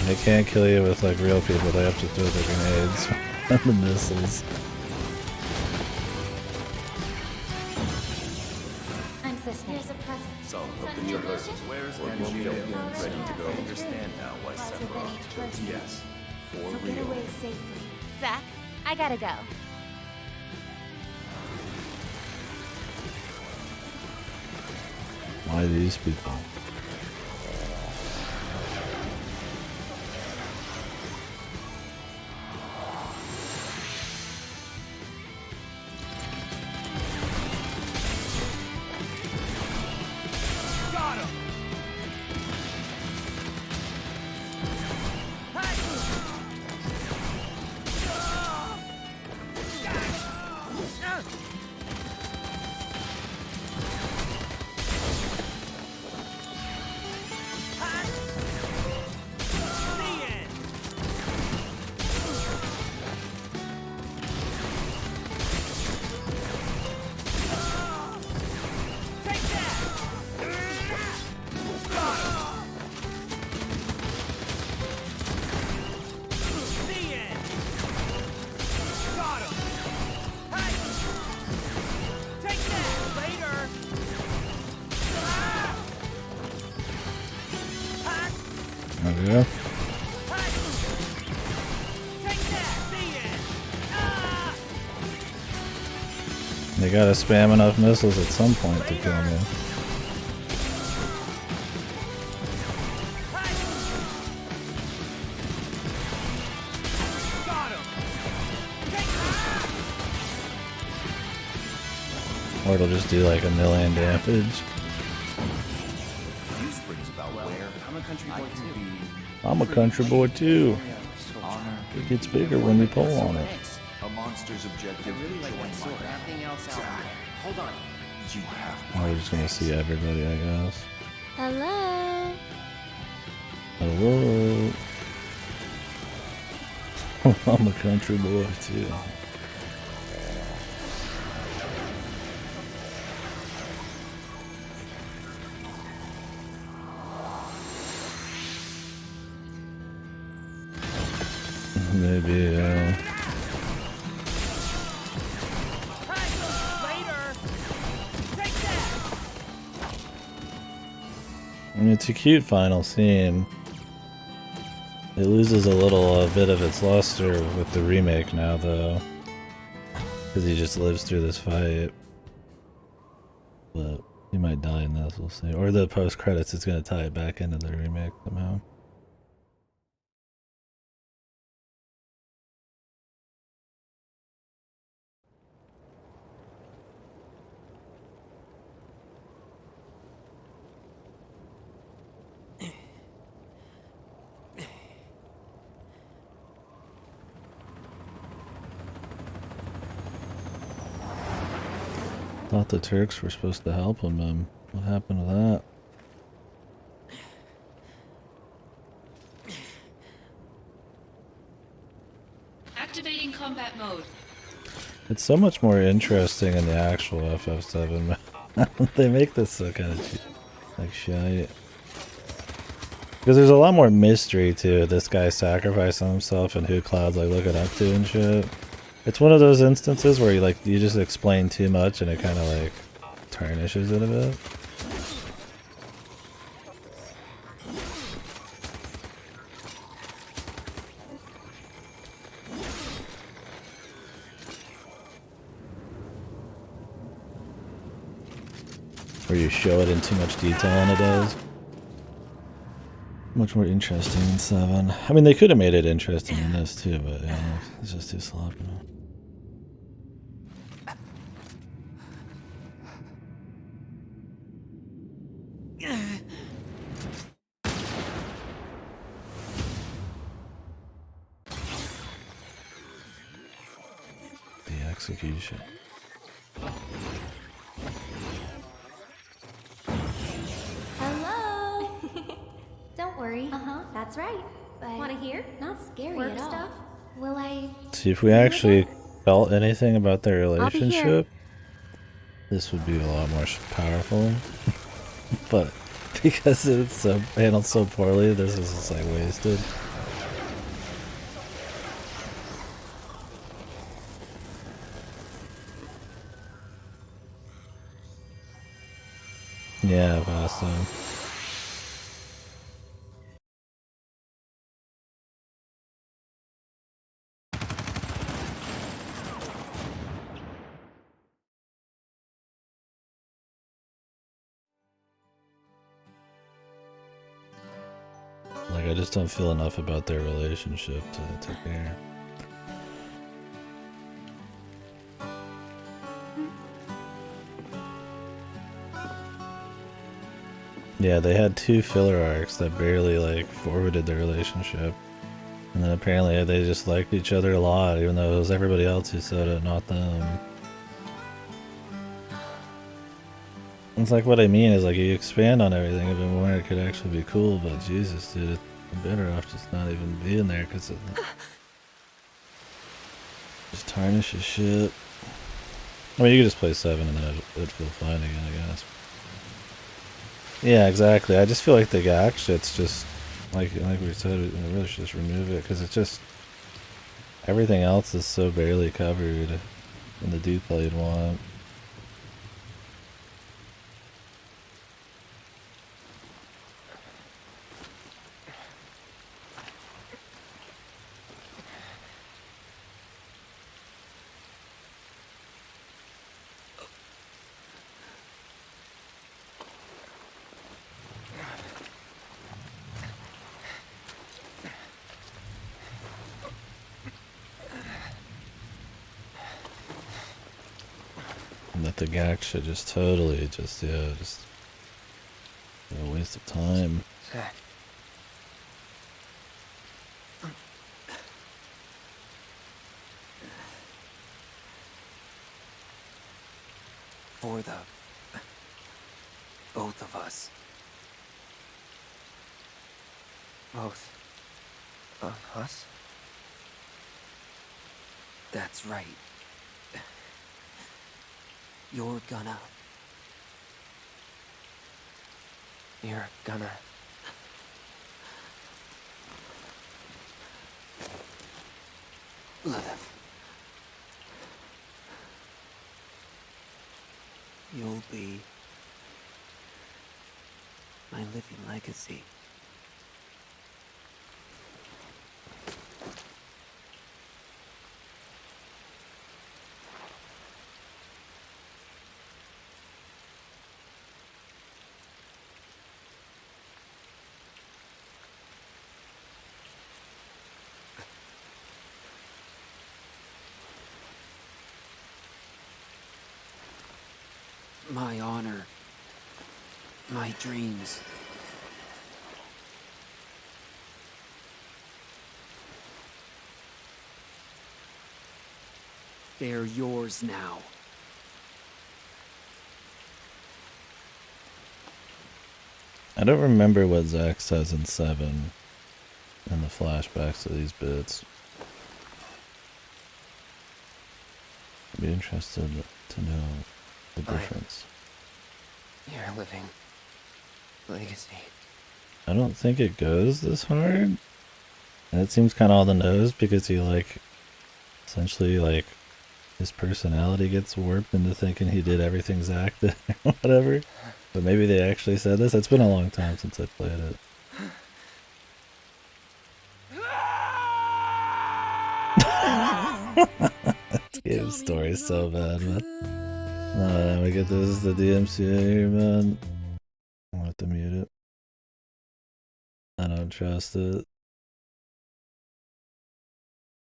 They can't kill you with like real people, they have to throw the grenades and the missiles. I'm listening. Here's a present. So, open your verses. Where's Angel? Ready to go. I understand now why Sephiroth. Yes, for So real. get away safely. Zach, I gotta go. Why these people? There we go. They gotta spam enough missiles at some point to kill me. Or it'll just do like 1,000,000 damage. I'm a country boy too. I'm a country boy too. It gets bigger when you pull on it. A monster's objective. I really like that sword. Nothing else out there. Hold on. You have Oh, we're just gonna see everybody, I guess. Hello? Hello. I'm a country boy too. Maybe, I mean, it's a cute final scene. It loses a little bit of its luster with the remake now, though. Because he just lives through this fight. But he might die in this, we'll see. Or the post-credits, it's going to tie it back into the remake somehow. Thought the Turks were supposed to help him. What happened to that? Activating combat mode. It's so much more interesting in the actual FF7. They make this so kind of cheap, like shite. Because there's a lot more mystery to this guy sacrificing himself and who Cloud's like looking up to and shit. It's one of those instances where you just explain too much and it kind of like tarnishes it a bit. Where you show it in too much detail and it does. Much more interesting than 7. I mean, they could have made it interesting in this too, but yeah, it's just too sloppy. The execution. Hello. Don't worry. That's right. But want to hear? Not scary work at all. Stuff? Will I? See, if we actually felt anything about their I'll be here. relationship, this would be a lot more powerful. But because it's so handled so poorly, this is just like wasted. Yeah, awesome. Like, I just don't feel enough about their relationship to care. Yeah, they had 2 filler arcs that barely, like, forwarded their relationship. And then apparently they just liked each other a lot, even though it was everybody else who said it, not them. It's like what I mean is, like, you expand on everything a bit more, it could actually be cool, but Jesus, dude, I'm better off just not even being there, because it just tarnishes shit. I mean, you could just play 7 and then it'd feel fine again, I guess. Yeah, exactly. I just feel like the gag shit's just, like we said, we really should just remove it, because it's just, everything else is so barely covered in the detail you'd want. That the gag shit just totally just a waste of time. For the both of us. Both of us? That's right. You're gonna live. You'll be my living legacy. My honor, my dreams. They're yours now. I don't remember what Zach says in 7 in the flashbacks of these bits. I'd be interested to know the difference. Your living legacy. I don't think it goes this hard. And it seems kind of on the nose because he, like, essentially, like, his personality gets warped into thinking he did everything Zach did or whatever. But maybe they actually said this. It's been a long time since I played it. This game's story is so bad, man. We get this is the DMCA here, man. I'll have to mute it. I don't trust it.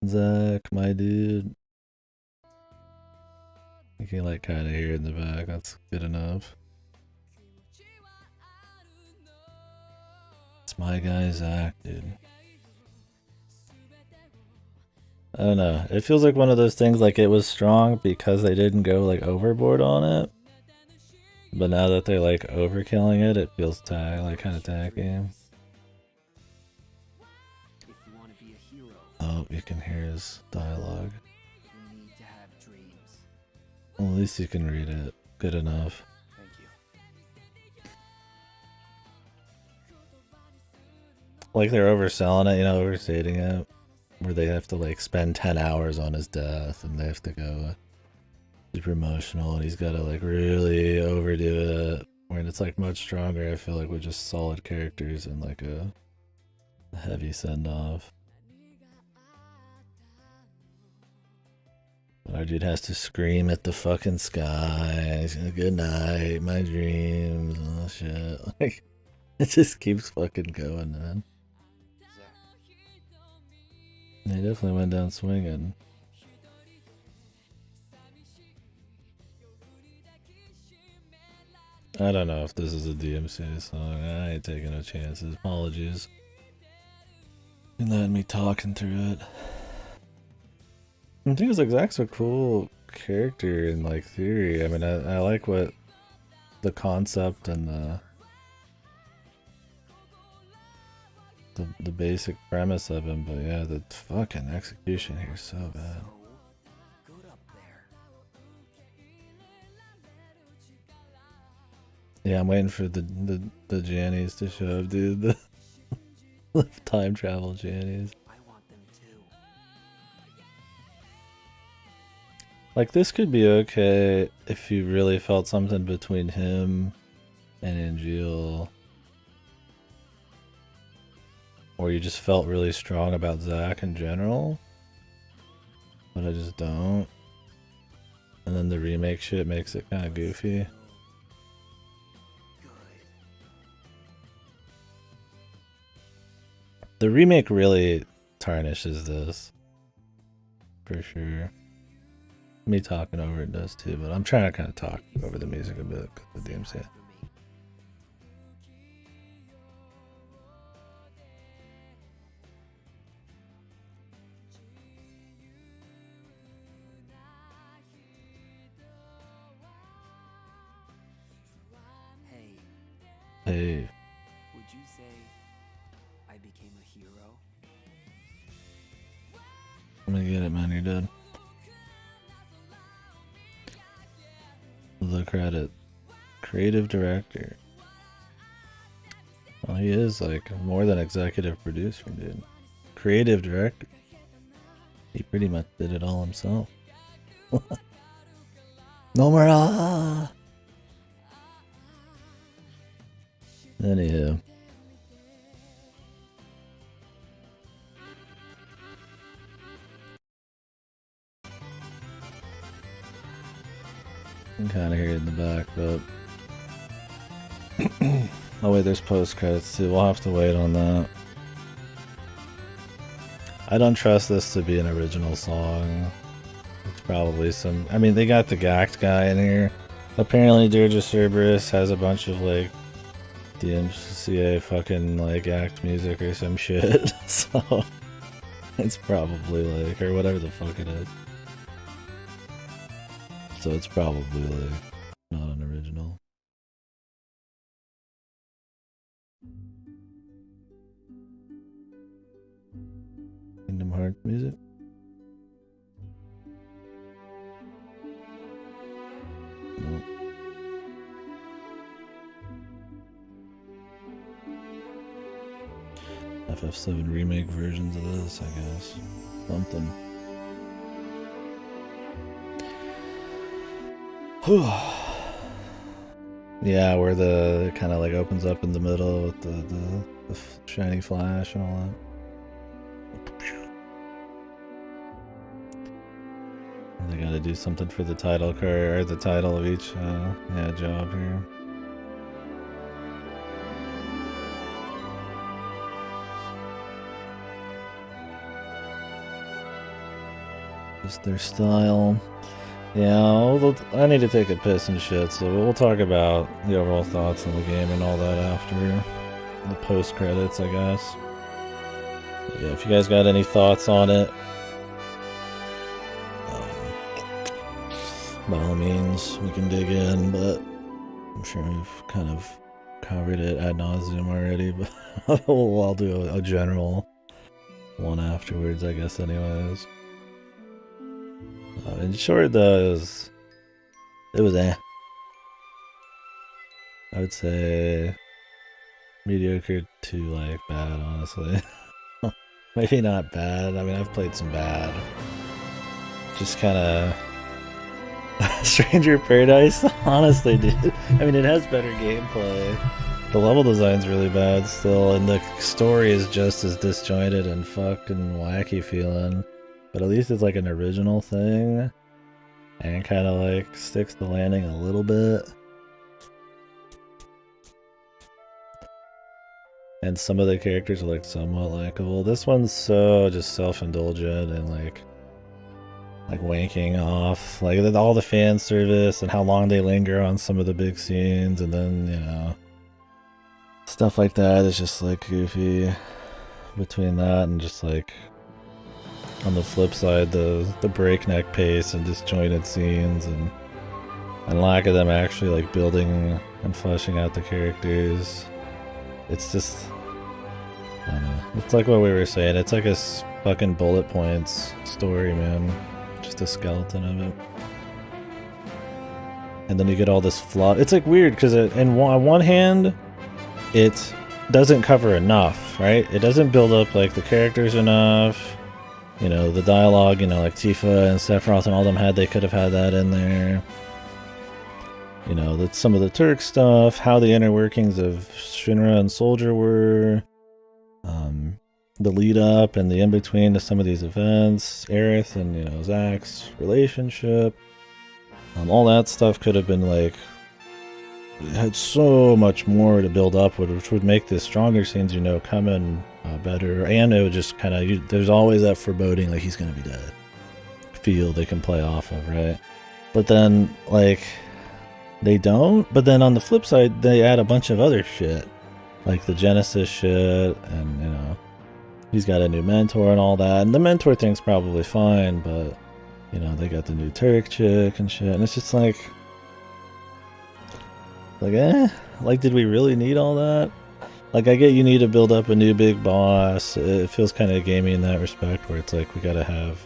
Zach, my dude. You can like kind of hear it in the back. That's good enough. It's my guy, Zach, dude. I don't know. It feels like one of those things like it was strong because they didn't go like overboard on it. But now that they're like overkilling it, it feels like kind of tacky. Oh, you can hear his dialogue. Well, at least you can read it. Good enough. Thank you. Like they're overselling it, you know, overstating it. Where they have to like spend 10 hours on his death and they have to go super emotional and he's got to like really overdo it. When it's like much stronger, I feel like with just solid characters and like a heavy send off. But our dude has to scream at the fucking sky. Good night, my dreams, and all that shit. Like, it just keeps fucking going, man. He definitely went down swinging. I don't know if this is a DMCA song. I ain't taking no chances. Apologies. You letting me talking through it. The thing is, like, Zach's a cool character in, like, theory. I mean, I like what the concept and the basic premise of him, but yeah, the fucking execution here is so bad. Yeah, I'm waiting for the Jannies to show up, dude. The time travel Jannies. Like, this could be okay if you really felt something between him and Angeal. Or you just felt really strong about Zach in general. But I just don't. And then the remake shit makes it kind of goofy. The remake really tarnishes this. For sure. Me talking over it does too, but I'm trying to kind of talk over the music a bit with the DMC. Hey. Would you say I became a hero? I'm gonna get it, man. You're dead. The credit. Creative director. Well, he is like more than executive producer, dude. Creative director. He pretty much did it all himself. No more. Anywho. I can kind of hear it in the back, but... oh wait, there's post-credits too. We'll have to wait on that. I don't trust this to be an original song. It's probably some... I mean, they got the Gact guy in here. Apparently, Deirdre Cerberus has a bunch of, like, DMCA fucking, like, act music or some shit. So, it's probably, like, or whatever the fuck it is. So it's probably, like, not an original. Art music. Nope. FF7 remake versions of this, I guess. Something. Yeah, where the kind of like opens up in the middle with the shiny flash and all that. And they gotta do something for the title card, or the title of each job here. Just their style. Yeah, I need to take a piss and shit, so we'll talk about the overall thoughts on the game and all that after the post-credits, I guess. But yeah, if you guys got any thoughts on it, by all means, we can dig in, but I'm sure we've kind of covered it ad nauseum already, but I'll do a general one afterwards, I guess, anyways. In short, though, it was I would say mediocre to like bad, honestly. Maybe not bad. I mean, I've played some bad. Just kind of Stranger Paradise. Honestly, dude. I mean, it has better gameplay. The level design's really bad still, and the story is just as disjointed and fucking wacky feeling. But at least it's like an original thing, and kind of like sticks the landing a little bit. And some of the characters are like somewhat likable. This one's so just self-indulgent and like wanking off, like all the fan service and how long they linger on some of the big scenes, and then, you know, stuff like that is just like goofy between that and just like, on the flip side, the breakneck pace and disjointed scenes and lack of them actually like building and fleshing out the characters. It's just, I don't know. It's like what we were saying. It's like a fucking bullet points story, man. Just a skeleton of it. And then you get all this flaw. It's like weird because on one hand, it doesn't cover enough, right? It doesn't build up like the characters enough. You know, the dialogue, you know, like Tifa and Sephiroth and all them had, they could have had that in there. You know, that some of the Turk stuff, how the inner workings of Shinra and Soldier were, the lead up and the in between to some of these events, Aerith and, you know, Zack's relationship, all that stuff could have been like, it had so much more to build up, which would make the stronger scenes, you know, come in better, and it would just kind of, there's always that foreboding like he's gonna be dead feel they can play off of, right? But then like they don't, but then on the flip side they add a bunch of other shit like the Genesis shit, and you know, he's got a new mentor and all that, and the mentor thing's probably fine, but you know, they got the new Turk chick and shit, and it's just like like did we really need all that? Like, I get you need to build up a new big boss. It feels kind of gamey in that respect, where it's like we gotta have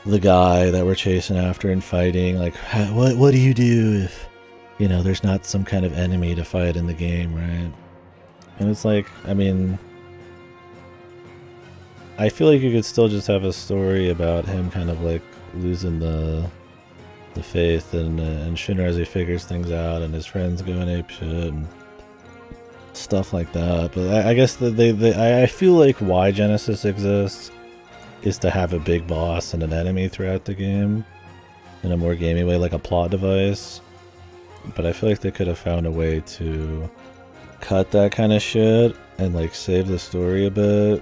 the guy that we're chasing after and fighting. Like, what do you do if, you know, there's not some kind of enemy to fight in the game, right? And it's like, I mean, I feel like you could still just have a story about him kind of like losing the faith and Shinra as he figures things out, and his friends going apeshit and stuff like that. But I guess I feel like why Genesis exists is to have a big boss and an enemy throughout the game in a more gamey way, like a plot device. But I feel like they could have found a way to cut that kind of shit and like save the story a bit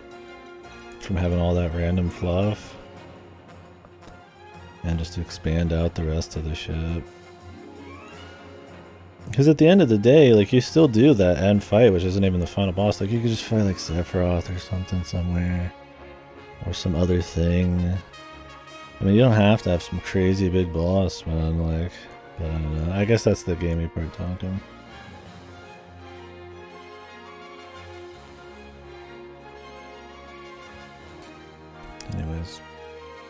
from having all that random fluff, and just to expand out the rest of the shit. Because at the end of the day, like, you still do that end fight, which isn't even the final boss. Like, you could just fight like Sephiroth or something somewhere, or some other thing. I mean, you don't have to have some crazy big boss, man. Like, I don't know. I guess that's the gamey part talking. Anyways,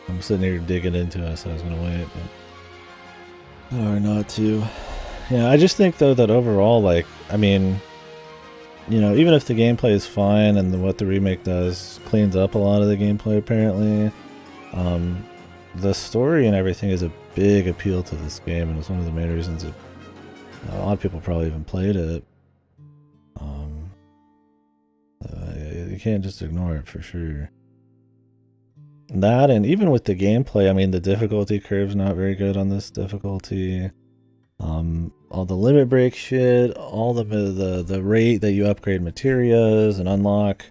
I'm sitting here digging into it, so I was gonna wait, but or not to. Yeah, I just think though that overall, like, I mean, you know, even if the gameplay is fine and what the remake does cleans up a lot of the gameplay apparently, the story and everything is a big appeal to this game, and it's one of the main reasons that a lot of people probably even played it. You can't just ignore it for sure. That, and even with the gameplay, I mean, the difficulty curve's not very good on this difficulty. All the limit break shit, all the rate that you upgrade materias and unlock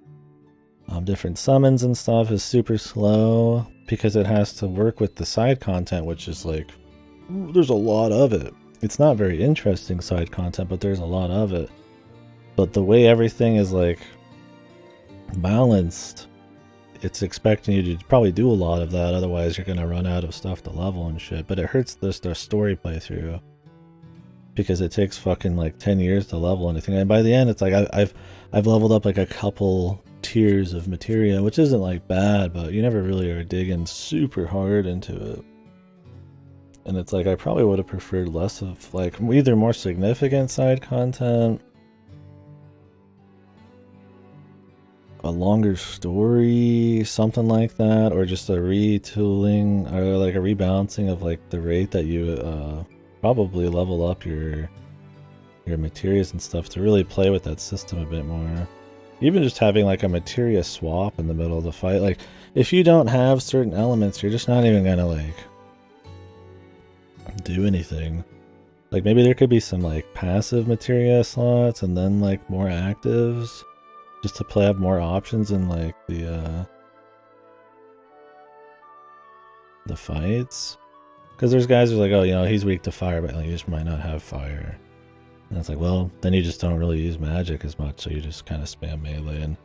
different summons and stuff is super slow because it has to work with the side content, which is like, there's a lot of it. It's not very interesting side content, but there's a lot of it. But the way everything is like balanced, it's expecting you to probably do a lot of that, otherwise you're gonna run out of stuff to level and shit. But it hurts the story playthrough because it takes fucking like 10 years to level anything, and by the end it's like I've leveled up like a couple tiers of materia, which isn't like bad, but you never really are digging super hard into it. And it's like I probably would have preferred less of like either more significant side content, a longer story, something like that, or just a retooling or like a rebalancing of like the rate that you probably level up your materials and stuff to really play with that system a bit more. Even just having like a materia swap in the middle of the fight, like if you don't have certain elements, you're just not even gonna like do anything. Like maybe there could be some like passive materia slots and then like more actives, just to have more options in like the fights. Because there's guys who are like, oh, you know, he's weak to fire, but like, you just might not have fire. And it's like, well, then you just don't really use magic as much, so you just kind of spam melee. And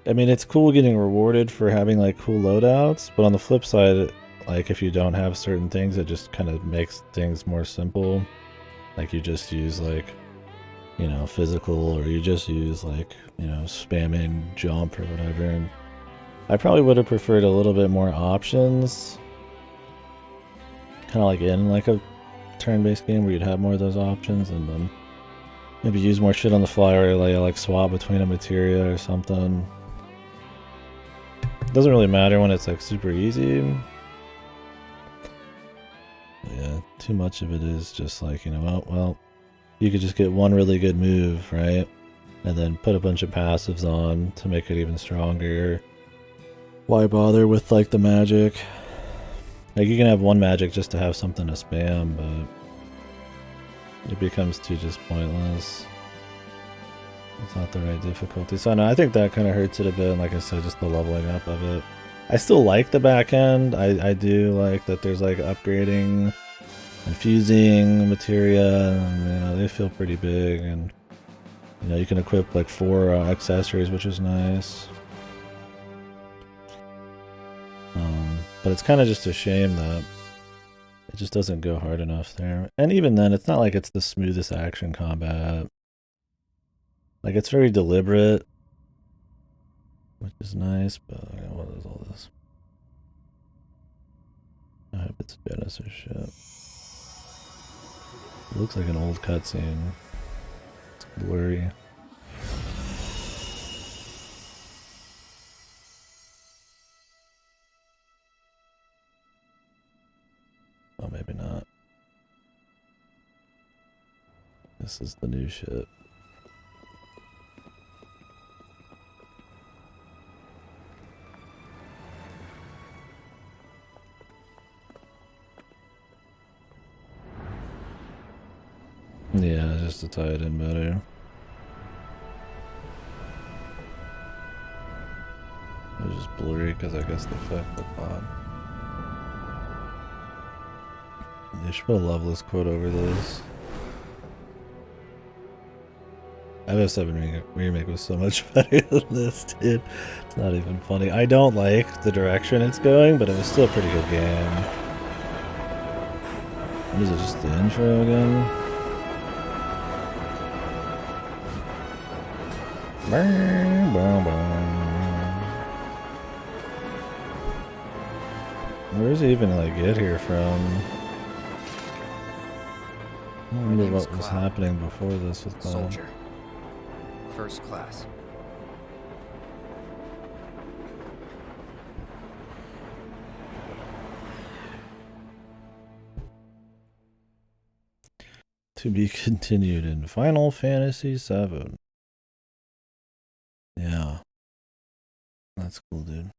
I mean, it's cool getting rewarded for having like cool loadouts, but on the flip side, like if you don't have certain things, it just kind of makes things more simple. Like you just use like, you know, physical, or you just use like, you know, spamming jump or whatever. And I probably would have preferred a little bit more options, kind of like in like a turn-based game where you'd have more of those options, and then maybe use more shit on the fly, or like swap between a materia or something. Doesn't really matter when it's like super easy. But yeah, too much of it is just like, you know, well, you could just get one really good move, right? And then put a bunch of passives on to make it even stronger. Why bother with like the magic? Like you can have one magic just to have something to spam, but it becomes too just pointless. It's not the right difficulty. So no, I think that kind of hurts it a bit, and like I said, just the leveling up of it. I still like the back end. I do like that there's like upgrading and fusing materia, and you know, they feel pretty big, and you know, you can equip like 4 accessories, which is nice. But it's kind of just a shame that it just doesn't go hard enough there. And even then, it's not like it's the smoothest action combat. Like, it's very deliberate, which is nice, but what is all this? I hope it's Genesis shit. It looks like an old cutscene. It's blurry. Oh, maybe not. This is the new shit. Yeah, just to tie it in better. It was just blurry because I guess the effect the pod. They should put a Loveless quote over this. FF7 remake was so much better than this, dude. It's not even funny. I don't like the direction it's going, but it was still a pretty good game. What is it, just the intro again? Where does he even like get here from? I don't remember what was happening before this with Bob. Soldier. First class. To be continued in Final Fantasy VII. Yeah. That's cool, dude.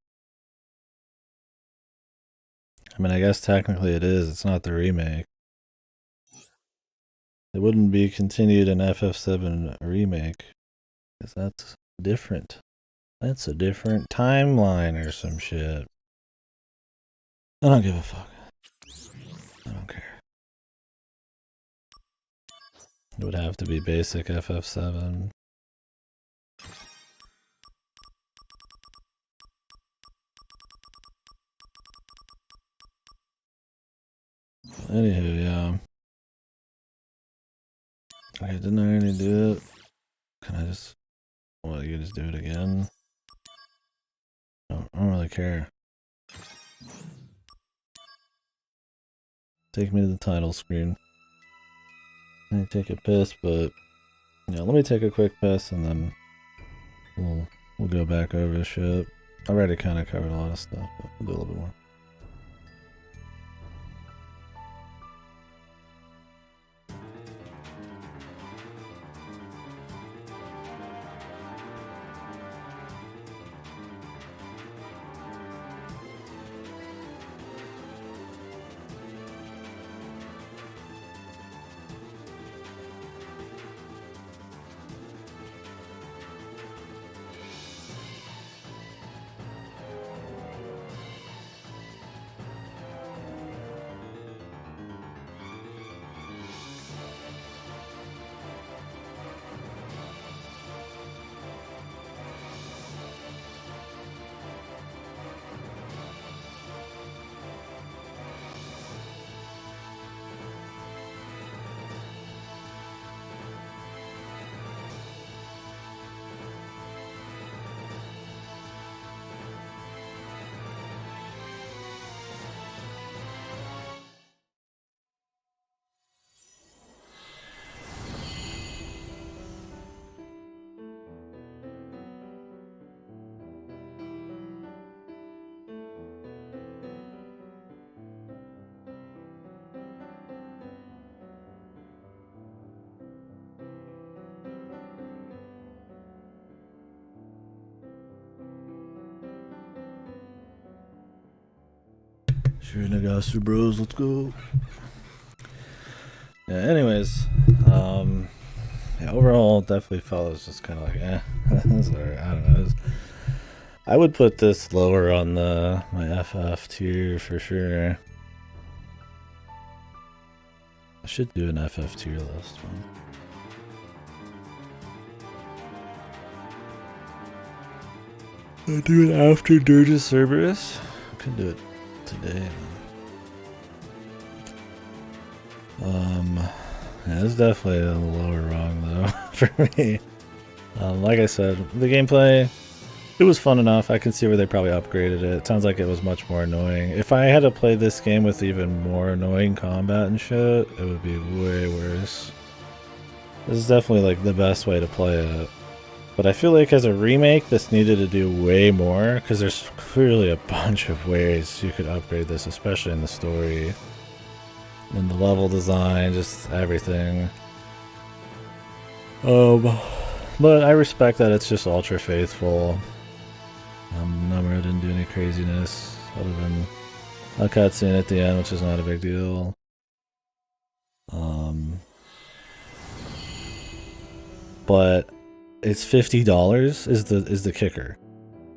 I mean, I guess technically it is. It's not the remake. It wouldn't be continued in FF7 remake. Because that's different. That's a different timeline or some shit. I don't give a fuck. I don't care. It would have to be basic FF7. Anywho, yeah. Okay, didn't I already do it? Can I just... What, you just do it again? I don't really care. Take me to the title screen. I need to take a piss, but... Yeah, let me take a quick piss and then... We'll go back over the shit. I already kind of covered a lot of stuff, but we'll do a little bit more. Sure, Nagasu bros, let's go. Yeah, anyways, yeah, overall, definitely felt it was just kind of like, it's alright. I don't know. I would put this lower on my FF tier for sure. I should do an FF tier list. I'll do it after Dirge Cerberus. I could do it today. Yeah, it's definitely a lower rung though for me. Like I said, the gameplay, it was fun enough. I can see where they probably upgraded it. It sounds like it was much more annoying. If I had to play this game with even more annoying combat and shit, it would be way worse. This is definitely like the best way to play it. But I feel like as a remake, this needed to do way more, because there's clearly a bunch of ways you could upgrade this, especially in the story. And the level design, just everything. But I respect that it's just ultra faithful. Numero didn't do any craziness, other than a cutscene at the end, which is not a big deal. But it's $50 is the kicker,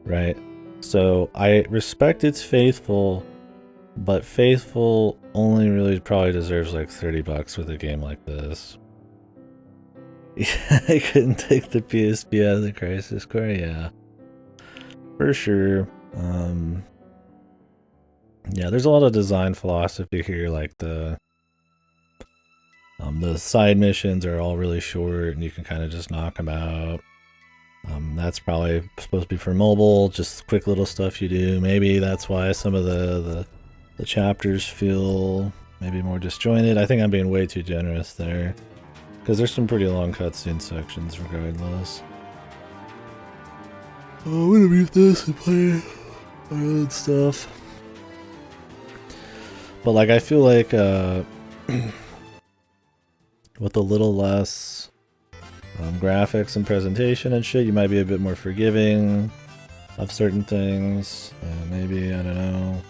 right? So I respect it's faithful, but faithful only really probably deserves like $30 with a game like this. Yeah, I couldn't take the PSP out of the Crisis Core, yeah. For sure. Yeah, there's a lot of design philosophy here, like the side missions are all really short and you can kind of just knock them out. That's probably supposed to be for mobile, just quick little stuff you do. Maybe that's why some of the The chapters feel maybe more disjointed. I think I'm being way too generous there. Because there's some pretty long cutscene sections regardless. Oh, I'm gonna mute this and play my own stuff. But like, I feel like with a little less graphics and presentation and shit, you might be a bit more forgiving of certain things. Maybe, I don't know.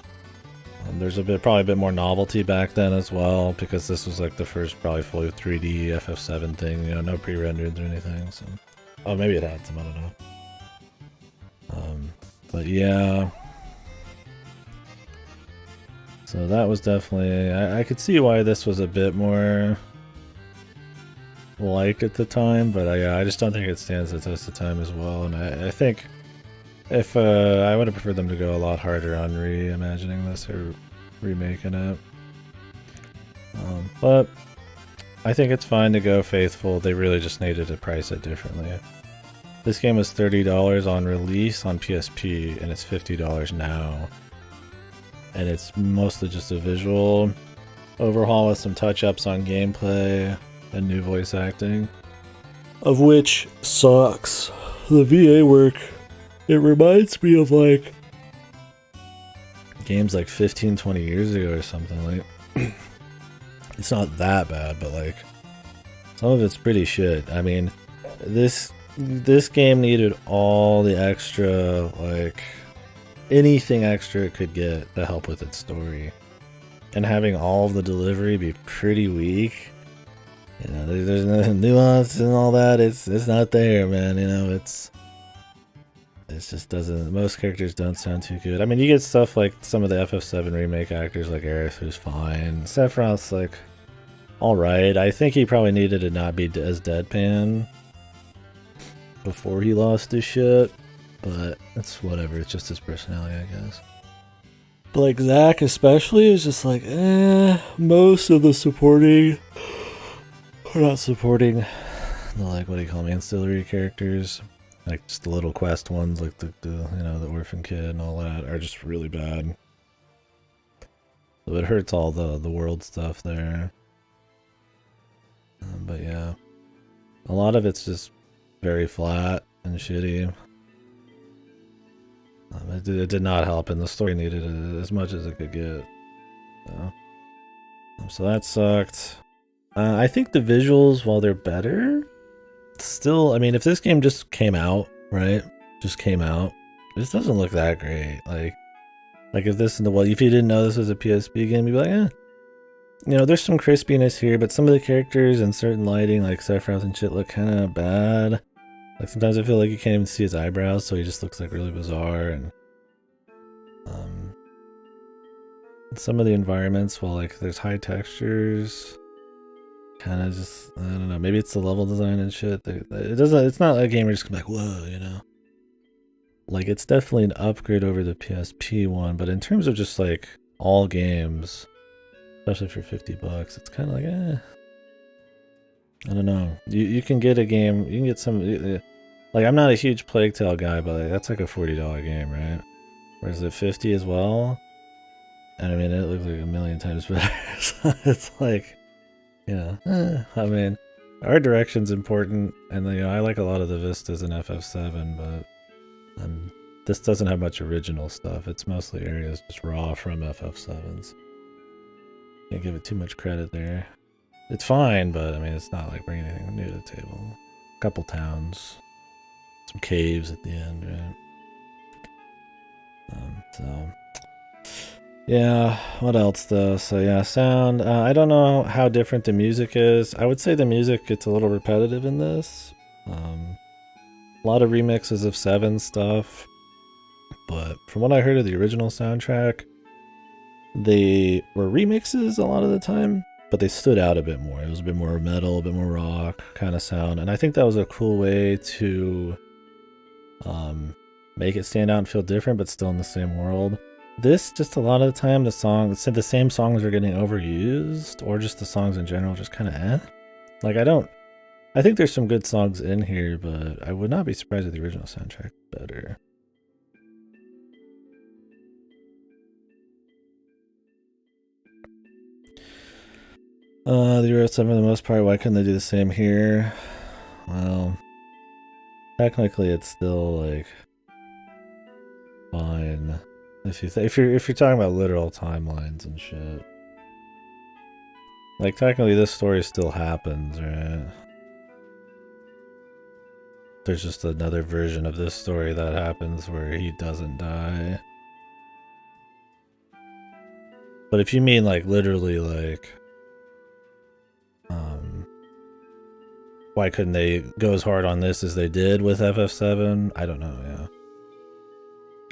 There's probably a bit more novelty back then as well, because this was like the first probably fully 3D FF7 thing, you know, no pre-rendered or anything. So, oh, maybe it had some, I don't know. But yeah. So that was definitely, I could see why this was a bit more liked at the time, but I just don't think it stands the test of time as well. And I think if I would have preferred them to go a lot harder on reimagining this or remaking it. But I think it's fine to go faithful. They really just needed to price it differently. This game was $30 on release on PSP, and it's $50 now. And it's mostly just a visual overhaul with some touch-ups on gameplay and new voice acting. Of which sucks. The VA work, it reminds me of like games like 15-20 years ago or something. Like it's not that bad, but like some of it's pretty shit. I mean, this game needed all the extra, like anything extra it could get to help with its story, and having all of the delivery be pretty weak. You know, there's no nuance and all that. It's not there, man. You know, it just doesn't. Most characters don't sound too good. I mean, you get stuff like some of the FF7 remake actors, like Aerith, who's fine. Sephiroth's like all right. I think he probably needed to not be as deadpan before he lost his shit, but it's whatever. It's just his personality, I guess. But like Zack especially is just like, most of the supporting, or not supporting, the like, what do you call them, ancillary characters, like just the little quest ones, like the you know, the orphan kid and all that, are just really bad. So it hurts all the world stuff there. But yeah, a lot of it's just very flat and shitty. It did not help, and the story needed it as much as it could get. So that sucked. I think the visuals, while they're better, still, I mean, if this game just came out, right? Just came out, this doesn't look that great. Like if this, if you didn't know this was a PSP game, you'd be like, eh. You know, there's some crispiness here, but some of the characters and certain lighting, like Sephiroth and shit, look kind of bad. Like sometimes I feel like you can't even see his eyebrows, so he just looks like really bizarre. And some of the environments, while like there's high textures, kind of just, I don't know, maybe it's the level design and shit. It's not a game where you just come like, whoa, you know. Like it's definitely an upgrade over the PSP one, but in terms of just like all games, especially for $50, it's kind of like, I don't know. You can get a game, you can get some, like I'm not a huge Plague Tale guy, but like, that's like a $40 game, right? Whereas at 50 as well, and I mean, it looks like a million times better. So it's like, you know, I mean, art direction's important, and you know, I like a lot of the vistas in FF7, but this doesn't have much original stuff. It's mostly areas just raw from FF7s. Can't give it too much credit there. It's fine, but I mean, it's not like bringing anything new to the table. A couple towns, some caves at the end, right? So yeah, what else though? So yeah, sound. I don't know how different the music is. I would say the music gets a little repetitive in this. A lot of remixes of 7 stuff, but from what I heard of the original soundtrack, they were remixes a lot of the time, but they stood out a bit more. It was a bit more metal, a bit more rock kind of sound, and I think that was a cool way to make it stand out and feel different, but still in the same world. This, just a lot of the time, the same songs are getting overused, or just the songs in general just kind of Like, I think there's some good songs in here, but I would not be surprised if the original soundtrack better. The Euro 7 for the most part, why couldn't they do the same here? Well, technically it's still like fine. If you're talking about literal timelines and shit. Like technically this story still happens, right? There's just another version of this story that happens where he doesn't die. But if you mean like literally like why couldn't they go as hard on this as they did with FF7? I don't know, yeah.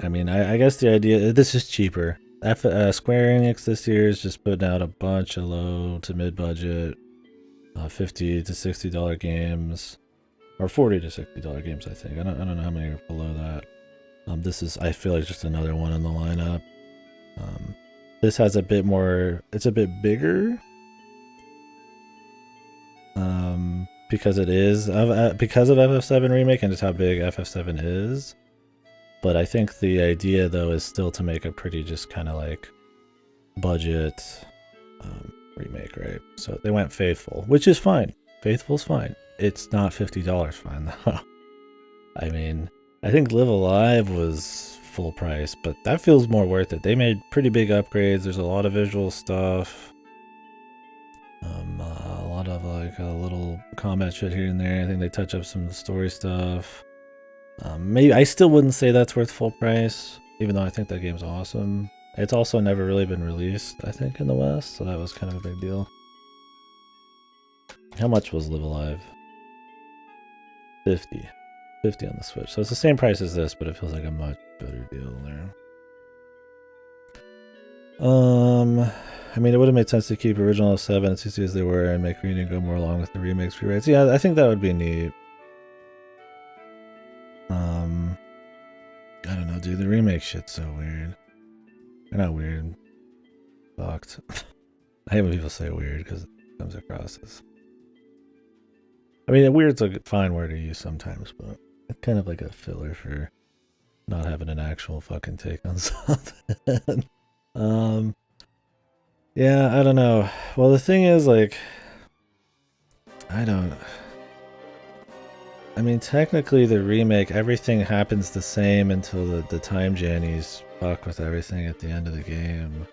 I mean, I guess the idea, this is cheaper. Square Enix this year is just putting out a bunch of low to mid-budget $50 to $60 games. Or $40 to $60 games, I think. I don't know how many are below that. This is, I feel like, just another one in the lineup. This has a bit more, it's a bit bigger. Because it is, because of FF7 Remake and just how big FF7 is. But I think the idea, though, is still to make a pretty just kind of like budget remake, right? So they went faithful, which is fine. Faithful's fine. It's not $50 fine, though. I mean, I think Live Alive was full price, but that feels more worth it. They made pretty big upgrades. There's a lot of visual stuff. A lot of like a little combat shit here and there. I think they touch up some of the story stuff. Maybe I still wouldn't say that's worth full price, even though I think that game's awesome. It's also never really been released, I think, in the West, so that was kind of a big deal. How much was Live Alive? 50. 50 on the Switch. So it's the same price as this, but it feels like a much better deal there. I mean, it would have made sense to keep original 7 and 60 as they were and make reading go more along with the remakes rewrites. Yeah, I think that would be neat. I don't know, dude. The remake shit's so weird. They're not weird. Fucked. I hate when people say weird because it comes across as... I mean, weird's a fine word to use sometimes, but it's kind of like a filler for not having an actual fucking take on something. Yeah, I don't know. Well, the thing is, like, I mean, technically the remake, everything happens the same until the time Jannies fuck with everything at the end of the game.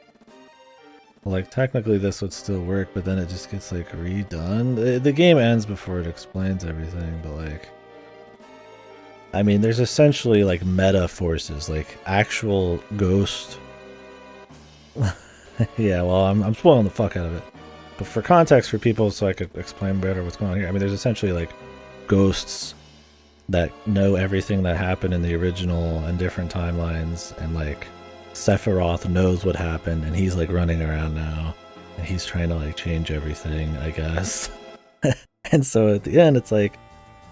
Like, technically this would still work, but then it just gets, like, redone. The game ends before it explains everything, but, like... I mean, there's essentially, like, meta forces, like, actual ghost... Yeah, well, I'm spoiling the fuck out of it. But for context for people, so I could explain better what's going on here, I mean, there's essentially, like, ghosts that know everything that happened in the original and different timelines, and, like... Sephiroth knows what happened, and he's like running around now, and he's trying to like change everything, I guess. And so at the end, it's like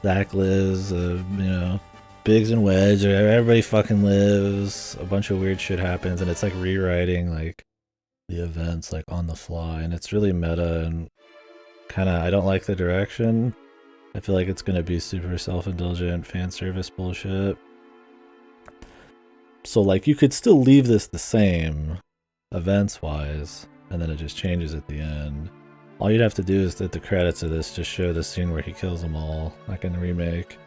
Zack lives, you know, Biggs and Wedge, everybody fucking lives. A bunch of weird shit happens, and it's like rewriting like the events like on the fly, and it's really meta and kind of. I don't like the direction. I feel like it's gonna be super self-indulgent fan service bullshit. So, like, you could still leave this the same, events-wise, and then it just changes at the end. All you'd have to do is that the credits of this just show the scene where he kills them all, like in the remake,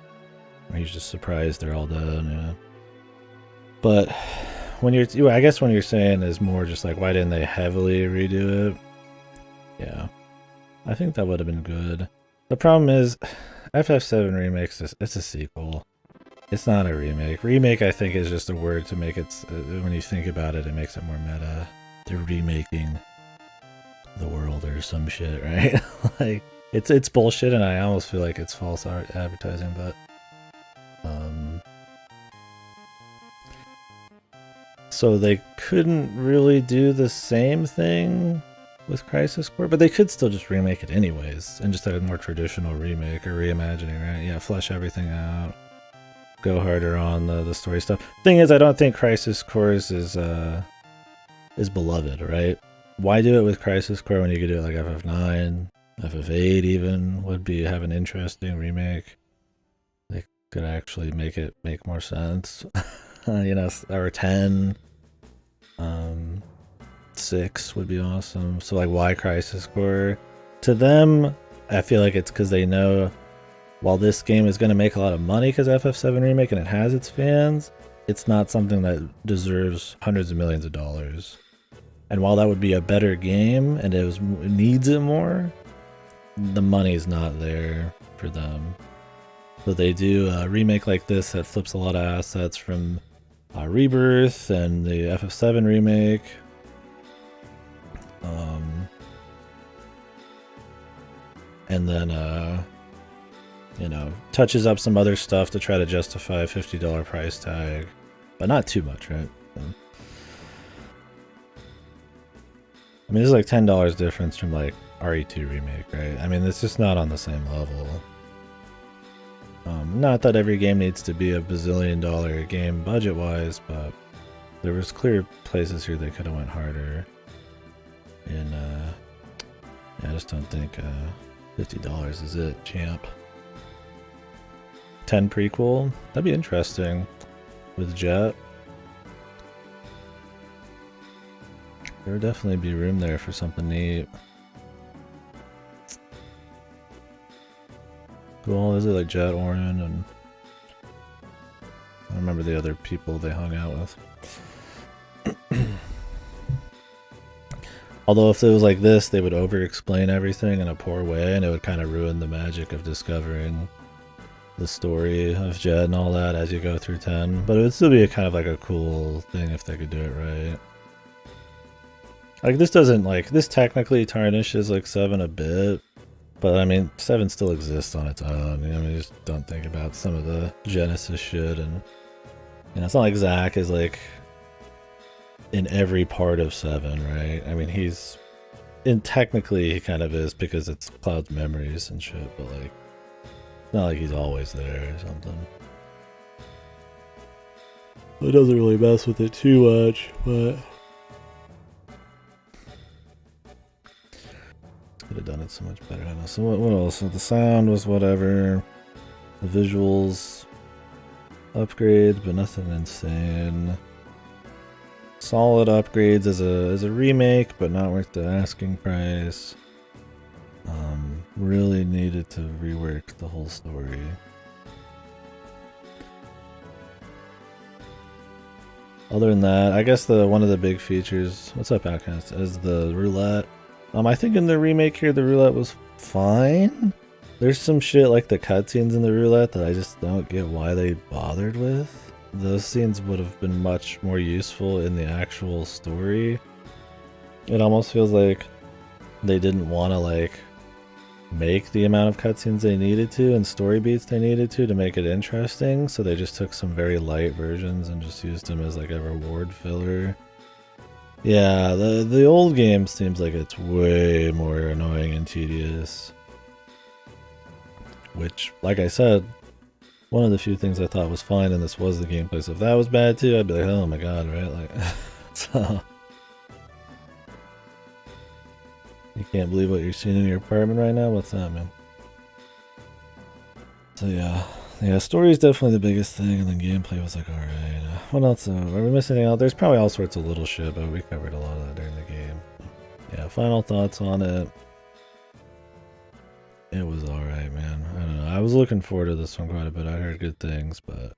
where he's just surprised they're all dead, yeah. But, when I guess when you're saying is more just like, why didn't they heavily redo it? Yeah. I think that would have been good. The problem is, FF7 Remakes, it's a sequel. It's not a remake. Remake, I think, is just a word to make it... when you think about it, it makes it more meta. They're remaking the world or some shit, right? Like, it's bullshit, and I almost feel like it's false advertising, but... So they couldn't really do the same thing with Crisis Core, but they could still just remake it anyways, and just have a more traditional remake or reimagining, right? Yeah, flesh everything out. Go harder on the story stuff. Thing is, I don't think Crisis Core is beloved, right? Why do it with Crisis Core when you could do it like FF9, FF8 even would have an interesting remake. They could actually make more sense. You know, or 10. 6 would be awesome. So like, why Crisis Core? to them, I feel like it's because they know while this game is going to make a lot of money because FF7 Remake and it has its fans, it's not something that deserves hundreds of millions of dollars. And while that would be a better game and it needs it more, the money's not there for them. So they do a remake like this that flips a lot of assets from Rebirth and the FF7 remake. And then, you know, touches up some other stuff to try to justify a $50 price tag, but not too much, right? So, I mean, it's like $10 difference from like RE2 remake, right? I mean, it's just not on the same level. Not that every game needs to be a bazillion-dollar game budget-wise, but there was clear places here they could have went harder. And yeah, I just don't think $50 is it, champ. 10 prequel? That'd be interesting with Jet. There would definitely be room there for something neat. Cool, is it like Jet, Orin, and I remember the other people they hung out with. Although if it was like this, they would over-explain everything in a poor way, and it would kind of ruin the magic of discovering the story of Jet and all that as you go through 10. But it would still be a kind of like a cool thing if they could do it right. Like this doesn't like, this technically tarnishes like 7 a bit, but I mean 7 still exists on its own. You know, I mean, just don't think about some of the Genesis shit, and you know, it's not like Zack is like in every part of 7, right? I mean, he's technically he kind of is because it's Cloud's memories and shit, but like it's not like he's always there or something. It doesn't really mess with it too much, but could have done it so much better. I know. So what else? So the sound was whatever. The visuals upgrades, but nothing insane. Solid upgrades as a remake, but not worth the asking price. Really needed to rework the whole story. Other than that, I guess one of the big features, what's up Outcast, is the roulette. I think in the remake here, the roulette was fine. There's some shit like the cutscenes in the roulette that I just don't get why they bothered with. Those scenes would have been much more useful in the actual story. It almost feels like they didn't want to like make the amount of cutscenes they needed to and story beats they needed to make it interesting, so they just took some very light versions and just used them as like a reward filler. Yeah, the old game seems like it's way more annoying and tedious. Which, like I said, one of the few things I thought was fine and this was the gameplay, so if that was bad too, I'd be like, oh my god, right? Like, so... You can't believe what you're seeing in your apartment right now? What's that, man? So yeah, story is definitely the biggest thing, and then gameplay was like, alright. What else? Are we missing anything out? There's probably all sorts of little shit, but we covered a lot of that during the game. Yeah, final thoughts on it. It was alright, man. I don't know. I was looking forward to this one quite a bit. I heard good things, but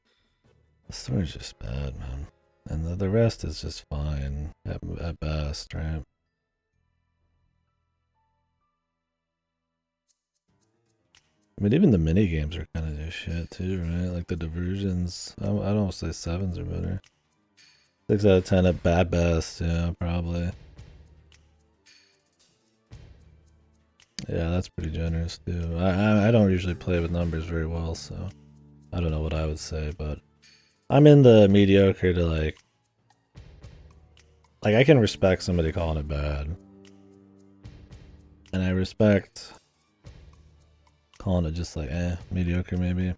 the story's just bad, man. And the rest is just fine at best, right? I mean, even the mini games are kind of just shit too, right? Like the diversions. I don't say 7s are better. 6 out of 10 at best, yeah, probably. Yeah, that's pretty generous too. I don't usually play with numbers very well, so I don't know what I would say, but I'm in the mediocre to like I can respect somebody calling it bad. And I respect calling it just like, mediocre maybe.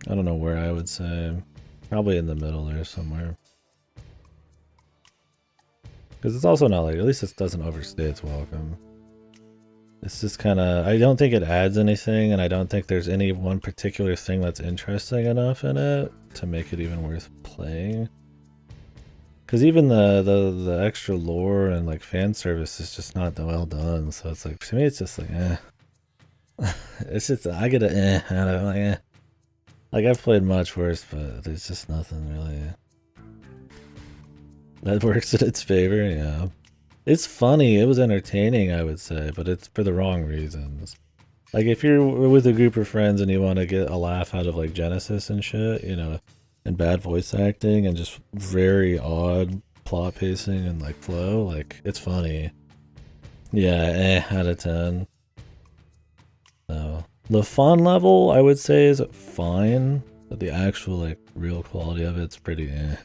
I don't know where I would say. Probably in the middle there somewhere. Because it's also not like, at least it doesn't overstay its welcome. It's just kind of, I don't think it adds anything, and I don't think there's any one particular thing that's interesting enough in it to make it even worth playing. Because even the extra lore and like fan service is just not that well done. So it's like, to me, it's just like, eh. It's just, I get a eh out of it. Like, eh. Like, I've played much worse, but there's just nothing really that works in its favor. Yeah. It's funny. It was entertaining, I would say, but it's for the wrong reasons. Like, if you're with a group of friends and you want to get a laugh out of like Genesis and shit, you know, and bad voice acting and just very odd plot pacing and like flow, like, it's funny. Yeah, out of 10. So the fun level, I would say, is fine, but the actual like real quality of it's pretty eh.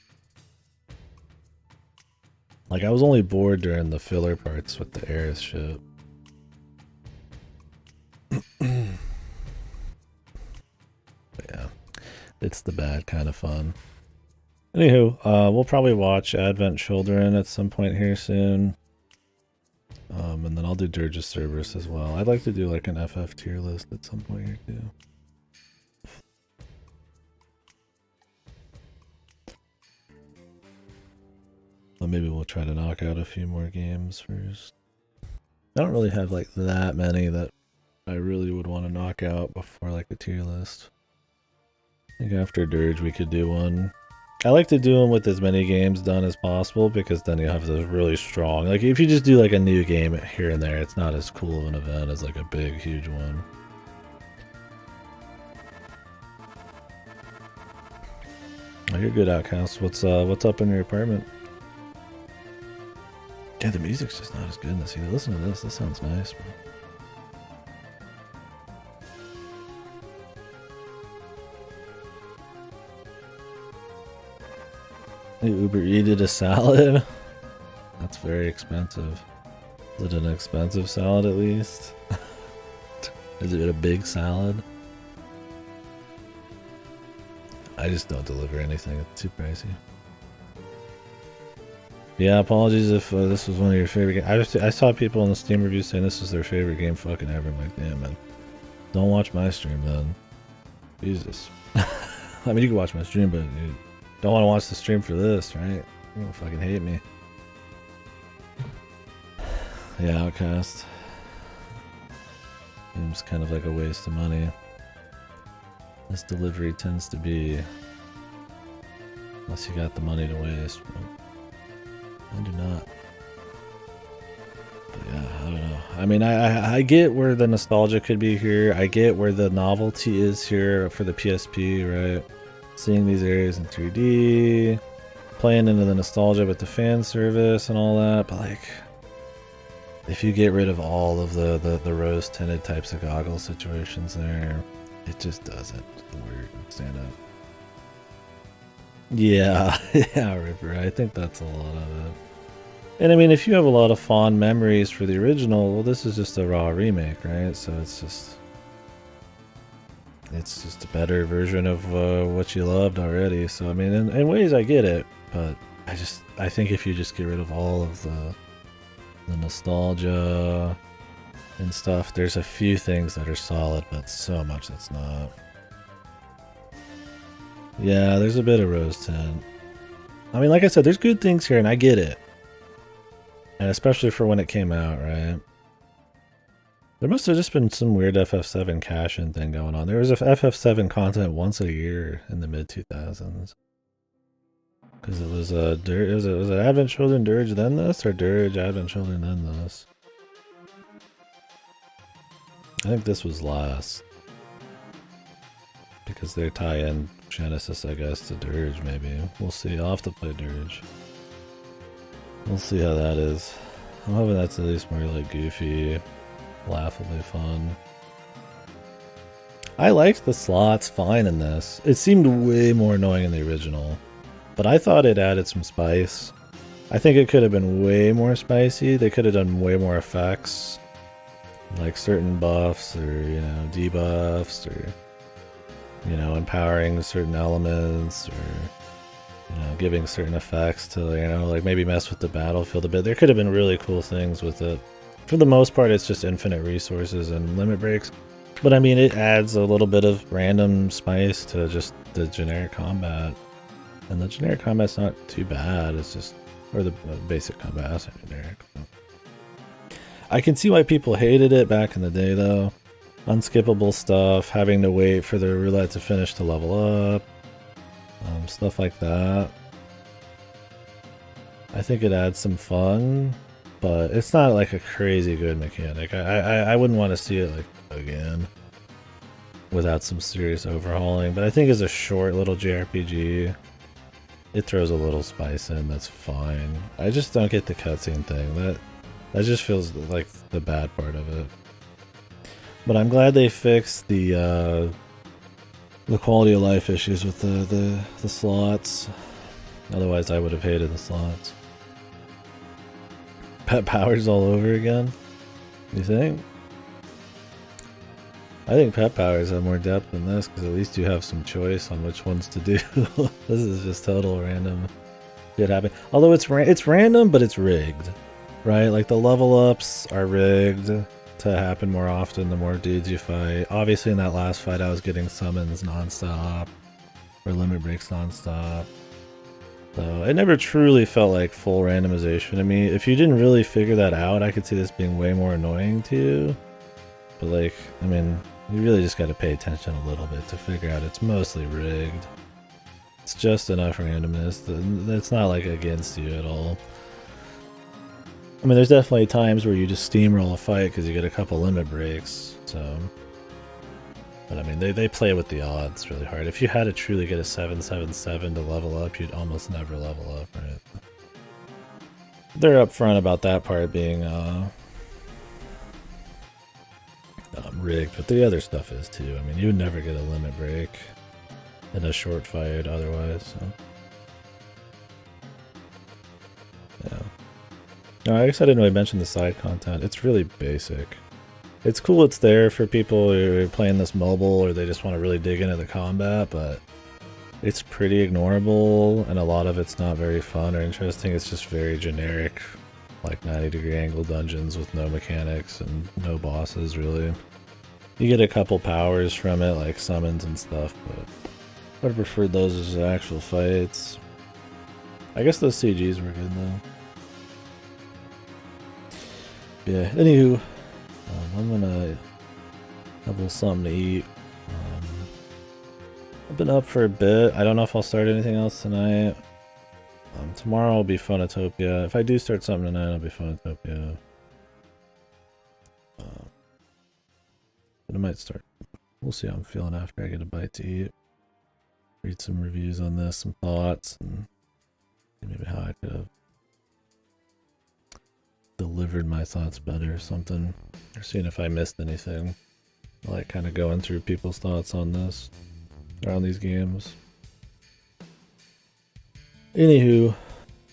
Like, I was only bored during the filler parts with the Ares shit. But yeah, it's the bad kind of fun. Anywho, we'll probably watch Advent Children at some point here soon. And then I'll do Dirge's Cerberus as well. I'd like to do like an FF tier list at some point here too. Well, maybe we'll try to knock out a few more games first. I don't really have like that many that I really would want to knock out before like a tier list. I think after Dirge we could do one. I like to do them with as many games done as possible, because then you have those really strong, like if you just do like a new game here and there, it's not as cool of an event as like a big huge one. Oh, you're good, Outcast. What's up in your apartment? Yeah, the music's just not as good in this either. Listen to this. This sounds nice, bro. You Uber eated a salad? That's very expensive. Is it an expensive salad at least? Is it a big salad? I just don't deliver anything. It's too pricey. Yeah, apologies if this was one of your favorite games. I saw people in the Steam review saying this was their favorite game fucking ever. I'm like, damn, man. Don't watch my stream then. Jesus. I mean, you can watch my stream, but you don't want to watch the stream for this, right? You don't fucking hate me. Yeah, Outcast. Seems kind of like a waste of money. This delivery tends to be, unless you got the money to waste. But I do not. But yeah, I don't know. I mean, I get where the nostalgia could be here. I get where the novelty is here for the PSP, right? Seeing these areas in 3D, playing into the nostalgia with the fan service and all that, but like, if you get rid of all of the rose-tinted types of goggle situations there, it just doesn't stand up. Yeah, yeah, Ripper, I think that's a lot of it. And I mean, if you have a lot of fond memories for the original, well, this is just a raw remake, right? So it's just a better version of what you loved already. So I mean, in ways I get it, but I think if you just get rid of all of the nostalgia and stuff, there's a few things that are solid, but so much that's not. Yeah, there's a bit of rose tint. I mean, like I said, there's good things here, and I get it. And especially for when it came out, right? There must have just been some weird FF7 cash-in thing going on. There was a FF7 content once a year in the mid-2000s. Because it was was it Advent Children Dirge then this, or Dirge Advent Children then this? I think this was last. Because they tie in Genesis, I guess, to Dirge, maybe. We'll see. I'll have to play Dirge. We'll see how that is. I'm hoping that's at least more like goofy, laughably fun. I liked the slots fine in this. It seemed way more annoying in the original. But I thought it added some spice. I think it could have been way more spicy. They could have done way more effects. Like certain buffs or, you know, debuffs or, you know, empowering certain elements or, you know, giving certain effects to, you know, like maybe mess with the battlefield a bit. There could have been really cool things with it. For the most part, it's just infinite resources and limit breaks. But I mean, it adds a little bit of random spice to just the generic combat. And the generic combat's not too bad. It's just, or the basic combat, I say generic. I can see why people hated it back in the day, though. Unskippable stuff, having to wait for the roulette to finish to level up, stuff like that. I think it adds some fun, but it's not like a crazy good mechanic. I wouldn't want to see it like again without some serious overhauling. But I think as a short little JRPG, it throws a little spice in. That's fine. I just don't get the cutscene thing. That just feels like the bad part of it. But I'm glad they fixed the quality of life issues with the slots. Otherwise, I would have hated the slots. Pet powers all over again? You think? I think pet powers have more depth than this, because at least you have some choice on which ones to do. This is just total random shit happening. Although it's random, but it's rigged, right? Like the level ups are rigged to happen more often the more dudes you fight. Obviously in that last fight I was getting summons nonstop, or limit breaks nonstop. So it never truly felt like full randomization. I mean, if you didn't really figure that out, I could see this being way more annoying to you. But like, I mean, you really just got to pay attention a little bit to figure out it's mostly rigged. It's just enough randomness. It's not like against you at all. I mean, there's definitely times where you just steamroll a fight because you get a couple limit breaks. So, but I mean, they play with the odds really hard. If you had to truly get a 777 to level up, you'd almost never level up, right? They're upfront about that part being rigged, but the other stuff is too. I mean, you would never get a limit break in a short fight otherwise. So. Yeah. No, I guess I didn't really mention the side content. It's really basic. It's cool it's there for people who are playing this mobile or they just want to really dig into the combat, but it's pretty ignorable and a lot of it's not very fun or interesting. It's just very generic, like 90-degree angle dungeons with no mechanics and no bosses really. You get a couple powers from it, like summons and stuff, but I would have preferred those as actual fights. I guess those CGs were good though. Yeah, anywho, I'm gonna have a little something to eat. I've been up for a bit. I don't know if I'll start anything else tonight. Tomorrow will be Funatopia. If I do start something tonight, it'll be Funatopia. But I might start. We'll see how I'm feeling after I get a bite to eat. Read some reviews on this, some thoughts, and maybe how I could have delivered my thoughts better or something. Or seeing if I missed anything. I like kind of going through people's thoughts on this, or on these games. Anywho,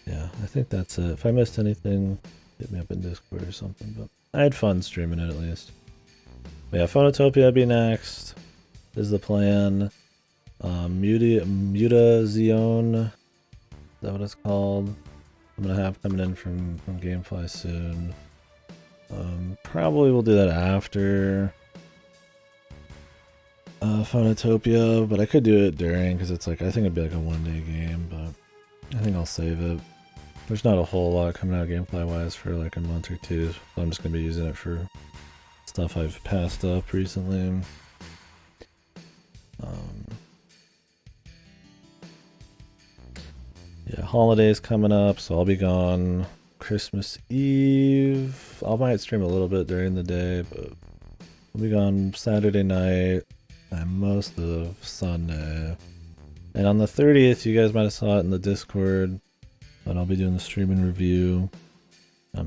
yeah, I think that's it. If I missed anything, hit me up in Discord or something, but I had fun streaming it at least. But yeah, Phonotopia will be next, is the plan. Mutazione, is that what it's called? I'm gonna have coming in from Gamefly soon. Probably we'll do that after Phonotopia, but I could do it during, because it's like, I think it'd be like a one-day game, but I think I'll save it. There's not a whole lot coming out gameplay-wise for like a month or two, so I'm just gonna be using it for stuff I've passed up recently. Yeah, holidays coming up, so I'll be gone Christmas Eve. I might stream a little bit during the day, but I'll be gone Saturday night and most of Sunday. And on the 30th, you guys might have saw it in the Discord, but I'll be doing the streaming review.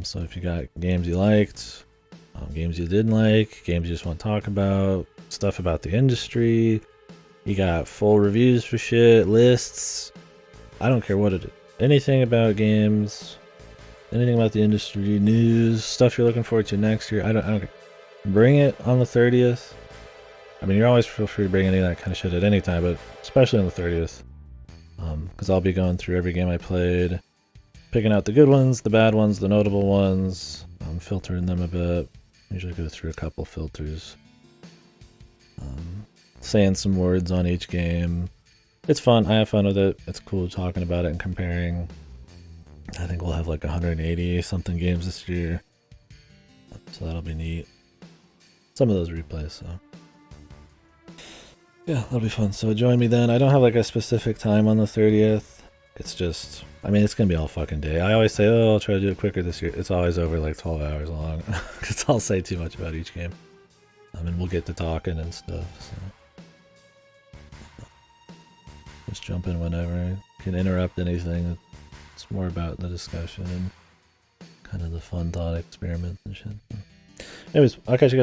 So if you got games you liked, games you didn't like, games you just want to talk about, stuff about the industry, you got full reviews for shit, lists, I don't care what it is. Anything about games, anything about the industry, news, stuff you're looking forward to next year, I don't care. Bring it on the 30th. I mean, you're always feel free to bring any of that kind of shit at any time, but especially on the 30th. Because I'll be going through every game I played, picking out the good ones, the bad ones, the notable ones, filtering them a bit. Usually go through a couple filters. Saying some words on each game. It's fun. I have fun with it. It's cool talking about it and comparing. I think we'll have like 180 something games this year, so that'll be neat. Some of those replays, so yeah, that'll be fun. So join me then. I don't have like a specific time on the 30th. It's just, I mean, it's gonna be all fucking day. I always say, oh, I'll try to do it quicker this year. It's always over like 12 hours long because I'll say too much about each game. And we'll get to talking and stuff. So just jump in whenever. You can interrupt anything. It's more about the discussion and kind of the fun thought experiments and shit. Anyways, I'll catch you guys.